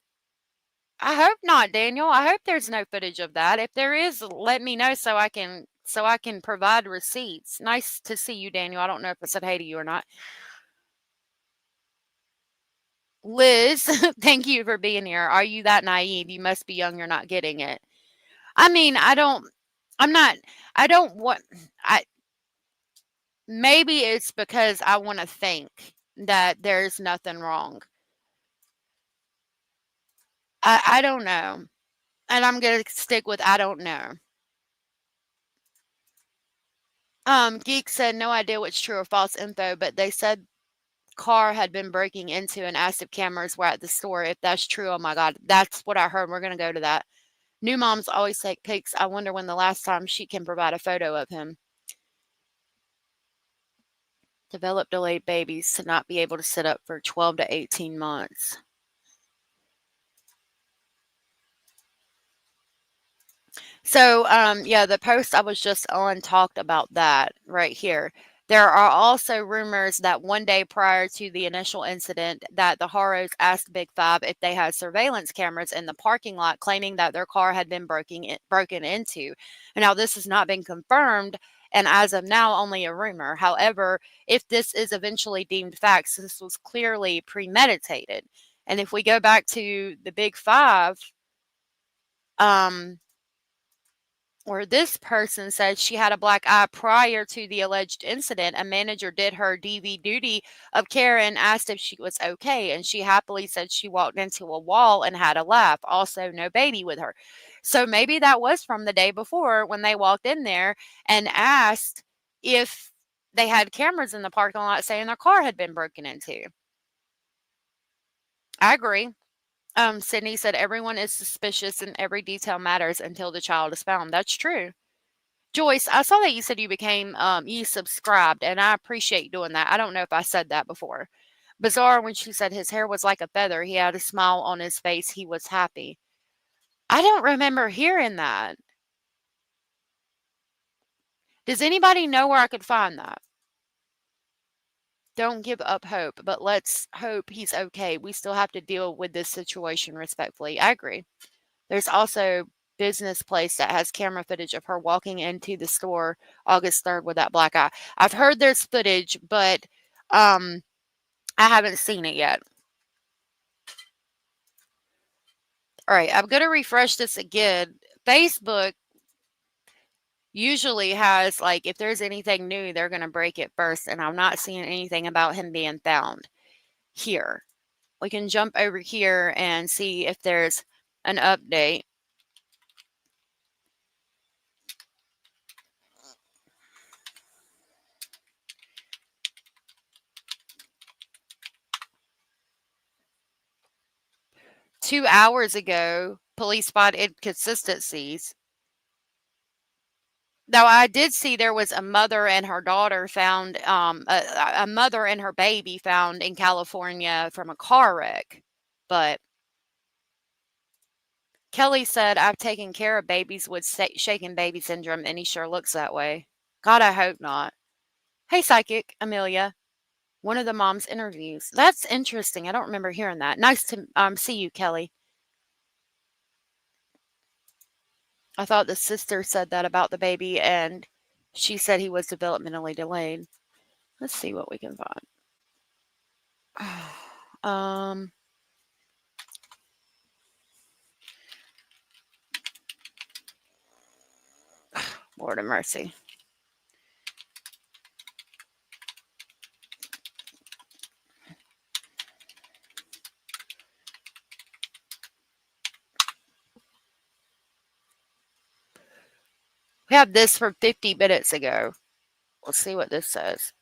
I hope not, Daniel. I hope there's no footage of that. If there is, let me know so I can provide receipts. Nice to see you, Daniel. I don't know if I said hey to you or not. Liz, thank you for being here. Are you that naive? You must be young. You're not getting it. I mean, I don't want, maybe it's because I want to think that there's nothing wrong. I don't know. And I'm going to stick with I don't know. Geek said no idea what's true or false info, but they said car had been breaking into and asked if cameras were at the store. If that's true, oh my God, that's what I heard. We're going to go to that. New moms always take pics. I wonder when the last time she can provide a photo of him. Develop delayed babies to not be able to sit up for 12 to 18 months. So, yeah, the post I was just on talked about that right here. There are also rumors that one day prior to the initial incident that the Haros asked Big Five if they had surveillance cameras in the parking lot, claiming that their car had been broken into. And now this has not been confirmed, and as of now, only a rumor. However, if this is eventually deemed facts, this was clearly premeditated. And if we go back to the Big Five, where this person said she had a black eye prior to the alleged incident, a manager did her DV duty of care and asked if she was okay. And she happily said she walked into a wall and had a laugh. Also, no baby with her. So maybe that was from the day before when they walked in there and asked if they had cameras in the parking lot saying their car had been broken into. I agree. Sydney said everyone is suspicious and every detail matters until the child is found. That's true. Joyce, I saw that you said you became, you subscribed, and I appreciate you doing that. I don't know if I said that before. Bizarre when she said his hair was like a feather. He had a smile on his face. He was happy. I don't remember hearing that. Does anybody know where I could find that? Don't give up hope, but let's hope he's okay. We still have to deal with this situation respectfully. I agree. There's also business place that has camera footage of her walking into the store August 3rd with that black eye. I've heard there's footage, but I haven't seen it yet. All right, I'm going to refresh this again. Facebook usually has, like, if there's anything new, they're going to break it first. And I'm not seeing anything about him being found here. We can jump over here and see if there's an update. Two hours ago, police spotted inconsistencies. Now, I did see there was a mother and her daughter found, a mother and her baby found in California from a car wreck. But Kelly said, I've taken care of babies with shaken baby syndrome, and he sure looks that way. God, I hope not. Hey, Psychic Amelia. One of the mom's interviews. That's interesting. I don't remember hearing that. Nice to see you, Kelly. I thought the sister said that about the baby, and she said he was developmentally delayed. Let's see what we can find. Lord of mercy. We have this from 50 minutes ago. Let's see what this says.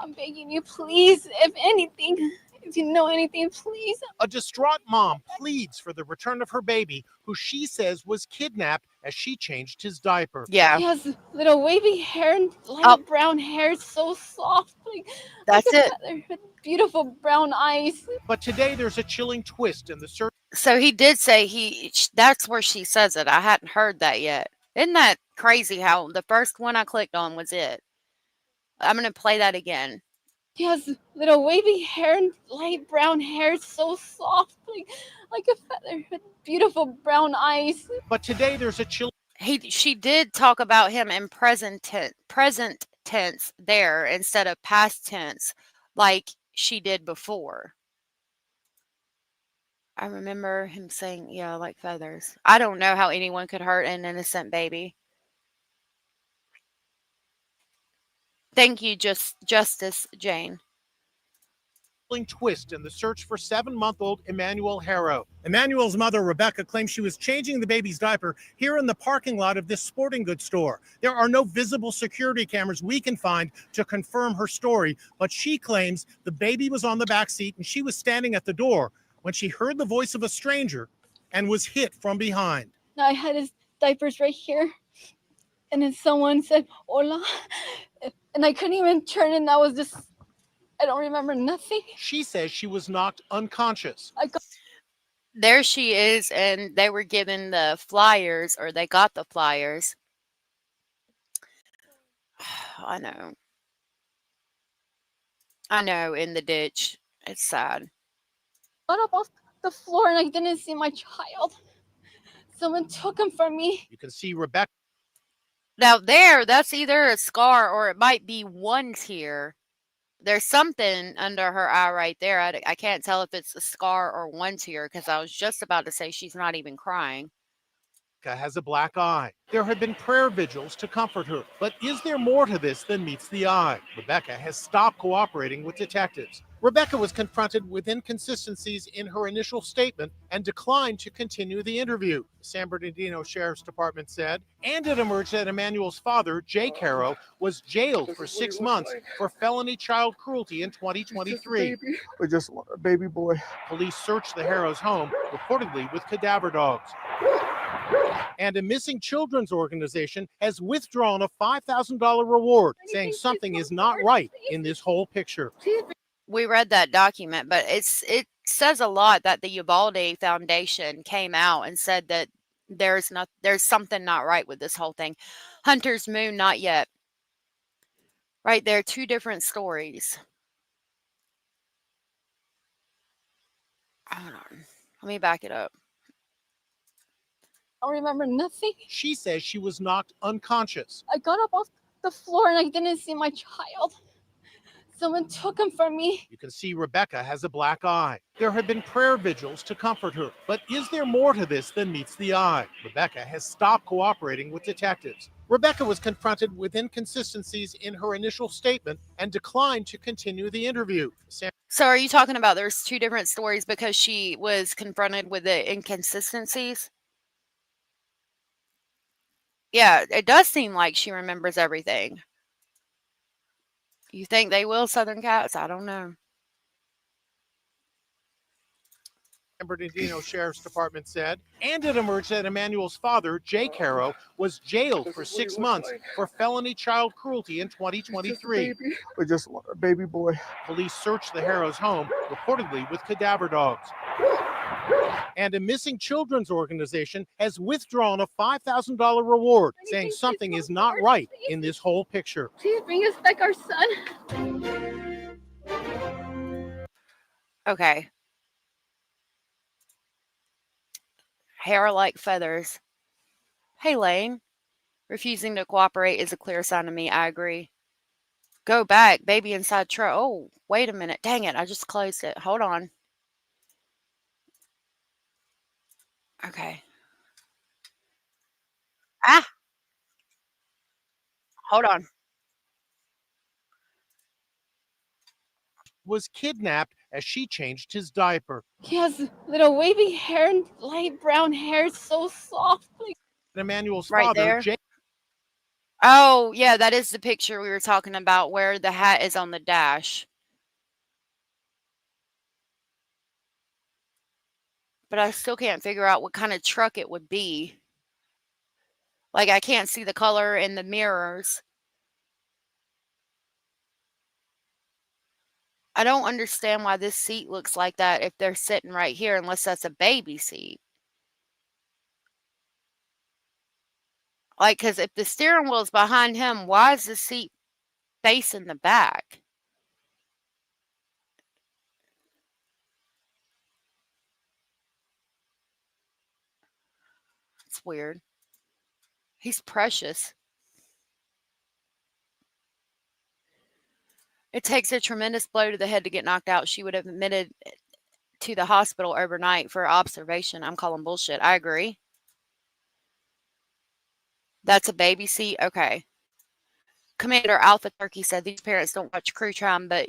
I'm begging you, please, if anything, if you know anything, please. A distraught mom pleads for the return of her baby, who she says was kidnapped as she changed his diaper. Yeah. He has little wavy hair and light brown hair, so soft, That's like a it. feather, with beautiful brown eyes. But today there's a chilling twist in the search. So he did say that's where she says it. I hadn't heard that yet. Isn't that crazy how the first one I clicked on was it? I'm going to play that again. He has little wavy hair and light brown hair, so soft, like a feather, with beautiful brown eyes. But today there's a chilling. She did talk about him in present tense there instead of past tense like she did before. I remember him saying, yeah, like feathers. I don't know how anyone could hurt an innocent baby. Thank you, Justice Jane. Twist in the search for 7-month-old Emmanuel Haro. Emmanuel's mother, Rebecca, claims she was changing the baby's diaper here in the parking lot of this sporting goods store. There are no visible security cameras we can find to confirm her story, but she claims the baby was on the back seat and she was standing at the door when she heard the voice of a stranger and was hit from behind. Now I had his diapers right here, and then someone said, hola, and I couldn't even turn, and I was just, I don't remember nothing. She says she was knocked unconscious. There she is, and they were given the flyers, or they got the flyers. I know, in the ditch. It's sad. I got up off the floor, and I didn't see my child. Someone took him from me. You can see Rebecca. Now that's either a scar or it might be one tear. There's something under her eye right there. I can't tell if it's a scar or one tear because I was just about to say she's not even crying. Has a black eye. There have been prayer vigils to comfort her. But is there more to this than meets the eye? Rebecca has stopped cooperating with detectives. Rebecca was confronted with inconsistencies in her initial statement and declined to continue the interview, the San Bernardino Sheriff's Department said. And it emerged that Emmanuel's father, Jake Haro, was jailed for 6 months for felony child cruelty in 2023. I just want a baby boy. Police searched the Haro's home, reportedly with cadaver dogs. And a missing children's organization has withdrawn a $5,000 reward, saying something is not right in this whole picture. We read that document, but it says a lot that the Uvalde Foundation came out and said that there's something not right with this whole thing. Hunter's Moon, not yet. Right there, two different stories. Hold on. Let me back it up. I don't remember nothing. She says she was knocked unconscious. I got up off the floor, and I didn't see my child. Someone took him from me. You can see Rebecca has a black eye. There have been prayer vigils to comfort her. But is there more to this than meets the eye? Rebecca has stopped cooperating with detectives. Rebecca was confronted with inconsistencies in her initial statement and declined to continue the interview. So are you talking about there's two different stories because she was confronted with the inconsistencies? Yeah, it does seem like she remembers everything. You think they will, Southern Cats? I don't know. San Bernardino Sheriff's Department said, and it emerged that Emmanuel's father, Jake Haro, was jailed for 6 months for felony child cruelty in 2023. But just a baby boy. Police searched the Haro's home, reportedly with cadaver dogs. And a missing children's organization has withdrawn a $5,000 reward, saying something is not right in this whole picture. Please bring us back our son. Okay. Hair like feathers. Hey, Lane. Refusing to cooperate is a clear sign to me. I agree. Go back. Baby inside truck. Oh, wait a minute. Dang it. I just closed it. Hold on. Okay. Ah! Hold on. Was kidnapped as she changed his diaper. He has little wavy hair and light brown hair, so soft. Emmanuel's Right father, there. Jake. Oh, yeah, that is the picture we were talking about where the hat is on the dash. But I still can't figure out what kind of truck it would be. Like, I can't see the color in the mirrors. I don't understand why this seat looks like that if they're sitting right here, unless that's a baby seat. Like, because if the steering wheel is behind him, why is the seat facing the back? It's weird. He's precious. It takes a tremendous blow to the head to get knocked out. She would have admitted to the hospital overnight for observation. I'm calling bullshit. I agree. That's a baby seat? Okay. Commander Alpha Turkey said these parents don't watch true crime, but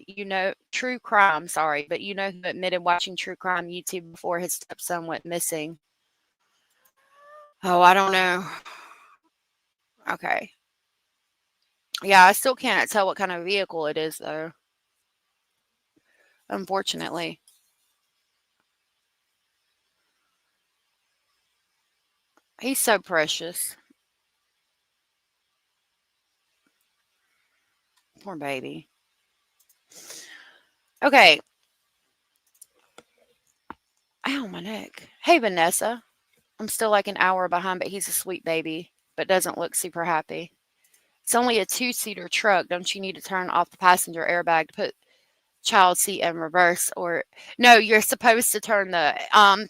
true crime, sorry, but who admitted watching true crime YouTube before his stepson went missing. Oh, I don't know. Okay. Yeah, I still can't tell what kind of vehicle it is, though. Unfortunately. He's so precious. Poor baby. Okay. Ow, my neck. Hey, Vanessa. I'm still like an hour behind, but he's a sweet baby, but doesn't look super happy. It's only a 2-seater truck. Don't you need to turn off the passenger airbag to put child seat in reverse? Or no, you're supposed to turn the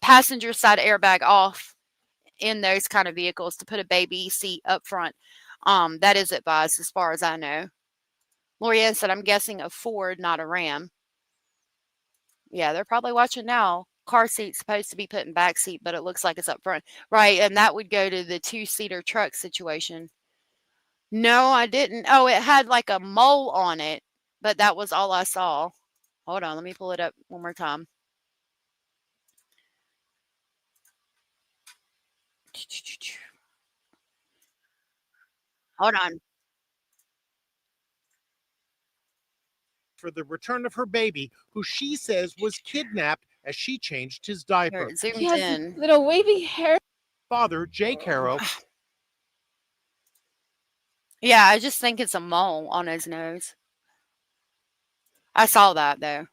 passenger side airbag off in those kind of vehicles to put a baby seat up front. That is advised as far as I know. Lorianne said, I'm guessing a Ford, not a Ram. Yeah, they're probably watching now. Car seat's supposed to be put in back seat, but it looks like it's up front. Right, and that would go to the 2-seater truck situation. No, I didn't. Oh, it had like a mole on it, but that was all I saw. Hold on, let me pull it up one more time. Hold on. For the return of her baby, who she says was kidnapped as she changed his diaper. Here, it zoomed He has in. little wavy hair. Father, Jake Haro. Yeah, I just think it's a mole on his nose. I saw that, though.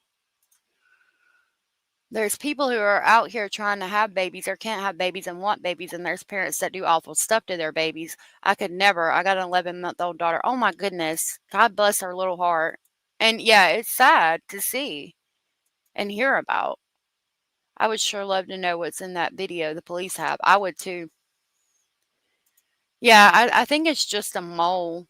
There's people who are out here trying to have babies or can't have babies and want babies, and there's parents that do awful stuff to their babies. I could never. I got an 11-month-old daughter. Oh, my goodness. God bless her little heart. And, yeah, it's sad to see and hear about. I would sure love to know what's in that video the police have. I would, too. Yeah, I think it's just a mole.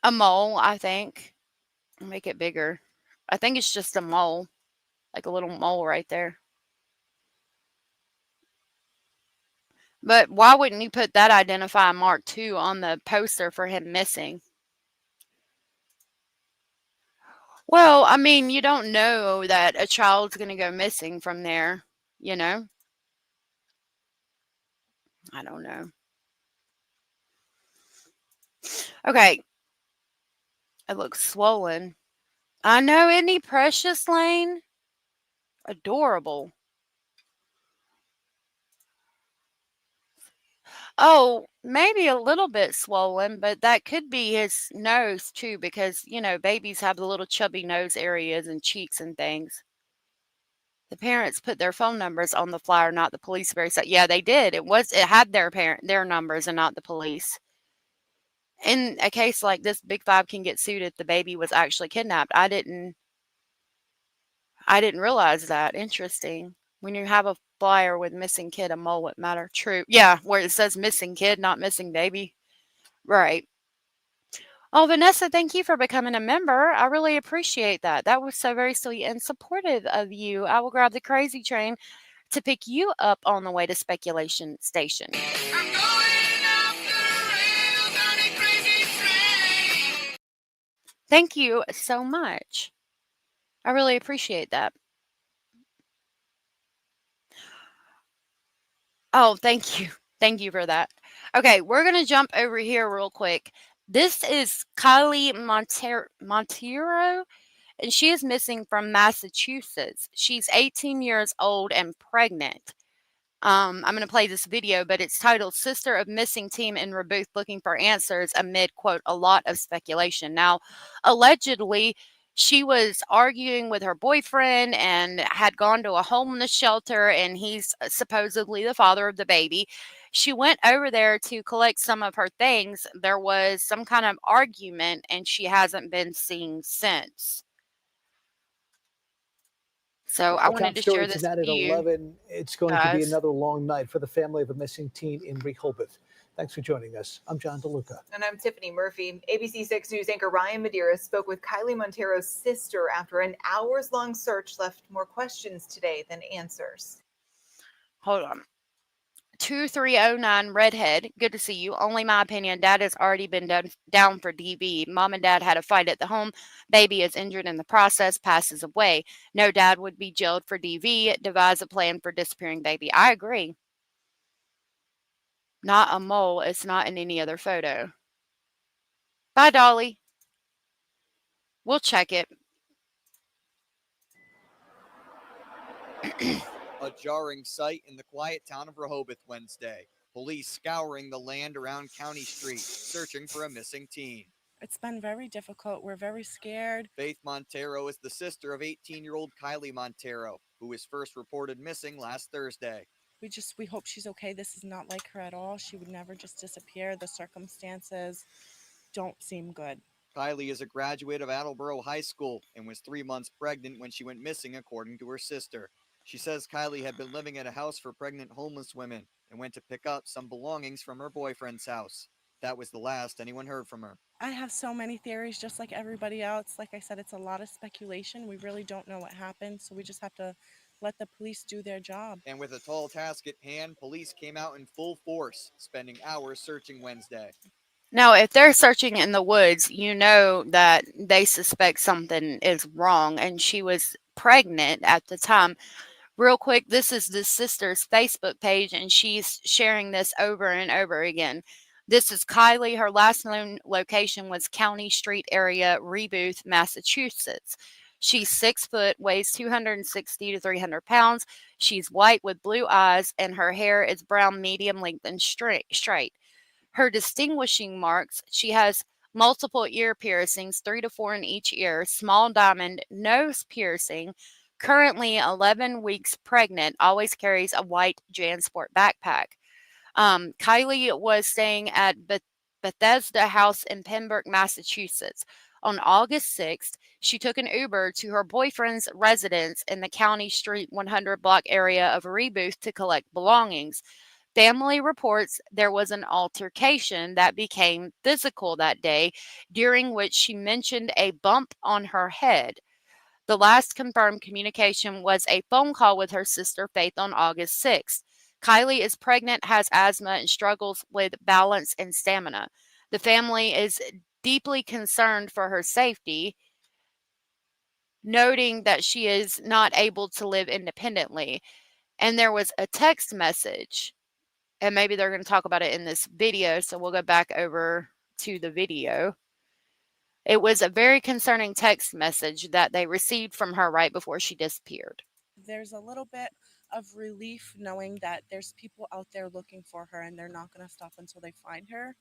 A mole, I think. Make it bigger. I think it's just a mole, like a little mole right there. But why wouldn't you put that identifying mark too on the poster for him missing? Well, I mean, you don't know that a child's going to go missing from there, you know? I don't know. Okay, it looks swollen. I know, isn't he precious, Lane? Adorable. Oh, maybe a little bit swollen, but that could be his nose too, because, babies have the little chubby nose areas and cheeks and things. The parents put their phone numbers on the flyer, not the police. Very sad. Yeah, they did. It had their numbers and not the police. In a case like this, Big Five can get sued if the baby was actually kidnapped. I didn't realize that. Interesting. When you have a flyer with missing kid, a mole would matter. True. Yeah, where it says missing kid, not missing baby. Right. Oh, Vanessa, thank you for becoming a member. I really appreciate that. That was so very sweet and supportive of you. I will grab the crazy train to pick you up on the way to Speculation Station. Thank you so much. I really appreciate that. Oh, thank you. Thank you for that. Okay, we're going to jump over here real quick. This is Kylee Monteiro, and she is missing from Massachusetts. She's 18 years old and pregnant. I'm going to play this video, but it's titled Sister of Missing Team in Rebooth Looking for Answers Amid, quote, a lot of speculation. Now, allegedly, she was arguing with her boyfriend and had gone to a homeless shelter, and he's supposedly the father of the baby. She went over there to collect some of her things. There was some kind of argument, and she hasn't been seen since. So I Our wanted top to story share this tonight with at you 11. It's going to be guys. another long night for the family of a missing teen in Rehoboth. Thanks for joining us. I'm John DeLuca. And I'm Tiffany Murphy. ABC 6 News anchor Ryan Medeiros spoke with Kylee Monteiro's sister after an hours-long search left more questions today than answers. Hold on. 2309 Redhead. Good to see you. Only my opinion. Dad has already been down for DV. Mom and dad had a fight at the home. Baby is injured in the process, passes away. No dad would be jailed for DV. Devise a plan for disappearing baby. I agree. Not a mole. It's not in any other photo. Bye, Dolly. We'll check it. A jarring sight in the quiet town of Rehoboth Wednesday. Police scouring the land around County Street, searching for a missing teen. It's been very difficult. We're very scared. Faith Monteiro is the sister of 18-year-old Kylee Monteiro, who was first reported missing last Thursday. We hope she's okay. This is not like her at all. She would never just disappear. The circumstances don't seem good. Kylee is a graduate of Attleboro High School and was 3 months pregnant when she went missing, according to her sister. She says Kylee had been living at a house for pregnant homeless women and went to pick up some belongings from her boyfriend's house. That was the last anyone heard from her. I have so many theories, just like everybody else. Like I said, it's a lot of speculation. We really don't know what happened, so we just have to let the police do their job. And with a tall task at hand, police came out in full force, spending hours searching Wednesday. Now, if they're searching in the woods, you know that they suspect something is wrong, and she was pregnant at the time. Real quick, this is the sister's Facebook page, and she's sharing this over and over again. This is Kylee. Her last known location was County Street area, Rehoboth, Massachusetts. She's 6 foot, weighs 260 to 300 pounds. She's white with blue eyes, and her hair is brown, medium length, and straight. Her distinguishing marks: she has multiple ear piercings, 3 to 4 in each ear, small diamond nose piercing, currently 11 weeks pregnant, always carries a white JanSport backpack. Kylee was staying at Bethesda House in Pembroke, Massachusetts. On August 6th, she took an Uber to her boyfriend's residence in the County Street 100 block area of Rehoboth to collect belongings. Family reports there was an altercation that became physical that day, during which she mentioned a bump on her head. The last confirmed communication was a phone call with her sister Faith on August 6th. Kylee is pregnant, has asthma, and struggles with balance and stamina. The family is deeply concerned for her safety, noting that she is not able to live independently. And there was a text message, and maybe they're going to talk about it in this video, so we'll go back over to the video. It was a very concerning text message that they received from her right before she disappeared. There's a little bit of relief knowing that there's people out there looking for her and they're not going to stop until they find her.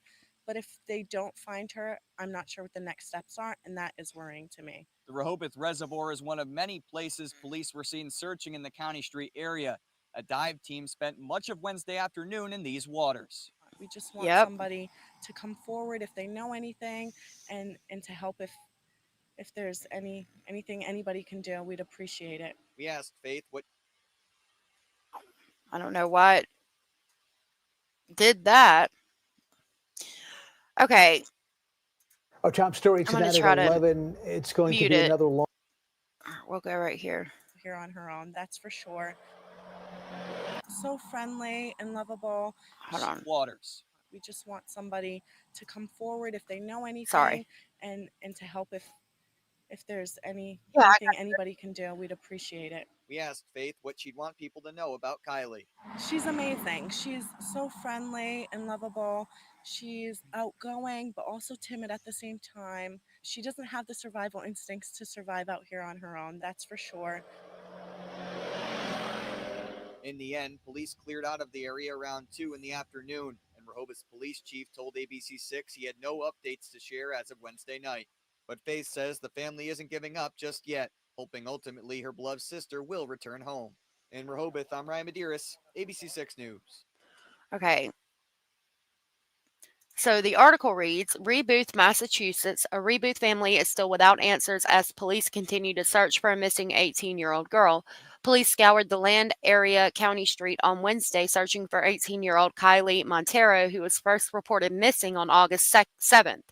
But if they don't find her, I'm not sure what the next steps are, and that is worrying to me. The Rehoboth Reservoir is one of many places police were seen searching in the County Street area. A dive team spent much of Wednesday afternoon in these waters. We just want somebody to come forward if they know anything, and to help if there's anything anybody can do. We'd appreciate it. We asked Faith what. I don't know why it did that. Okay. Our top story I'm gonna tonight try at to 11. It's going to mute be it. another long. We'll go right here. Here on her own, that's for sure. So friendly and lovable. Hold on. Waters. We just want somebody to come forward if they know anything. Sorry. And to help if there's anything anybody can do. We'd appreciate it. We asked Faith what she'd want people to know about Kylee. She's amazing. She's so friendly and lovable. She's outgoing, but also timid at the same time. She doesn't have the survival instincts to survive out here on her own, that's for sure. In the end, police cleared out of the area around 2 in the afternoon, and Rehoboth's police chief told ABC6 he had no updates to share as of Wednesday night. But Faith says the family isn't giving up just yet, hoping ultimately her beloved sister will return home. In Rehoboth, I'm Ryan Medeiros, ABC6 News. Okay. So the article reads, Rebooth, Massachusetts. A Rebooth family is still without answers as police continue to search for a missing 18-year-old girl. Police scoured the Land Area County Street on Wednesday, searching for 18-year-old Kylee Monteiro, who was first reported missing on August 7th.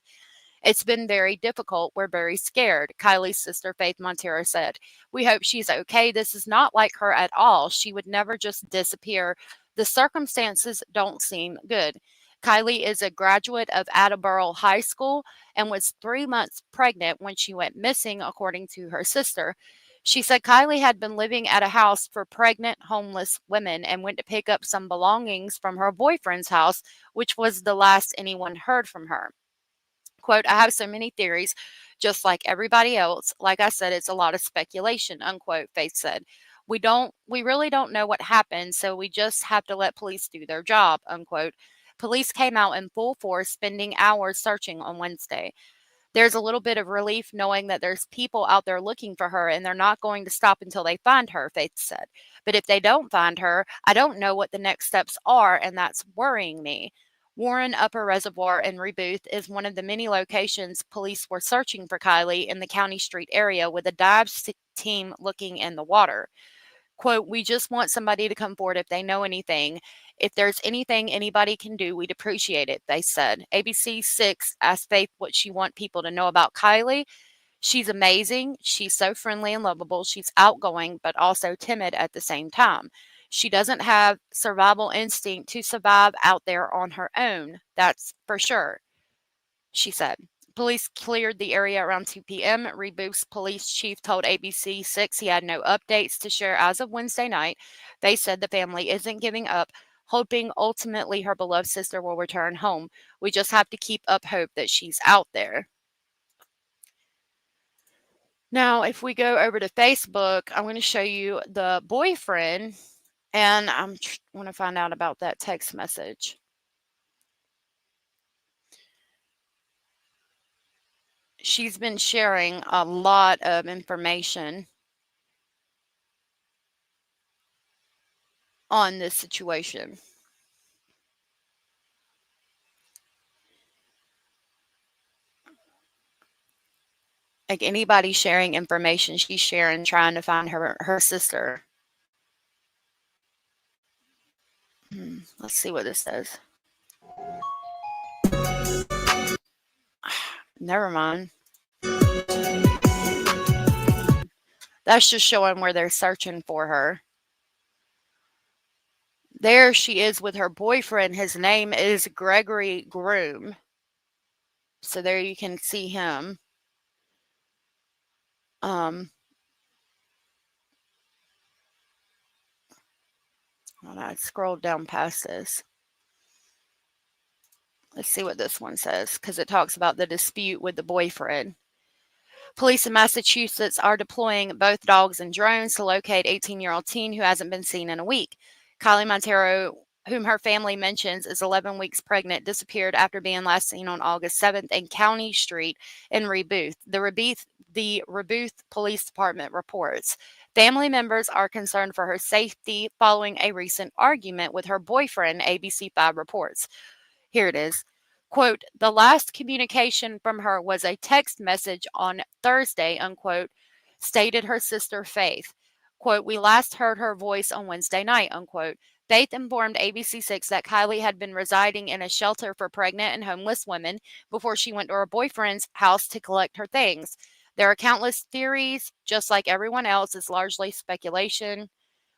It's been very difficult. We're very scared, Kylie's sister Faith Monteiro said. We hope she's okay. This is not like her at all. She would never just disappear. The circumstances don't seem good. Kylee is a graduate of Attleboro High School and was 3 months pregnant when she went missing, according to her sister. She said Kylee had been living at a house for pregnant homeless women and went to pick up some belongings from her boyfriend's house, which was the last anyone heard from her. Quote, I have so many theories, just like everybody else. Like I said, it's a lot of speculation, unquote, Faith said. We really don't know what happened, so we just have to let police do their job, unquote. Police came out in full force, spending hours searching on Wednesday. There's a little bit of relief knowing that there's people out there looking for her and they're not going to stop until they find her, Faith said. But if they don't find her, I don't know what the next steps are, and that's worrying me. Warren Upper Reservoir in Rebooth is one of the many locations police were searching for Kylee in the County Street area, with a dive team looking in the water. Quote, we just want somebody to come forward if they know anything. If there's anything anybody can do, we'd appreciate it, they said. ABC 6 asked Faith what she want people to know about Kylee. She's amazing. She's so friendly and lovable. She's outgoing, but also timid at the same time. She doesn't have survival instinct to survive out there on her own. That's for sure, she said. Police cleared the area around 2 p.m. Rebooth's police chief told ABC6 he had no updates to share as of Wednesday night. They said the family isn't giving up, hoping ultimately her beloved sister will return home. We just have to keep up hope that she's out there. Now, if we go over to Facebook, I'm going to show you the boyfriend, and I want to find out about that text message. She's been sharing a lot of information on this situation. Like anybody sharing information, she's sharing, trying to find her sister. Let's see what this says. Never mind. That's just showing where they're searching for her. There she is with her boyfriend. His name is Gregory Groom. So there you can see him. Hold on, I scrolled down past this. Let's see what this one says, because it talks about the dispute with the boyfriend. Police in Massachusetts are deploying both dogs and drones to locate 18-year-old teen who hasn't been seen in a week. Kylee Monteiro, whom her family mentions is 11 weeks pregnant, disappeared after being last seen on August 7th in County Street in Rebuth. The Rebuth Police Department reports. Family members are concerned for her safety following a recent argument with her boyfriend, ABC5 reports. Here it is. Quote, the last communication from her was a text message on Thursday, unquote, stated her sister Faith. Quote, we last heard her voice on Wednesday night, unquote. Faith informed ABC6 that Kylee had been residing in a shelter for pregnant and homeless women before she went to her boyfriend's house to collect her things. There are countless theories, just like everyone else, it's largely speculation.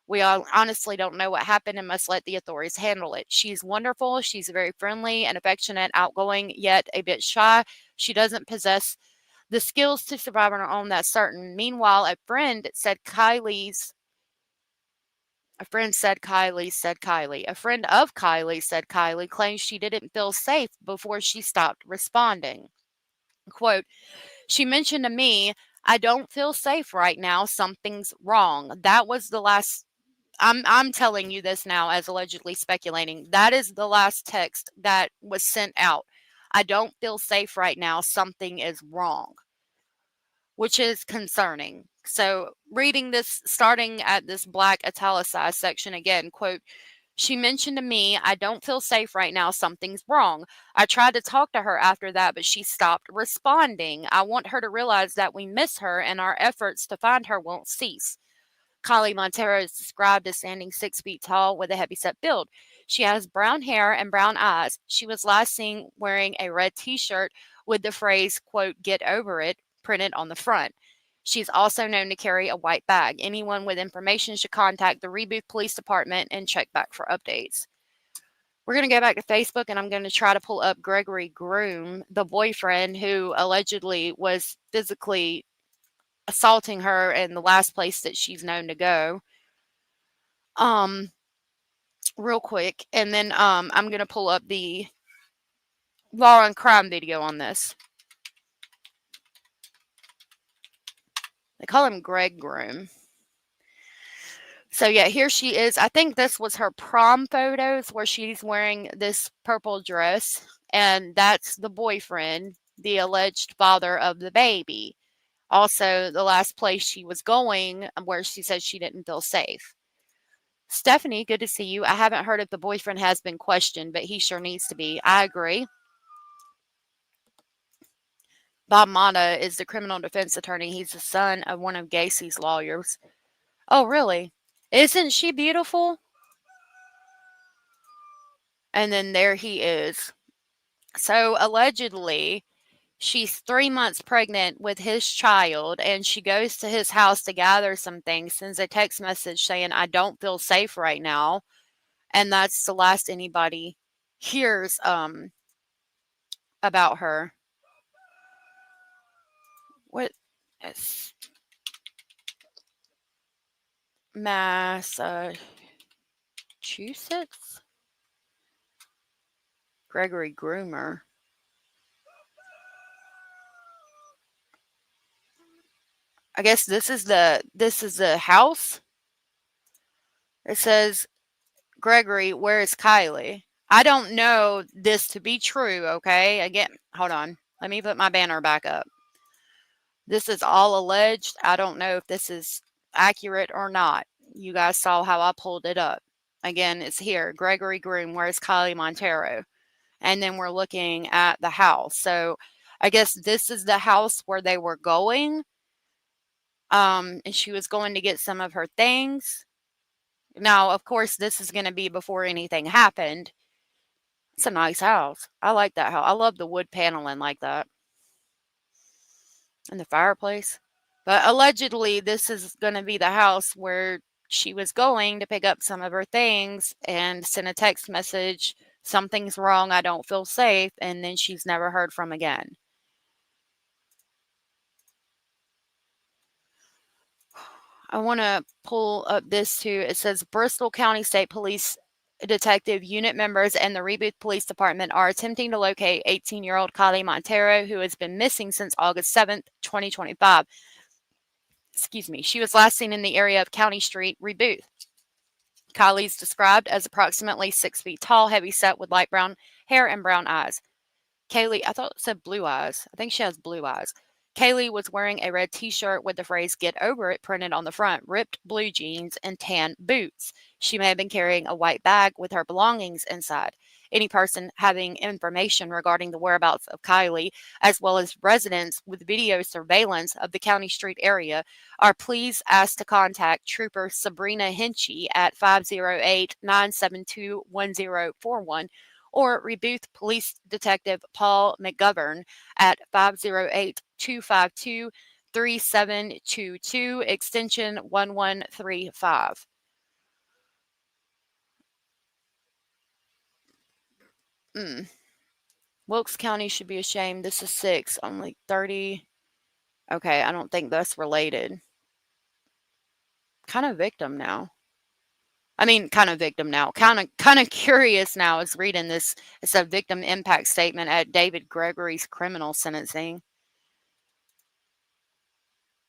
We all honestly don't know what happened and must let the authorities handle it. She's wonderful. She's very friendly and affectionate, outgoing, yet a bit shy. She doesn't possess the skills to survive on her own, that's certain. Meanwhile, a friend of Kylee said Kylee claims she didn't feel safe before she stopped responding. Quote, she mentioned to me, I don't feel safe right now. Something's wrong. That was the last. I'm telling you this now as allegedly speculating. That is the last text that was sent out. I don't feel safe right now. Something is wrong, which is concerning. So reading this, starting at this black italicized section again, quote, she mentioned to me, I don't feel safe right now. Something's wrong. I tried to talk to her after that, but she stopped responding. I want her to realize that we miss her and our efforts to find her won't cease. Kylee Monteiro is described as standing 6 feet tall with a heavyset build. She has brown hair and brown eyes. She was last seen wearing a red t-shirt with the phrase, quote, get over it, printed on the front. She's also known to carry a white bag. Anyone with information should contact the Rebuth Police Department and check back for updates. We're going to go back to Facebook, and I'm going to try to pull up Gregory Groom, the boyfriend who allegedly was physically assaulting her in the last place that she's known to go. Real quick, and then I'm going to pull up the law and crime video on this. They call him Greg Groom. So yeah, here she is. I think this was her prom photos where she's wearing this purple dress, and that's the boyfriend, the alleged father of the baby. Also, the last place she was going where she said she didn't feel safe. Stephanie, good to see you. I haven't heard if the boyfriend has been questioned, but he sure needs to be. I agree. Bob Mata is the criminal defense attorney. He's the son of one of Gacy's lawyers. Oh, really? Isn't she beautiful? And then there he is. So allegedly, she's 3 months pregnant with his child, and she goes to his house to gather some things, sends a text message saying, I don't feel safe right now. And that's the last anybody hears about her. What is Massachusetts? Gregory Groomer. I guess this is the house. It says, Gregory, where is Kylee? I don't know this to be true, okay? Again, hold on. Let me put my banner back up. This is all alleged. I don't know if this is accurate or not. You guys saw how I pulled it up. Again, it's here. Gregory Groom, where's Kylee Monteiro? And then we're looking at the house. So I guess this is the house where they were going. And she was going to get some of her things. Now, of course, this is going to be before anything happened. It's a nice house. I like that house. I love the wood paneling like that. And the fireplace. But allegedly, this is going to be the house where she was going to pick up some of her things and send a text message, something's wrong, I don't feel safe, and then she's never heard from again. I want to pull up this too. It says Bristol County State Police Detective Unit members and the Rebooth Police Department are attempting to locate 18-year-old Kylee Monteiro, who has been missing since August 7th, 2025. Excuse me. She was last seen in the area of County Street, Rebooth. Kylie's described as approximately 6 feet tall, heavy set with light brown hair and brown eyes. Kylee, I thought it said blue eyes. I think she has blue eyes. Kylee was wearing a red t-shirt with the phrase "Get Over It" printed on the front, ripped blue jeans, and tan boots. She may have been carrying a white bag with her belongings inside. Any person having information regarding the whereabouts of Kylee, as well as residents with video surveillance of the County Street area, are please asked to contact Trooper Sabrina Hinchy at 508-972-1041 or Rebooth Police Detective Paul McGovern at 508-252-3722, extension 1135. Wilkes County should be ashamed. This is 6, only 30. Okay, I don't think that's related. Kind of victim now. Kind of victim now. Kind of curious now as reading this. It's a victim impact statement at David Gregory's criminal sentencing.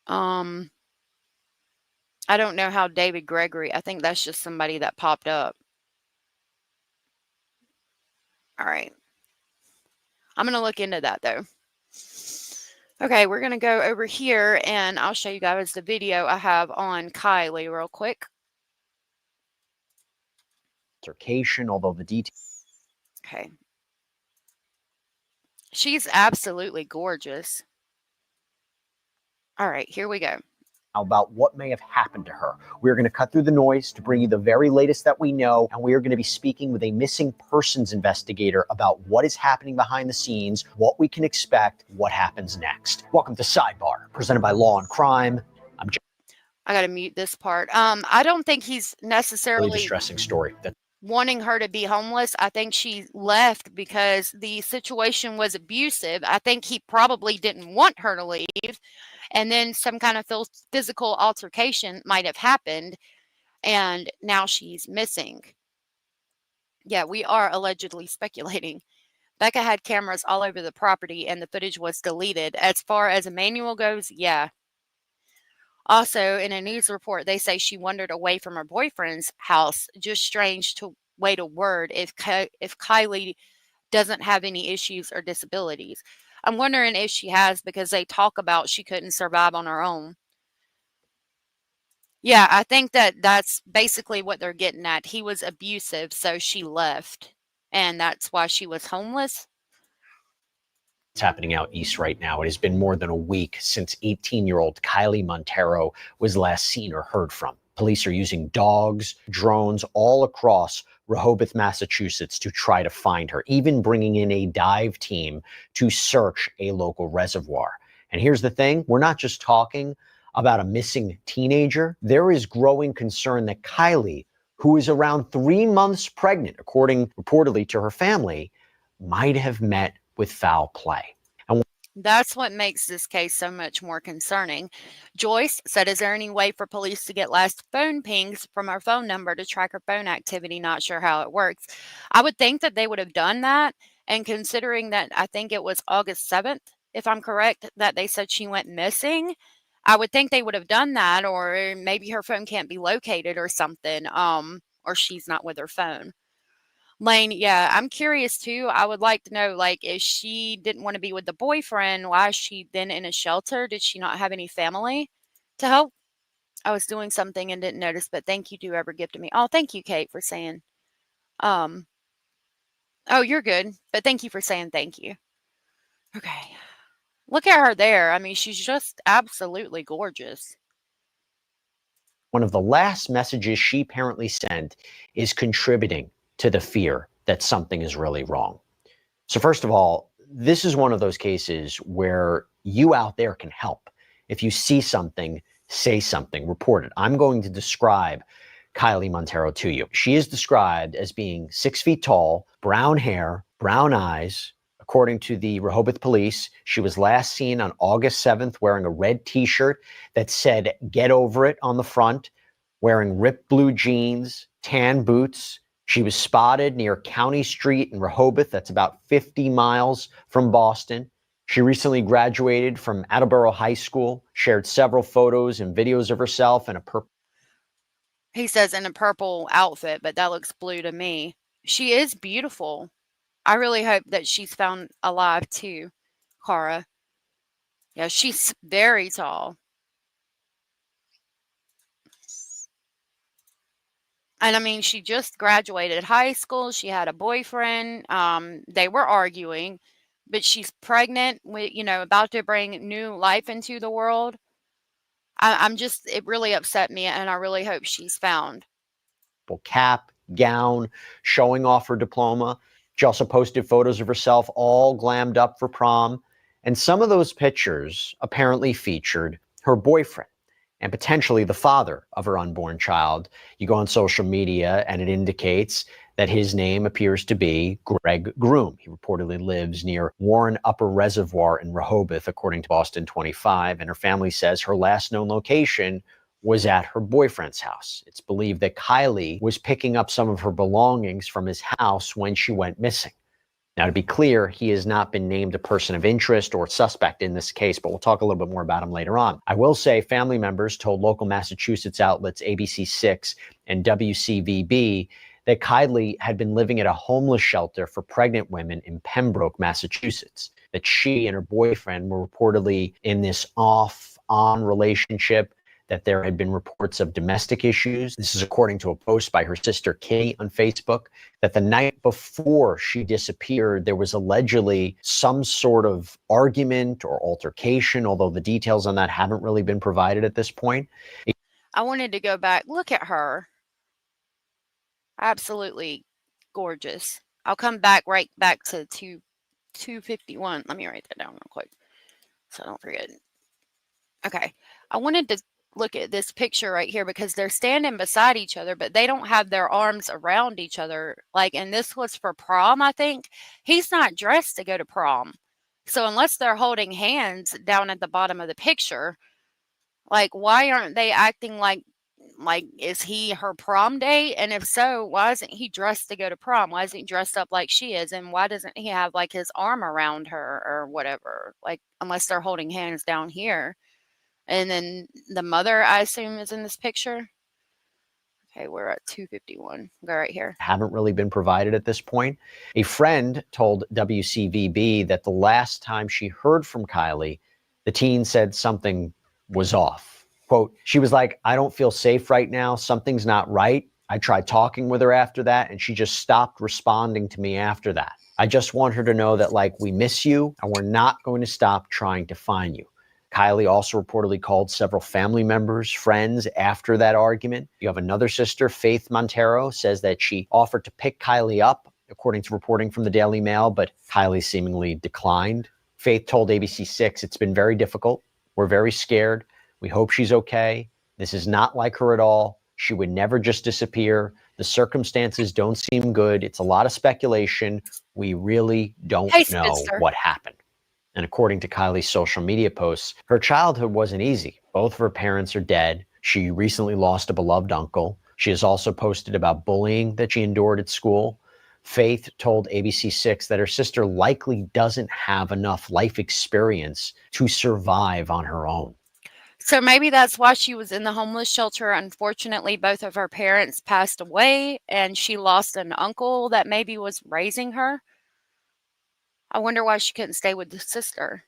I don't know how David Gregory. I think that's just somebody that popped up. All right. I'm going to look into that though. Okay, we're going to go over here and I'll show you guys the video I have on Kylee real quick. Although the details. Okay. She's absolutely gorgeous. All right, here we go. About what may have happened to her. We're going to cut through the noise to bring you the very latest that we know, and we are going to be speaking with a missing persons investigator about what is happening behind the scenes, what we can expect, what happens next. Welcome to Sidebar, presented by Law and Crime. I got to mute this part. I don't think he's necessarily Really distressing story. Wanting her to be homeless. I think she left because the situation was abusive. I think he probably didn't want her to leave. And then some kind of physical altercation might have happened. And now she's missing. Yeah, we are allegedly speculating. Becca had cameras all over the property and the footage was deleted. As far as Emmanuel goes, yeah. Also, in a news report, they say she wandered away from her boyfriend's house. Just strange to wait a word if Kylee doesn't have any issues or disabilities. I'm wondering if she has because they talk about she couldn't survive on her own. Yeah, I think that's basically what they're getting at. He was abusive, so she left, and that's why she was homeless. It's happening out east right now. It has been more than a week since 18-year-old Kylee Monteiro was last seen or heard from. Police are using dogs, drones all across Rehoboth, Massachusetts to try to find her, even bringing in a dive team to search a local reservoir. And here's the thing, we're not just talking about a missing teenager. There is growing concern that Kylee, who is around 3 months pregnant, according reportedly to her family, might have met with foul play. That's what makes this case so much more concerning. Joyce said, is there any way for police to get last phone pings from her phone number to track her phone activity? Not sure how it works. I would think that they would have done that. And considering that I think it was August 7th, if I'm correct, that they said she went missing, I would think they would have done that, or maybe her phone can't be located or something, or she's not with her phone. Lane, yeah, I'm curious too. I would like to know, like, if she didn't want to be with the boyfriend, why is she then in a shelter? Did she not have any family to help? I was doing something and didn't notice, but thank you to whoever gifted me. Oh, thank you, Kate, for saying, oh, you're good, but thank you for saying thank you. Okay. Look at her there. I mean, she's just absolutely gorgeous. One of the last messages she apparently sent is contributing to the fear that something is really wrong. So first of all, this is one of those cases where you out there can help. If you see something, say something, report it. I'm going to describe Kylee Monteiro to you. She is described as being 6 feet tall, brown hair, brown eyes. According to the Rehoboth police, she was last seen on August 7th wearing a red t-shirt that said, "Get over it" on the front, wearing ripped blue jeans, tan boots. She was spotted near County Street in Rehoboth. That's about 50 miles from Boston. She recently graduated from Attleboro High School, shared several photos and videos of herself in a purple. He says in a purple outfit, but that looks blue to me. She is beautiful. I really hope that she's found alive too, Cara. Yeah, she's very tall. And I mean, she just graduated high school. She had a boyfriend. They were arguing, but she's pregnant with, about to bring new life into the world. It really upset me, and I really hope she's found. Cap, gown, showing off her diploma. She also posted photos of herself all glammed up for prom. And some of those pictures apparently featured her boyfriend and potentially the father of her unborn child. You go on social media and it indicates that his name appears to be Greg Groom. He reportedly lives near Warren Upper Reservoir in Rehoboth, according to Boston 25. And her family says her last known location was at her boyfriend's house. It's believed that Kylee was picking up some of her belongings from his house when she went missing. Now, to be clear, he has not been named a person of interest or suspect in this case, but we'll talk a little bit more about him later on. I will say family members told local Massachusetts outlets ABC6 and WCVB that Kylee had been living at a homeless shelter for pregnant women in Pembroke, Massachusetts, that she and her boyfriend were reportedly in this off-on relationship, that there had been reports of domestic issues. This is according to a post by her sister Kylee on Facebook, that the night before she disappeared, there was allegedly some sort of argument or altercation, although the details on that haven't really been provided at this point. I wanted to go back. Look at her. Absolutely gorgeous. I'll come right back to 251. Let me write that down real quick so I don't forget. Okay. I wanted to look at this picture right here because they're standing beside each other, but they don't have their arms around each other. And this was for prom, I think. He's not dressed to go to prom. So unless they're holding hands down at the bottom of the picture, why aren't they acting like is he her prom date? And if so, why isn't he dressed to go to prom? Why isn't he dressed up like she is? And why doesn't he have his arm around her or whatever? Unless they're holding hands down here. And then the mother, I assume, is in this picture. Okay, we're at 251. Go right here. Haven't really been provided at this point. A friend told WCVB that the last time she heard from Kylee, the teen said something was off. Quote, she was like, "I don't feel safe right now. Something's not right. I tried talking with her after that, and she just stopped responding to me after that. I just want her to know that, we miss you, and we're not going to stop trying to find you." Kylee also reportedly called several family members, friends after that argument. You have another sister, Faith Monteiro, says that she offered to pick Kylee up, according to reporting from the Daily Mail, but Kylee seemingly declined. Faith told ABC6, "It's been very difficult. We're very scared. We hope she's okay. This is not like her at all. She would never just disappear. The circumstances don't seem good. It's a lot of speculation. We really don't know what happened." And according to Kylie's social media posts, her childhood wasn't easy. Both of her parents are dead. She recently lost a beloved uncle. She has also posted about bullying that she endured at school. Faith told ABC6 that her sister likely doesn't have enough life experience to survive on her own. So maybe that's why she was in the homeless shelter. Unfortunately, both of her parents passed away, and she lost an uncle that maybe was raising her. I wonder why she couldn't stay with the sister.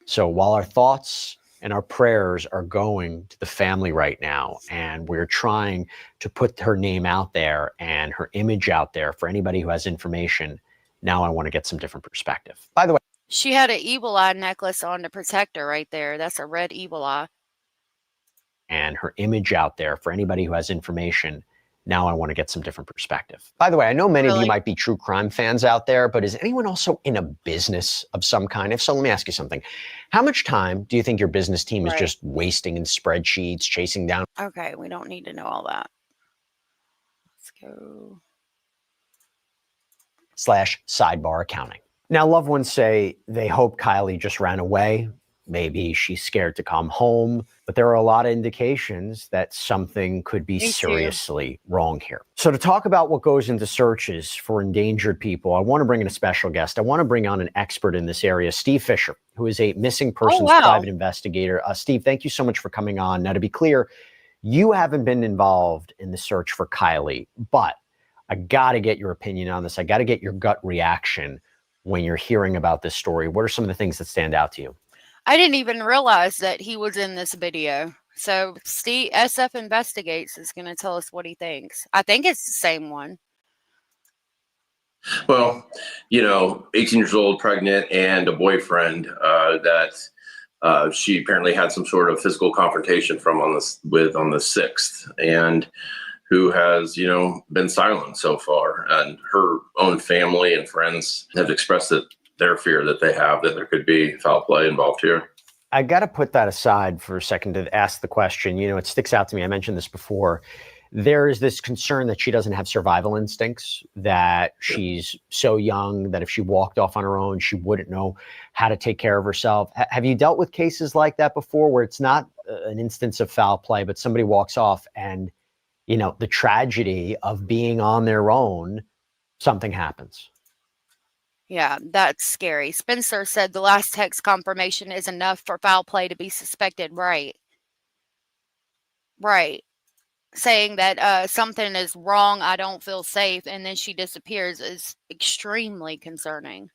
So while our thoughts and our prayers are going to the family right now, and we're trying to put her name out there and her image out there for anybody who has information, now I want to get some different perspective. By the way, she had an evil eye necklace on to protect her right there. That's a red evil eye. and her image out there for anybody who has information. Now I want to get some different perspective. By the way, I know many of you might be true crime fans out there, but is anyone also in a business of some kind? If so, let me ask you something. How much time do you think your business team is just wasting in spreadsheets, chasing down? Okay, we don't need to know all that. Let's go. /sidebar accounting. Now, loved ones say they hope Kylee just ran away. Maybe she's scared to come home, but there are a lot of indications that something could be seriously wrong here. So to talk about what goes into searches for endangered people, I want to bring in a special guest. I want to bring on an expert in this area, Steve Fisher, who is a missing persons private investigator. Steve, thank you so much for coming on. Now, to be clear, you haven't been involved in the search for Kylee, but I got to get your opinion on this. I got to get your gut reaction when you're hearing about this story. What are some of the things that stand out to you? I didn't even realize that he was in this video. So Steve, SF Investigates, is going to tell us what he thinks. I think it's the same one. Well, 18 years old, pregnant, and a boyfriend that she apparently had some sort of physical confrontation on the 6th, and who has, been silent so far. And her own family and friends have expressed their fear that they have that there could be foul play involved here. I got to put that aside for a second to ask the question. It sticks out to me. I mentioned this before. There is this concern that she doesn't have survival instincts, that she's so young that if she walked off on her own, she wouldn't know how to take care of herself. Have you dealt with cases like that before, where it's not an instance of foul play, but somebody walks off and, the tragedy of being on their own, something happens? Yeah, that's scary. Spencer said the last text confirmation is enough for foul play to be suspected. Right. Saying that something is wrong, I don't feel safe, and then she disappears is extremely concerning.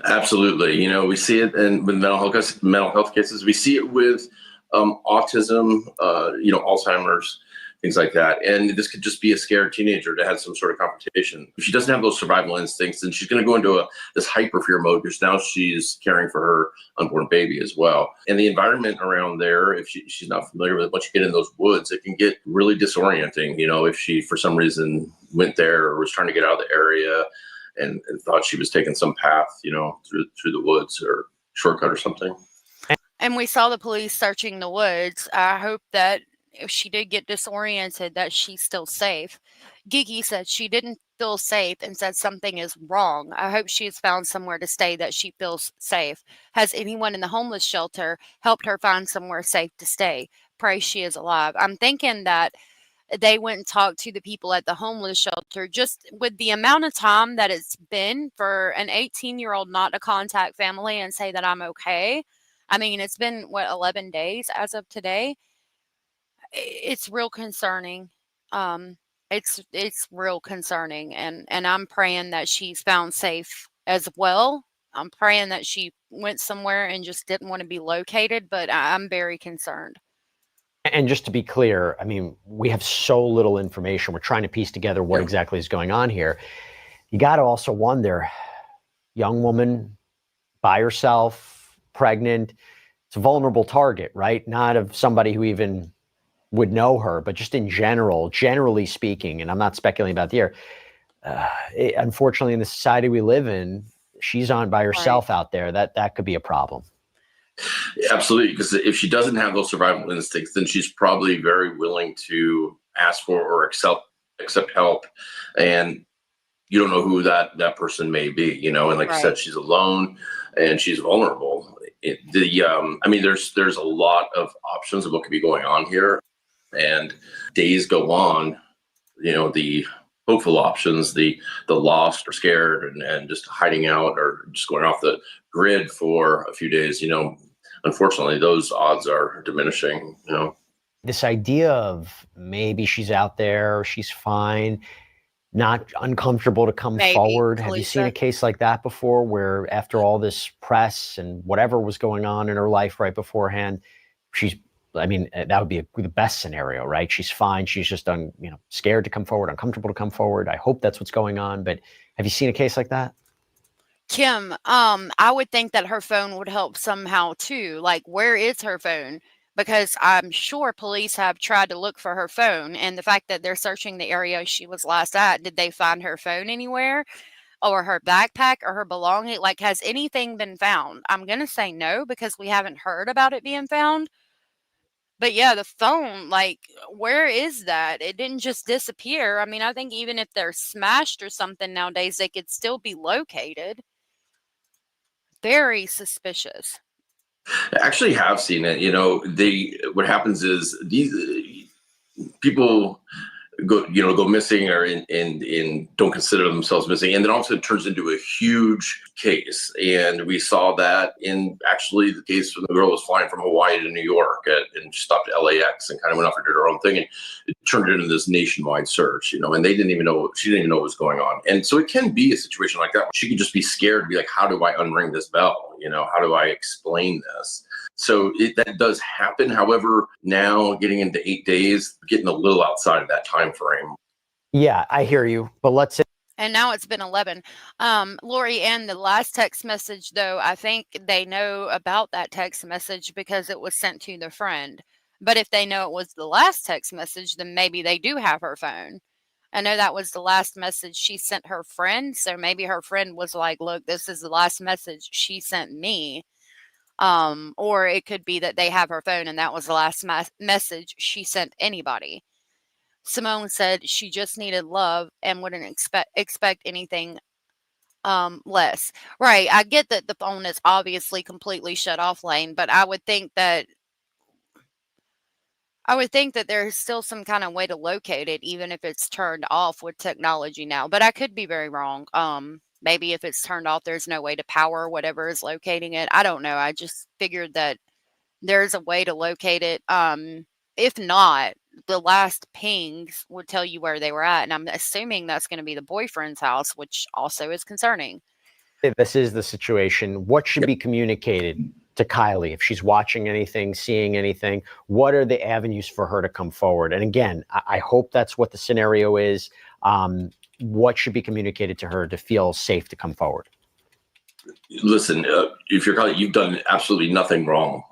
Absolutely. We see it with mental health cases. We see it with autism, Alzheimer's, things like that. And this could just be a scared teenager that has some sort of confrontation. If she doesn't have those survival instincts, then she's going to go into this hyper fear mode, because now she's caring for her unborn baby as well. And the environment around there, if she's not familiar with it, once you get in those woods, it can get really disorienting. If she, for some reason, went there or was trying to get out of the area and thought she was taking some path, through the woods or shortcut or something. And we saw the police searching the woods. I hope that if she did get disoriented, that she's still safe. Gigi said she didn't feel safe and said something is wrong. I hope she has found somewhere to stay that she feels safe. Has anyone in the homeless shelter helped her find somewhere safe to stay? Pray she is alive. I'm thinking that they went and talked to the people at the homeless shelter. Just with the amount of time that it's been for an 18-year-old not to contact family and say that I'm okay. I mean, it's been, 11 days as of today. It's real concerning. It's real concerning. And I'm praying that she's found safe as well. I'm praying that she went somewhere and just didn't want to be located, but I'm very concerned. And just to be clear, I mean, we have so little information. We're trying to piece together what exactly is going on here. You got to also wonder, young woman by herself, pregnant, it's a vulnerable target, right? Not of somebody who even would know her, but just in general, generally speaking, and I'm not speculating about the year, unfortunately in the society we live in, she's on by herself out there. That could be a problem. Absolutely, because if she doesn't have those survival instincts, then she's probably very willing to ask for or accept help, and you don't know who that person may be, and like you said, she's alone and she's vulnerable. There's a lot of options of what could be going on here, and days go on. The hopeful options, the lost or scared and just hiding out or just going off the grid for a few days, unfortunately those odds are diminishing. This idea of maybe she's out there, she's fine, not uncomfortable to come forward. Have you seen a case like that before, where after all this press and whatever was going on in her life right beforehand, that would be the best scenario, right? She's fine. She's just scared to come forward, uncomfortable to come forward. I hope that's what's going on. But have you seen a case like that? Kim, I would think that her phone would help somehow too. Like, where is her phone? because I'm sure police have tried to look for her phone. And the fact that they're searching the area she was last at, did they find her phone anywhere or her backpack or her belonging? Like, has anything been found? I'm going to say no because we haven't heard about it being found. But yeah, the phone, like, where is that? It didn't just disappear. I mean, I think even if they're smashed or something nowadays, they could still be located. Very suspicious. I actually have seen it. What happens is these people go missing or in don't consider themselves missing, and then also it turns into a huge case. And we saw that in actually the case when the girl was flying from Hawaii to New York and she stopped at LAX and kind of went off and did her own thing, and it turned into this nationwide search. And she didn't even know what was going on. And so it can be a situation like that. She could just be scared to be like, how do I unring this bell? How do I explain this? So that does happen. However, now getting into 8 days, getting a little outside of that time frame. Yeah, I hear you. But let's say. And now it's been 11. Lori, and the last text message, though, I think they know about that text message because it was sent to the friend. But if they know it was the last text message, then maybe they do have her phone. I know that was the last message she sent her friend. So maybe her friend was like, look, this is the last message she sent me. Or it could be that they have her phone and that was the last message she sent anybody. Simone said she just needed love and wouldn't expect anything less. Right. I get that the phone is obviously completely shut off, Lane, but I would think that there's still some kind of way to locate it, even if it's turned off with technology now. But I could be very wrong. Maybe if it's turned off, there's no way to power whatever is locating it. I don't know. I just figured that there's a way to locate it. If not, the last pings would tell you where they were at. And I'm assuming that's going to be the boyfriend's house, which also is concerning. If this is the situation, what should be communicated to Kylee if she's watching anything, seeing anything? What are the avenues for her to come forward? And again, I hope that's what the scenario is. What should be communicated to her to feel safe to come forward? Listen, if you're Kylee, you've done absolutely nothing wrong.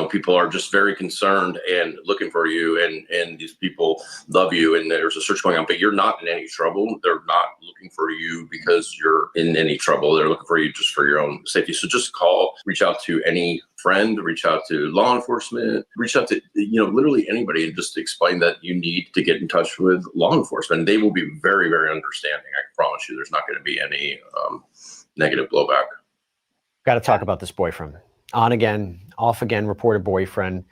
People are just very concerned and looking for you, and these people love you, and there's a search going on, but you're not in any trouble. They're not looking for you because you're in any trouble. They're looking for you just for your own safety. So just reach out to any friend, reach out to law enforcement, reach out to, literally anybody, and just explain that you need to get in touch with law enforcement. They will be very, very understanding. I can promise you there's not going to be any negative blowback. Got to talk about this boyfriend. On again, off again, reported boyfriend.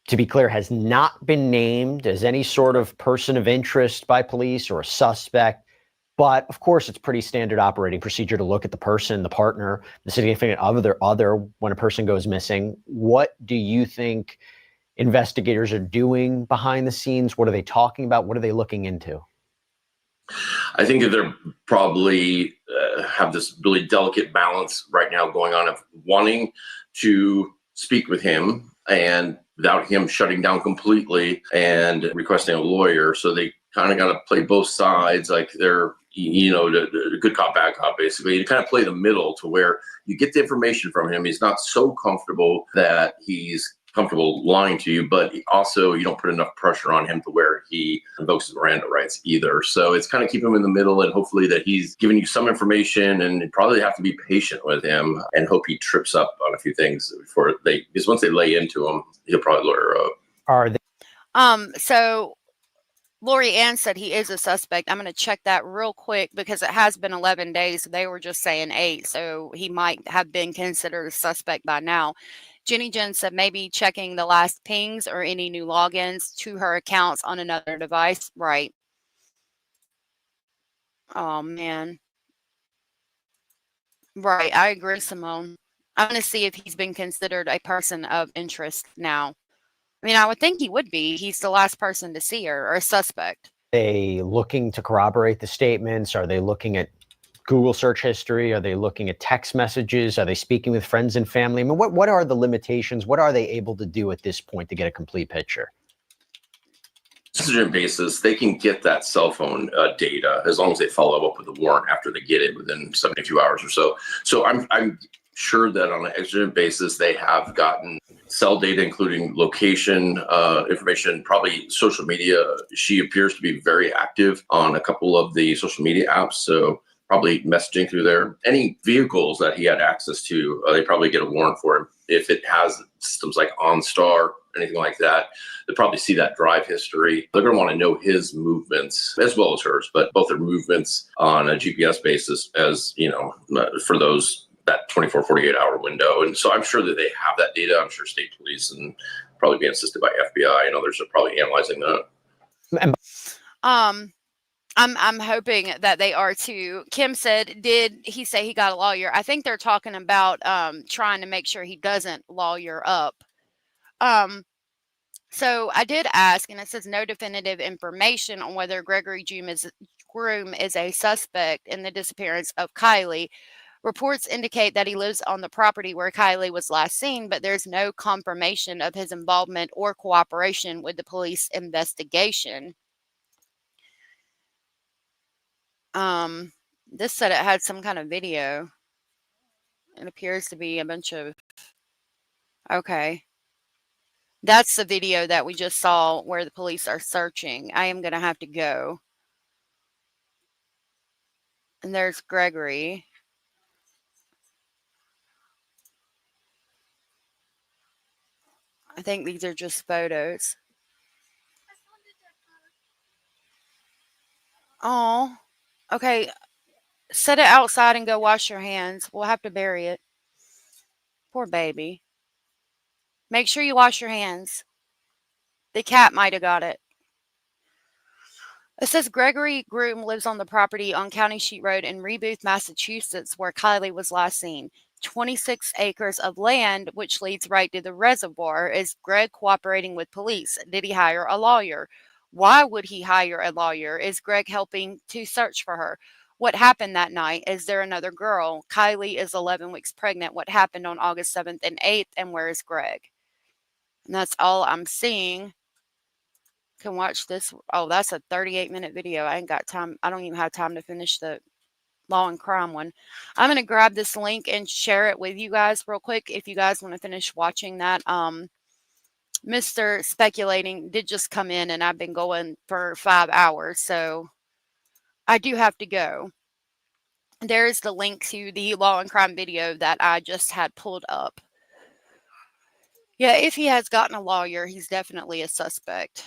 To be clear, has not been named as any sort of person of interest by police or a suspect. But of course, it's pretty standard operating procedure to look at the person, the partner, the significant other when a person goes missing. What do you think investigators are doing behind the scenes? What are they talking about? What are they looking into? I think that they're probably have this really delicate balance right now going on of wanting to speak with him and without him shutting down completely and requesting a lawyer. So they kind of got to play both sides, like they're, the good cop, bad cop, basically. You kind of play the middle to where you get the information from him. He's not so comfortable that he's comfortable lying to you, but also you don't put enough pressure on him to where he invokes his Miranda rights either. So it's kind of keep him in the middle and hopefully that he's giving you some information, and probably have to be patient with him and hope he trips up on a few things because once they lay into him, he'll probably lawyer up. Are they? So Lori Ann said he is a suspect. I'm going to check that real quick because it has been 11 days. They were just saying 8, so he might have been considered a suspect by now. Jenny Jen said maybe checking the last pings or any new logins to her accounts on another device. Right. Oh, man. Right. I agree, Simone. I'm going to see if he's been considered a person of interest now. I mean, I would think he would be. He's the last person to see her, or a suspect. Are they looking to corroborate the statements? Are they looking at Google search history? Are they looking at text messages? Are they speaking with friends and family? I mean, what are the limitations? What are they able to do at this point to get a complete picture? Decision basis, they can get that cell phone data as long as they follow up with the warrant after they get it within 72 hours or so. So I'm sure that on an exigent basis, they have gotten cell data, including location information, probably social media. She appears to be very active on a couple of the social media apps. So probably messaging through there. Any vehicles that he had access to, they probably get a warrant for him. If it has systems like OnStar, anything like that, they'll probably see that drive history. They're going to want to know his movements as well as hers, but both their movements on a GPS basis as, for that 24, 48 hour window. And so I'm sure that they have that data. I'm sure state police and probably being assisted by FBI and others are probably analyzing that. I'm hoping that they are too. Kim said, did he say he got a lawyer? I think they're talking about trying to make sure he doesn't lawyer up. So I did ask, and it says no definitive information on whether Gregory Groom is a suspect in the disappearance of Kylee. Reports indicate that he lives on the property where Kylee was last seen, but there's no confirmation of his involvement or cooperation with the police investigation. This said it had some kind of video. It appears to be a bunch of... Okay. That's the video that we just saw where the police are searching. I am going to have to go. And there's Gregory. I think these are just photos. Oh, okay. Set it outside and go wash your hands. We'll have to bury it. Poor baby. Make sure you wash your hands. The cat might have got it. It says Gregory Groom lives on the property on County Sheet Road in Rebooth, Massachusetts, where Kylee was last seen. 26 acres of land, which leads right to the reservoir. Is Greg cooperating with police? Did he hire a lawyer? Why would he hire a lawyer? Is Greg helping to search for her? What happened that night? Is there another girl? Kylee is 11 weeks pregnant. What happened on August 7th and 8th? And where is Greg? And that's all I'm seeing. Can watch this. Oh, that's a 38-minute video. I ain't got time. I don't even have time to finish the law and crime one. I'm going to grab this link and share it with you guys real quick if you guys want to finish watching that. Mr. Speculating did just come in, and I've been going for 5 hours, so I do have to go. There's the link to the law and crime video that I just had pulled up. Yeah, if he has gotten a lawyer, he's definitely a suspect.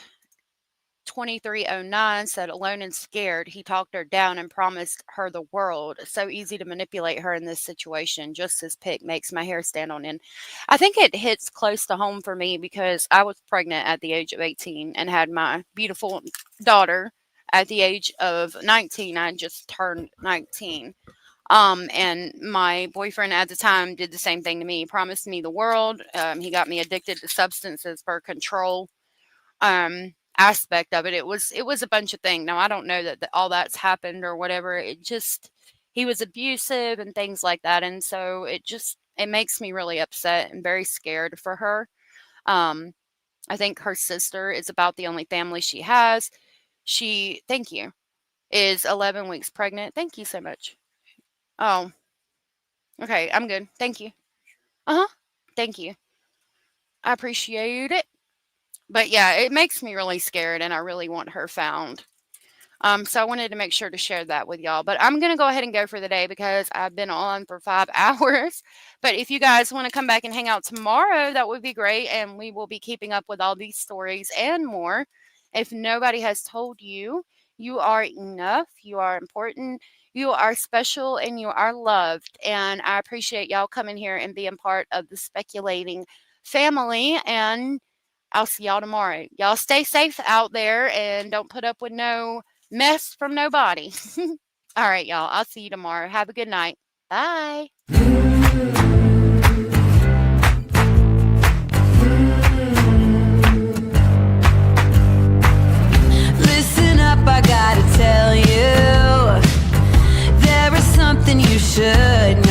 2309 said, alone and scared, he talked her down and promised her the world. So easy to manipulate her in this situation. Just his pick makes my hair stand on end. I think it hits close to home for me because I was pregnant at the age of 18 and had my beautiful daughter at the age of 19. I just turned 19. And my boyfriend at the time did the same thing to me. He promised me the world. He got me addicted to substances for control. Aspect of it. It was a bunch of things. Now, I don't know that all that's happened or whatever. It just, he was abusive and things like that. And so it makes me really upset and very scared for her. I think her sister is about the only family she has. Thank you, is 11 weeks pregnant. Thank you so much. Oh, okay. I'm good. Thank you. Thank you. I appreciate it. But yeah, it makes me really scared and I really want her found. So I wanted to make sure to share that with y'all. But I'm going to go ahead and go for the day because I've been on for 5 hours. But if you guys want to come back and hang out tomorrow, that would be great. And we will be keeping up with all these stories and more. If nobody has told you, you are enough, you are important, you are special, and you are loved. And I appreciate y'all coming here and being part of the Speculating family. And I'll see y'all tomorrow. Y'all stay safe out there and don't put up with no mess from nobody. All right, y'all. I'll see you tomorrow. Have a good night. Bye. Listen up, I gotta tell you, there is something you should know.